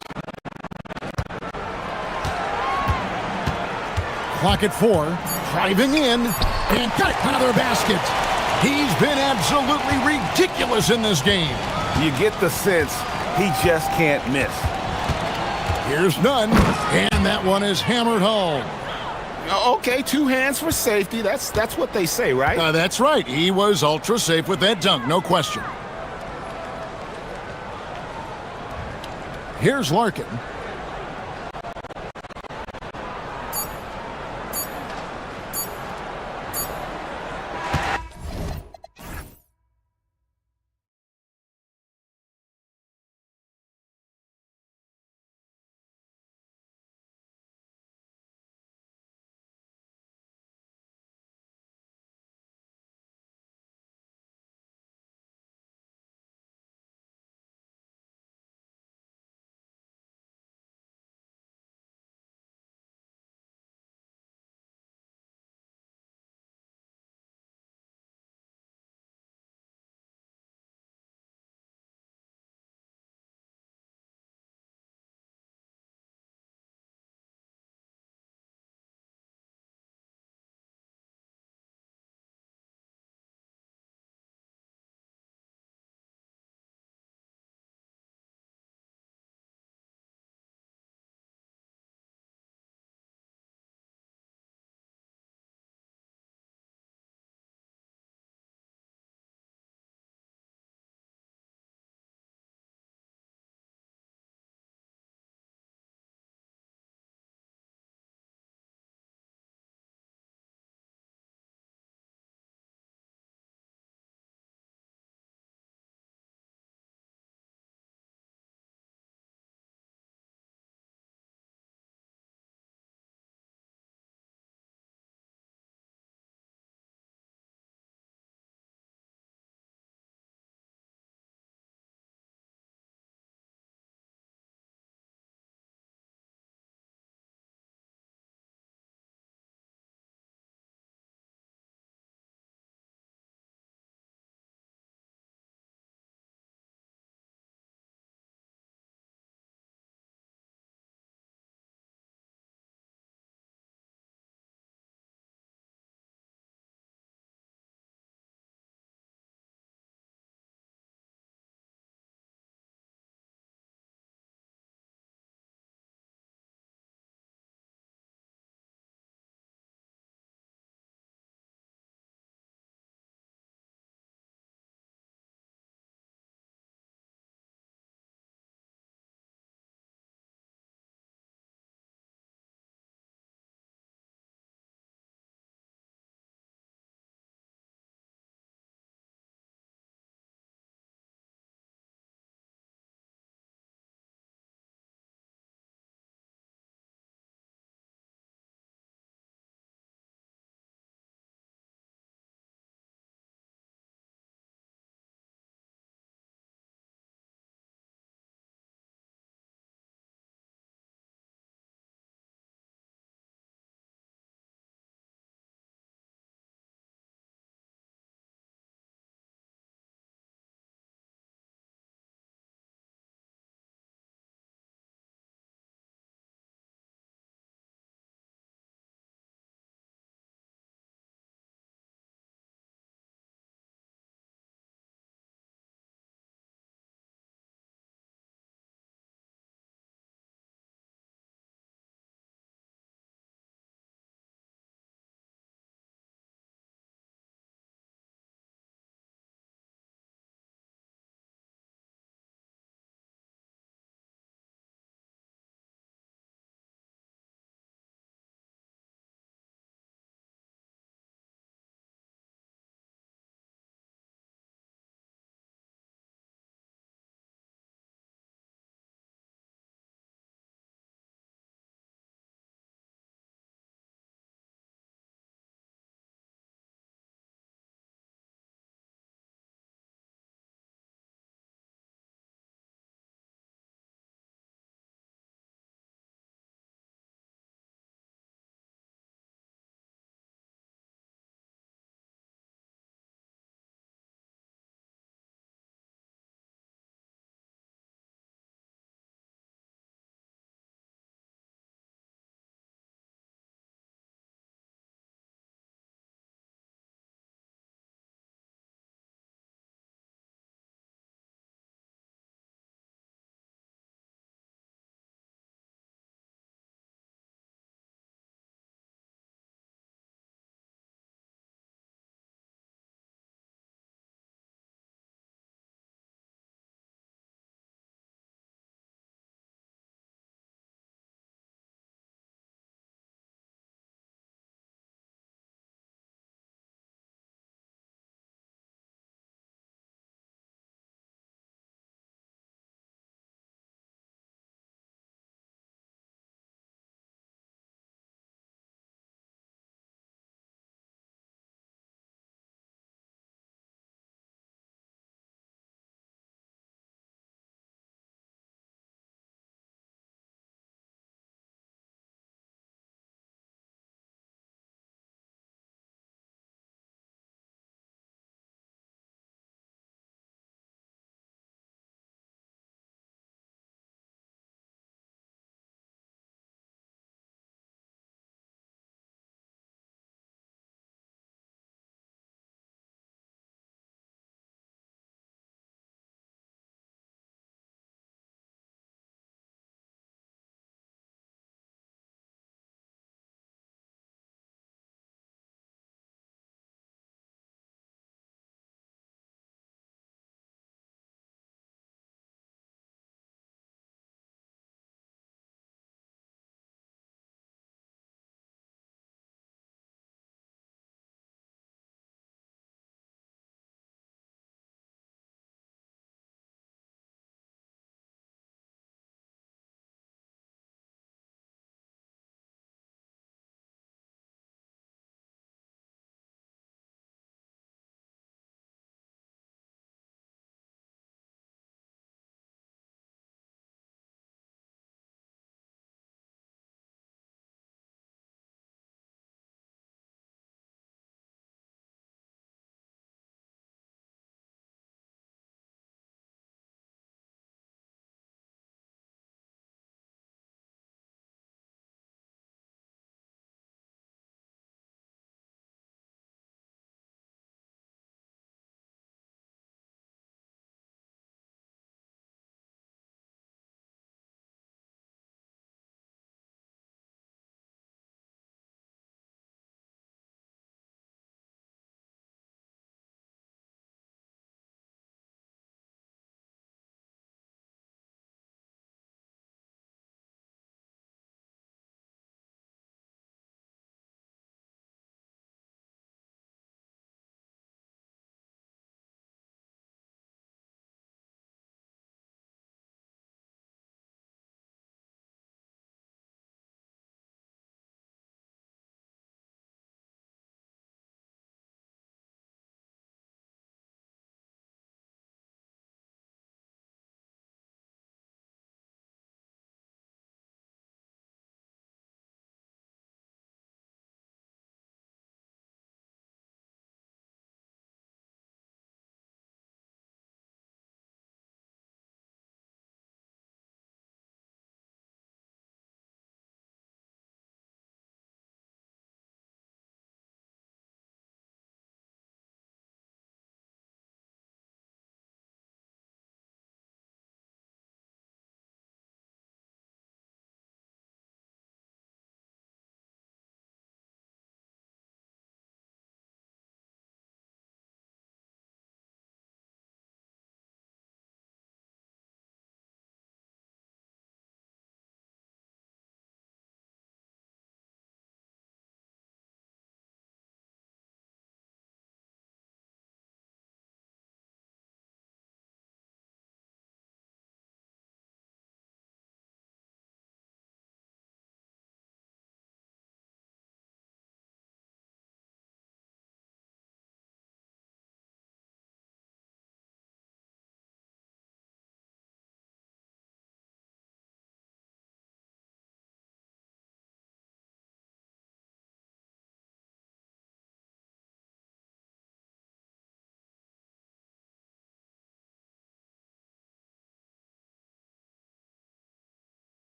clock at 4. Driving in and got another basket. He's been absolutely ridiculous in this game. You get the sense he just can't miss. Here's none, and that one is hammered home. Okay, 2 hands for safety. That's what they say, right? That's right. He was ultra safe with that dunk, no question. Here's Larkin.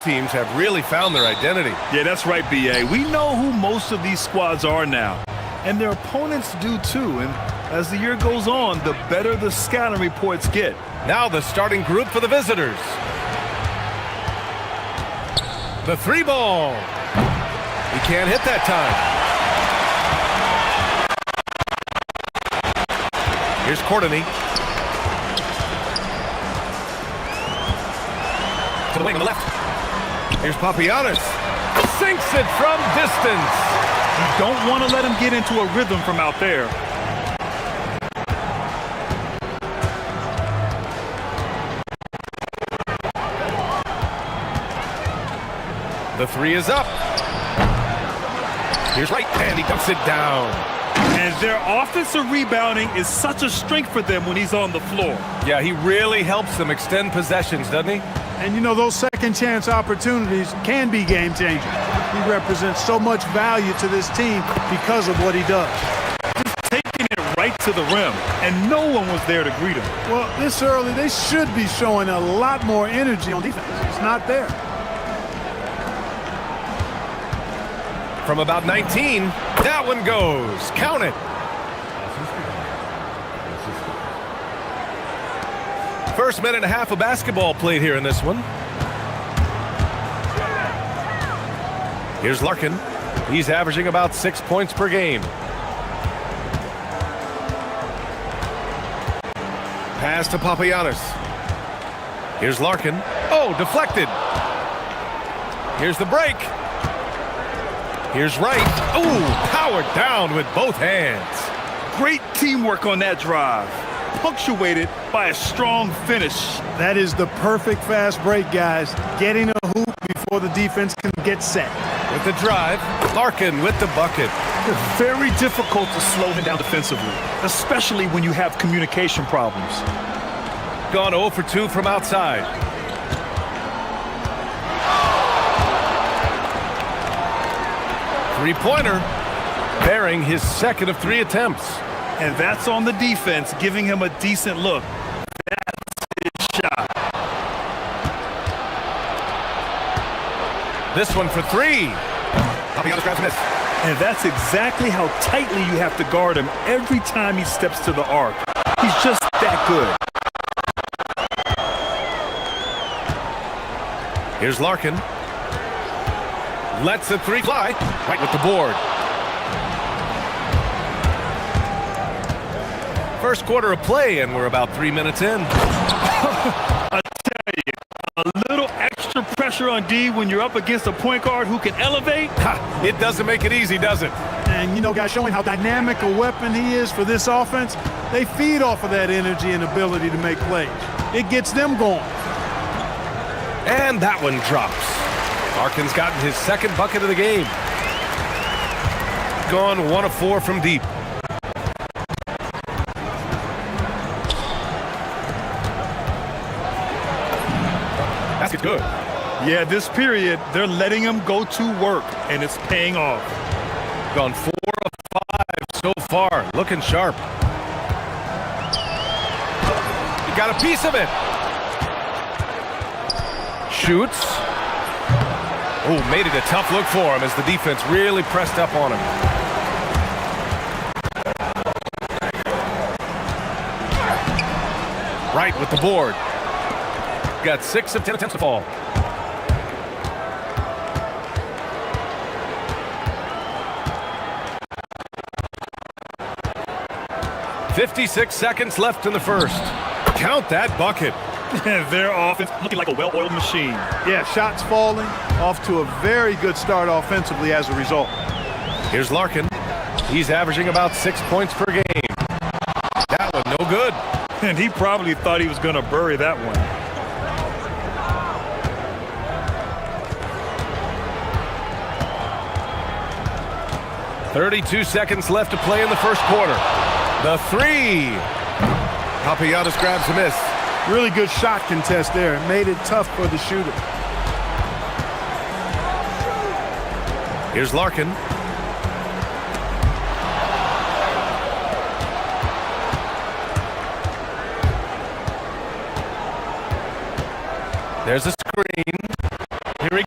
teams have really found their identity. Yeah, that's right, B.A. We know who most of these squads are now, and their opponents do too. And as the year goes on, the better the scouting reports get. Now the starting group for the visitors. The three ball. He can't hit that time. Here's Courtney. To the wing on the left. Here's Papagiannis. Sinks it from distance. You don't want to let him get into a rhythm from out there. The three is up. Here's Wright, and he dumps it down. And their offensive rebounding is such a strength for them when he's on the floor. Yeah, he really helps them extend possessions, doesn't he? And, you know, those second chance opportunities can be game changing. He represents so much value to this team because of what he does. Just taking it right to the rim, and no one was there to greet him. Well, this early, they should be showing a lot more energy on defense. It's not there. From about 19, that one goes. Count it. First minute and a half of basketball played here in this one. Here's Larkin. He's averaging about 6 points per game. Pass to Papagiannis. Here's Larkin. Oh, deflected. Here's the break. Here's Wright. Ooh, powered down with both hands. Great teamwork on that drive, punctuated by a strong finish. That is the perfect fast break, guys. Getting a hoop before the defense can get set. With the drive, Larkin with the bucket. It's very difficult to slow him down defensively, especially when you have communication problems. Gone 0 for 2 from outside. Three-pointer, bearing his second of 3 attempts. And that's on the defense, giving him a decent look. That's his shot. This one for 3. Papagiannis grabs a miss. And that's exactly how tightly you have to guard him every time he steps to the arc. He's just that good. Here's Larkin. Lets the 3 fly. Right with the board. First quarter of play, and we're about 3 minutes in. I tell you, a little extra pressure on D when you're up against a point guard who can elevate. Ha, it doesn't make it easy, does it? And, you know, guys, showing how dynamic a weapon he is for this offense, they feed off of that energy and ability to make plays. It gets them going. And that one drops. Larkin's gotten his second bucket of the game. Gone 1 of 4 from deep. That's good. Yeah, this period, they're letting him go to work, and it's paying off. Gone 4 of 5 so far. Looking sharp. He got a piece of it. Shoots. Oh, made it a tough look for him as the defense really pressed up on him. Right with the board. Got 6 of 10 attempts to fall. .56 seconds left in the first. Count that bucket. Their offense looking like a well-oiled machine. Yeah, shots falling, off to a very good start offensively as a result. Here's Larkin. He's averaging about 6 points per game. That one no good. And he probably thought he was going to bury that one. .32 seconds left to play in the first quarter. The 3. Papagiannis grabs a miss. Really good shot contest there. It made it tough for the shooter. Here's Larkin. There's a screen. Here he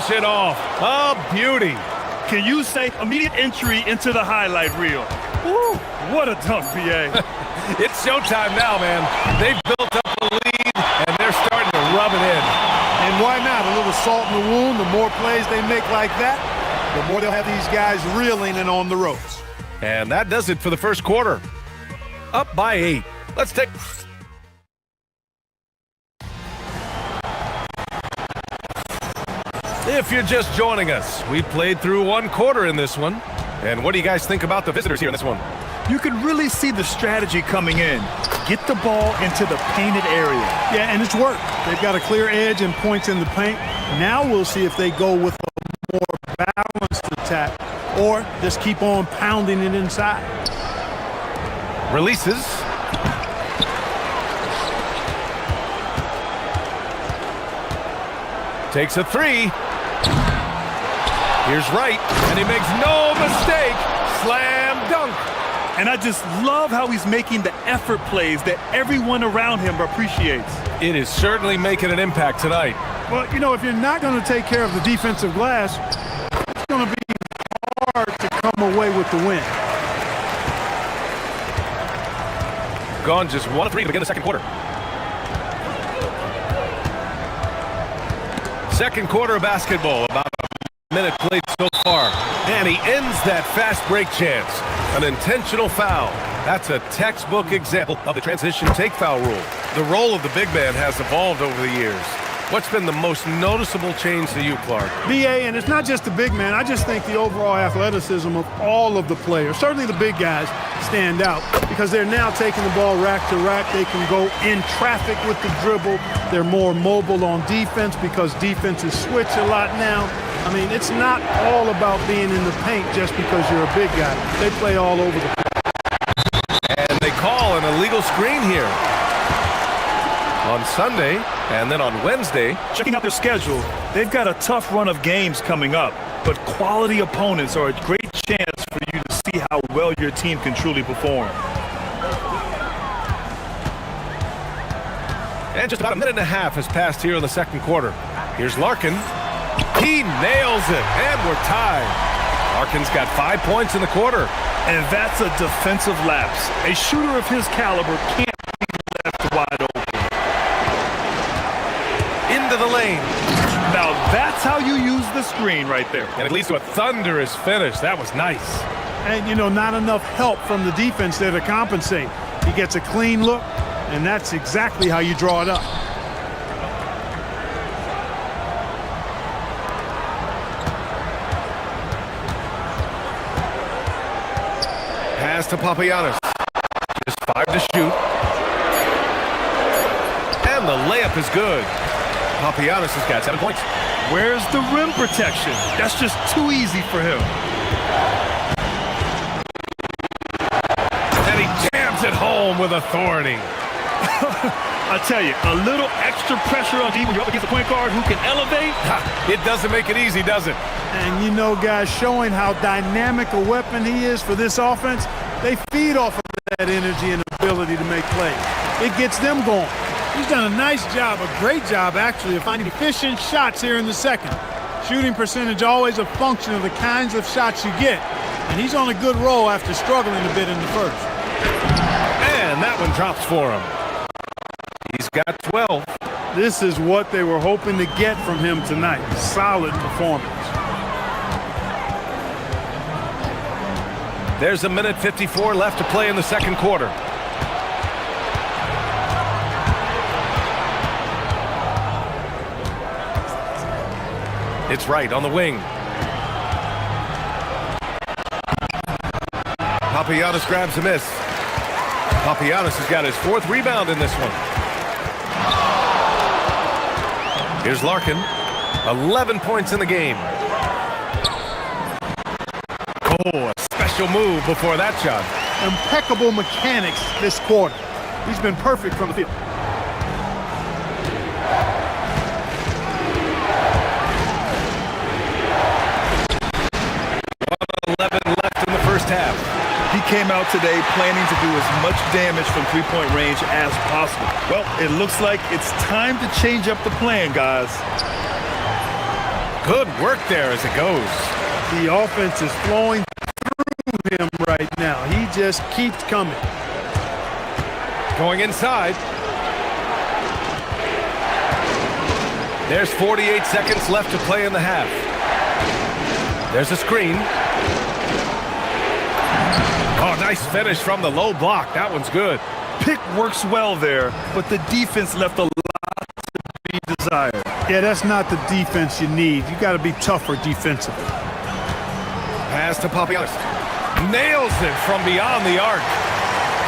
finish it off. A beauty. Can you say immediate entry into the highlight reel? Woo, what a dunk, BA. It's showtime now, man. They've built up a lead, and they're starting to rub it in. And why not? A little salt in the wound. The more plays they make like that, the more they'll have these guys reeling and on the ropes. And that does it for the first quarter. Up by 8. Let's take... If you're just joining us, we played through one quarter in this one. And what do you guys think about the visitors here in this one? You can really see the strategy coming in. Get the ball into the painted area. Yeah, and it's worked. They've got a clear edge and points in the paint. Now we'll see if they go with a more balanced attack or just keep on pounding it inside. Releases. Takes a 3. Here's Wright, and he makes no mistake. Slam dunk. And I just love how he's making the effort plays that everyone around him appreciates. It is certainly making an impact tonight. Well, you know, if you're not going to take care of the defensive glass, it's going to be hard to come away with the win. Gone just 1 of 3 to begin the second quarter. Second quarter of basketball, about a minute played so far. And he ends that fast break chance. An intentional foul. That's a textbook example of the transition take foul rule. The role of the big man has evolved over the years. What's been the most noticeable change to you, Clark? BA, and it's not just the big man. I just think the overall athleticism of all of the players, certainly the big guys, stand out because they're now taking the ball rack to rack. They can go in traffic with the dribble. They're more mobile on defense because defenses switch a lot now. I mean, it's not all about being in the paint just because you're a big guy. They play all over the place. And they call an illegal screen here. On Sunday, and then on Wednesday. Checking out their schedule, they've got a tough run of games coming up, but quality opponents are a great chance for you to see how well your team can truly perform. And just about a minute and a half has passed here in the second quarter. Here's Larkin. He nails it, and we're tied. Larkin's got 5 points in the quarter. And that's a defensive lapse. A shooter of his caliber can't be left wide open. Into the lane. Now that's how you use the screen right there. And it leads to a thunderous finish. That was nice. And, you know, not enough help from the defense there to compensate. He gets a clean look, and that's exactly how you draw it up. Pass to Papagiannis. Just 5 to shoot. And the layup is good. Papagiannis has got 7 points. Where's the rim protection? That's just too easy for him. And he jams it home with authority. I tell you, a little extra pressure on D when you're up against a point guard who can elevate. It doesn't make it easy, does it? And, you know, guys, showing how dynamic a weapon he is for this offense, they feed off of that energy and ability to make plays. It gets them going. He's done a nice job, a great job, actually, of finding efficient shots here in the second. Shooting percentage always a function of the kinds of shots you get. And he's on a good roll after struggling a bit in the first. And that one drops for him. He's got 12. This is what they were hoping to get from him tonight. Solid performance. There's a minute 54 left to play in the second quarter. It's Wright on the wing. Papagiannis grabs a miss. Papagiannis has got his 4th rebound in this one. Here's Larkin. 11 points in the game. Oh, a special move before that shot. Impeccable mechanics this quarter. He's been perfect from the field. 1:11 left in the first half. He came out today planning to do as much damage from three-point range as possible. Well, it looks like it's time to change up the plan, guys. Good work there as it goes. The offense is flowing through him right now. He just keeps coming. Going inside. There's 48 seconds left to play in the half. There's a screen. Oh, nice finish from the low block. That one's good. Pick works well there, but the defense left a lot to be desired. Yeah, that's not the defense you need. You got to be tougher defensively. Pass to Papagiannis. Nails it from beyond the arc.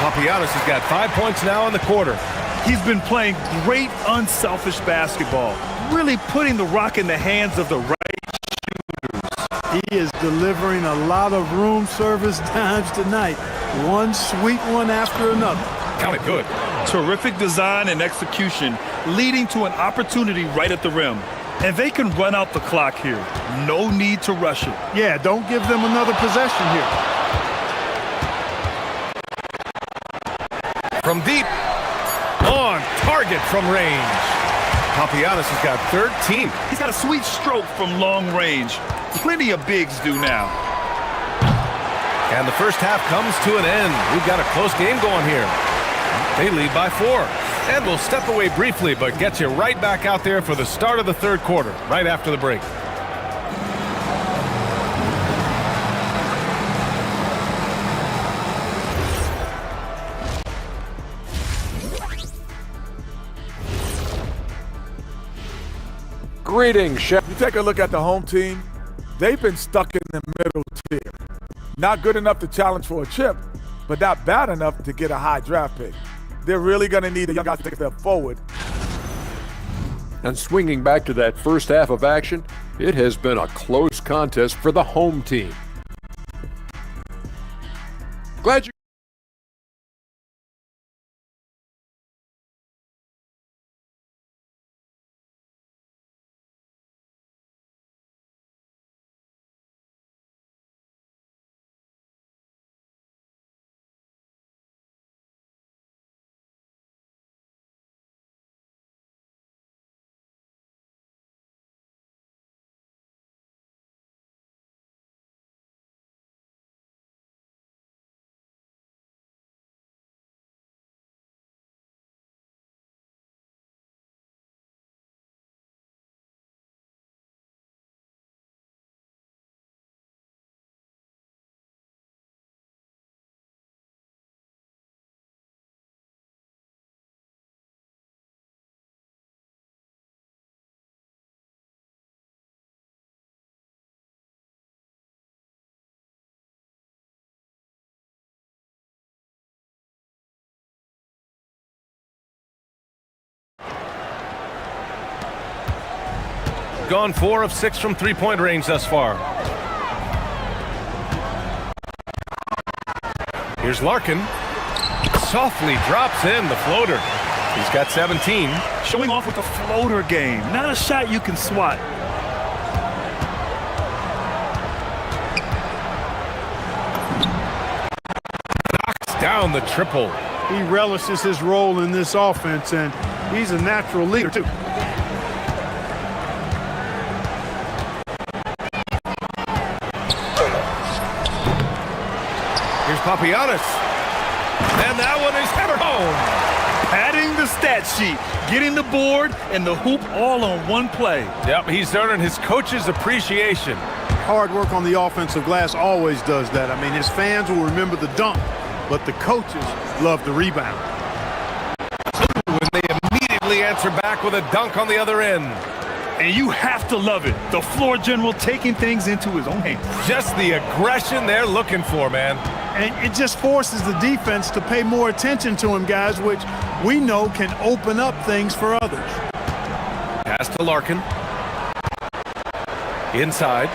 Papagiannis has got 5 points now in the quarter. He's been playing great unselfish basketball, really putting the rock in the hands of the right shooters. He is delivering a lot of room service times tonight. One sweet one after another. Count it good. Terrific design and execution, leading to an opportunity right at the rim. And they can run out the clock here. No need to rush it. Yeah, don't give them another possession here. From deep. On target from range. Papagiannis has got 13. He's got a sweet stroke from long range. Plenty of bigs do now. And the first half comes to an end. We've got a close game going here. They lead by 4. And we'll step away briefly, but get you right back out there for the start of the third quarter, right after the break. Greetings, Chef. You take a look at the home team, they've been stuck in the middle tier. Not good enough to challenge for a chip, but not bad enough to get a high draft pick. They're really going to need a young guy to take a step forward. And swinging back to that first half of action, it has been a close contest for the home team. Glad you Gone 4 of 6 from three-point range thus far. Here's Larkin. Softly drops in the floater. He's got 17. Showing off with the floater game. Not a shot you can swat. Knocks down the triple. He relishes his role in this offense, and he's a natural leader, too. Here's Papagiannis. And that one is hammered home. Padding the stat sheet, getting the board and the hoop all on one play. Yep, he's earning his coach's appreciation. Hard work on the offensive glass always does that. I mean, his fans will remember the dunk, but the coaches love the rebound. When they immediately answer back with a dunk on the other end. And you have to love it. The floor general taking things into his own hands. Just the aggression they're looking for, man. And it just forces the defense to pay more attention to him, guys, which we know can open up things for others. Pass to Larkin. Inside.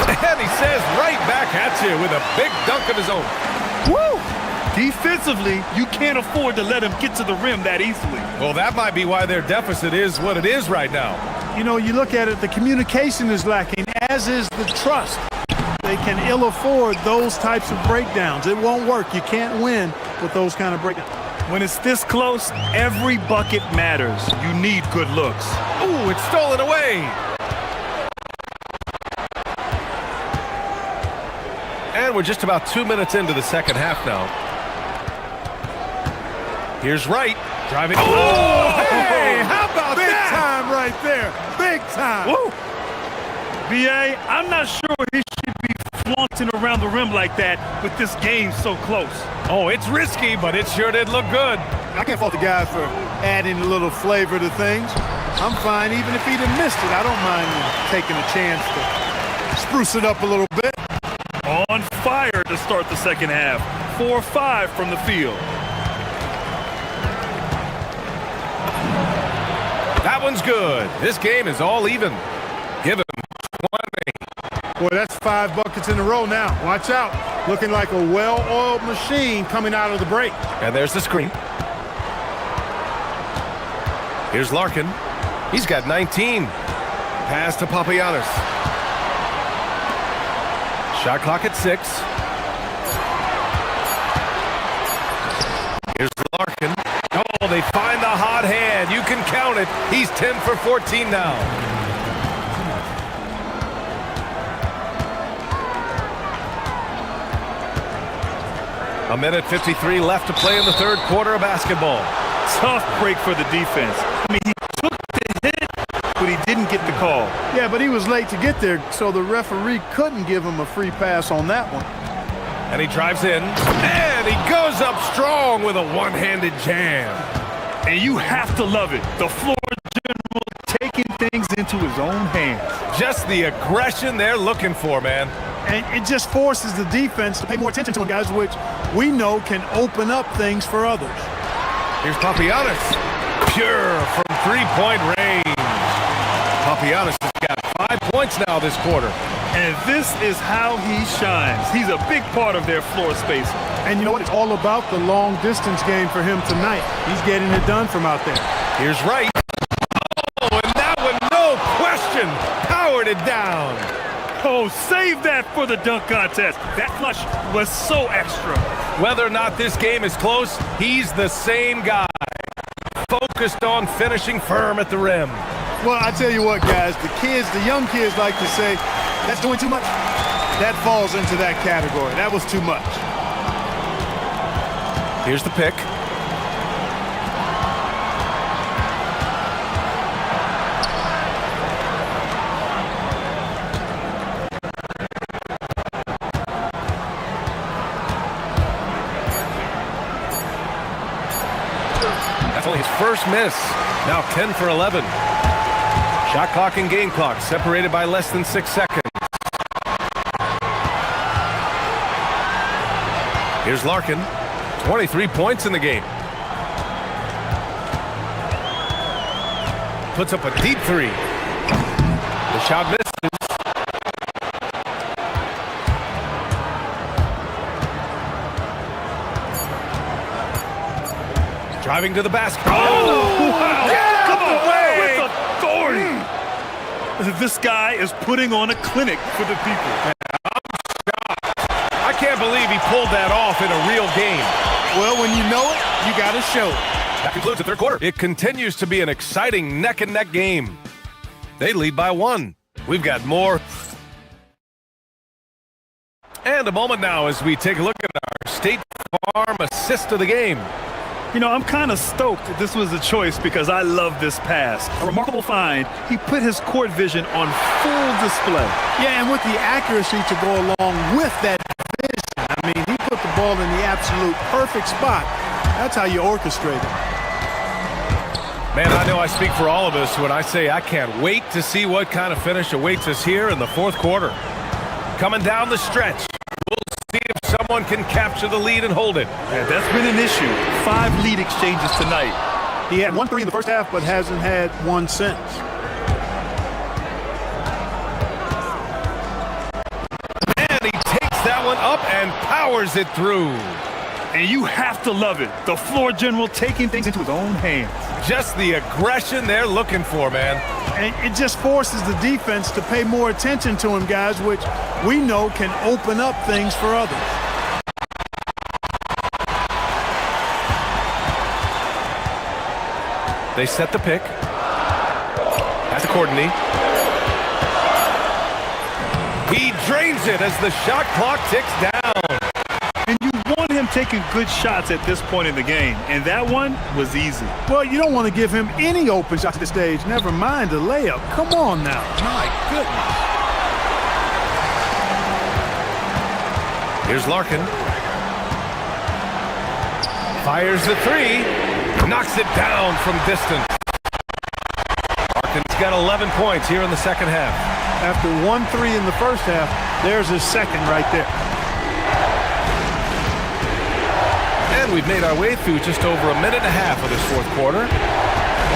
And he says right back at you with a big dunk of his own. Woo! Defensively, you can't afford to let him get to the rim that easily. Well, that might be why their deficit is what it is right now. You know, you look at it, the communication is lacking, as is the trust. They can ill afford those types of breakdowns. It won't work. You can't win with those kind of breakdowns. When it's this close, every bucket matters. You need good looks. Ooh, it's stolen away. And we're just about 2 minutes into the second half now. Here's Wright driving. Oh, hey, how about that? Big time right there. Big time. Woo. B.A., I'm not sure he should be flaunting around the rim like that with this game so close. Oh, it's risky, but it sure did look good. I can't fault the guy for adding a little flavor to things. I'm fine, even if he'd have missed it. I don't mind taking a chance to spruce it up a little bit. On fire to start the second half. 4-5 from the field. That one's good. This game is all even. Give him 20. Boy, that's 5 buckets in a row now. Watch out. Looking like a well-oiled machine coming out of the break. And there's the screen. Here's Larkin. He's got 19. Pass to Papagiannis. Shot clock at 6. Here's Larkin. Oh, they find the hot hand. You can count it. He's 10 for 14 now. A minute 53 left to play in the third quarter of basketball. Tough break for the defense. I mean, he took the hit, but he didn't get the call. Yeah, but he was late to get there, so the referee couldn't give him a free pass on that one. And he drives in, and he goes up strong with a one-handed jam. And you have to love it. The floor general taking things into his own hands. Just the aggression they're looking for, man. And it just forces the defense to pay more attention to him, guys, which we know can open up things for others. Here's Papagiannis. Pure from three-point range. Papagiannis has got 5 points now this quarter. And this is how he shines. He's a big part of their floor space. And you know what? It's all about the long-distance game for him tonight. He's getting it done from out there. Here's Wright. Oh, and that one, no question, powered it down. Oh, save that for the dunk contest. That flush was so extra. Whether or not this game is close, he's the same guy. Focused on finishing firm at the rim. Well, I tell you what, guys, the young kids like to say, that's doing too much. That falls into that category. That was too much. Here's the pick. That's only his first miss. Now 10 for 11. Shot clock and game clock separated by less than 6 seconds. Here's Larkin. 23 points in the game. Puts up a deep three. The shot misses. Driving to the basket. Oh! Wow! Get out of the way! With authority. This guy is putting on a clinic for the people. I can't believe he pulled that off in a real game. Well, when you know it, you got to show it. That concludes the third quarter. It continues to be an exciting neck-and-neck game. They lead by 1. We've got more. And a moment now as we take a look at our State Farm assist of the game. You know, I'm kind of stoked that this was a choice because I love this pass. A remarkable find. He put his court vision on full display. Yeah, and with the accuracy to go along with that vision. I mean, he put the ball in the absolute perfect spot. That's how you orchestrate it. Man, I know I speak for all of us when I say I can't wait to see what kind of finish awaits us here in the fourth quarter. Coming down the stretch, we'll see if someone can capture the lead and hold it. Yeah, that's been an issue. 5 lead exchanges tonight. He had 1 3 in the first half, but hasn't had 1 since. And he takes that one up and powers it through. And you have to love it. The floor general taking things into his own hands. Just the aggression they're looking for, man. And it just forces the defense to pay more attention to him, guys, which we know can open up things for others. They set the pick. That's a Courtney. He drains it as the shot clock ticks down. taking good shots at this point in the game, and that one was easy. Well, you don't want to give him any open shots at this stage, never mind a layup. Come on now. My goodness. Here's Larkin. Fires the three. Knocks it down from distance. Larkin's got 11 points here in the second half. After 1-3 in the first half, there's his second right there. And we've made our way through just over a minute and a half of this fourth quarter.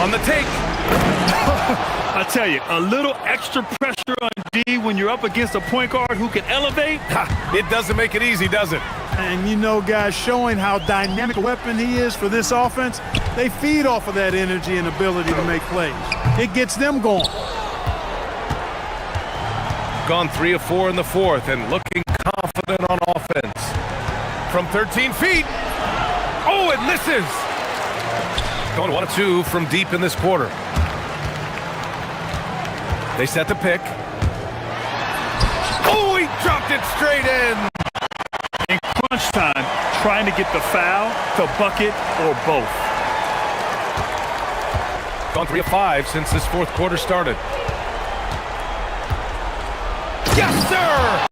On the take. I tell you, a little extra pressure on D when you're up against a point guard who can elevate. It doesn't make it easy, does it? And you know, guys, showing how dynamic a weapon he is for this offense, they feed off of that energy and ability to make plays. It gets them going. Gone 3 of 4 in the fourth and looking confident on offense. From 13 feet. Oh, it misses. Going 1 of 2 from deep in this quarter. They set the pick. Oh, he dropped it straight in. In crunch time, trying to get the foul, the bucket, or both. Gone 3 of 5 since this fourth quarter started. Yes, sir!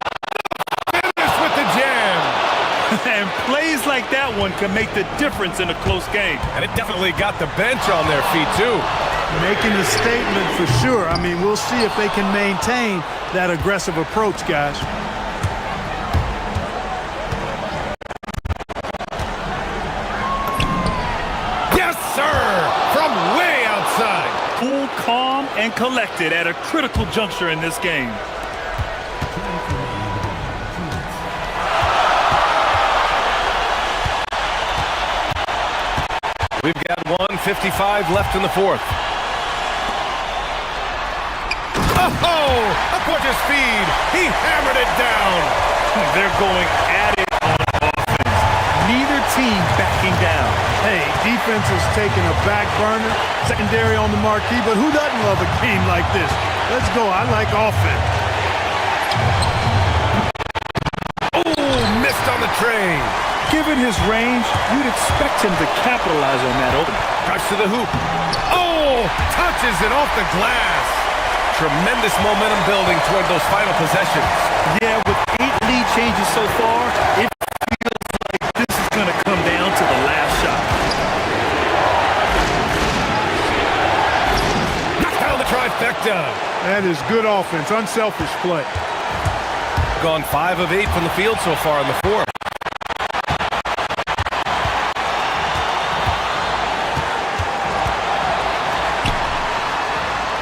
Finish with the jam. And plays like that one can make the difference in a close game. And it definitely got the bench on their feet, too. Making a statement for sure. I mean, we'll see if they can maintain that aggressive approach, guys. Yes, sir! From way outside. Cool, calm, and collected at a critical juncture in this game. We've got 1:55 left in the fourth. Oh, a gorgeous feed. He hammered it down. They're going at it on offense. Neither team backing down. Hey, defense is taking a back burner, secondary on the marquee, but who doesn't love a game like this? Let's go. I like offense. Oh, missed on the train. Given his range, you'd expect him to capitalize on that open. Drives to the hoop. Oh, touches it off the glass. Tremendous momentum building toward those final possessions. Yeah, with 8 lead changes so far, it feels like this is going to come down to the last shot. Knocked down the trifecta. That is good offense, unselfish play. Gone 5 of 8 from the field so far in the fourth.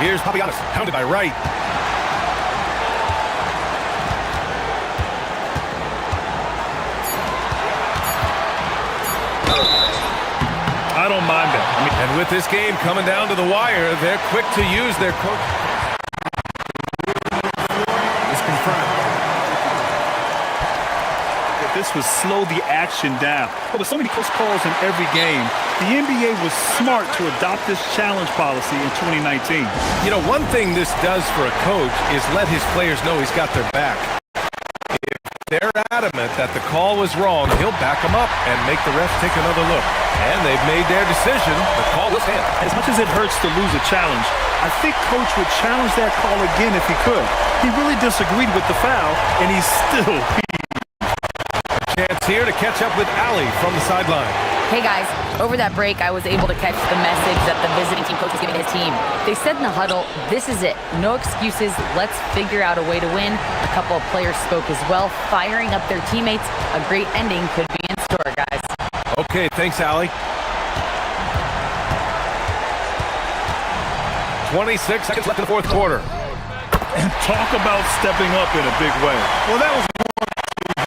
Here's Papagiannis, pounded by Wright. I don't mind that. And with this game coming down to the wire, they're quick to use their coach. It's confirmed. This would slow the action down. But with so many close calls in every game, the NBA was smart to adopt this challenge policy in 2019. You know, one thing this does for a coach is let his players know he's got their back. If they're adamant that the call was wrong, he'll back them up and make the refs take another look. And they've made their decision. The call will stand. As much as it hurts to lose a challenge, I think Coach would challenge that call again if he could. He really disagreed with the foul, and he's still Chance here to catch up with Ali from the sideline. Hey guys, over that break, I was able to catch the message that the visiting team coach was giving his team. They said in the huddle, this is it. No excuses. Let's figure out a way to win. A couple of players spoke as well, firing up their teammates. A great ending could be in store, guys. Okay, thanks, Ali. 26 seconds left in the fourth quarter. And talk about stepping up in a big way. Well, that was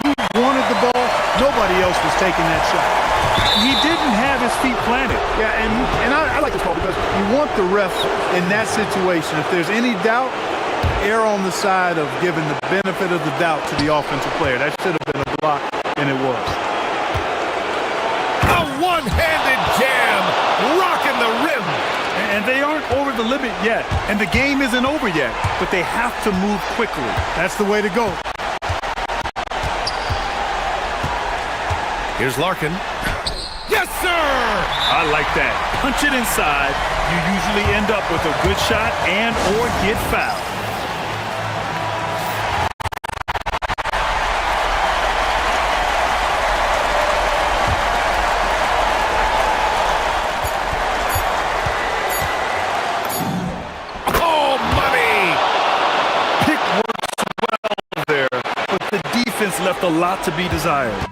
he wanted the ball. Nobody else was taking that shot. He didn't have his feet planted. Yeah, and I like this call because you want the ref in that situation. If there's any doubt, err on the side of giving the benefit of the doubt to the offensive player. That should have been a block, and it was. A one-handed jam, rocking the rim. And they aren't over the limit yet. And the game isn't over yet. But they have to move quickly. That's the way to go. Here's Larkin. Yes, sir! I like that. Punch it inside. You usually end up with a good shot and or get fouled. Oh, money! Pick works well there, but the defense left a lot to be desired.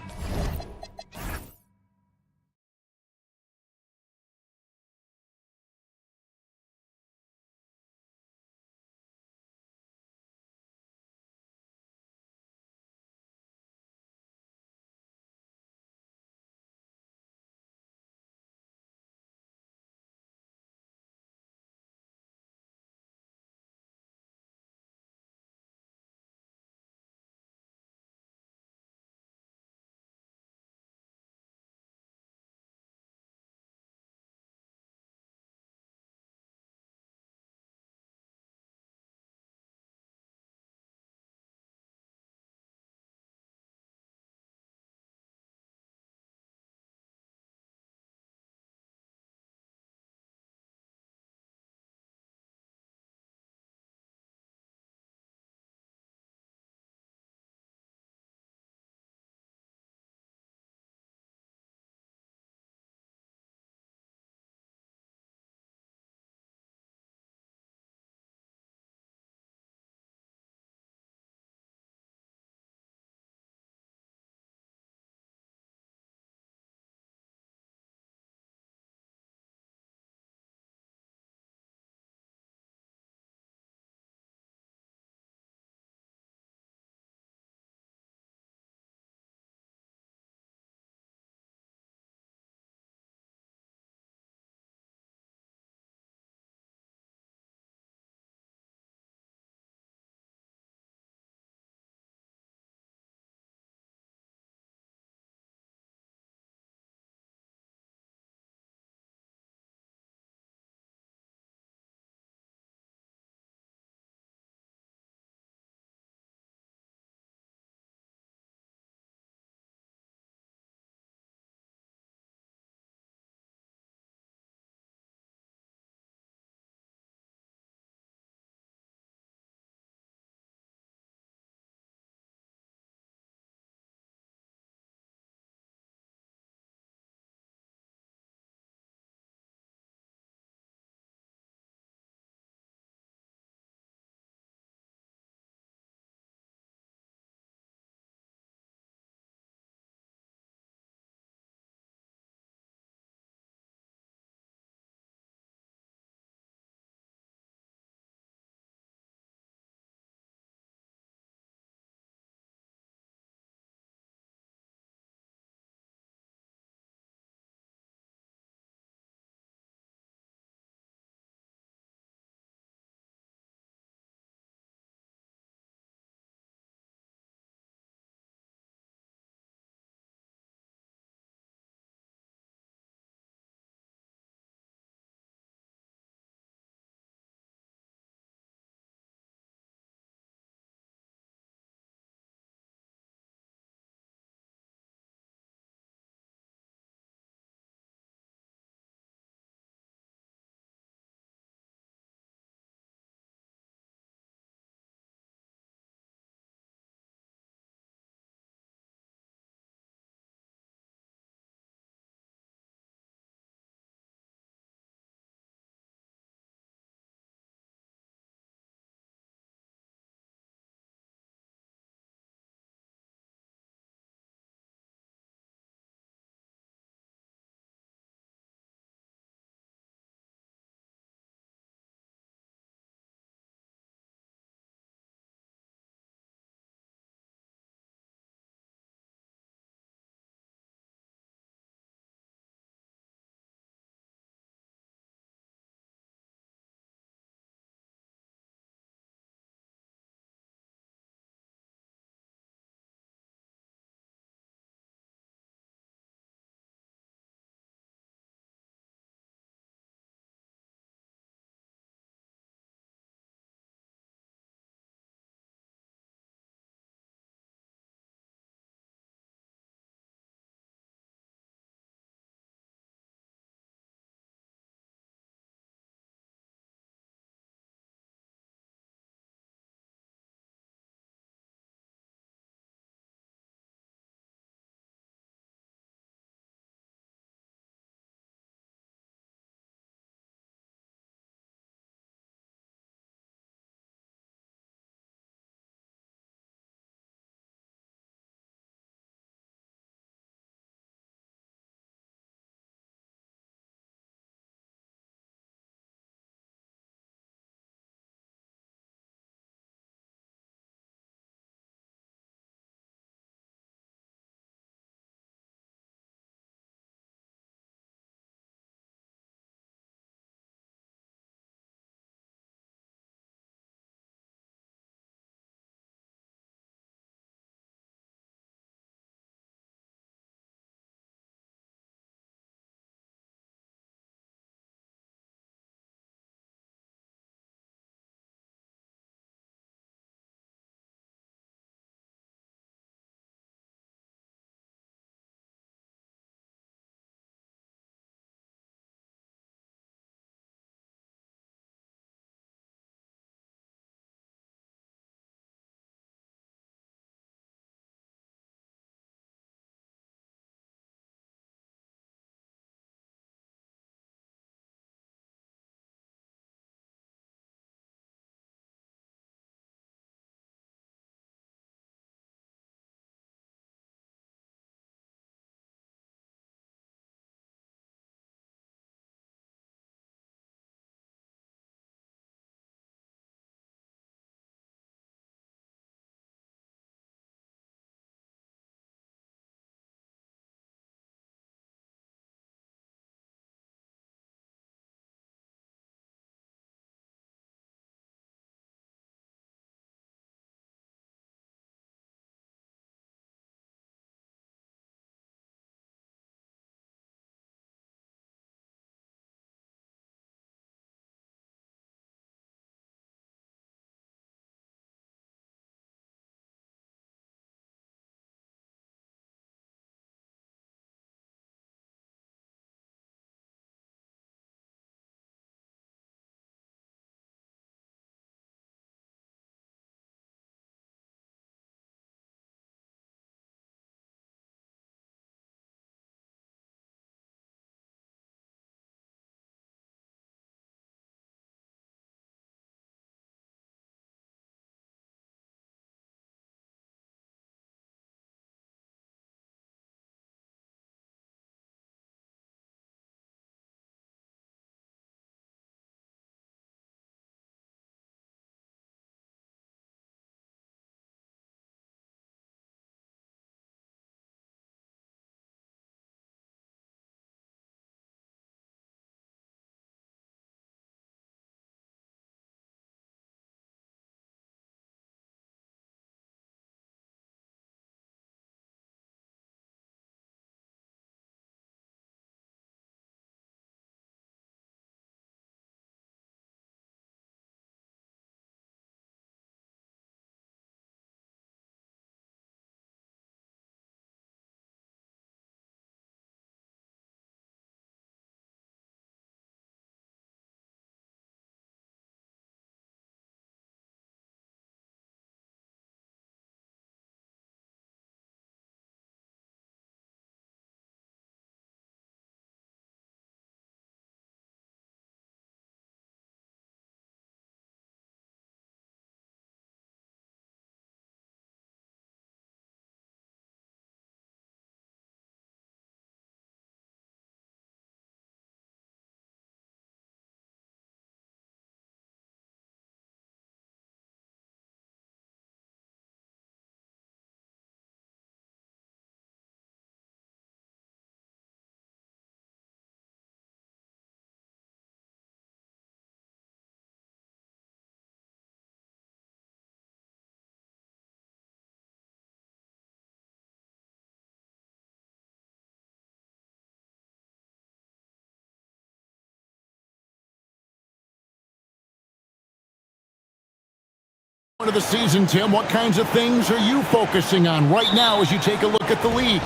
Of the season, Tim, what kinds of things are you focusing on right now as you take a look at the league?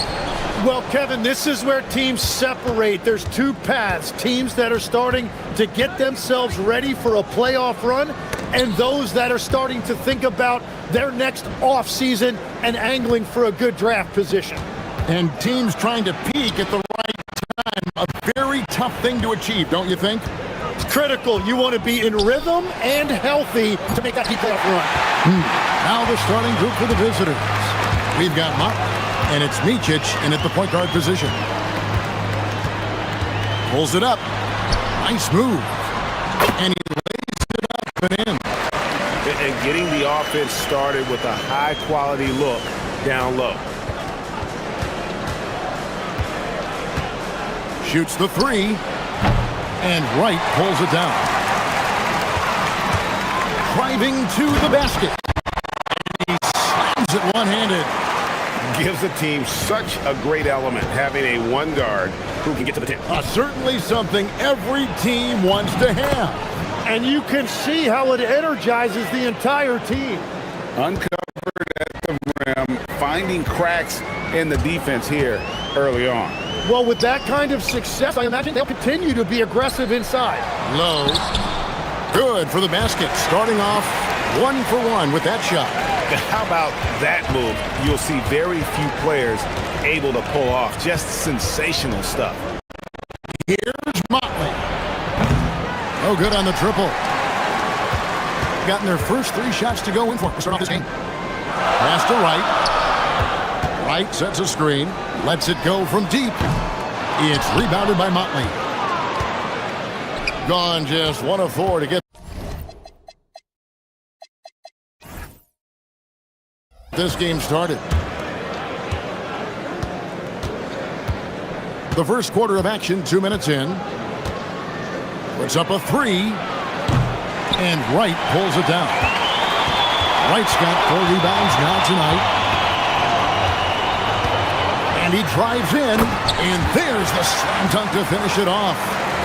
Well, Kevin, this is where teams separate. There's two paths. Teams that are starting to get themselves ready for a playoff run, and those that are starting to think about their next offseason and angling for a good draft position. And teams trying to peak at the right time, a very tough thing to achieve, don't you think? It's critical. You want to be in rhythm and healthy to make that deep playoff run. Now the starting group for the visitors. We've got Mott, and it's Micic in at the point guard position. Pulls it up. Nice move. And he lays it up and in. And getting the offense started with a high-quality look down low. Shoots the three. And Wright pulls it down. Driving to the basket. He slams it one-handed. Gives the team such a great element, having a one guard who can get to the tip. Certainly something every team wants to have. And you can see how it energizes the entire team. Uncovered at the rim, finding cracks in the defense here early on. Well, with that kind of success, I imagine they'll continue to be aggressive inside. Low. Good for the basket. Starting off 1 for 1 with that shot. How about that move? You'll see very few players able to pull off just sensational stuff. Here's Motley. Oh, good on the triple. Gotten their first 3 shots to go in for to start off this game. Pass to Wright. Wright sets a screen. Lets it go from deep. It's rebounded by Motley. Gone just 1 of 4 to get this game started. The first quarter of action, 2 minutes in. Puts up a 3. And Wright pulls it down. Wright's got 4 rebounds now tonight. And he drives in, and there's the slam dunk to finish it off.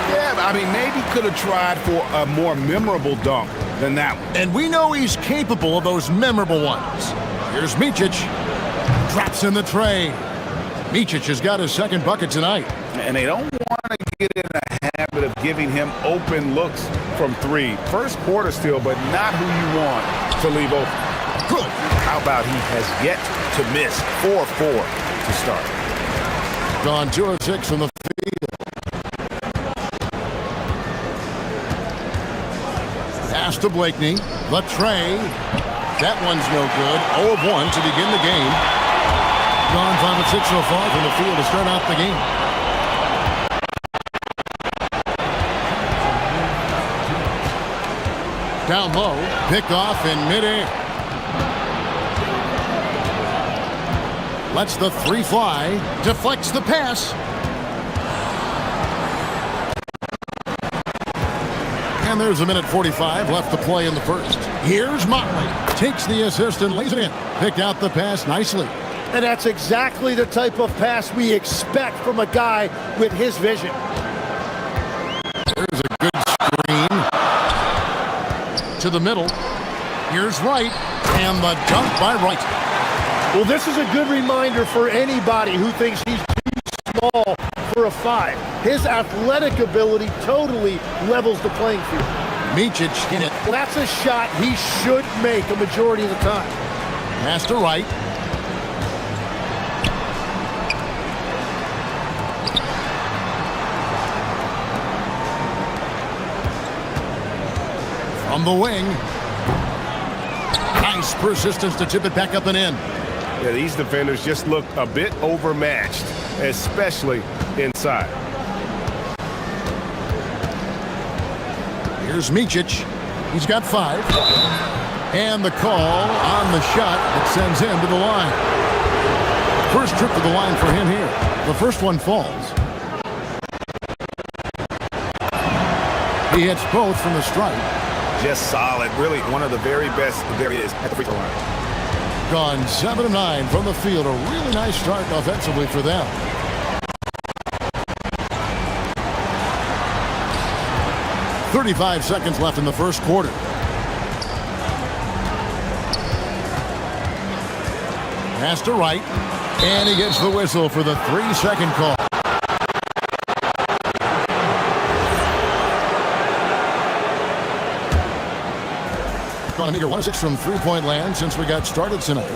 Yeah, I mean, maybe could have tried for a more memorable dunk than that one. And we know he's capable of those memorable ones. Here's Micic. Drops in the tray. Micic has got his second bucket tonight. And they don't want to get in the habit of giving him open looks from 3. First quarter still, but not who you want to leave open. Good. How about he has yet to miss 4-4 to start. Gone 2 of 6 from the field. Pass to Blakeney. The tray. That one's no good. 0 of 1 to begin the game. Gone 5 of 6 so far from the field to start out the game. Down low. Picked off in midair. Lets the 3 fly. Deflects the pass. And there's a minute 45 left to play in the first. Here's Motley. Takes the assist and lays it in. Picked out the pass nicely. And that's exactly the type of pass we expect from a guy with his vision. There's a good screen. To the middle. Here's Wright. And the dunk by Wright. Well, this is a good reminder for anybody who thinks he's too small for a 5. His athletic ability totally levels the playing field. Micic hit it. Well, that's a shot he should make a majority of the time. Pass to Wright. From the wing. Nice persistence to tip it back up and in. Yeah, these defenders just look a bit overmatched, especially inside. Here's Micic. He's got 5. And the call on the shot that sends him to the line. First trip to the line for him here. The first one falls. He hits both from the stripe. Just solid. Really one of the very best there is at the free throw line. Gone 7 of 9 from the field. A really nice start offensively for them. .35 seconds left in the first quarter. Pass to right. And he gets the whistle for the 3-second call. Going to meter 1 of 6 from three-point land since we got started tonight.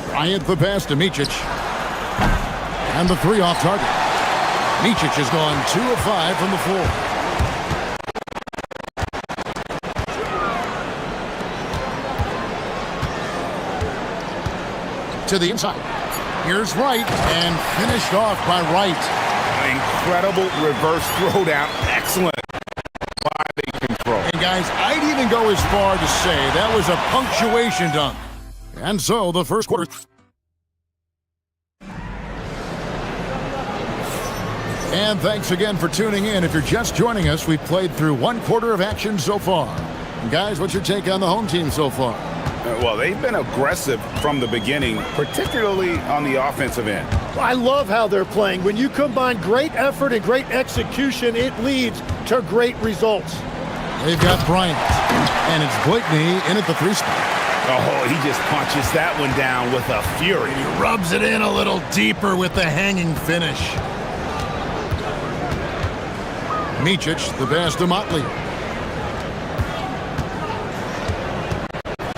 Bryant the pass to Micic. And the 3 off target. Micic has gone 2 of 5 from the floor. To the inside. Here's Wright, and finished off by Wright. Incredible reverse throwdown. Excellent body control. And guys, I'd even go as far to say that was a punctuation dunk. And so the first quarter. And thanks again for tuning in. If you're just joining us, we've played through 1 quarter of action so far. And guys, what's your take on the home team so far? Well, they've been aggressive from the beginning, particularly on the offensive end. I love how they're playing. When you combine great effort and great execution, it leads to great results. They've got Bryant, and it's Blakeney in at the 3 spot. Oh, he just punches that one down with a fury. He rubs it in a little deeper with the hanging finish. Micic, the pass to Motley.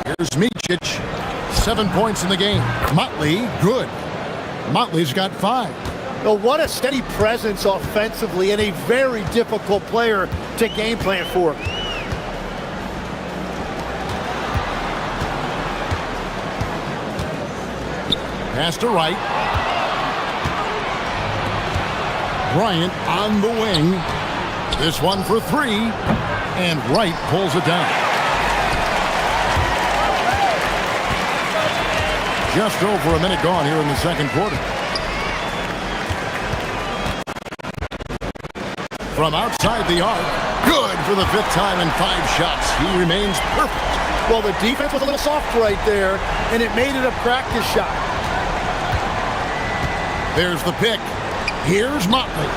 Here's Micic, 7 points in the game. Motley, good. Motley's got 5. Well, what a steady presence offensively and a very difficult player to game plan for. Pass to Wright. Bryant on the wing. This one for 3, and Wright pulls it down. Just over a minute gone here in the second quarter. From outside the arc, good for the 5th time in 5 shots. He remains perfect. Well, the defense was a little soft right there, and it made it a practice shot. There's the pick. Here's Motley.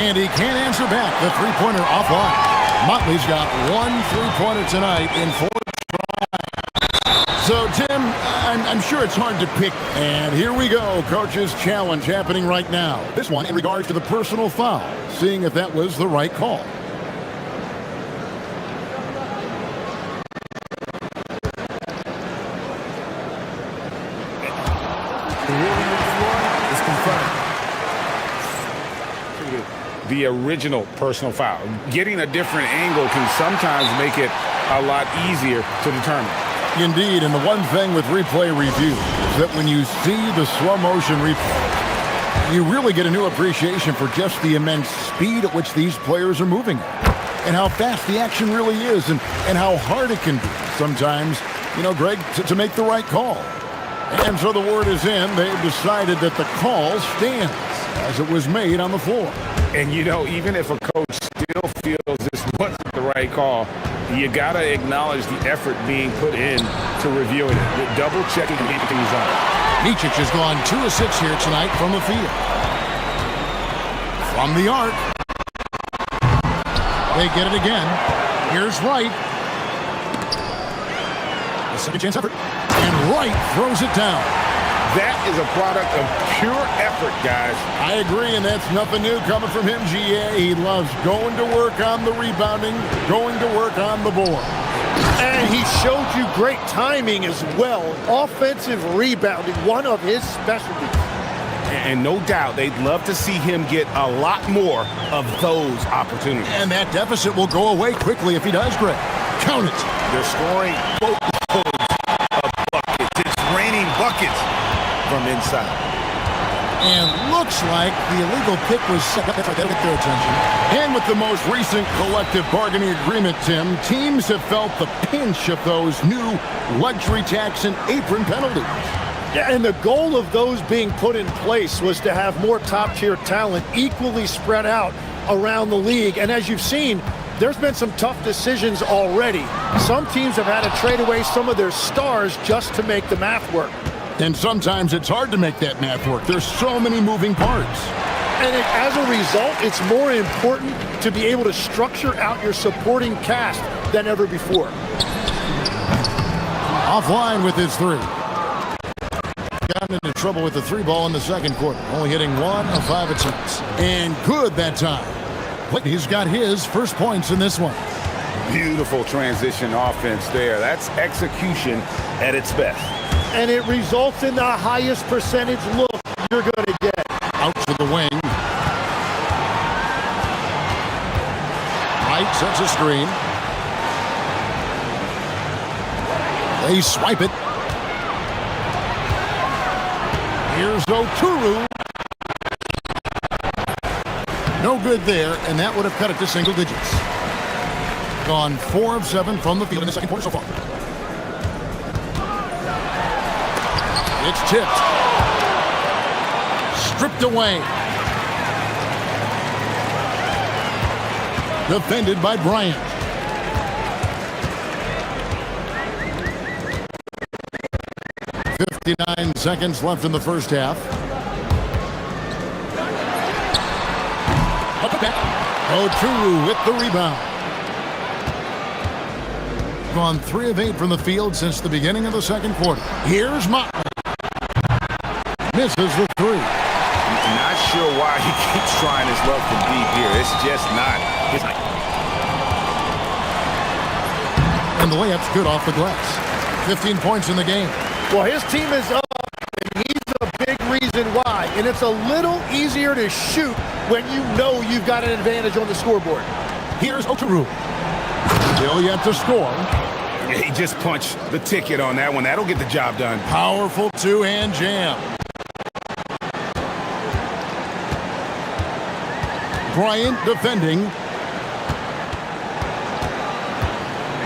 And he can't answer back. The 3-pointer offline. Motley's got 1 3-pointer tonight in 4 tries. So, Tim, I'm sure it's hard to pick. And here we go. Coach's challenge happening right now. This one in regards to the personal foul. Seeing if that was the right call. The original personal foul. Getting a different angle can sometimes make it a lot easier to determine. Indeed, and the one thing with replay review is that when you see the slow motion replay, you really get a new appreciation for just the immense speed at which these players are moving and how fast the action really is and how hard it can be sometimes, Greg, to make the right call. And so the word is in. They've decided that the call stands as it was made on the floor. And even if a coach still feels this wasn't the right call, you got to acknowledge the effort being put in to reviewing it. You're double checking and getting things on. Micic has gone 2 of 6 here tonight from the field. From the arc. They get it again. Here's Wright. A second chance effort. And Wright throws it down. That is a product of pure effort, guys. I agree, and that's nothing new coming from him, GA. He loves going to work on the rebounding, going to work on the board. And he showed you great timing as well. Offensive rebounding, one of his specialties. And no doubt they'd love to see him get a lot more of those opportunities. And that deficit will go away quickly if he does, Greg. Count it. They're scoring boatloads of buckets. It's raining buckets from inside. And looks like the illegal pick was set up. That'll get their attention. And with the most recent collective bargaining agreement, Tim, teams have felt the pinch of those new luxury tax and apron penalties. Yeah, and the goal of those being put in place was to have more top-tier talent equally spread out around the league. And as you've seen, there's been some tough decisions already. Some teams have had to trade away some of their stars just to make the math work. And sometimes it's hard to make that math work. There's so many moving parts. And as a result, it's more important to be able to structure out your supporting cast than ever before. Offline with his three. Gotten into trouble with the three ball in the second quarter. Only hitting 1 of 5 attempts. And good that time. He's got his first points in this one. Beautiful transition offense there. That's execution at its best. And it results in the highest percentage look you're going to get. Out to the wing. Wright sets a screen. They swipe it. Here's Oturu. No good there, and that would have cut it to single digits. Gone 4 of 7 from the field in the second quarter so far. It's tipped. Stripped away. Defended by Bryant. "59 seconds left in the first half. Up the back. Oturu with the rebound. Gone 3 of 8 from the field since the beginning of the second quarter. Here's Motley. Misses the three. Not sure why he keeps trying his luck from deep here. It's just not his night. And the layup's good off the glass. 15 points in the game. Well, his team is up, and he's a big reason why. And it's a little easier to shoot when you know you've got an advantage on the scoreboard. Here's Oturu. Still yet to score. Yeah, he just punched the ticket on that one. That'll get the job done. Powerful two-hand jam. Bryant defending.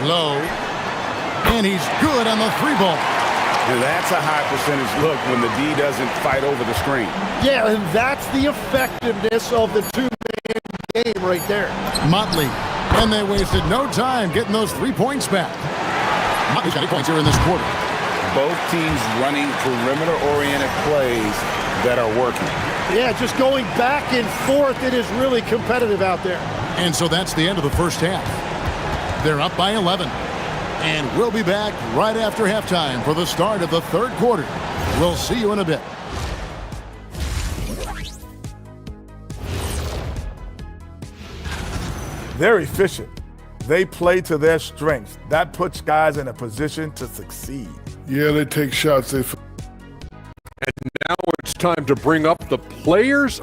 Low. And he's good on the three ball. Now that's a high percentage look when the D doesn't fight over the screen. Yeah, and that's the effectiveness of the two-man game right there. Motley. And they wasted no time getting those 3 points back. Motley's got 8 points here in this quarter. Both teams running perimeter-oriented plays that are working. Yeah, just going back and forth, it is really competitive out there. And so that's the end of the first half. They're up by 11. And we'll be back right after halftime for the start of the third quarter. We'll see you in a bit. They're efficient. They play to their strengths. That puts guys in a position to succeed. Yeah, they take shots. And now it's time to bring up the players.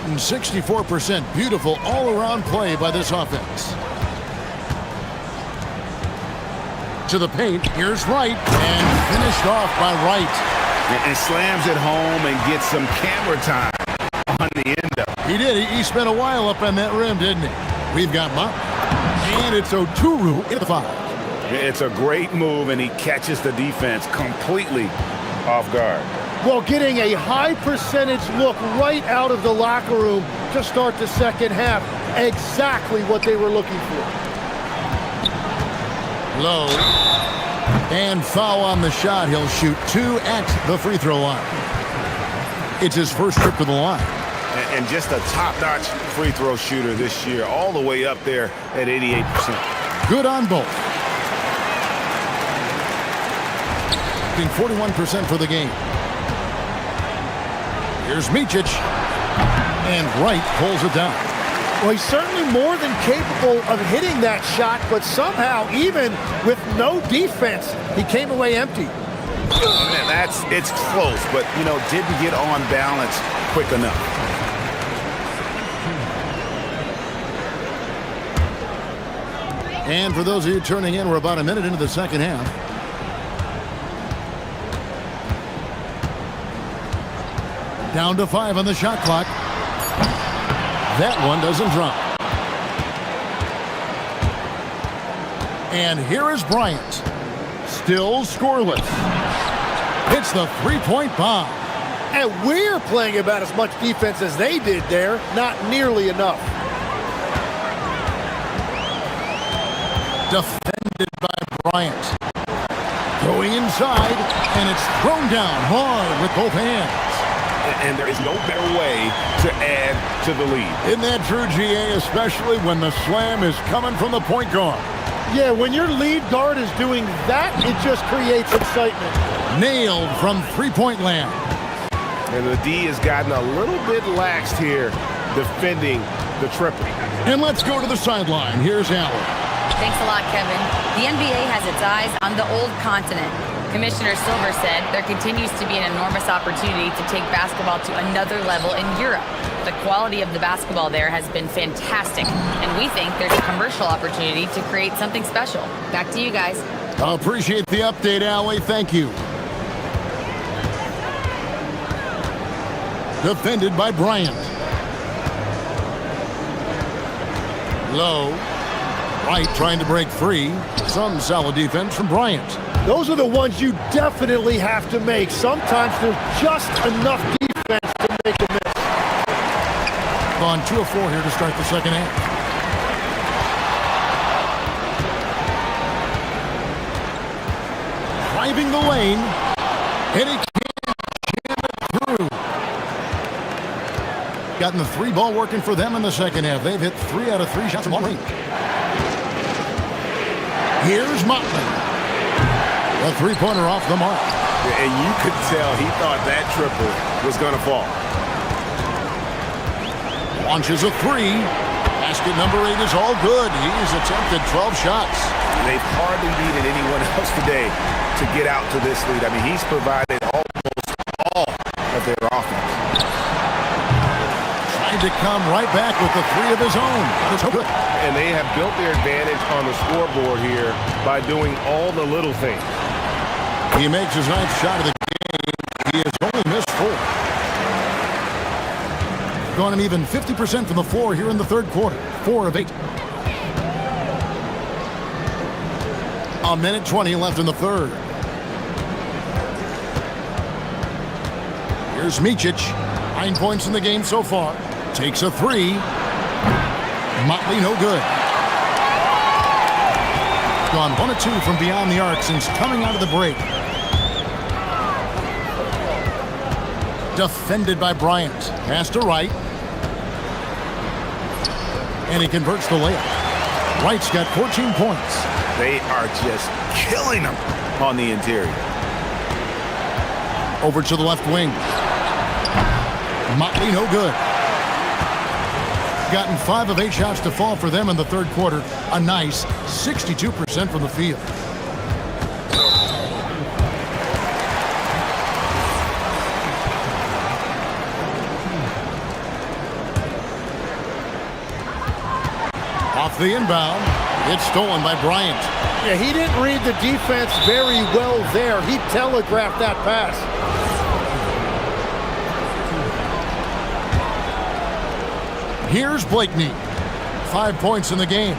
And 64% beautiful all-around play by this offense. To the paint, here's Wright, and finished off by Wright. And slams it home and gets some camera time on the end of it. He did. He spent a while up on that rim, didn't he? We've got Motley. And it's Oturu at the foul. It's a great move, and he catches the defense completely off guard. Well, getting a high percentage look right out of the locker room to start the second half. Exactly what they were looking for. Low. And foul on the shot. He'll shoot 2 at the free throw line. It's his first trip to the line. And just a top-notch free throw shooter this year, all the way up there at 88%. Good on both. 41% for the game. Here's Micic. And Wright pulls it down. Well, he's certainly more than capable of hitting that shot, but somehow, even with no defense, he came away empty. Oh, man, it's close, but, didn't get on balance quick enough. And for those of you turning in, we're about a minute into the second half. Down to 5 on the shot clock. That one doesn't drop. And here is Bryant. Still scoreless. Hits the three-point bomb. And we're playing about as much defense as they did there. Not nearly enough. Defended by Bryant. Going inside, and it's thrown down hard with both hands. And there is no better way to add to the lead. Isn't that true, GA, especially when the slam is coming from the point guard? Yeah, when your lead guard is doing that, it just creates excitement. Nailed from three-point land. And the D has gotten a little bit laxed here defending the triple. And let's go to the sideline. Here's Allen. Thanks a lot, Kevin. The NBA has its eyes on the old continent. Commissioner Silver said there continues to be an enormous opportunity to take basketball to another level in Europe. The quality of the basketball there has been fantastic, and we think there's a commercial opportunity to create something special. Back to you guys. I appreciate the update, Allie. Thank you. Defended by Bryant. Low. Wright trying to break free. Some solid defense from Bryant. Those are the ones you definitely have to make. Sometimes there's just enough defense to make a miss. On 2 of 4 here to start the second half. Driving the lane. And he can't jam it through. Gotten the 3 ball working for them in the second half. They've hit 3 out of 3 shots from long range. Here's Motley. A 3-pointer off the mark. And you could tell he thought that triple was going to fall. Launches a 3. Basket number 8 is all good. He's attempted 12 shots. They've hardly needed anyone else today to get out to this lead. I mean, he's provided almost all of their offense. Trying to come right back with the 3 of his own. That's good. And they have built their advantage on the scoreboard here by doing all the little things. He makes his 9th shot of the game. He has only missed 4. Gone an even 50% from the floor here in the third quarter. 4 of 8. A minute 20 left in the third. Here's Micic. 9 points in the game so far. Takes a 3. Motley no good. Gone 1 of 2 from beyond the arc since coming out of the break. Defended by Bryant. Pass to Wright. And he converts the layup. Wright's got 14 points. They are just killing them on the interior. Over to the left wing. Motley no good. Gotten 5 of 8 shots to fall for them in the third quarter. A nice 62% from the field. Off the inbound. It's stolen by Bryant. Yeah, he didn't read the defense very well there. He telegraphed that pass. Here's Blakeney. 5 points in the game.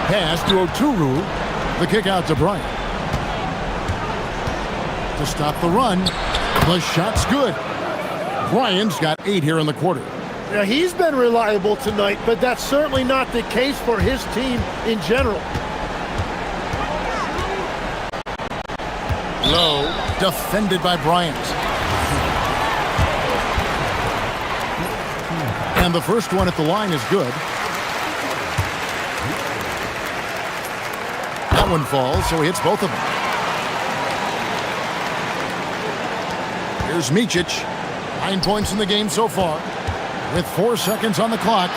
Pass to Oturu. The kick out to Bryant. To stop the run. The shot's good. Bryant's got 8 here in the quarter. Now, he's been reliable tonight, but that's certainly not the case for his team in general. Low. Defended by Bryant. And the first one at the line is good. That one falls, so he hits both of them. Here's Micic. 9 points in the game so far. with 4 seconds on the clock.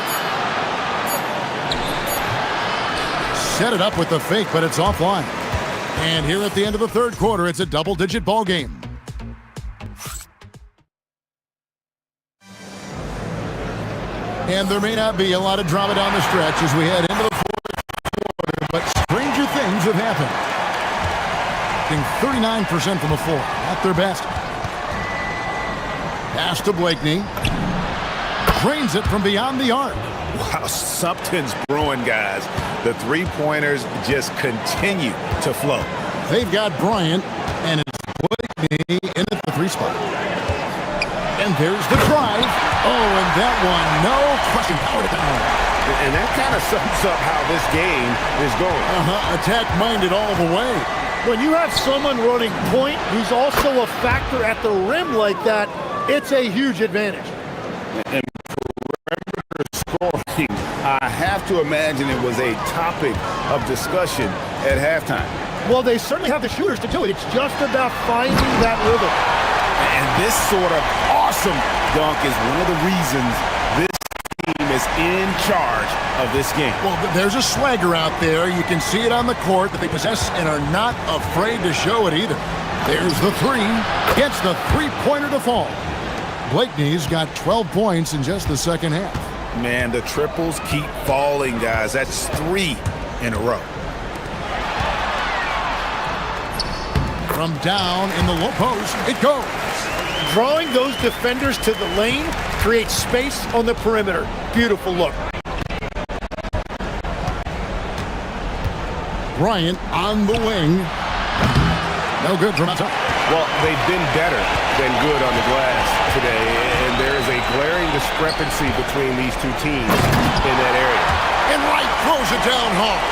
Set it up with the fake, but it's offline. And here at the end of the third quarter, it's a double-digit ball game. And there may not be a lot of drama down the stretch as we head into the fourth quarter, but stranger things have happened. 39% from the floor, at their best. Pass to Blakeney. Drains it from beyond the arc. Wow, something's brewing, guys. The three-pointers just continue to flow. They've got Bryant, and it's Blakeney in at the three spot. And there's the drive. Oh, and that one, no question. And that kind of sums up how this game is going. Attack-minded all the way. When you have someone running point who's also a factor at the rim like that, it's a huge advantage. And perimeter scoring, I have to imagine it was a topic of discussion at halftime. Well, they certainly have the shooters to do it. It's just about finding that rhythm. And this sort of awesome dunk is one of the reasons this team is in charge of this game. Well, there's a swagger out there. You can see it on the court that they possess and are not afraid to show it either. There's the three. Gets the three-pointer to fall. Blakeney's got 12 points in just the second half. Man, the triples keep falling, guys. That's 3 in a row. From down in the low post, it goes. Drawing those defenders to the lane creates space on the perimeter. Beautiful look. Bryant on the wing. No good from outside. Well, they've been better than good on the glass today, and there is a glaring discrepancy between these two teams in that area. And Wright throws it down hard.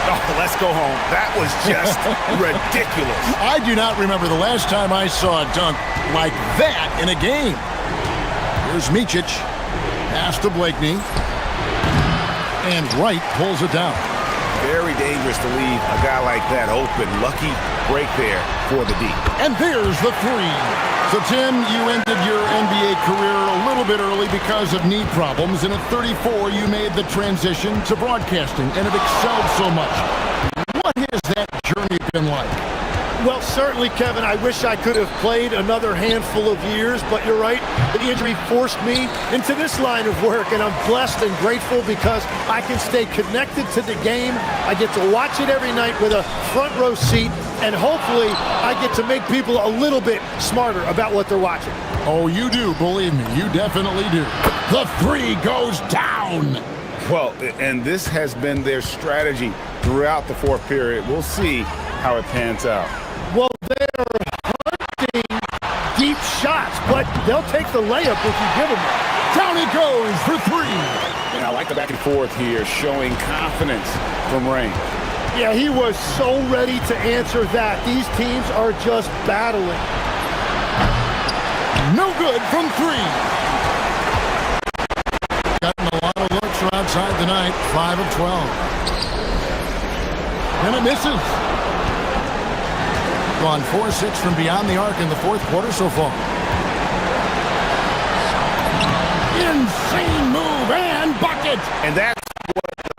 Oh, let's go home. That was just ridiculous. I do not remember the last time I saw a dunk like that in a game. Here's Micic. Pass to Blakeney. And Wright pulls it down. Very dangerous to leave a guy like that open. Lucky break there for the D. And there's the three. So, Tim, you ended your NBA career a little bit early because of knee problems, and at 34, you made the transition to broadcasting, and have excelled so much. What has that journey been like? Well, certainly, Kevin, I wish I could have played another handful of years, but you're right, the injury forced me into this line of work, and I'm blessed and grateful because I can stay connected to the game. I get to watch it every night with a front row seat, and hopefully I get to make people a little bit smarter about what they're watching. Oh, you do, believe me, you definitely do. The three goes down. Well, and this has been their strategy throughout the fourth period. We'll see how it pans out. Well, they're hunting deep shots, but they'll take the layup if you give them one. Down it goes for three. And I like the back and forth here, showing confidence from Rain. Yeah, he was so ready to answer that. These teams are just battling. No good from three. Gotten a lot of looks from outside tonight. 5 of 12. And it misses. Gone 4-6 from beyond the arc in the fourth quarter so far. Insane move and bucket. And that's what the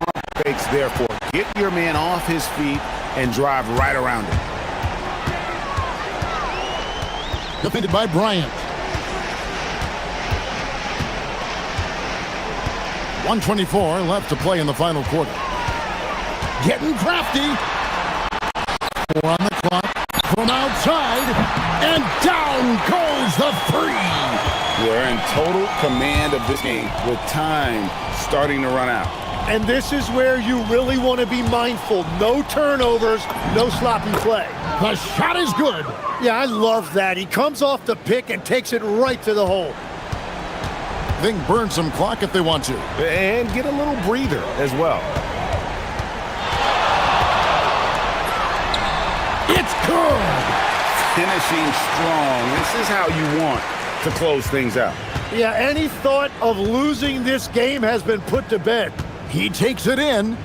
pump fake's there for. Get your man off his feet and drive right around him. Defended by Bryant. 1:24 left to play in the final quarter. Getting crafty. 4 on the clock. From outside. And down goes the three. We're in total command of this game with time starting to run out. And this is where you really want to be mindful. No turnovers, no sloppy play. The shot is good. Yeah, I love that. He comes off the pick and takes it right to the hole. They can burn some clock if they want to. And get a little breather as well. It's good. Finishing strong. This is how you want to close things out. Yeah, any thought of losing this game has been put to bed. He takes it in.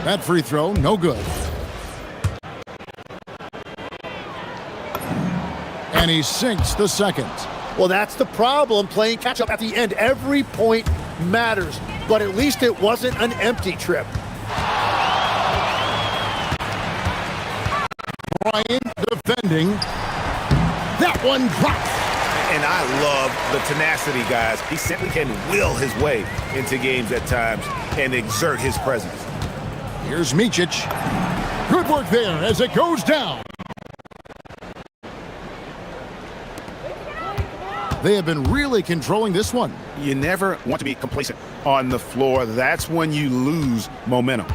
That free throw, no good. And he sinks the second. Well, that's the problem, playing catch-up at the end. Every point matters, but at least it wasn't an empty trip. Bryant defending. That one drops. And I love the tenacity, guys. He simply can will his way into games at times and exert his presence. Here's Micic. Good work there as it goes down. They have been really controlling this one. You never want to be complacent on the floor. That's when you lose momentum.